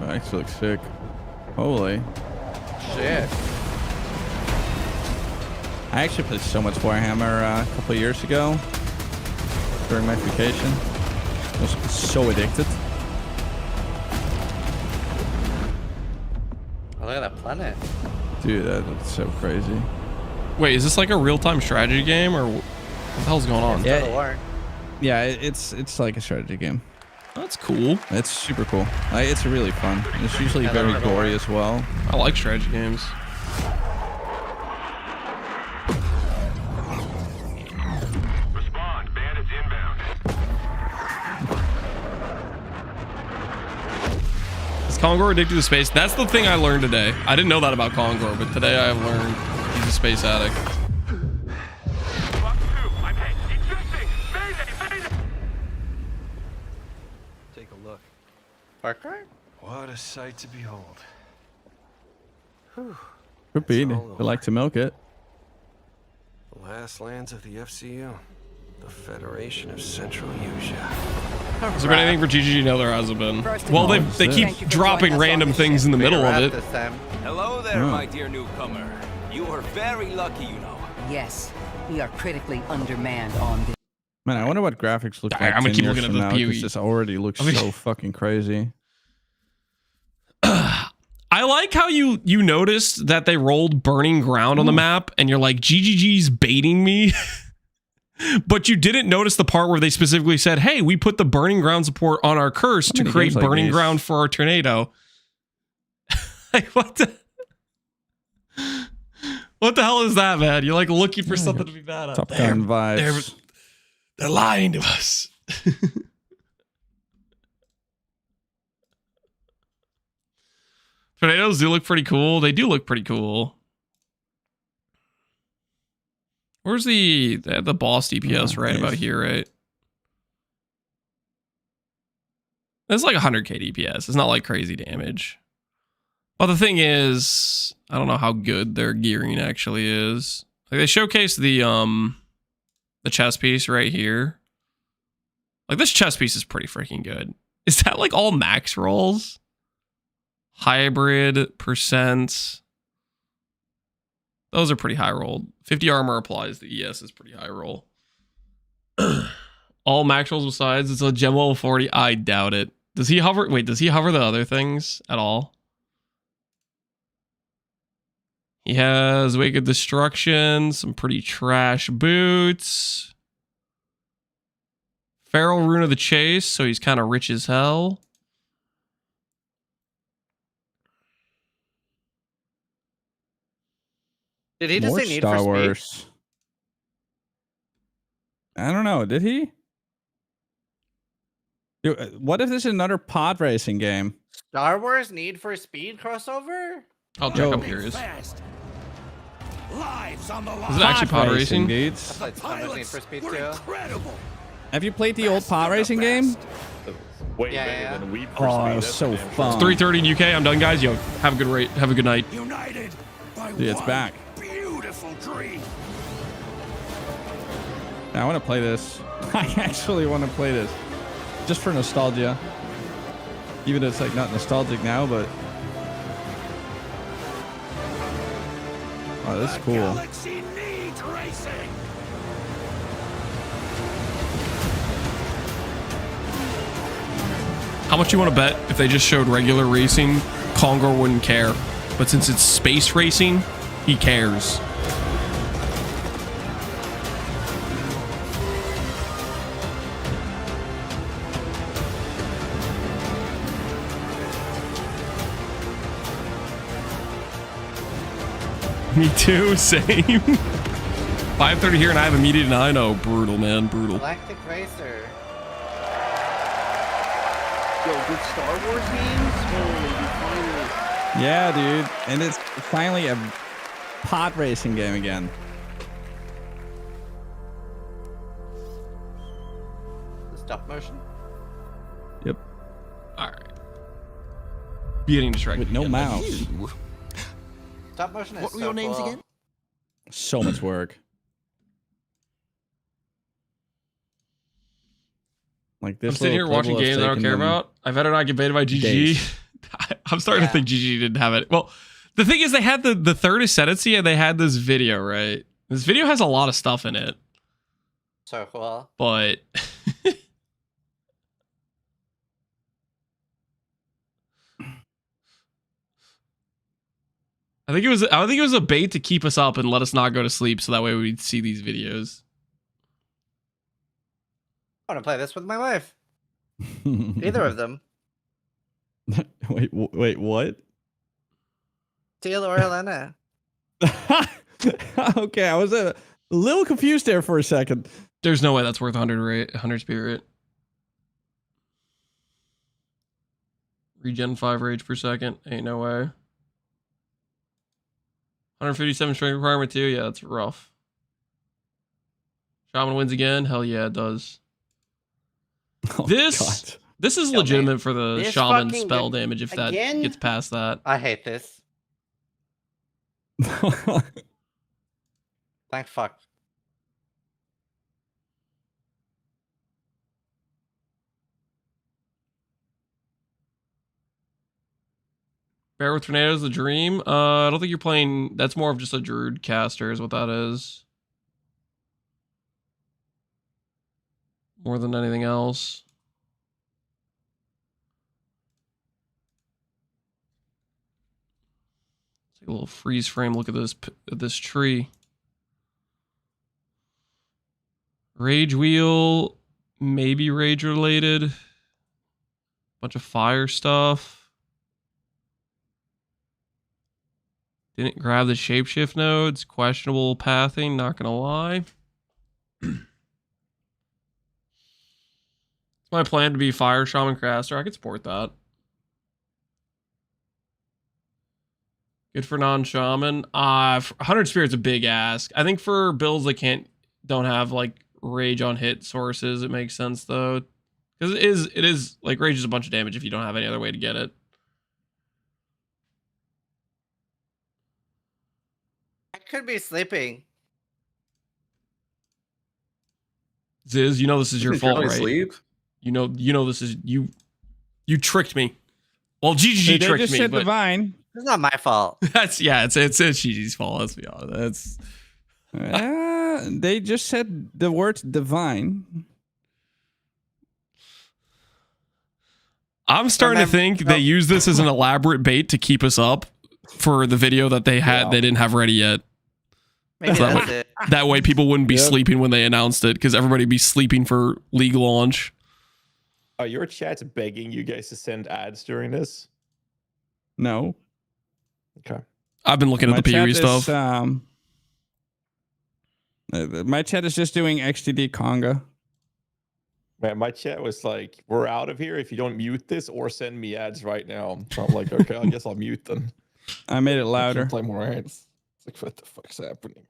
That actually looks sick. Holy shit. I actually played so much Warhammer a couple of years ago during my vacation. I was so addicted. Oh, look at that planet. Dude, that's so crazy. Wait, is this like a real-time strategy game or what the hell's going on? Yeah, it's like a strategy game. That's cool. It's super cool. It's really fun. It's usually very gory as well. I like strategy games. Respond, bandits inbound. Is Kongor addicted to space? That's the thing I learned today. I didn't know that about Kongor, but today I have learned he's a space addict. Take a look. Parker? What a sight to behold. Whew. Could be. They like to milk it. The last lands of the FCU. The Federation of Central Asia. Has there been anything for GGG? No, there hasn't been. Well, they keep dropping random things in the middle of it. Hello there, my dear newcomer. You are very lucky, you know. Yes, we are critically undermanned on this. Man, I wonder what graphics look like. I'm gonna 10 keep years looking at from the now, 'cause PoE. this already looks so fucking crazy. I like how you noticed that they rolled burning ground on the map and you're like, GGG's baiting me. But you didn't notice the part where they specifically said, hey, we put the burning ground support on our curse to create games like burning these? ground for our tornado. Like, what the hell is that, man? You're like looking for something to be mad at. Top Gun vibes. They're lying to us. Tornadoes do look pretty cool. They do look pretty cool. Where's the boss DPS right about here, right? It's like 100k DPS. It's not like crazy damage. But the thing is, I don't know how good their gearing actually is. Like they showcase the chest piece right here. Like this chest piece is pretty freaking good. Is that like all max rolls? Hybrid percent. Those are pretty high rolled. 50 armor applies. The ES is pretty high roll. All max rolls besides it's a gem level 40. I doubt it. Does he hover? Wait, does he hover the other things at all? He has Wake of Destruction, some pretty trash boots. Feral Rune of the Chase, so he's kind of rich as hell. Did he just More say Need Star for Wars. Speed? I don't know. Did he? Dude, what if this is another pod racing game? Star Wars Need for Speed crossover? I'll check. I'm curious. Lives on the Is it actually pod racing? Dudes. I played some of Need for Speed too. Have you played the old pod racing game? Way Yeah, better yeah. than we. Oh, it was so fun. It's 3:30 in UK. I'm done, guys. Yo, have a good rate. Have a good night. United by Dude, it's one back. beautiful dream. I want to play this. I actually want to play this. Just for nostalgia. Even though it's like not nostalgic now, but... Oh, this is cool. Galaxy needs racing. How much you want to bet if they just showed regular racing, Kongor wouldn't care. But since it's space racing, he cares. Me too, same. 5:30 here and I have a meeting and I know. Brutal, man, brutal. Galactic Racer. Yo, good Star Wars games? Holy, finally. Yeah, dude. And it's finally a pod racing game again. The stop motion. Yep. Alright. Getting distracted. With no mouse. Stop motion is What were so your names cool. again? So much work. Like this. I'm sitting here watching games I don't care about. I better not get baited by GG. days. I'm starting to think GG didn't have it. Well, the thing is, they had the third Ascendancy and they had this video, right? This video has a lot of stuff in it, So cool. but I think it was a bait to keep us up and let us not go to sleep, so that way we'd see these videos. I want to play this with my wife. Either of them. Wait, what? Teal or Elena. Okay, I was a little confused there for a second. There's no way that's worth 100 spirit. Regen 5 rage per second. Ain't no way. 157 strength requirement too. Yeah, that's rough. Shaman wins again. Hell yeah, it does. Oh, this is Kill legitimate me. for the This Shaman fucking spell good- damage if that Again? gets past that. I hate this. Thank fuck. Bear with Tornadoes, the Dream. I don't think you're playing. That's more of just a Druid caster, is what that is. More than anything else. Take a little freeze frame look at this tree. Rage Wheel, maybe rage related. Bunch of fire stuff. Didn't grab the shapeshift nodes. Questionable pathing, not gonna lie. It's my plan to be Fire Shaman Caster. I could support that. Good for non-shaman. 100 spirit's a big ask. I think for builds that don't have like rage on hit sources, it makes sense though. Because it is like rage is a bunch of damage if you don't have any other way to get it. I could be sleeping. Ziz, you know this is your fault, right? Sleep? You know this is you tricked me. Well, GG They tricked just me, said but divine. It's not my fault. it's GG's fault. Let's be honest. They just said the word divine. I'm starting to think they use this as an elaborate bait to keep us up for the video that they had. They didn't have ready yet. Maybe So that's it. that way people wouldn't be sleeping when they announced it, because everybody would be sleeping for league launch. Your chat's begging you guys to send ads during this? No. Okay. I've been looking at the PoE stuff. My chat is just doing XTD conga. Man, my chat was like, we're out of here if you don't mute this or send me ads right now. So I'm like, okay, I guess I'll mute them. I made it louder. I can't play more ads. It's like, what the fuck's happening?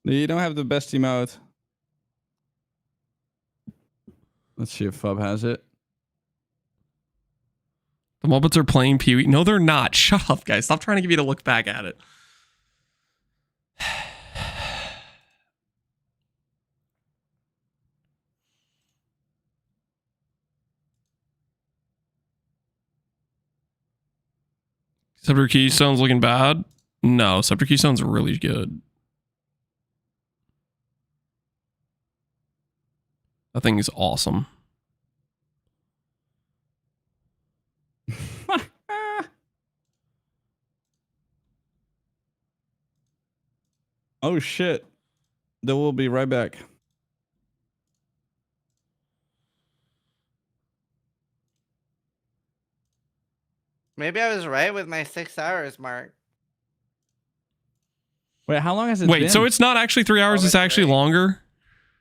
You don't have the best emote. Let's see if Fub has it. The Muppets are playing PoE. No, they're not. Shut up, guys. Stop trying to get me to look back at it. Scepter Keystone's looking bad? No, Scepter Keystone's really good. That thing is awesome. Oh shit. Then we'll be right back. Maybe I was right with my 6 hours mark. Wait, how long has it been? Wait, so it's not actually 3 hours, it's actually longer?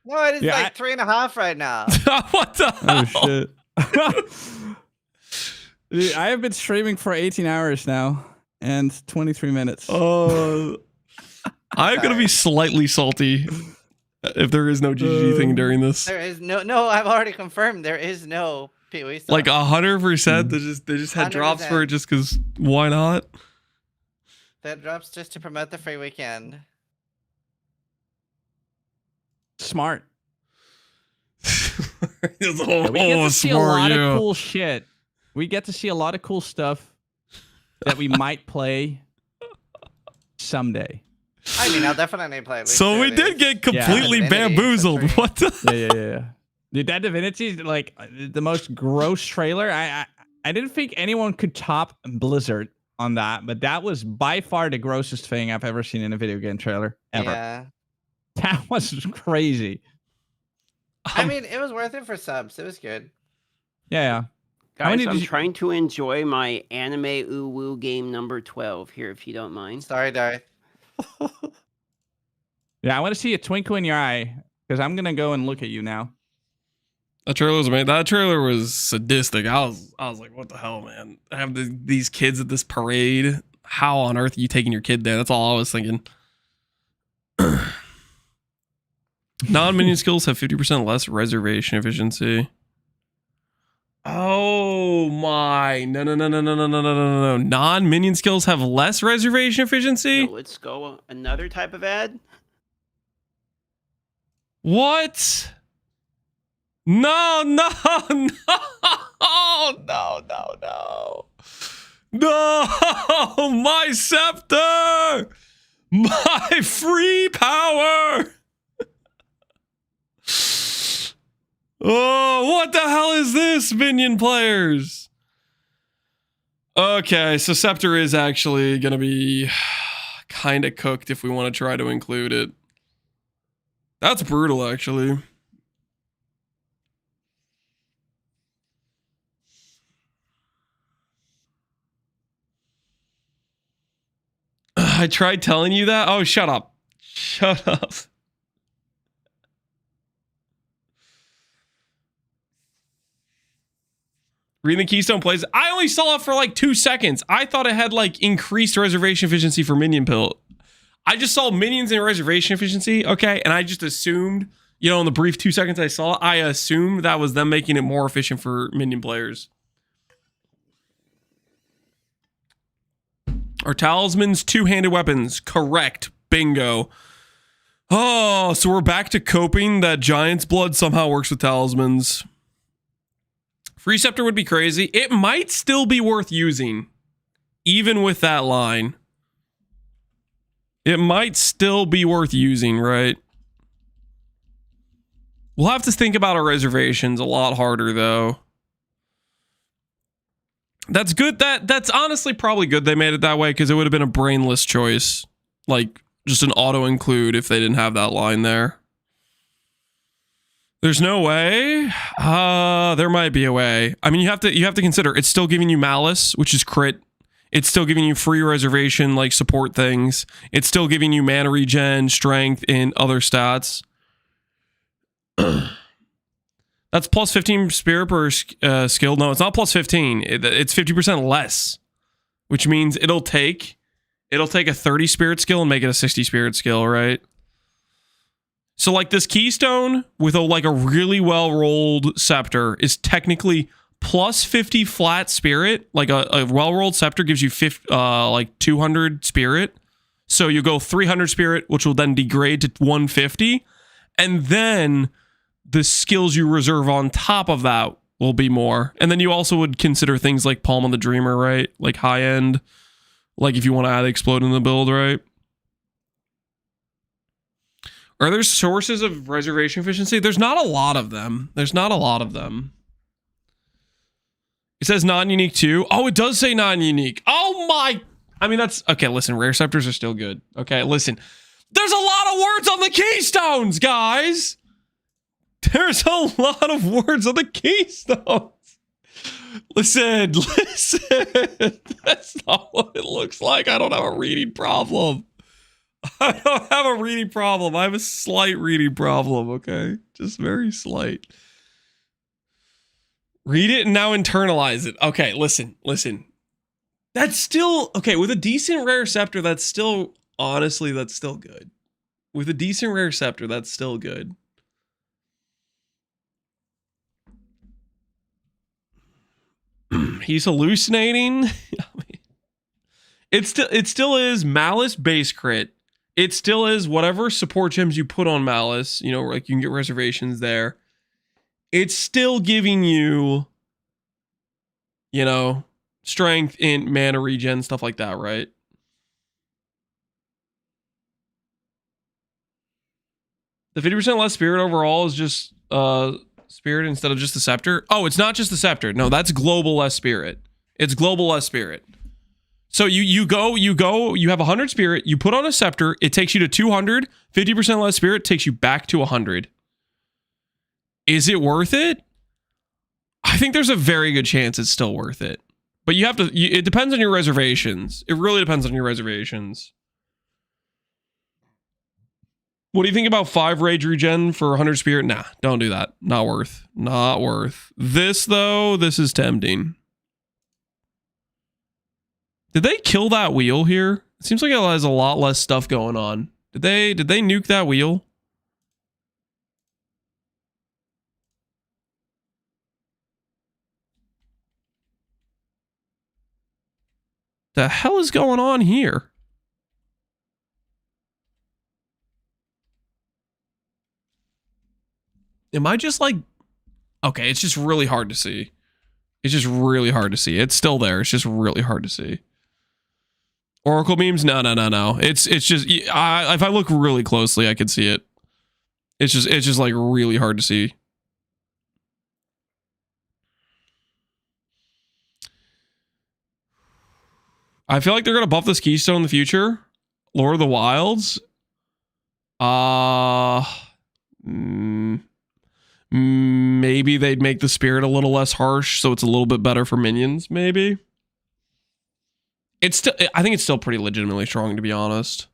No, it is like 3.5 right now. What the hell? Oh shit. Dude, I have been streaming for 18 hours now and 23 minutes. Oh, I'm going to be slightly salty if there is no GG thing during this. There is no, I've already confirmed there is no PoE stuff. Like 100%, they just had drops for it just because why not? That drops just to promote the free weekend. Smart. We get to see a lot of cool shit. We get to see a lot of cool stuff that we might play someday. I mean, I'll definitely play. So we did get completely bamboozled. What the? Yeah. Dude, that Divinity is like the most gross trailer. I didn't think anyone could top Blizzard on that, but that was by far the grossest thing I've ever seen in a video game trailer ever. Yeah. That was crazy. I mean, it was worth it for subs. It was good. Yeah. Guys, I'm trying to enjoy my anime uwu game number 12 here, if you don't mind. Sorry, Darth. Yeah, I want to see a twinkle in your eye because I'm gonna go and look at you now. That trailer was sadistic. I was like, what the hell, man? I have these kids at this parade. How on earth are you taking your kid there? That's all I was thinking. Non-minion skills have 50% less reservation efficiency. Oh my. No. Non-minion skills have less reservation efficiency? So let's go another type of ad. What? No. No, my scepter! My free power! Oh, what the hell is this, minion players? Okay, so Scepter is actually going to be kind of cooked if we want to try to include it. That's brutal, actually. I tried telling you that. Oh, shut up. Shut up. Reading the Keystone plays. I only saw it for like 2 seconds. I thought it had like increased reservation efficiency for minion pill. I just saw minions and reservation efficiency. Okay. And I just assumed, you know, in the brief 2 seconds I saw it, I assumed that was them making it more efficient for minion players. Are talismans two-handed weapons? Correct. Bingo. Oh, so we're back to coping that Giant's Blood somehow works with talismans. Free Scepter would be crazy. It might still be worth using, even with that line. It might still be worth using, right? We'll have to think about our reservations a lot harder, though. That's good. That's honestly probably good they made it that way, because it would have been a brainless choice. Like, just an auto-include if they didn't have that line there. There's no way. There might be a way. I mean, you have to consider it's still giving you malice, which is crit. It's still giving you free reservation, like support things. It's still giving you mana regen, strength, and other stats. That's plus 15 spirit per skill. No, it's not plus 15. It's 50% less, which means it'll take a 30 spirit skill and make it a 60 spirit skill, right? So like this keystone with a really well rolled scepter is technically plus 50 flat spirit. Like a well rolled scepter gives you 200 spirit. So you go 300 spirit, which will then degrade to 150, and then the skills you reserve on top of that will be more. And then you also would consider things like Palm of the Dreamer, right? Like high end, like if you want to add explode in the build, right? Are there sources of reservation efficiency? There's not a lot of them. It says non-unique too. Oh, it does say non-unique. Oh my. I mean, that's okay. Listen, rare scepters are still good. Okay, listen. There's a lot of words on the keystones, guys. There's a lot of words on the keystones. Listen. That's not what it looks like. I don't have a reading problem. I have a slight reading problem, okay? Just very slight. Read it and now internalize it. Okay, listen. That's still, okay, with a decent rare scepter, that's still good. With a decent rare scepter, that's still good. He's hallucinating. It still is Malice base crit. It still is whatever support gems you put on Malice. You know, like you can get reservations there. It's still giving you, strength in mana regen, stuff like that, right? The 50% less spirit overall is just spirit instead of just the scepter. Oh, it's not just the scepter. No, that's global less spirit. It's global less spirit. So you have 100 spirit, you put on a scepter, it takes you to 200, 50% less spirit takes you back to 100. Is it worth it? I think there's a very good chance it's still worth it. But it depends on your reservations. It really depends on your reservations. What do you think about 5 rage regen for 100 spirit? Nah, don't do that. Not worth. This though, this is tempting. Did they kill that wheel here? It seems like it has a lot less stuff going on. Did they nuke that wheel? The hell is going on here? Am I just like... Okay, it's just really hard to see. It's still there. It's just really hard to see. Oracle beams? No. It's just... if I look really closely, I can see it. It's just like really hard to see. I feel like they're going to buff this keystone in the future. Lord of the Wilds. Maybe they'd make the spirit a little less harsh, so it's a little bit better for minions, maybe. I think it's still pretty legitimately strong, to be honest.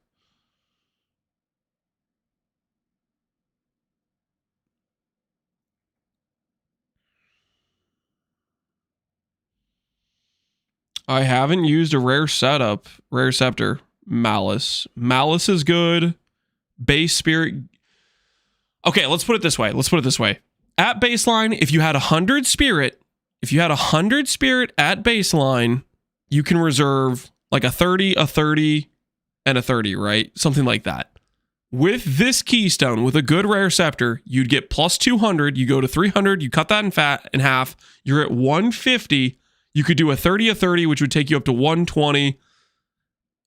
I haven't used a rare scepter. Malice is good. Base spirit. Okay, let's put it this way. At baseline, if you had 100 spirit at baseline, you can reserve like a 30, a 30, and a 30, right? Something like that. With this keystone, with a good rare scepter, you'd get plus 200. You go to 300, you cut that in half, you're at 150. You could do a 30, a 30, which would take you up to 120.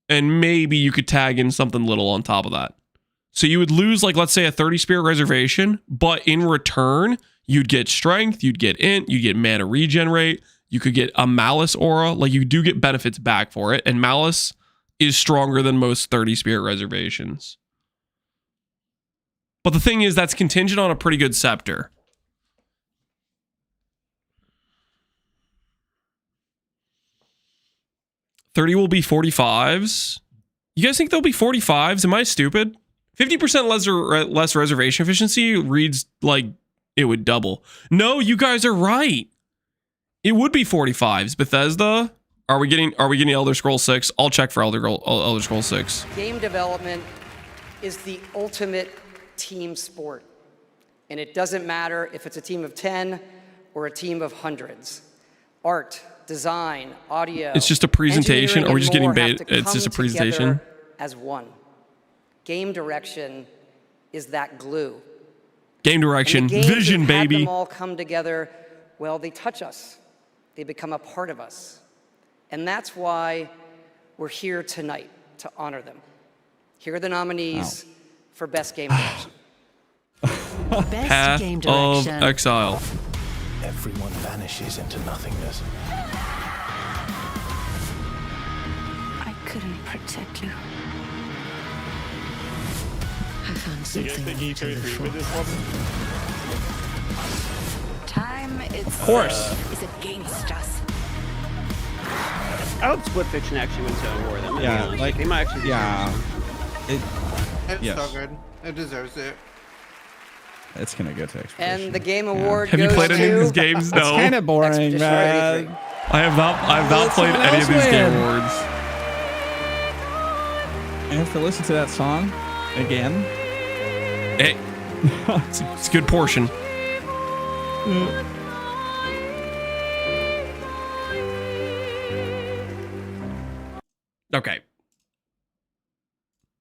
And maybe you could tag in something little on top of that. So you would lose, like, let's say a 30 spirit reservation, but in return, you'd get strength, you'd get int, you'd get mana regenerate, you could get a malice aura. Like, you do get benefits back for it. And malice is stronger than most 30 spirit reservations. But the thing is, that's contingent on a pretty good scepter. $30 will be 45s. You guys think they'll be 45s? Am I stupid? 50% less reservation efficiency reads like it would double. No, you guys are right. It would be 45s. Bethesda, are we getting Elder Scrolls 6? I'll check for Elder Scrolls 6. Game development is the ultimate team sport. And it doesn't matter if it's a team of 10 or a team of hundreds. Art, design, audio. It's just a presentation. Are we just getting bait? It's just a presentation. As one. Game direction is that glue. Game direction, vision, baby. Them all come together. Well, they touch us. They become a part of us. And that's why we're here tonight, to honor them. Here are the nominees for Best Game Direction. Path Game of Direction. Exile. Everyone vanishes into nothingness. I couldn't protect you. I found Do you guys think you could agree with this one? Time Of course. is against us. I hope Split Fiction actually wins the award. That might Yeah, be like they might actually. yeah, It's yes. so good. It deserves it. it's gonna go to Expedition. And the game award Have you goes played any of to- these games? No. It's kind of boring, Expedition man. 33. I have not played someone any of else these game win. awards. I have to listen to that song again. Hey, it's a good portion. Okay.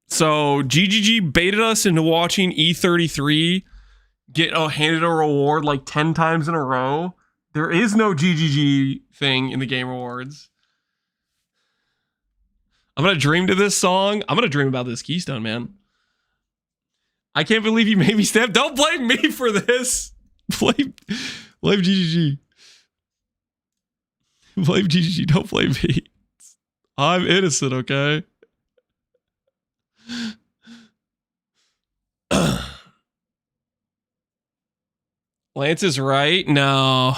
So GGG baited us into watching E33 get handed a reward like 10 times in a row. There is no GGG thing in the Game Awards. I'm going to dream to this song. I'm going to dream about this Keystone, man. I can't believe you made me snap. Don't blame me for this. Blame GGG. Blame GGG. Don't blame me. I'm innocent, okay? Lance is right. No,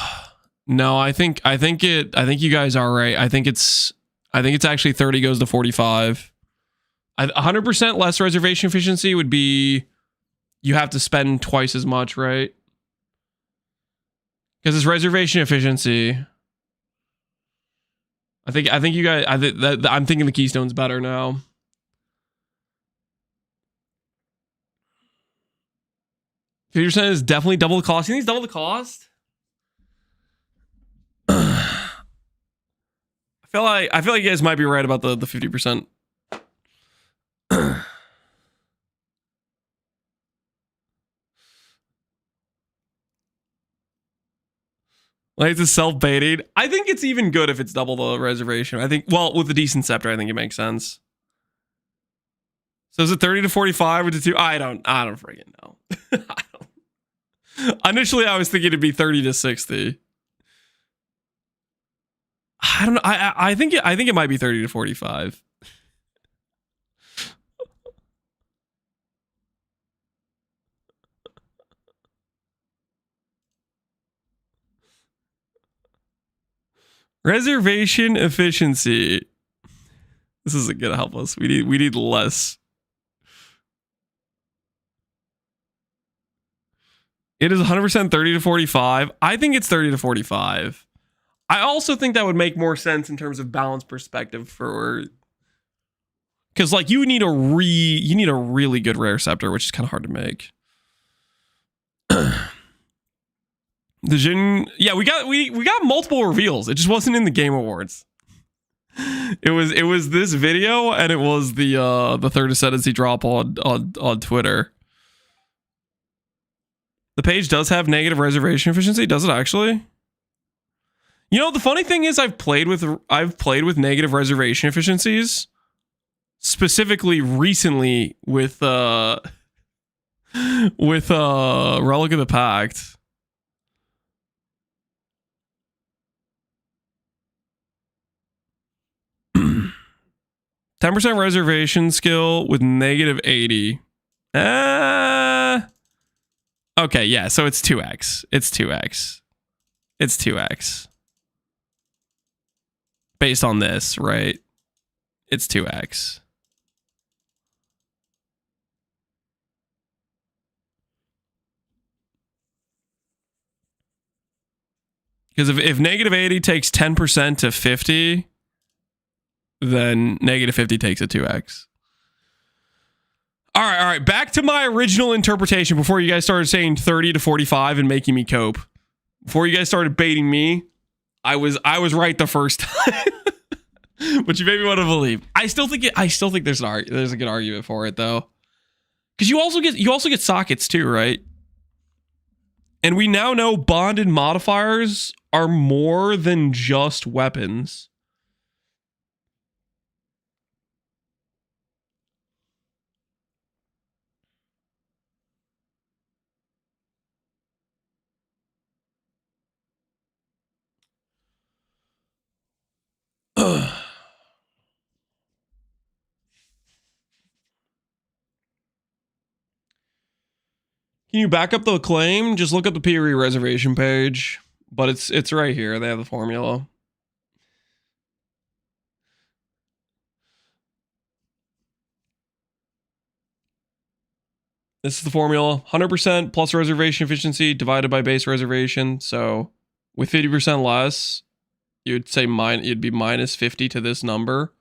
I think you guys are right. I think it's actually 30 goes to 45. 100% less reservation efficiency would be you have to spend twice as much, right? Because it's reservation efficiency. I think you guys. I'm thinking the Keystone's better now. $50% is definitely double the cost. You think it's double the cost? I feel like you guys might be right about the 50%. Like, it's self-baiting. I think it's even good if it's double the reservation. I think, well, with the decent scepter, I think it makes sense. So is it 30 to 45 or to 2? I don't freaking know. Initially, I was thinking it'd be 30 to 60. I don't know. I think it might be 30 to 45. Reservation efficiency. This isn't gonna help us. We need less. It is 100% 30 to 45. I think it's 30 to 45. I also think that would make more sense in terms of balance perspective for, because like you need a really good rare scepter, which is kind of hard to make. The Jin, yeah, we got multiple reveals. It just wasn't in the Game Awards. It was this video, and it was the third Ascendancy drop on Twitter. The page does have negative reservation efficiency. Does it actually? You know, the funny thing is, I've played with negative reservation efficiencies, specifically recently with with Relic of the Pact. %10 reservation skill with -80. Okay, yeah, so it's 2x. It's 2x. It's 2x. Based on this, right? It's 2x. Because if -80 takes 10% to 50, then -50 takes a 2x. All right. Back to my original interpretation before you guys started saying 30 to 45 and making me cope. Before you guys started baiting me, I was right the first time. But you made me want to believe. I still think there's a good argument for it though. Because you also get sockets too, right? And we now know bonded modifiers are more than just weapons. Can you back up the claim? Just look at the PRE reservation page. But it's right here. They have the formula. This is the formula. 100% plus reservation efficiency divided by base reservation. So with 50% less, you'd say you'd be -50 to this number.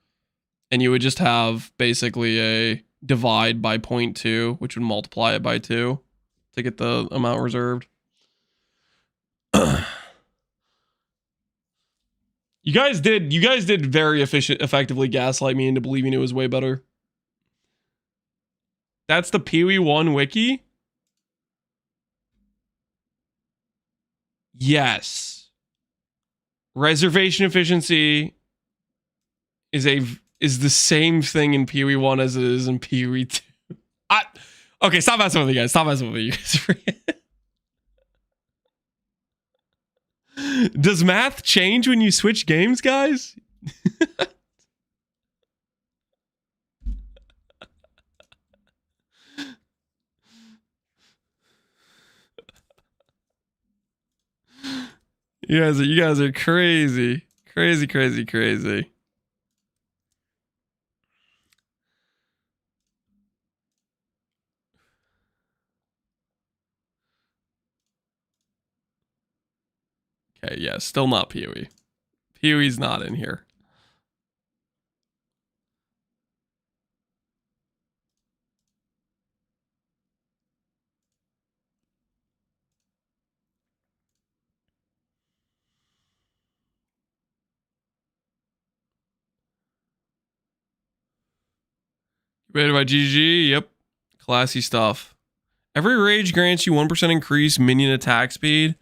And you would just have basically a divide by 0.2, which would multiply it by 2 to get the amount reserved. You guys did very effectively gaslight me into believing it was way better. That's the Pee-wee 1 wiki? Yes. Reservation efficiency is the same thing in Pee-wee 1 as it is in Pee-wee 2. Okay, stop messing with me, guys. Stop messing with me, guys. Does math change when you switch games, guys? You guys are crazy. Crazy. Okay, yeah, still not Pee-wee. Pee-wee's not in here. Rated by GG, yep. Classy stuff. Every rage grants you 1% increased minion attack speed.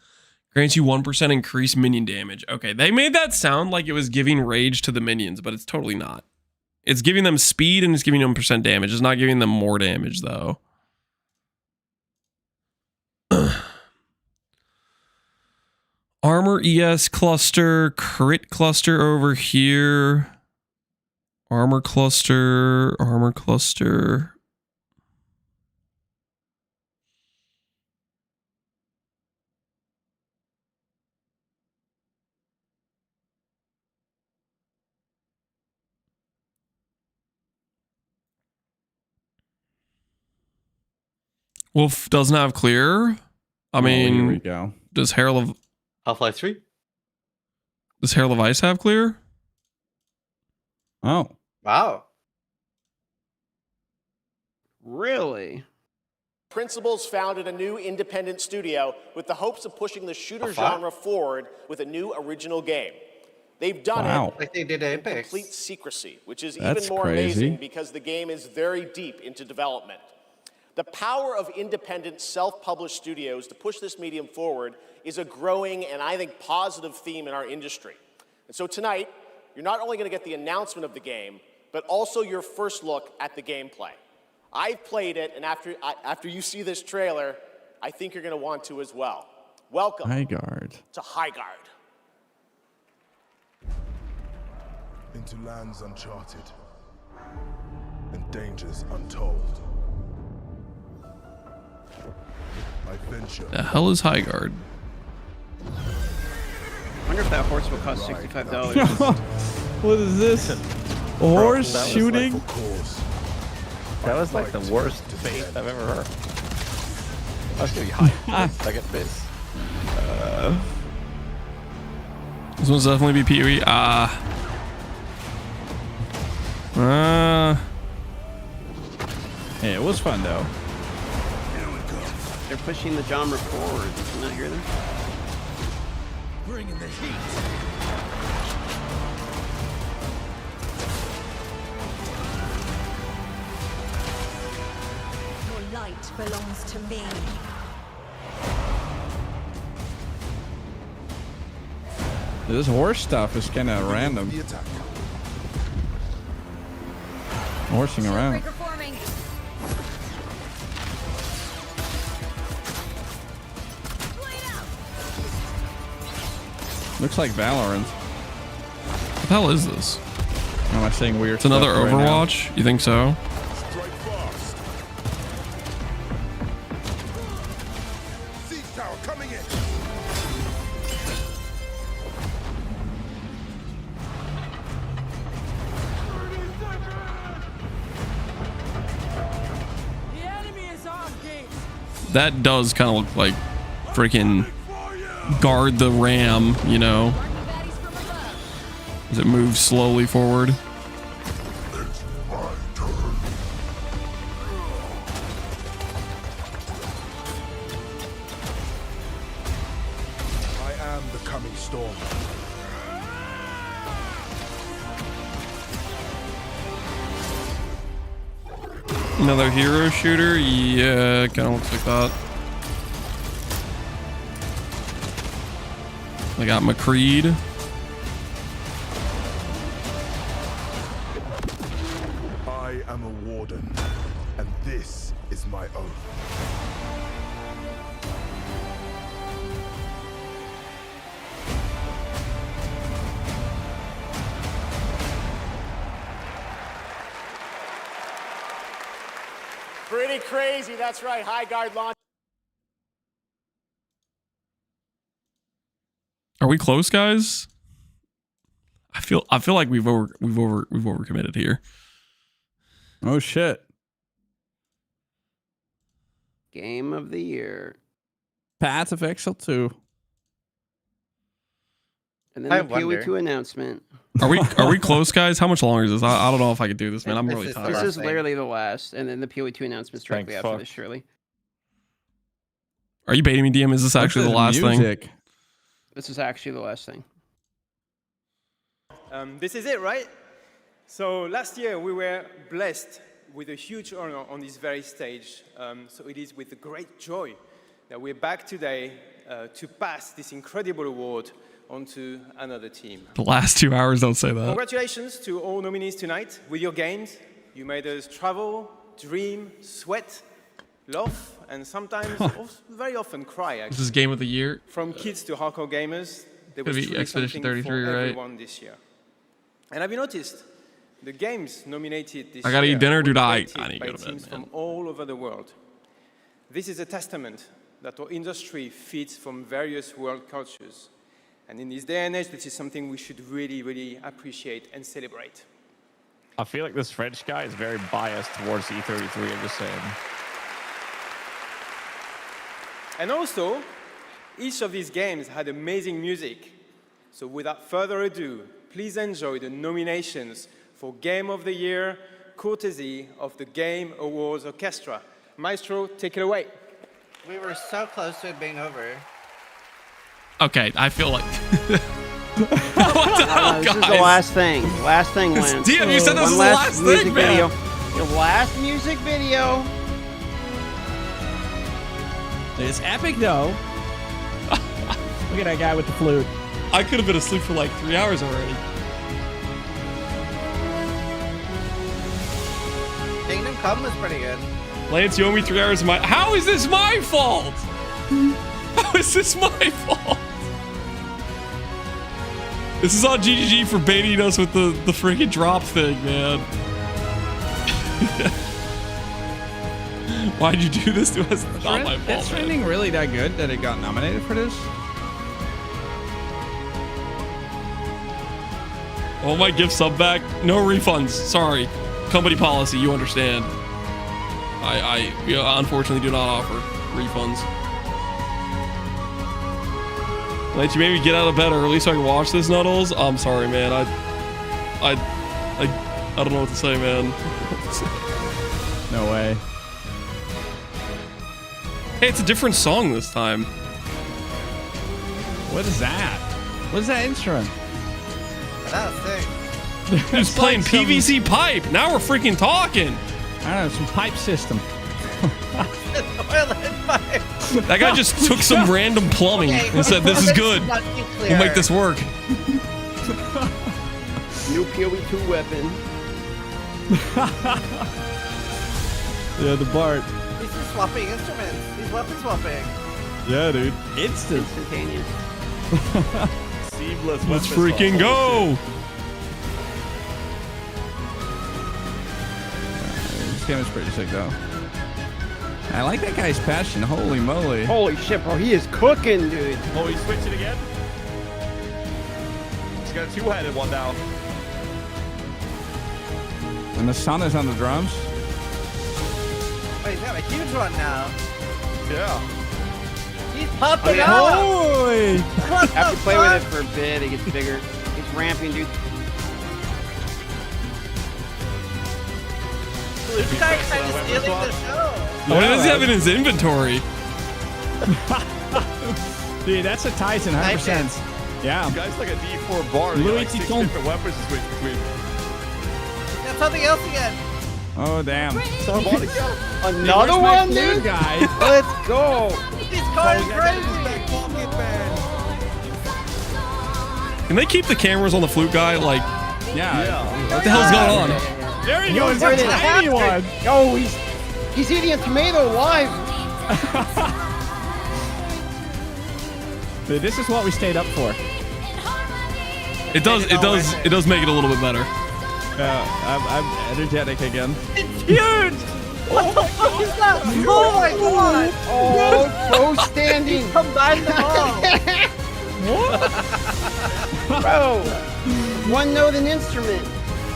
Grants you 1% increased minion damage. Okay, they made that sound like it was giving rage to the minions, but it's totally not. It's giving them speed and it's giving them % damage. It's not giving them more damage, though. Armor ES cluster, crit cluster over here. Armor cluster. Wolf doesn't have clear. I mean, here we go. Does Herald of Half-Life 3? Does Herald of Ice have clear? Oh. Wow. Really? Principals founded a new independent studio with the hopes of pushing the shooter genre forward with a new original game. They've done it like they did in Apex. complete secrecy, which is That's even more crazy. amazing because the game is very deep into development. The power of independent, self-published studios to push this medium forward is a growing and I think positive theme in our industry. And so tonight, you're not only going to get the announcement of the game, but also your first look at the gameplay. I've played it, and after you see this trailer, I think you're going to want to as well. Welcome Highguard. to Highguard. Into lands uncharted and dangers untold. I venture. The hell is Highguard? I wonder if that horse will cost $65. What is this? A horse that was shooting? That was like the worst bait I've ever heard. I was gonna be high. Second base. This one's definitely be PoE. Hey, it was fun though. They're pushing the genre forward. Did you not hear them? Bringing the heat. Your light belongs to me. This horse stuff is kind of random. Horsing around. Looks like Valorant. What the hell is this? Am I saying weird? It's another stuff right now? Overwatch? You think so? Strike fast. Siege tower coming in. That does kind of look like freaking guard the ram, you know, as it moves slowly forward. I am the coming storm. Another hero shooter? Yeah, kind of looks like that. I got McCreed. I am a warden, and this is my oath. Pretty crazy, that's right. Highguard launch. Are we close, guys? I feel like we've overcommitted here. Oh shit. Game of the year. Path of Exile 2. And then the PoE2 announcement. Are we close, guys? How much longer is this? I don't know if I could do this, man. I'm really tired. This is literally the last, and then the PoE2 announcements directly after this, surely. Are you baiting me, DM? Is this actually the last thing? This is actually the last thing. This is it, right? So last year we were blessed with a huge honor on this very stage. So it is with great joy that we're back today to pass this incredible award onto another team. The last 2 hours don't say that. Congratulations to all nominees tonight. With your games, you made us travel, dream, sweat, laugh, and sometimes, very often, cry. Actually. This is game of the year. From kids to hardcore gamers, there was Could be truly Expedition something 33, for right? everyone this year. And have you noticed the games nominated this I gotta year eat dinner, were dude. I created need by to go to bed, teams man. from all over the world. This is a testament that our industry feeds from various world cultures. And in this day and age, this is something we should really, really appreciate and celebrate. I feel like this French guy is very biased towards E33, I'm just saying. And also, each of these games had amazing music. So without further ado, please enjoy the nominations for Game of the Year, courtesy of the Game Awards Orchestra. Maestro, take it away. We were so close to it being over. Okay, I feel like. What the hell, This guys? is the last thing. Last thing, It's- Lance. DM, you said this was the last music thing, man. video. The last music video. It's epic though. Look at that guy with the flute. I could have been asleep for like 3 hours already. Kingdom Come was pretty good. Lance, you owe me 3 hours of my. How is this my fault? How is this my fault? This is on GGG for baiting us with the freaking drop thing, man. Why'd you do this to us? It's not my fault. Is trending really that good that it got nominated for this? Oh, my gift sub back. No refunds. Sorry. Company policy. You understand. I unfortunately do not offer refunds. Lance, you made me get out of bed early so I can watch this, Nuddles. I'm sorry, man. I don't know what to say, man. No way. Hey, it's a different song this time. What is that? What is that instrument? That was sick. He's playing like PVC pipe. Now we're freaking talking. I don't know, some pipe system. That guy just took some random plumbing and said, "This is good. We'll make this work." New PoE2 weapon. Yeah, the Bart. He's just swapping instruments. He's weapon swapping. Yeah, dude. Instantaneous. Seamless. Let's freaking go. This game is pretty sick, though. I like that guy's passion. Holy moly. Holy shit, bro. He is cooking, dude. Oh, he's switching again? He's got a two-handed one down. And the sun is on the drums. Oh, he's got a huge one now. Yeah. He's popping out. Holy! After you play with it for a bit, it gets bigger. It's ramping, dude. This guy's kind of stealing the show. What does he have in his inventory? Dude, that's a Tyson, 100%. Yeah. You guys like a D4 bar. You got like 6 different weapons to switch between. Got something else again. Oh, damn. Another one, dude? Guy. Let's go. He's going crazy. Can they keep the cameras on the flute guy? Like, yeah. What the hell's going on? There he goes. That's a tiny one. Oh, he's eating a tomato live. Dude, this is what we stayed up for. It does make it a little bit better. I'm energetic again. It's huge. What the fuck is that? Oh my god. Oh, pro standing. He combined them all. What? Bro, one note an instrument.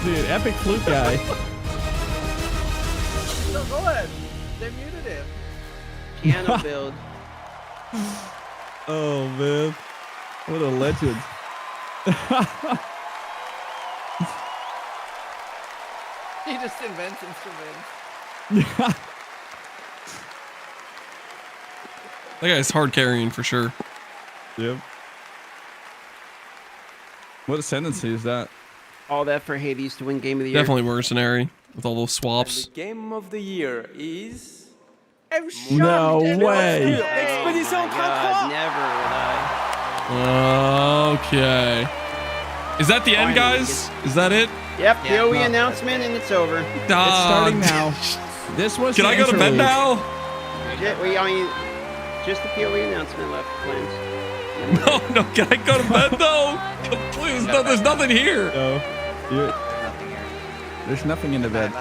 Dude, epic flute guy. No, go ahead. They muted him. Piano build. Oh, man. What a legend. He just invents instruments. That guy's hard carrying for sure. Yep. What Ascendancy is that? All that for Hades to win Game of the Year. Definitely mercenary with all those swaps. The Game of the Year is... No way. Expedition Never would I. Okay. Is that the end, guys? Is that it? Yep, PoE announcement and it's over. It's starting now. This was. Can I go to bed now? Yeah, I mean, just the PoE announcement left, Flames. No, can I go to bed though? Please, no, there's nothing here. No. There's nothing in the bed.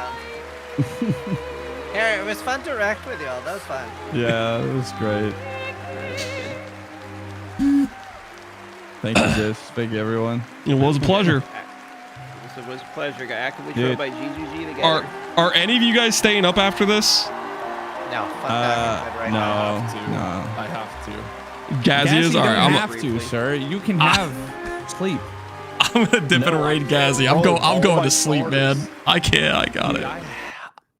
Yeah, it was fun to interact with y'all. That was fun. Yeah, it was great. Thank you, Jess. Thank you, everyone. It was a pleasure. It was a pleasure. Got actively joined by GGG together. Are any of you guys staying up after this? No, fuck that. Right now. I have to. Gazzy is all right. I'm have to, sir. You can have sleep. I'm gonna dip and raid Gazzy. I'm going to sleep, man. I can't. I got it.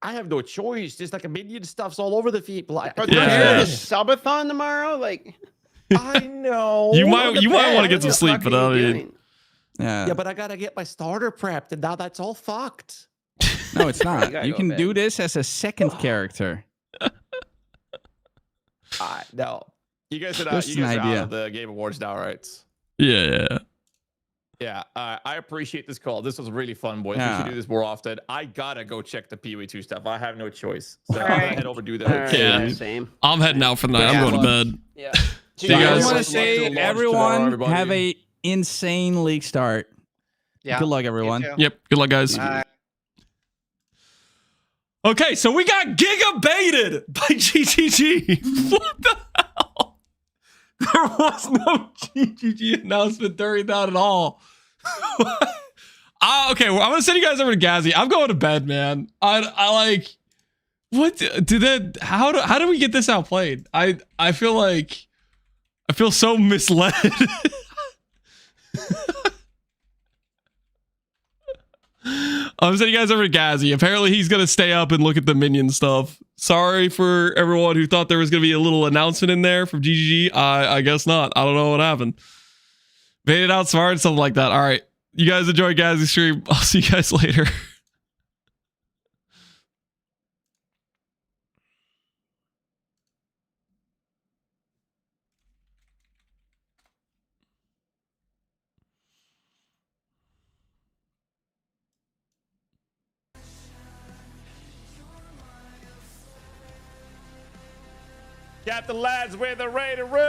I have no choice. Just like a minion stuff's all over the feet. Yeah. The subathon tomorrow, like. I know. You might want to get some sleep, but I mean. Yeah, but I gotta get my starter prepped, and now that's all fucked. No, it's not. You can do this as a second character. No. You guys are Just out an idea. of the Game Awards now, right? Yeah. Yeah, I appreciate this call. This was really fun, boys. Yeah. We should do this more often. I gotta go check the PoE2 stuff. I have no choice. So I'm right. gonna head over do that. Okay. Same. I'm heading out for the night. I'm going to bed. Yeah. See you I guys. just want to Good luck say, to the launch everyone tomorrow, everybody. have a insane league start. Yeah. Good luck, everyone. Yep. Good luck, guys. Okay, so we got gigabaited by GGG. What the hell? There was no GGG announcement during that at all. Okay, well, I'm gonna send you guys over to Gazzy. I'm going to bed, man. I like. What did that? How do we get this outplayed? I feel like I feel so misled. I'm sending you guys over to Gazzy. Apparently, he's gonna stay up and look at the minion stuff. Sorry for everyone who thought there was gonna be a little announcement in there from GGG. I guess not. I don't know what happened. Made it outsmarted, something like that. All right, you guys enjoy Gazzy's stream. I'll see you guys later. Got the lads where they're ready to run.